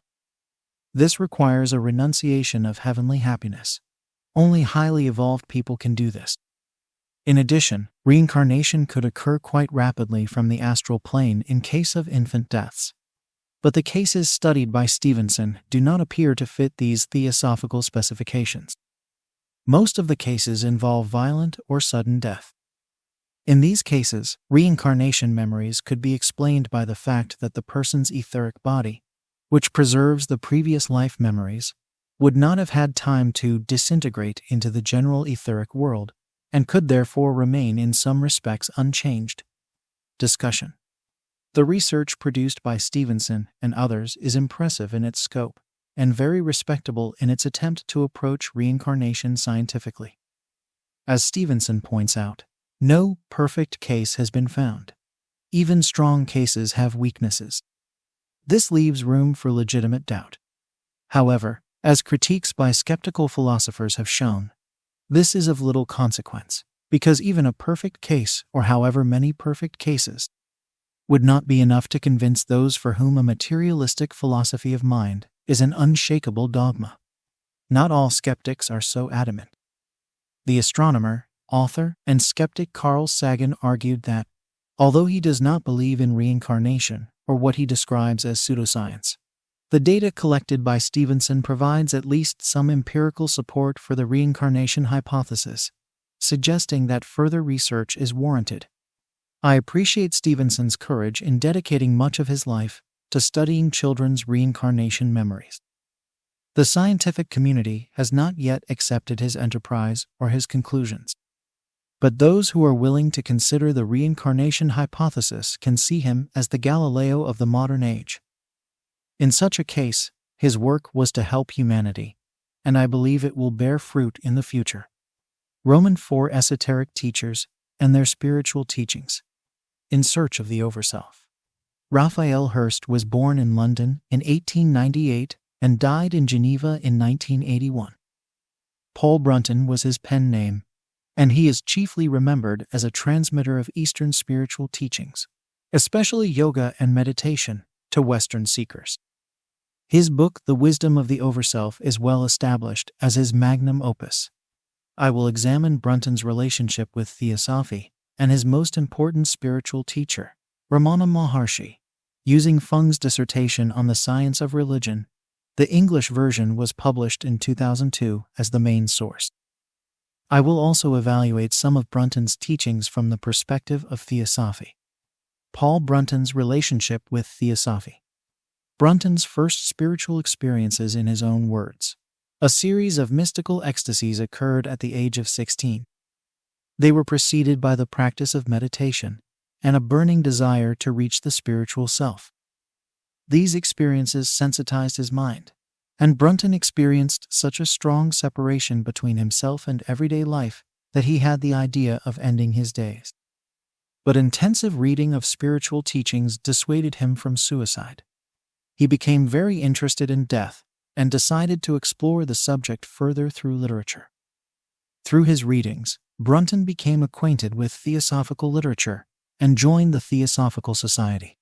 This requires a renunciation of heavenly happiness. Only highly evolved people can do this. In addition, reincarnation could occur quite rapidly from the astral plane in case of infant deaths. But the cases studied by Stevenson do not appear to fit these theosophical specifications. Most of the cases involve violent or sudden death. In these cases, reincarnation memories could be explained by the fact that the person's etheric body, which preserves the previous life memories, would not have had time to disintegrate into the general etheric world, and could therefore remain in some respects unchanged. Discussion. The research produced by Stevenson and others is impressive in its scope, and very respectable in its attempt to approach reincarnation scientifically. As Stevenson points out, no perfect case has been found. Even strong cases have weaknesses. This leaves room for legitimate doubt. However, as critiques by skeptical philosophers have shown, this is of little consequence, because even a perfect case, or however many perfect cases, would not be enough to convince those for whom a materialistic philosophy of mind is an unshakable dogma. Not all skeptics are so adamant. The astronomer, author, and skeptic Carl Sagan argued that, although he does not believe in reincarnation, or what he describes as pseudoscience, the data collected by Stevenson provides at least some empirical support for the reincarnation hypothesis, suggesting that further research is warranted. I appreciate Stevenson's courage in dedicating much of his life to studying children's reincarnation memories. The scientific community has not yet accepted his enterprise or his conclusions. But those who are willing to consider the reincarnation hypothesis can see him as the Galileo of the modern age. In such a case, his work was to help humanity, and I believe it will bear fruit in the future. Roman IV esoteric teachers and their spiritual teachings. In search of the overself. Raphael Hirst was born in London in 1898 and died in Geneva in 1981. Paul Brunton was his pen name, and he is chiefly remembered as a transmitter of Eastern spiritual teachings, especially yoga and meditation, to Western seekers. His book, The Wisdom of the Overself, is well established as his magnum opus. I will examine Brunton's relationship with Theosophy and his most important spiritual teacher, Ramana Maharshi, using Fung's dissertation on the science of religion. The English version was published in 2002 as the main source. I will also evaluate some of Brunton's teachings from the perspective of Theosophy. Paul Brunton's relationship with Theosophy. Brunton's first spiritual experiences in his own words. A series of mystical ecstasies occurred at the age of 16. They were preceded by the practice of meditation and a burning desire to reach the spiritual self. These experiences sensitized his mind, and Brunton experienced such a strong separation between himself and everyday life that he had the idea of ending his days. But intensive reading of spiritual teachings dissuaded him from suicide. He became very interested in death and decided to explore the subject further through literature. Through his readings, Brunton became acquainted with theosophical literature and joined the Theosophical Society.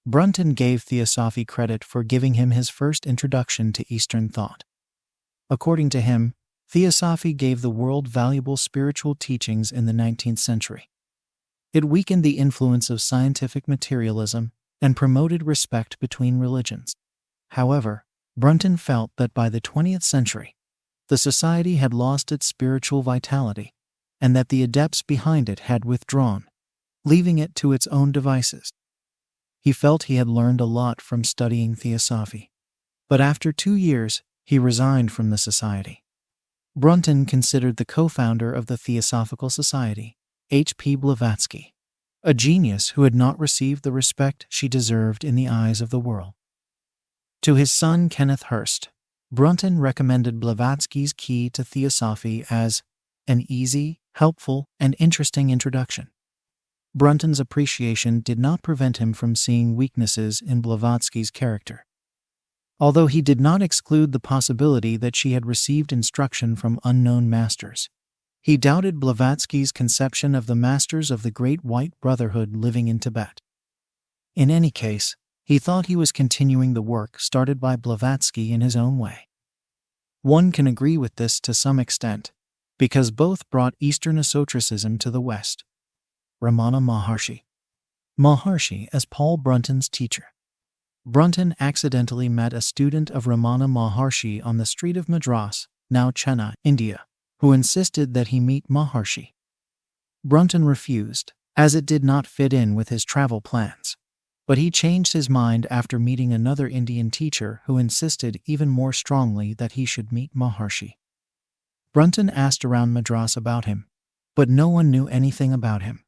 Brunton gave Theosophy credit for giving him his first introduction to Eastern thought. According to him, Theosophy gave the world valuable spiritual teachings in the 19th century. It weakened the influence of scientific materialism and promoted respect between religions. However, Brunton felt that by the 20th century, the society had lost its spiritual vitality, and that the adepts behind it had withdrawn, leaving it to its own devices. He felt he had learned a lot from studying Theosophy, but after 2 years, he resigned from the society. Brunton considered the co-founder of the Theosophical Society, H.P. Blavatsky, a genius who had not received the respect she deserved in the eyes of the world. To his son Kenneth Hirst, Brunton recommended Blavatsky's Key to Theosophy as an easy, helpful, and interesting introduction. Brunton's appreciation did not prevent him from seeing weaknesses in Blavatsky's character. Although he did not exclude the possibility that she had received instruction from unknown masters, he doubted Blavatsky's conception of the masters of the Great White Brotherhood living in Tibet. In any case, he thought he was continuing the work started by Blavatsky in his own way. One can agree with this to some extent, because both brought Eastern esotericism to the West. Ramana Maharshi. Maharshi as Paul Brunton's teacher. Brunton accidentally met a student of Ramana Maharshi on the street of Madras, now Chennai, India, who insisted that he meet Maharshi. Brunton refused, as it did not fit in with his travel plans. But he changed his mind after meeting another Indian teacher who insisted even more strongly that he should meet Maharshi. Brunton asked around Madras about him, but no one knew anything about him.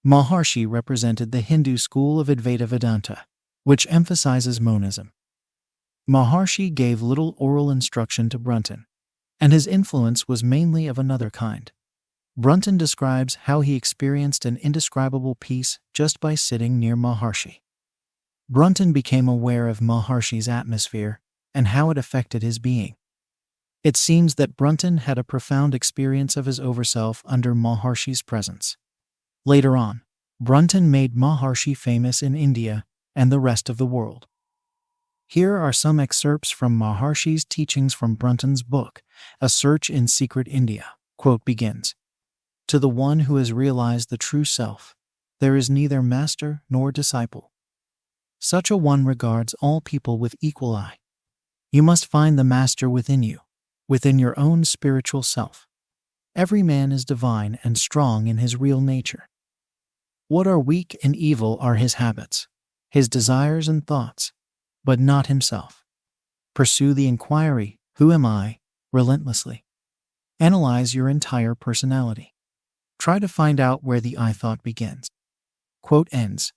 Maharshi represented the Hindu school of Advaita Vedanta, which emphasizes monism. Maharshi gave little oral instruction to Brunton, and his influence was mainly of another kind. Brunton describes how he experienced an indescribable peace just by sitting near Maharshi. Brunton became aware of Maharshi's atmosphere and how it affected his being. It seems that Brunton had a profound experience of his overself under Maharshi's presence. Later on, Brunton made Maharshi famous in India and the rest of the world. Here are some excerpts from Maharshi's teachings from Brunton's book, A Search in Secret India. Quote begins, "To the one who has realized the true self, there is neither master nor disciple. Such a one regards all people with equal eye. You must find the master within you, within your own spiritual self. Every man is divine and strong in his real nature. What are weak and evil are his habits, his desires and thoughts, but not himself. Pursue the inquiry, who am I, relentlessly. Analyze your entire personality. Try to find out where the I thought begins." Quote ends.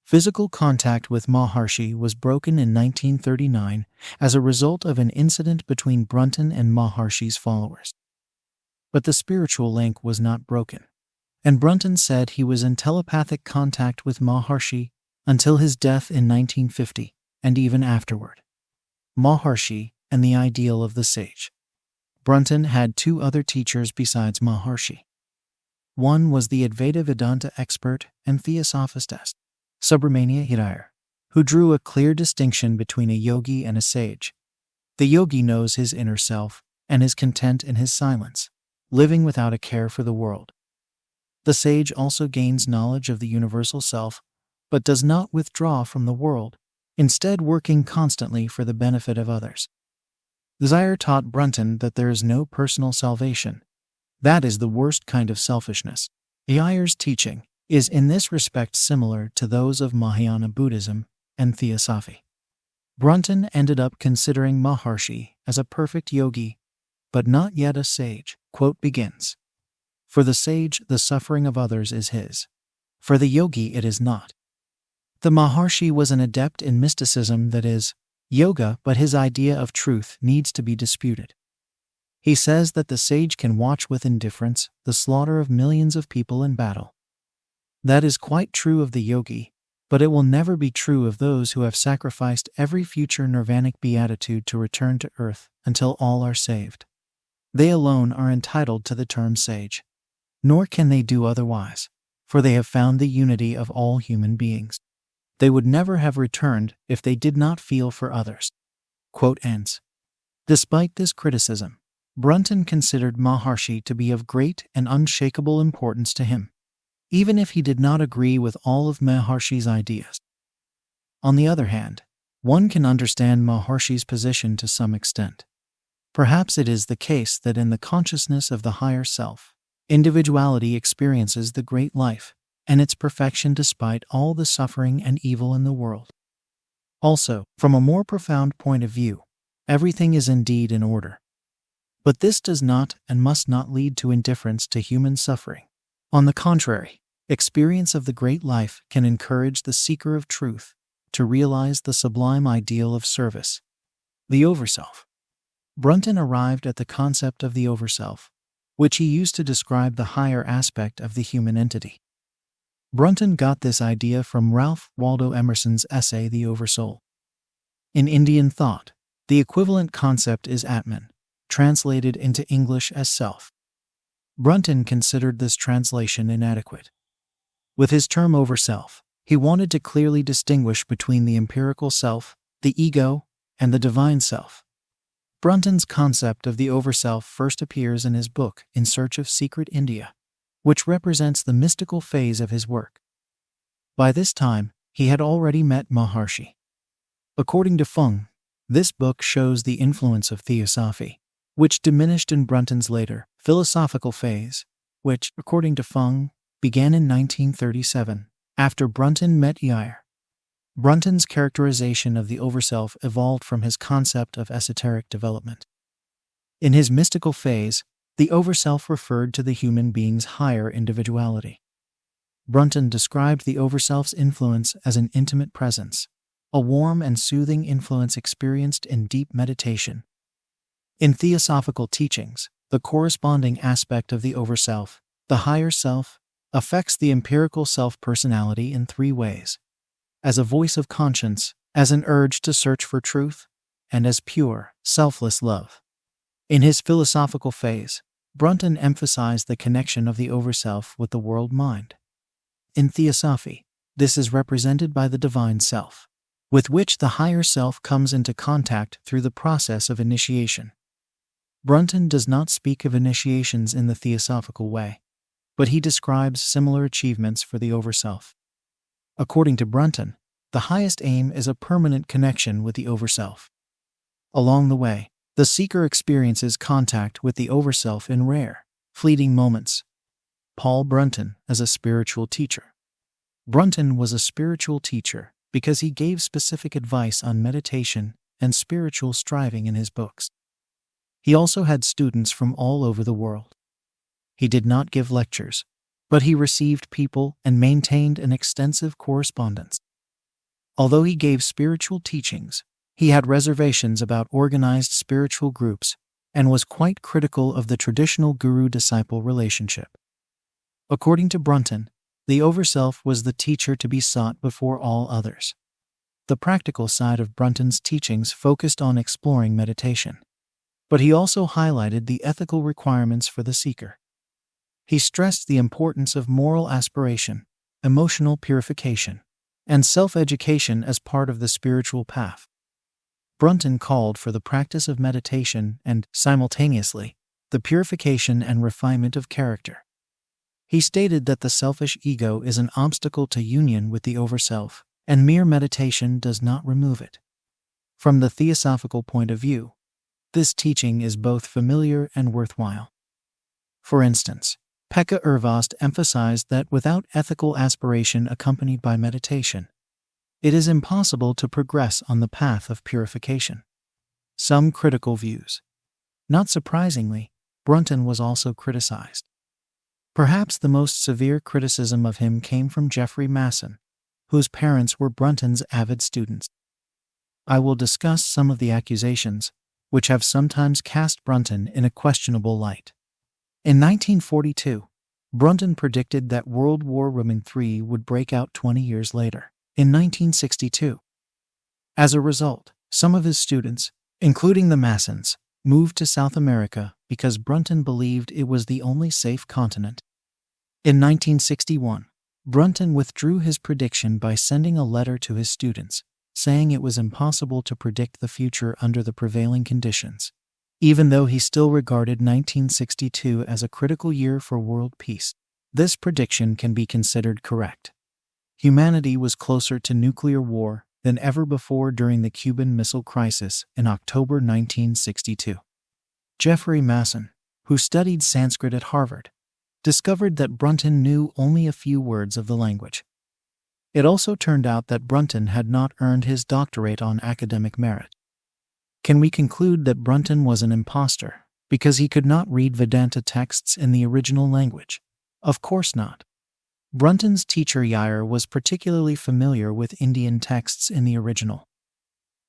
Physical contact with Maharshi was broken in 1939 as a result of an incident between Brunton and Maharshi's followers. But the spiritual link was not broken, and Brunton said he was in telepathic contact with Maharshi until his death in 1950, and even afterward. Maharshi and the ideal of the sage. Brunton had two other teachers besides Maharshi. One was the Advaita Vedanta expert and theosophist Subramania Hidayar, who drew a clear distinction between a yogi and a sage. The yogi knows his inner self and is content in his silence, living without a care for the world. The sage also gains knowledge of the universal self, but does not withdraw from the world, instead working constantly for the benefit of others. Hidayar taught Brunton that there is no personal salvation. That is the worst kind of selfishness. Hidayar's teaching is in this respect similar to those of Mahayana Buddhism and Theosophy. Brunton ended up considering Maharshi as a perfect yogi, but not yet a sage. Quote begins, "For the sage, the suffering of others is his. For the yogi, it is not." The Maharshi was an adept in mysticism, that is, yoga, but his idea of truth needs to be disputed. He says that the sage can watch with indifference the slaughter of millions of people in battle. That is quite true of the yogi, but it will never be true of those who have sacrificed every future nirvanic beatitude to return to earth until all are saved. They alone are entitled to the term sage, nor can they do otherwise, for they have found the unity of all human beings. They would never have returned if they did not feel for others. Quote ends. Despite this criticism, Brunton considered Maharshi to be of great and unshakable importance to him, even if he did not agree with all of Maharshi's ideas. On the other hand, one can understand Maharshi's position to some extent. Perhaps it is the case that in the consciousness of the higher self, individuality experiences the great life and its perfection despite all the suffering and evil in the world. Also, from a more profound point of view, everything is indeed in order. But this does not and must not lead to indifference to human suffering. On the contrary, experience of the great life can encourage the seeker of truth to realize the sublime ideal of service, the overself. Brunton arrived at the concept of the overself, which he used to describe the higher aspect of the human entity. Brunton got this idea from Ralph Waldo Emerson's essay The Oversoul. In Indian thought, the equivalent concept is Atman, translated into English as self. Brunton considered this translation inadequate. With his term overself, he wanted to clearly distinguish between the empirical self, the ego, and the divine self. Brunton's concept of the overself first appears in his book In Search of Secret India, which represents the mystical phase of his work. By this time, he had already met Maharshi. According to Fung, this book shows the influence of Theosophy, which diminished in Brunton's later philosophical phase, which, according to Fung, began in 1937, after Brunton met Yair. Brunton's characterization of the overself evolved from his concept of esoteric development. In his mystical phase, the overself referred to the human being's higher individuality. Brunton described the overself's influence as an intimate presence, a warm and soothing influence experienced in deep meditation. In theosophical teachings, the corresponding aspect of the overself, the higher self, affects the empirical self-personality in three ways: as a voice of conscience, as an urge to search for truth, and as pure, selfless love. In his philosophical phase, Brunton emphasized the connection of the overself with the world mind. In Theosophy, this is represented by the divine self, with which the higher self comes into contact through the process of initiation. Brunton does not speak of initiations in the theosophical way, but he describes similar achievements for the overself. According to Brunton, the highest aim is a permanent connection with the overself. Along the way, the seeker experiences contact with the overself in rare, fleeting moments. Paul Brunton as a spiritual teacher. Brunton was a spiritual teacher because he gave specific advice on meditation and spiritual striving in his books. He also had students from all over the world. He did not give lectures, but he received people and maintained an extensive correspondence. Although he gave spiritual teachings, he had reservations about organized spiritual groups and was quite critical of the traditional guru-disciple relationship. According to Brunton, the overself was the teacher to be sought before all others. The practical side of Brunton's teachings focused on exploring meditation, but he also highlighted the ethical requirements for the seeker. He stressed the importance of moral aspiration, emotional purification, and self-education as part of the spiritual path. Brunton called for the practice of meditation and, simultaneously, the purification and refinement of character. He stated that the selfish ego is an obstacle to union with the overself, and mere meditation does not remove it. From the theosophical point of view, this teaching is both familiar and worthwhile. For instance, Pekka Ervast emphasized that without ethical aspiration accompanied by meditation, it is impossible to progress on the path of purification. Some critical views. Not surprisingly, Brunton was also criticized. Perhaps the most severe criticism of him came from Geoffrey Masson, whose parents were Brunton's avid students. I will discuss some of the accusations, which have sometimes cast Brunton in a questionable light. In 1942, Brunton predicted that World War III would break out 20 years later, in 1962. As a result, some of his students, including the Massons, moved to South America because Brunton believed it was the only safe continent. In 1961, Brunton withdrew his prediction by sending a letter to his students, saying it was impossible to predict the future under the prevailing conditions, even though he still regarded 1962 as a critical year for world peace. This prediction can be considered correct. Humanity was closer to nuclear war than ever before during the Cuban Missile Crisis in October 1962. Geoffrey Masson, who studied Sanskrit at Harvard, discovered that Brunton knew only a few words of the language. It also turned out that Brunton had not earned his doctorate on academic merit. Can we conclude that Brunton was an impostor because he could not read Vedanta texts in the original language? Of course not. Brunton's teacher Yair was particularly familiar with Indian texts in the original.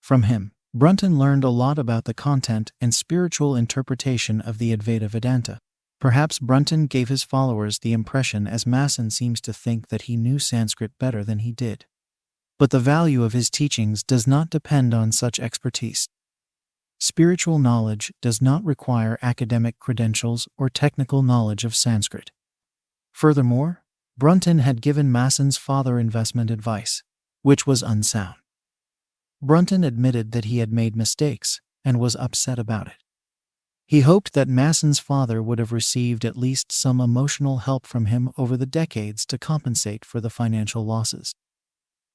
From him, Brunton learned a lot about the content and spiritual interpretation of the Advaita Vedanta. Perhaps Brunton gave his followers the impression, as Masson seems to think, that he knew Sanskrit better than he did. But the value of his teachings does not depend on such expertise. Spiritual knowledge does not require academic credentials or technical knowledge of Sanskrit. Furthermore, Brunton had given Masson's father investment advice, which was unsound. Brunton admitted that he had made mistakes and was upset about it. He hoped that Masson's father would have received at least some emotional help from him over the decades to compensate for the financial losses.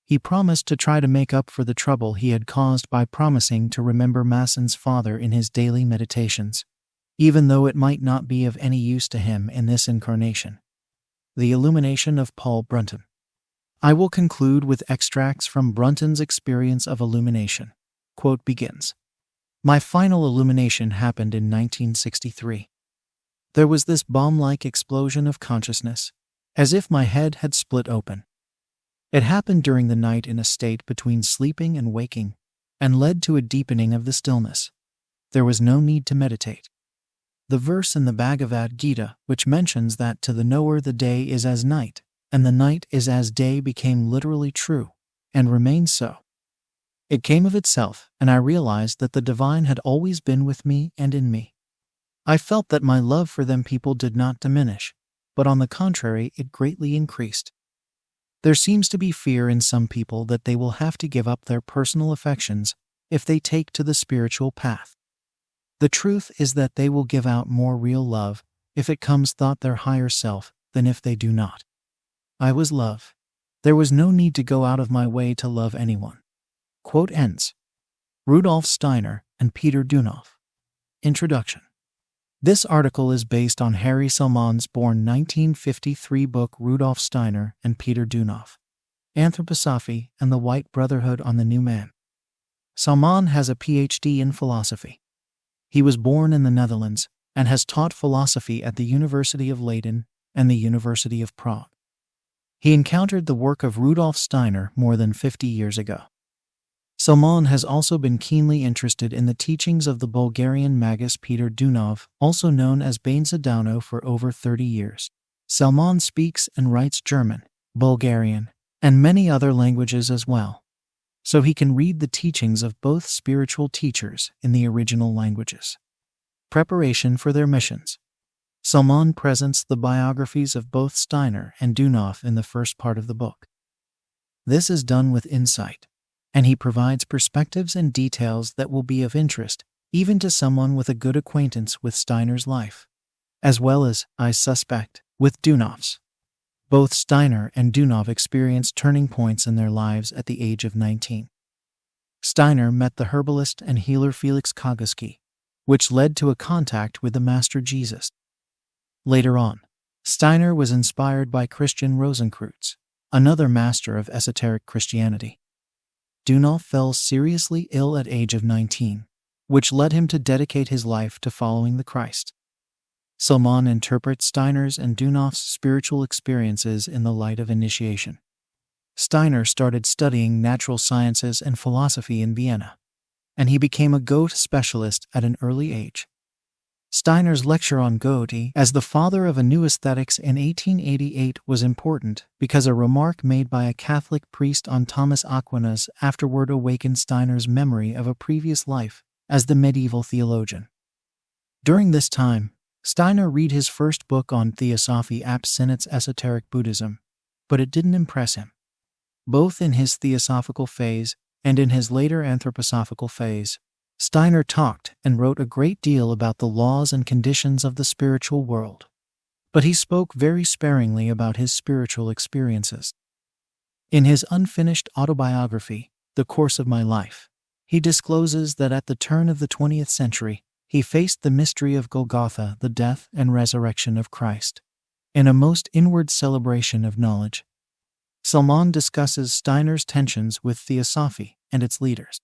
He promised to try to make up for the trouble he had caused by promising to remember Masson's father in his daily meditations, even though it might not be of any use to him in this incarnation. The Illumination of Paul Brunton. I will conclude with extracts from Brunton's experience of illumination. Quote begins. My final illumination happened in 1963. There was this bomb-like explosion of consciousness, as if my head had split open. It happened during the night in a state between sleeping and waking, and led to a deepening of the stillness. There was no need to meditate. The verse in the Bhagavad Gita, which mentions that to the knower the day is as night, and the night is as day, became literally true, and remained so. It came of itself, and I realized that the divine had always been with me and in me. I felt that my love for them people did not diminish, but on the contrary, it greatly increased. There seems to be fear in some people that they will have to give up their personal affections if they take to the spiritual path. The truth is that they will give out more real love if it comes thought their higher self than if they do not. I was love. There was no need to go out of my way to love anyone. Quote ends. Rudolf Steiner and Peter Dunoff. Introduction. This article is based on Harry Salmon's born 1953 book Rudolf Steiner and Peter Dunoff, Anthroposophy and the White Brotherhood on the New Man. Salmon has a PhD in philosophy. He was born in the Netherlands and has taught philosophy at the University of Leiden and the University of Prague. He encountered the work of Rudolf Steiner more than 50 years ago. Salmon has also been keenly interested in the teachings of the Bulgarian magus Peter Dunoff, also known as Bainzadano, for over 30 years. Salmon speaks and writes German, Bulgarian, and many other languages as well, so he can read the teachings of both spiritual teachers in the original languages. Preparation for their missions. Salmon presents the biographies of both Steiner and Dunoff in the first part of the book. This is done with insight, and he provides perspectives and details that will be of interest even to someone with a good acquaintance with Steiner's life, as well as, I suspect, with Dunoff's. Both Steiner and Dunoff experienced turning points in their lives at the age of 19. Steiner met the herbalist and healer Felix Kagowski, which led to a contact with the Master Jesus. Later on, Steiner was inspired by Christian Rosicrucian, another master of esoteric Christianity. Dunoff fell seriously ill at age of 19, which led him to dedicate his life to following the Christ. Salmon interprets Steiner's and Dunoff's spiritual experiences in the light of initiation. Steiner started studying natural sciences and philosophy in Vienna, and he became a goat specialist at an early age. Steiner's lecture on Goethe as the father of a new aesthetics in 1888 was important because a remark made by a Catholic priest on Thomas Aquinas afterward awakened Steiner's memory of a previous life as the medieval theologian. During this time, Steiner read his first book on Theosophy ab Sinet's esoteric Buddhism, but it didn't impress him. Both in his theosophical phase and in his later anthroposophical phase, Steiner talked and wrote a great deal about the laws and conditions of the spiritual world, but he spoke very sparingly about his spiritual experiences. In his unfinished autobiography, The Course of My Life, he discloses that at the turn of the 20th century, he faced the mystery of Golgotha, the death and resurrection of Christ, in a most inward celebration of knowledge. Salmon discusses Steiner's tensions with Theosophy and its leaders.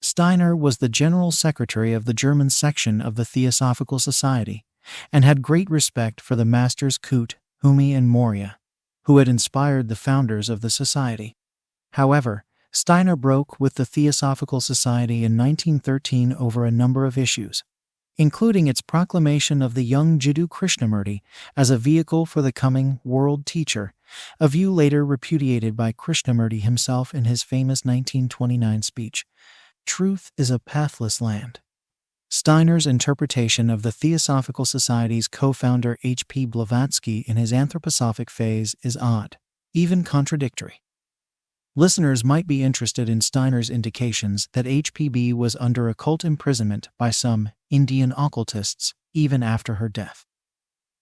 Steiner was the general secretary of the German section of the Theosophical Society and had great respect for the masters Kut, Humi, and Moria, who had inspired the founders of the society. However, Steiner broke with the Theosophical Society in 1913 over a number of issues, including its proclamation of the young Jiddu Krishnamurti as a vehicle for the coming world teacher, a view later repudiated by Krishnamurti himself in his famous 1929 speech, "Truth is a pathless land." Steiner's interpretation of the Theosophical Society's co-founder H.P. Blavatsky in his anthroposophic phase is odd, even contradictory. Listeners might be interested in Steiner's indications that HPB was under occult imprisonment by some Indian occultists even after her death.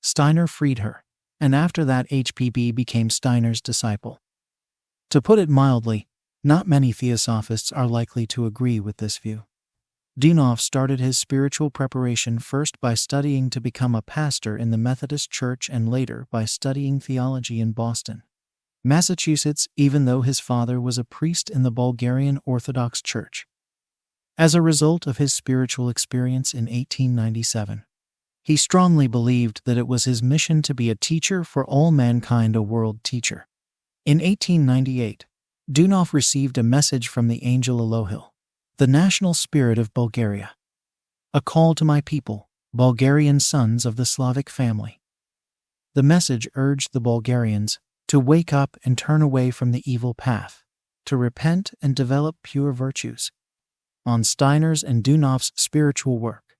Steiner freed her, and after that HPB became Steiner's disciple. To put it mildly, not many theosophists are likely to agree with this view. Dünhoff started his spiritual preparation first by studying to become a pastor in the Methodist Church and later by studying theology in Boston, Massachusetts, even though his father was a priest in the Bulgarian Orthodox Church. As a result of his spiritual experience in 1897, he strongly believed that it was his mission to be a teacher for all mankind, a world teacher. In 1898, Dünhoff received a message from the angel Elohil, the national spirit of Bulgaria. "A call to my people, Bulgarian sons of the Slavic family." The message urged the Bulgarians to wake up and turn away from the evil path, to repent and develop pure virtues. On Steiner's and Dünhoff's spiritual work,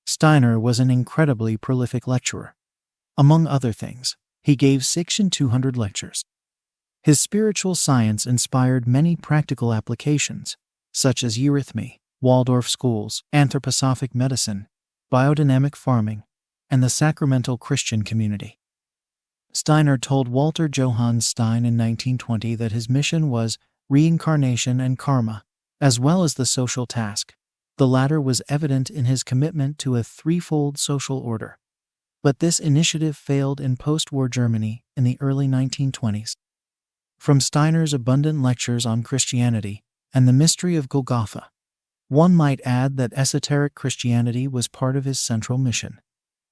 Steiner was an incredibly prolific lecturer. Among other things, he gave 600 lectures. His spiritual science inspired many practical applications, such as eurythmy, Waldorf schools, anthroposophic medicine, biodynamic farming, and the sacramental Christian community. Steiner told Walter Johann Stein in 1920 that his mission was reincarnation and karma, as well as the social task. The latter was evident in his commitment to a threefold social order. But this initiative failed in post-war Germany in the early 1920s. From Steiner's abundant lectures on Christianity and the mystery of Golgotha, one might add that esoteric Christianity was part of his central mission,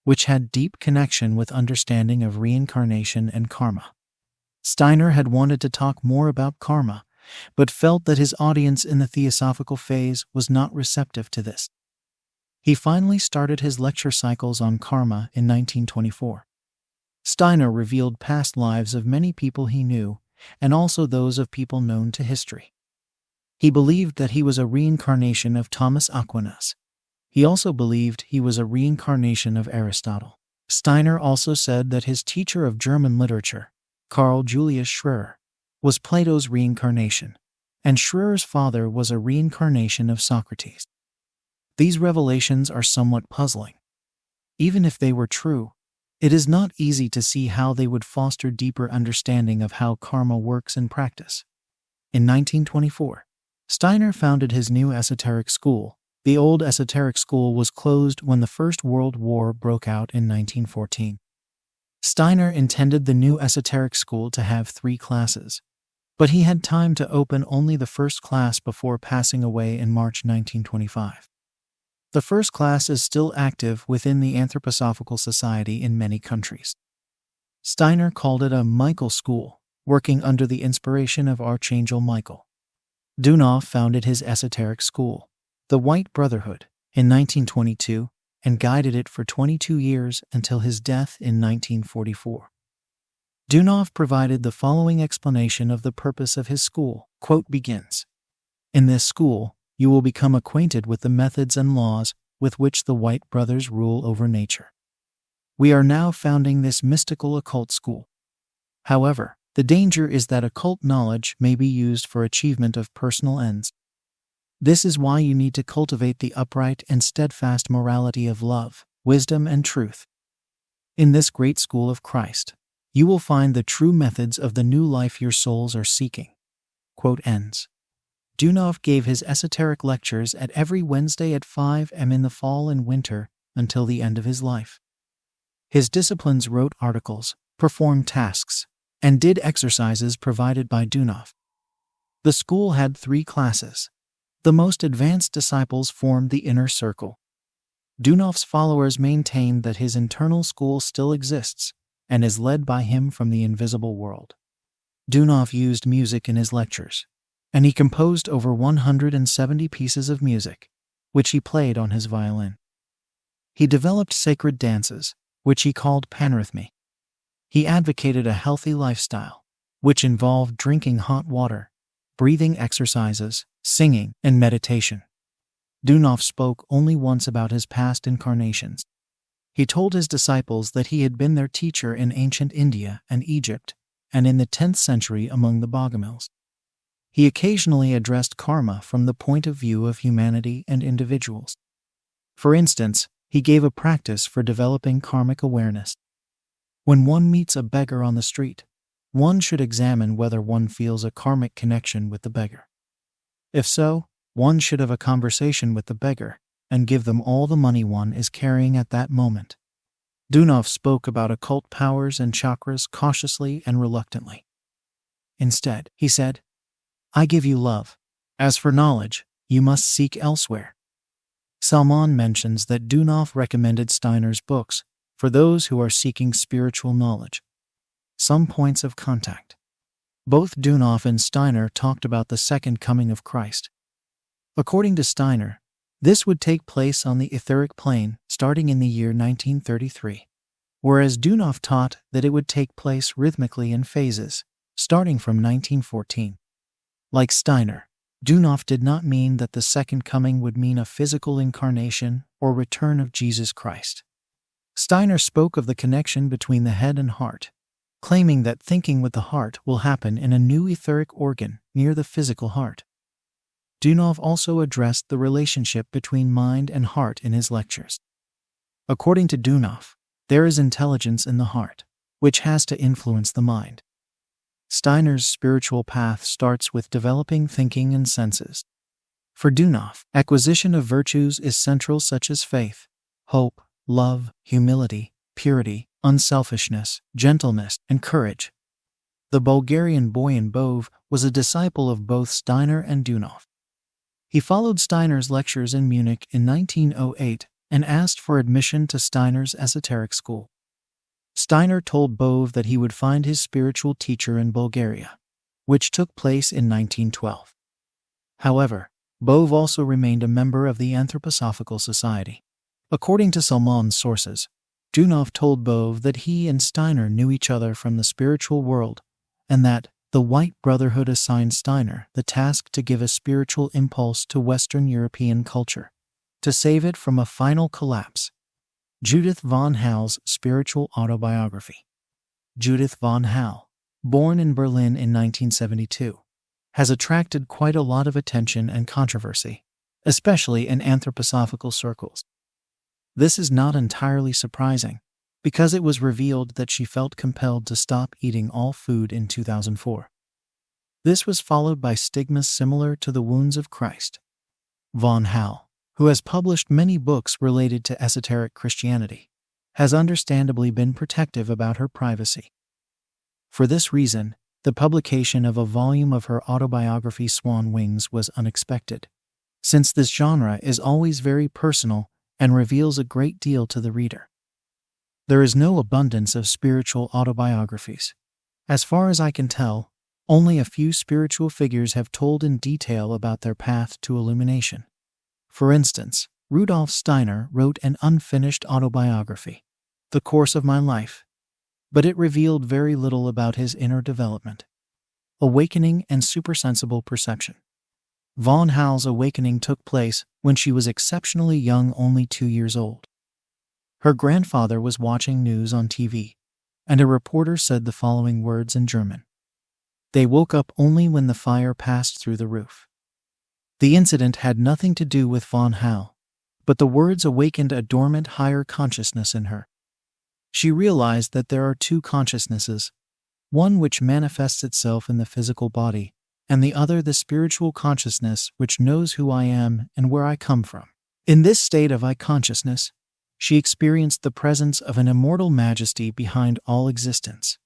which had deep connection with understanding of reincarnation and karma. Steiner had wanted to talk more about karma, but felt that his audience in the theosophical phase was not receptive to this. He finally started his lecture cycles on karma in 1924. Steiner revealed past lives of many people he knew, and also those of people known to history. He believed that he was a reincarnation of Thomas Aquinas. He also believed he was a reincarnation of Aristotle. Steiner also said that his teacher of German literature, Karl Julius Schroer, was Plato's reincarnation, and Schroer's father was a reincarnation of Socrates. These revelations are somewhat puzzling. Even if they were true, it is not easy to see how they would foster deeper understanding of how karma works in practice. In 1924, Steiner founded his new esoteric school. The old esoteric school was closed when the First World War broke out in 1914. Steiner intended the new esoteric school to have 3 classes, but he had time to open only the first class before passing away in March 1925. The first class is still active within the Anthroposophical Society in many countries. Steiner called it a Michael School, working under the inspiration of Archangel Michael. Dünhoff founded his esoteric school, the White Brotherhood, in 1922 and guided it for 22 years until his death in 1944. Dünhoff provided the following explanation of the purpose of his school. Quote begins, "In this school, you will become acquainted with the methods and laws with which the White Brothers rule over nature. We are now founding this mystical occult school. However, the danger is that occult knowledge may be used for achievement of personal ends. This is why you need to cultivate the upright and steadfast morality of love, wisdom, and truth. In this great school of Christ, you will find the true methods of the new life your souls are seeking." Quote ends. Dünhoff gave his esoteric lectures at every Wednesday at 5 am in the fall and winter until the end of his life. His disciplines wrote articles, performed tasks, and did exercises provided by Dünhoff. The school had 3 classes. The most advanced disciples formed the inner circle. Dünhoff's followers maintained that his internal school still exists and is led by him from the invisible world. Dünhoff used music in his lectures, and he composed over 170 pieces of music, which he played on his violin. He developed sacred dances, which he called panrhythmy. He advocated a healthy lifestyle, which involved drinking hot water, breathing exercises, singing, and meditation. Dünhoff spoke only once about his past incarnations. He told his disciples that he had been their teacher in ancient India and Egypt, and in the 10th century among the Bogomils. He occasionally addressed karma from the point of view of humanity and individuals. For instance, he gave a practice for developing karmic awareness. When one meets a beggar on the street, one should examine whether one feels a karmic connection with the beggar. If so, one should have a conversation with the beggar and give them all the money one is carrying at that moment. Dünhoff spoke about occult powers and chakras cautiously and reluctantly. Instead, he said, "I give you love. As for knowledge, you must seek elsewhere." Salman mentions that Dünhoff recommended Steiner's books for those who are seeking spiritual knowledge. Some points of contact. Both Dünhoff and Steiner talked about the second coming of Christ. According to Steiner, this would take place on the etheric plane starting in the year 1933, whereas Dünhoff taught that it would take place rhythmically in phases, starting from 1914. Like Steiner, Dünhoff did not mean that the second coming would mean a physical incarnation or return of Jesus Christ. Steiner spoke of the connection between the head and heart, claiming that thinking with the heart will happen in a new etheric organ near the physical heart. Dünhoff also addressed the relationship between mind and heart in his lectures. According to Dünhoff, there is intelligence in the heart, which has to influence the mind. Steiner's spiritual path starts with developing thinking and senses. For Dünhoff, acquisition of virtues is central, such as faith, hope, love, humility, purity, unselfishness, gentleness, and courage. The Bulgarian Boyan Bove was a disciple of both Steiner and Dünhoff. He followed Steiner's lectures in Munich in 1908 and asked for admission to Steiner's esoteric school. Steiner told Bove that he would find his spiritual teacher in Bulgaria, which took place in 1912. However, Bove also remained a member of the Anthroposophical Society. According to Salman's sources, Dünhoff told Bove that he and Steiner knew each other from the spiritual world, and that the White Brotherhood assigned Steiner the task to give a spiritual impulse to Western European culture, to save it from a final collapse. Judith von Hall's spiritual autobiography. Judith von Hall, born in Berlin in 1972, has attracted quite a lot of attention and controversy, especially in anthroposophical circles. This is not entirely surprising, because it was revealed that she felt compelled to stop eating all food in 2004. This was followed by stigmas similar to the wounds of Christ. Von Hall, who has published many books related to esoteric Christianity, has understandably been protective about her privacy. For this reason, the publication of a volume of her autobiography Swan Wings was unexpected, since this genre is always very personal and reveals a great deal to the reader. There is no abundance of spiritual autobiographies. As far as I can tell, only a few spiritual figures have told in detail about their path to illumination. For instance, Rudolf Steiner wrote an unfinished autobiography, The Course of My Life, but it revealed very little about his inner development, awakening, and supersensible perception. Von Hall's awakening took place when she was exceptionally young, only 2 years old. Her grandfather was watching news on TV, and a reporter said the following words in German. They woke up only when the fire passed through the roof. The incident had nothing to do with Von Hall, but the words awakened a dormant higher consciousness in her. She realized that there are two consciousnesses, one which manifests itself in the physical body, and the other the spiritual consciousness which knows who I am and where I come from. In this state of I consciousness, she experienced the presence of an immortal majesty behind all existence,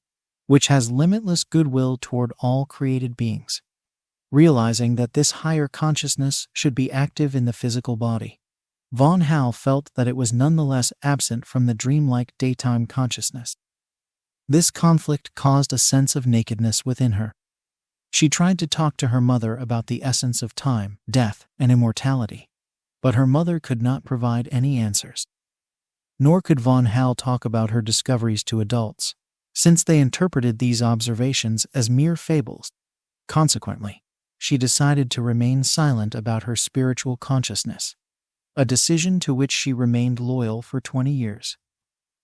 which has limitless goodwill toward all created beings. Realizing that this higher consciousness should be active in the physical body, Von Hall felt that it was nonetheless absent from the dreamlike daytime consciousness. This conflict caused a sense of nakedness within her. She tried to talk to her mother about the essence of time, death, and immortality, but her mother could not provide any answers. Nor could von Hal talk about her discoveries to adults, since they interpreted these observations as mere fables. Consequently, she decided to remain silent about her spiritual consciousness, a decision to which she remained loyal for 20 years.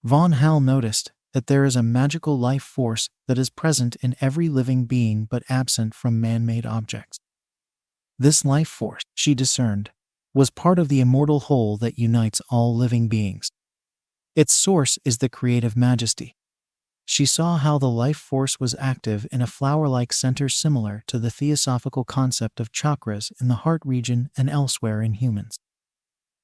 Von Hal noticed that there is a magical life force that is present in every living being but absent from man-made objects. This life force, she discerned, was part of the immortal whole that unites all living beings. Its source is the creative majesty. She saw how the life force was active in a flower-like center similar to the theosophical concept of chakras in the heart region and elsewhere in humans.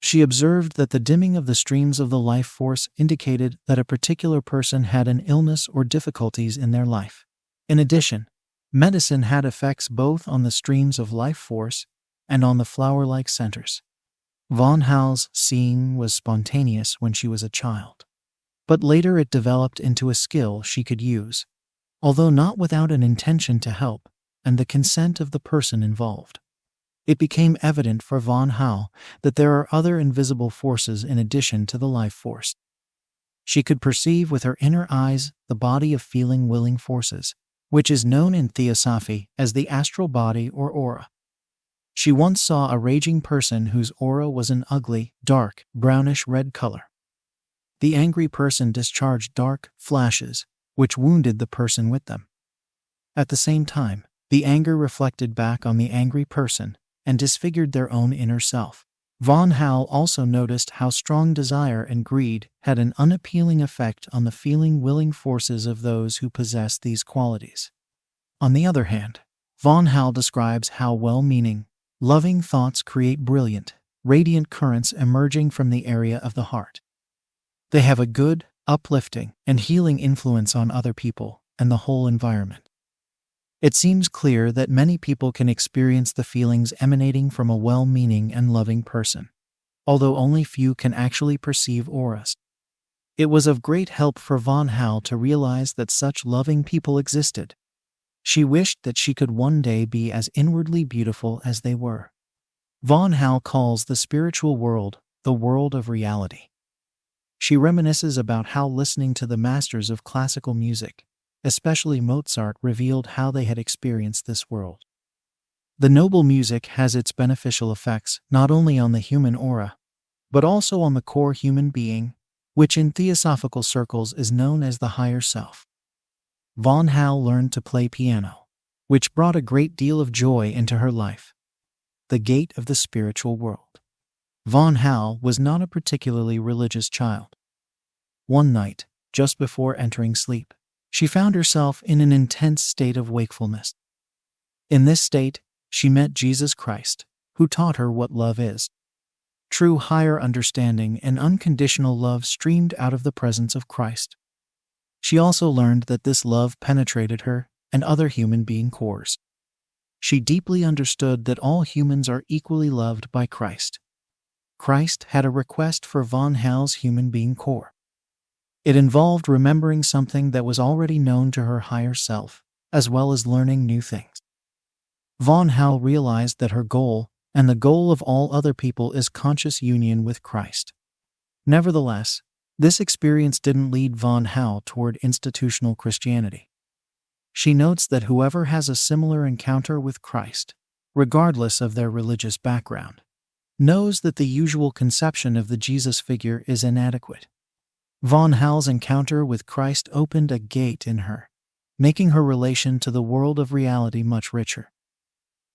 She observed that the dimming of the streams of the life force indicated that a particular person had an illness or difficulties in their life. In addition, medicine had effects both on the streams of life force and on the flower-like centers. Von Hal's seeing was spontaneous when she was a child, but later it developed into a skill she could use, although not without an intention to help and the consent of the person involved. It became evident for von Hal that there are other invisible forces in addition to the life force. She could perceive with her inner eyes the body of feeling willing forces, which is known in theosophy as the astral body or aura. She once saw a raging person whose aura was an ugly, dark, brownish-red color. The angry person discharged dark flashes, which wounded the person with them. At the same time, the anger reflected back on the angry person and disfigured their own inner self. Von Hal also noticed how strong desire and greed had an unappealing effect on the feeling-willing forces of those who possess these qualities. On the other hand, von Hal describes how well-meaning, loving thoughts create brilliant, radiant currents emerging from the area of the heart. They have a good, uplifting, and healing influence on other people and the whole environment. It seems clear that many people can experience the feelings emanating from a well-meaning and loving person, although only few can actually perceive auras. It was of great help for von Hal to realize that such loving people existed. She wished that she could one day be as inwardly beautiful as they were. Von Hal calls the spiritual world the world of reality. She reminisces about how listening to the masters of classical music, especially Mozart, revealed how they had experienced this world. The noble music has its beneficial effects not only on the human aura, but also on the core human being, which in theosophical circles is known as the higher self. Von Hal learned to play piano, which brought a great deal of joy into her life. The gate of the spiritual world. Von Hal was not a particularly religious child. One night, just before entering sleep, she found herself in an intense state of wakefulness. In this state, she met Jesus Christ, who taught her what love is. True higher understanding and unconditional love streamed out of the presence of Christ. She also learned that this love penetrated her and other human being cores. She deeply understood that all humans are equally loved by Christ. Christ had a request for von Hal's human being core. It involved remembering something that was already known to her higher self, as well as learning new things. Von Hal realized that her goal, and the goal of all other people, is conscious union with Christ. Nevertheless, this experience didn't lead von Hal toward institutional Christianity. She notes that whoever has a similar encounter with Christ, regardless of their religious background, knows that the usual conception of the Jesus figure is inadequate. Von Hal's encounter with Christ opened a gate in her, making her relation to the world of reality much richer.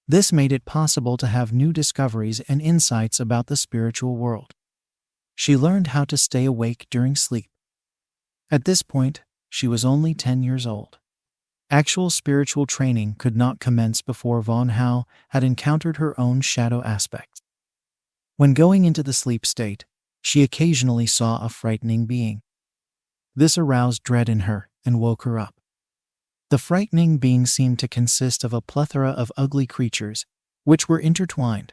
This made it possible to have new discoveries and insights about the spiritual world. She learned how to stay awake during sleep. At this point, she was only 10 years old. Actual spiritual training could not commence before von Hal had encountered her own shadow aspects. When going into the sleep state, she occasionally saw a frightening being. This aroused dread in her and woke her up. The frightening being seemed to consist of a plethora of ugly creatures, which were intertwined.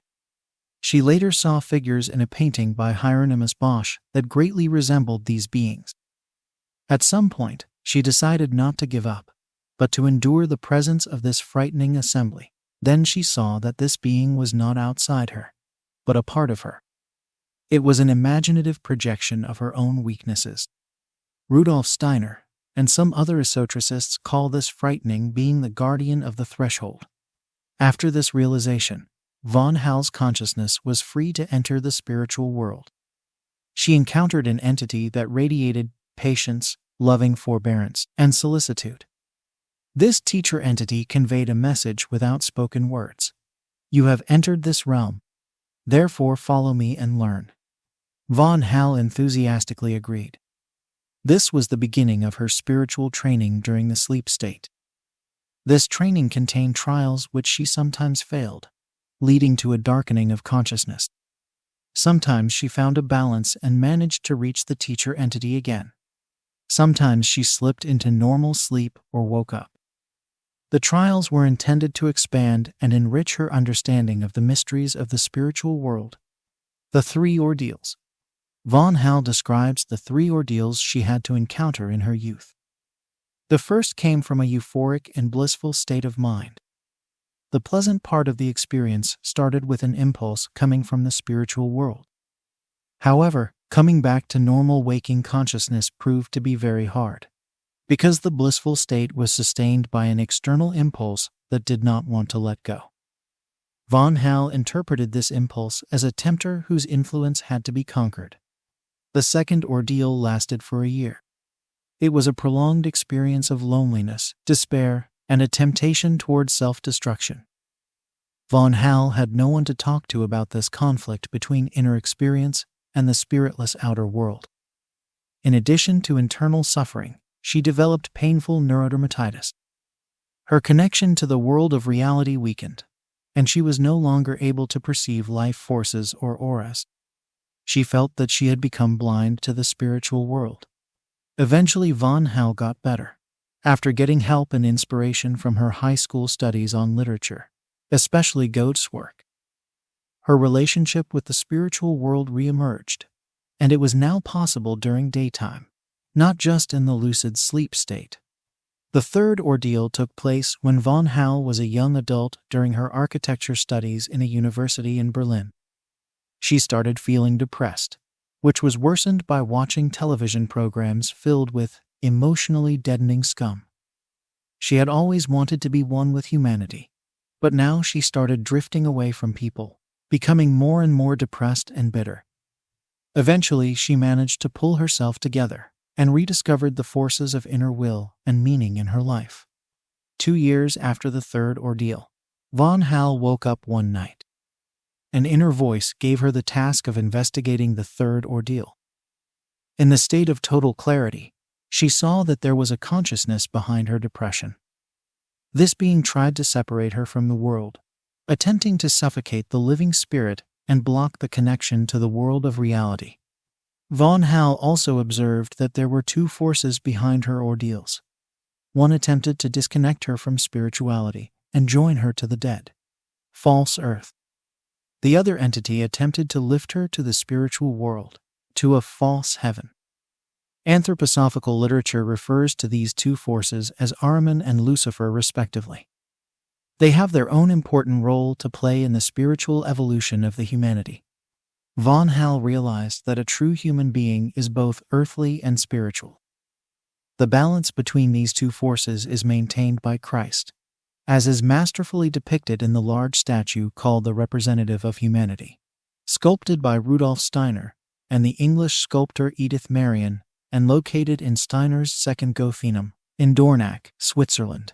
She later saw figures in a painting by Hieronymus Bosch that greatly resembled these beings. At some point, she decided not to give up, but to endure the presence of this frightening assembly. Then she saw that this being was not outside her, but a part of her. It was an imaginative projection of her own weaknesses. Rudolf Steiner and some other esotericists call this frightening, being the guardian of the threshold. After this realization, von Hall's consciousness was free to enter the spiritual world. She encountered an entity that radiated patience, loving forbearance, and solicitude. This teacher entity conveyed a message without spoken words. You have entered this realm. Therefore follow me and learn. Von Hall enthusiastically agreed. This was the beginning of her spiritual training during the sleep state. This training contained trials which she sometimes failed, leading to a darkening of consciousness. Sometimes she found a balance and managed to reach the teacher entity again. Sometimes she slipped into normal sleep or woke up. The trials were intended to expand and enrich her understanding of the mysteries of the spiritual world. The 3 ordeals. Von Hall describes the 3 ordeals she had to encounter in her youth. The first came from a euphoric and blissful state of mind. The pleasant part of the experience started with an impulse coming from the spiritual world. However, coming back to normal waking consciousness proved to be very hard, because the blissful state was sustained by an external impulse that did not want to let go. Von Hall interpreted this impulse as a tempter whose influence had to be conquered. The second ordeal lasted for a year. It was a prolonged experience of loneliness, despair, and a temptation towards self-destruction. Von Hall had no one to talk to about this conflict between inner experience and the spiritless outer world. In addition to internal suffering, she developed painful neurodermatitis. Her connection to the world of reality weakened, and she was no longer able to perceive life forces or auras. She felt that she had become blind to the spiritual world. Eventually, von Hall got better, after getting help and inspiration from her high school studies on literature, especially Goethe's work. Her relationship with the spiritual world re-emerged, and it was now possible during daytime, not just in the lucid sleep state. The third ordeal took place when von Hall was a young adult during her architecture studies in a university in Berlin. She started feeling depressed, which was worsened by watching television programs filled with emotionally deadening scum. She had always wanted to be one with humanity, but now she started drifting away from people, becoming more and more depressed and bitter. Eventually, she managed to pull herself together and rediscovered the forces of inner will and meaning in her life. 2 years after the third ordeal, von Hall woke up one night. An inner voice gave her the task of investigating the third ordeal. In the state of total clarity, she saw that there was a consciousness behind her depression. This being tried to separate her from the world, attempting to suffocate the living spirit and block the connection to the world of reality. Von Hall also observed that there were 2 forces behind her ordeals. One attempted to disconnect her from spirituality and join her to the dead, false earth. The other entity attempted to lift her to the spiritual world, to a false heaven. Anthroposophical literature refers to these 2 forces as Ahriman and Lucifer respectively. They have their own important role to play in the spiritual evolution of the humanity. Von Hall realized that a true human being is both earthly and spiritual. The balance between these 2 forces is maintained by Christ, as is masterfully depicted in the large statue called the Representative of Humanity, sculpted by Rudolf Steiner and the English sculptor Edith Marion, and located in Steiner's second Gothenum, in Dornach, Switzerland.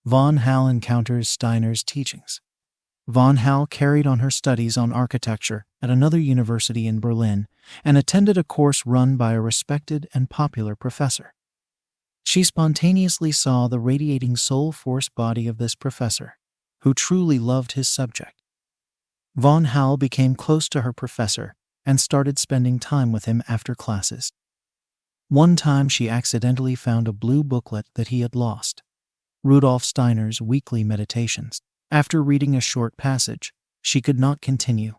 Von Hall encounters Steiner's teachings. Von Hall carried on her studies on architecture at another university in Berlin and attended a course run by a respected and popular professor. She spontaneously saw the radiating soul force body of this professor, who truly loved his subject. Von Hall became close to her professor and started spending time with him after classes. One time she accidentally found a blue booklet that he had lost, Rudolf Steiner's Weekly Meditations. After reading a short passage, she could not continue.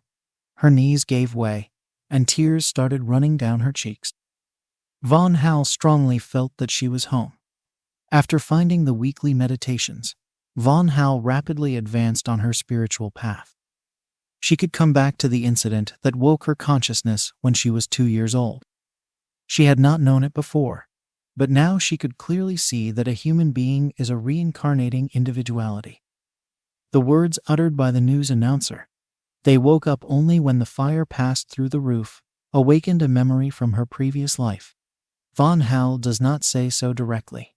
Her knees gave way, and tears started running down her cheeks. Von Hall strongly felt that she was home. After finding the Weekly Meditations, von Hall rapidly advanced on her spiritual path. She could come back to the incident that woke her consciousness when she was 2 years old. She had not known it before, but now she could clearly see that a human being is a reincarnating individuality. The words uttered by the news announcer, "They woke up only when the fire passed through the roof," awakened a memory from her previous life. Von Hall does not say so directly,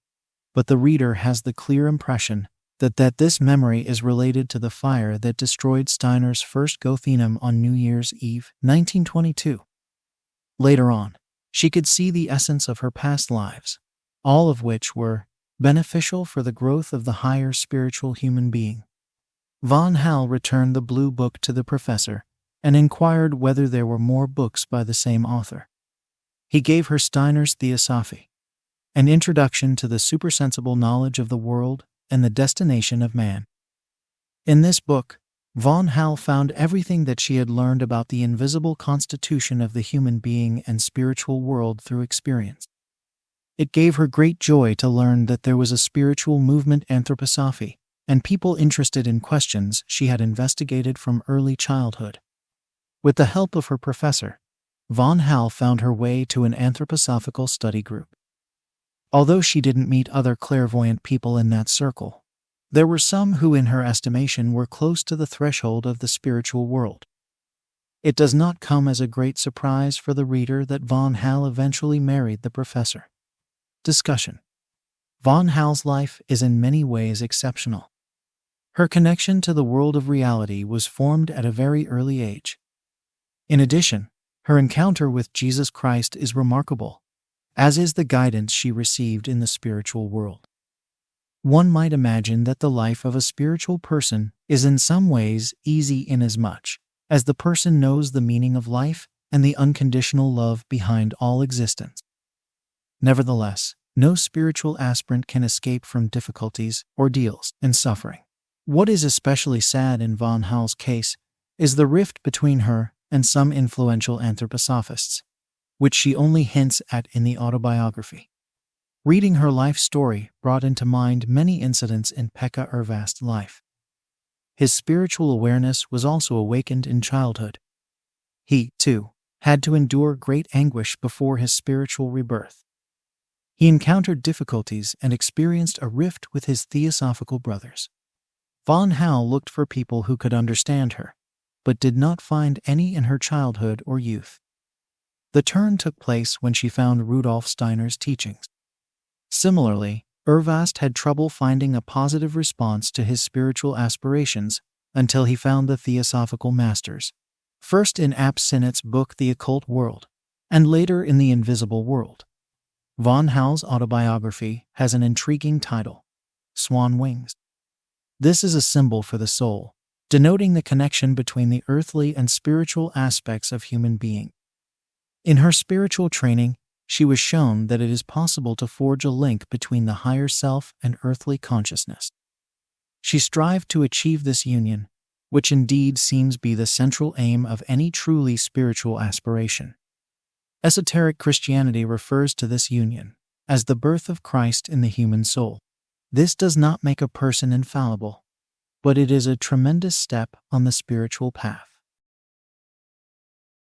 but the reader has the clear impression that this memory is related to the fire that destroyed Steiner's first Gothenum on New Year's Eve, 1922. Later on, she could see the essence of her past lives, all of which were beneficial for the growth of the higher spiritual human being. Von Hall returned the blue book to the professor and inquired whether there were more books by the same author. He gave her Steiner's Theosophy, an introduction to the supersensible knowledge of the world and the destination of man. In this book, Von Hall found everything that she had learned about the invisible constitution of the human being and spiritual world through experience. It gave her great joy to learn that there was a spiritual movement, anthroposophy, and people interested in questions she had investigated from early childhood. With the help of her professor, Von Hall found her way to an anthroposophical study group. Although she didn't meet other clairvoyant people in that circle, there were some who in her estimation were close to the threshold of the spiritual world. It does not come as a great surprise for the reader that Von Hall eventually married the professor. Discussion. Von Hall's life is in many ways exceptional. Her connection to the world of reality was formed at a very early age. In addition, her encounter with Jesus Christ is remarkable, as is the guidance she received in the spiritual world. One might imagine that the life of a spiritual person is in some ways easy inasmuch as the person knows the meaning of life and the unconditional love behind all existence. Nevertheless, no spiritual aspirant can escape from difficulties, ordeals, and suffering. What is especially sad in Von Hall's case is the rift between her and some influential anthroposophists, which she only hints at in the autobiography. Reading her life story brought into mind many incidents in Pekka Ervast's life. His spiritual awareness was also awakened in childhood. He, too, had to endure great anguish before his spiritual rebirth. He encountered difficulties and experienced a rift with his theosophical brothers. Von Hall looked for people who could understand her, but did not find any in her childhood or youth. The turn took place when she found Rudolf Steiner's teachings. Similarly, Ervast had trouble finding a positive response to his spiritual aspirations until he found the Theosophical Masters, first in Ap Sinnett's book The Occult World, and later in The Invisible World. Von Hall's autobiography has an intriguing title, Swan Wings. This is a symbol for the soul, denoting the connection between the earthly and spiritual aspects of human being. In her spiritual training, she was shown that it is possible to forge a link between the higher self and earthly consciousness. She strived to achieve this union, which indeed seems to be the central aim of any truly spiritual aspiration. Esoteric Christianity refers to this union as the birth of Christ in the human soul. This does not make a person infallible, but it is a tremendous step on the spiritual path.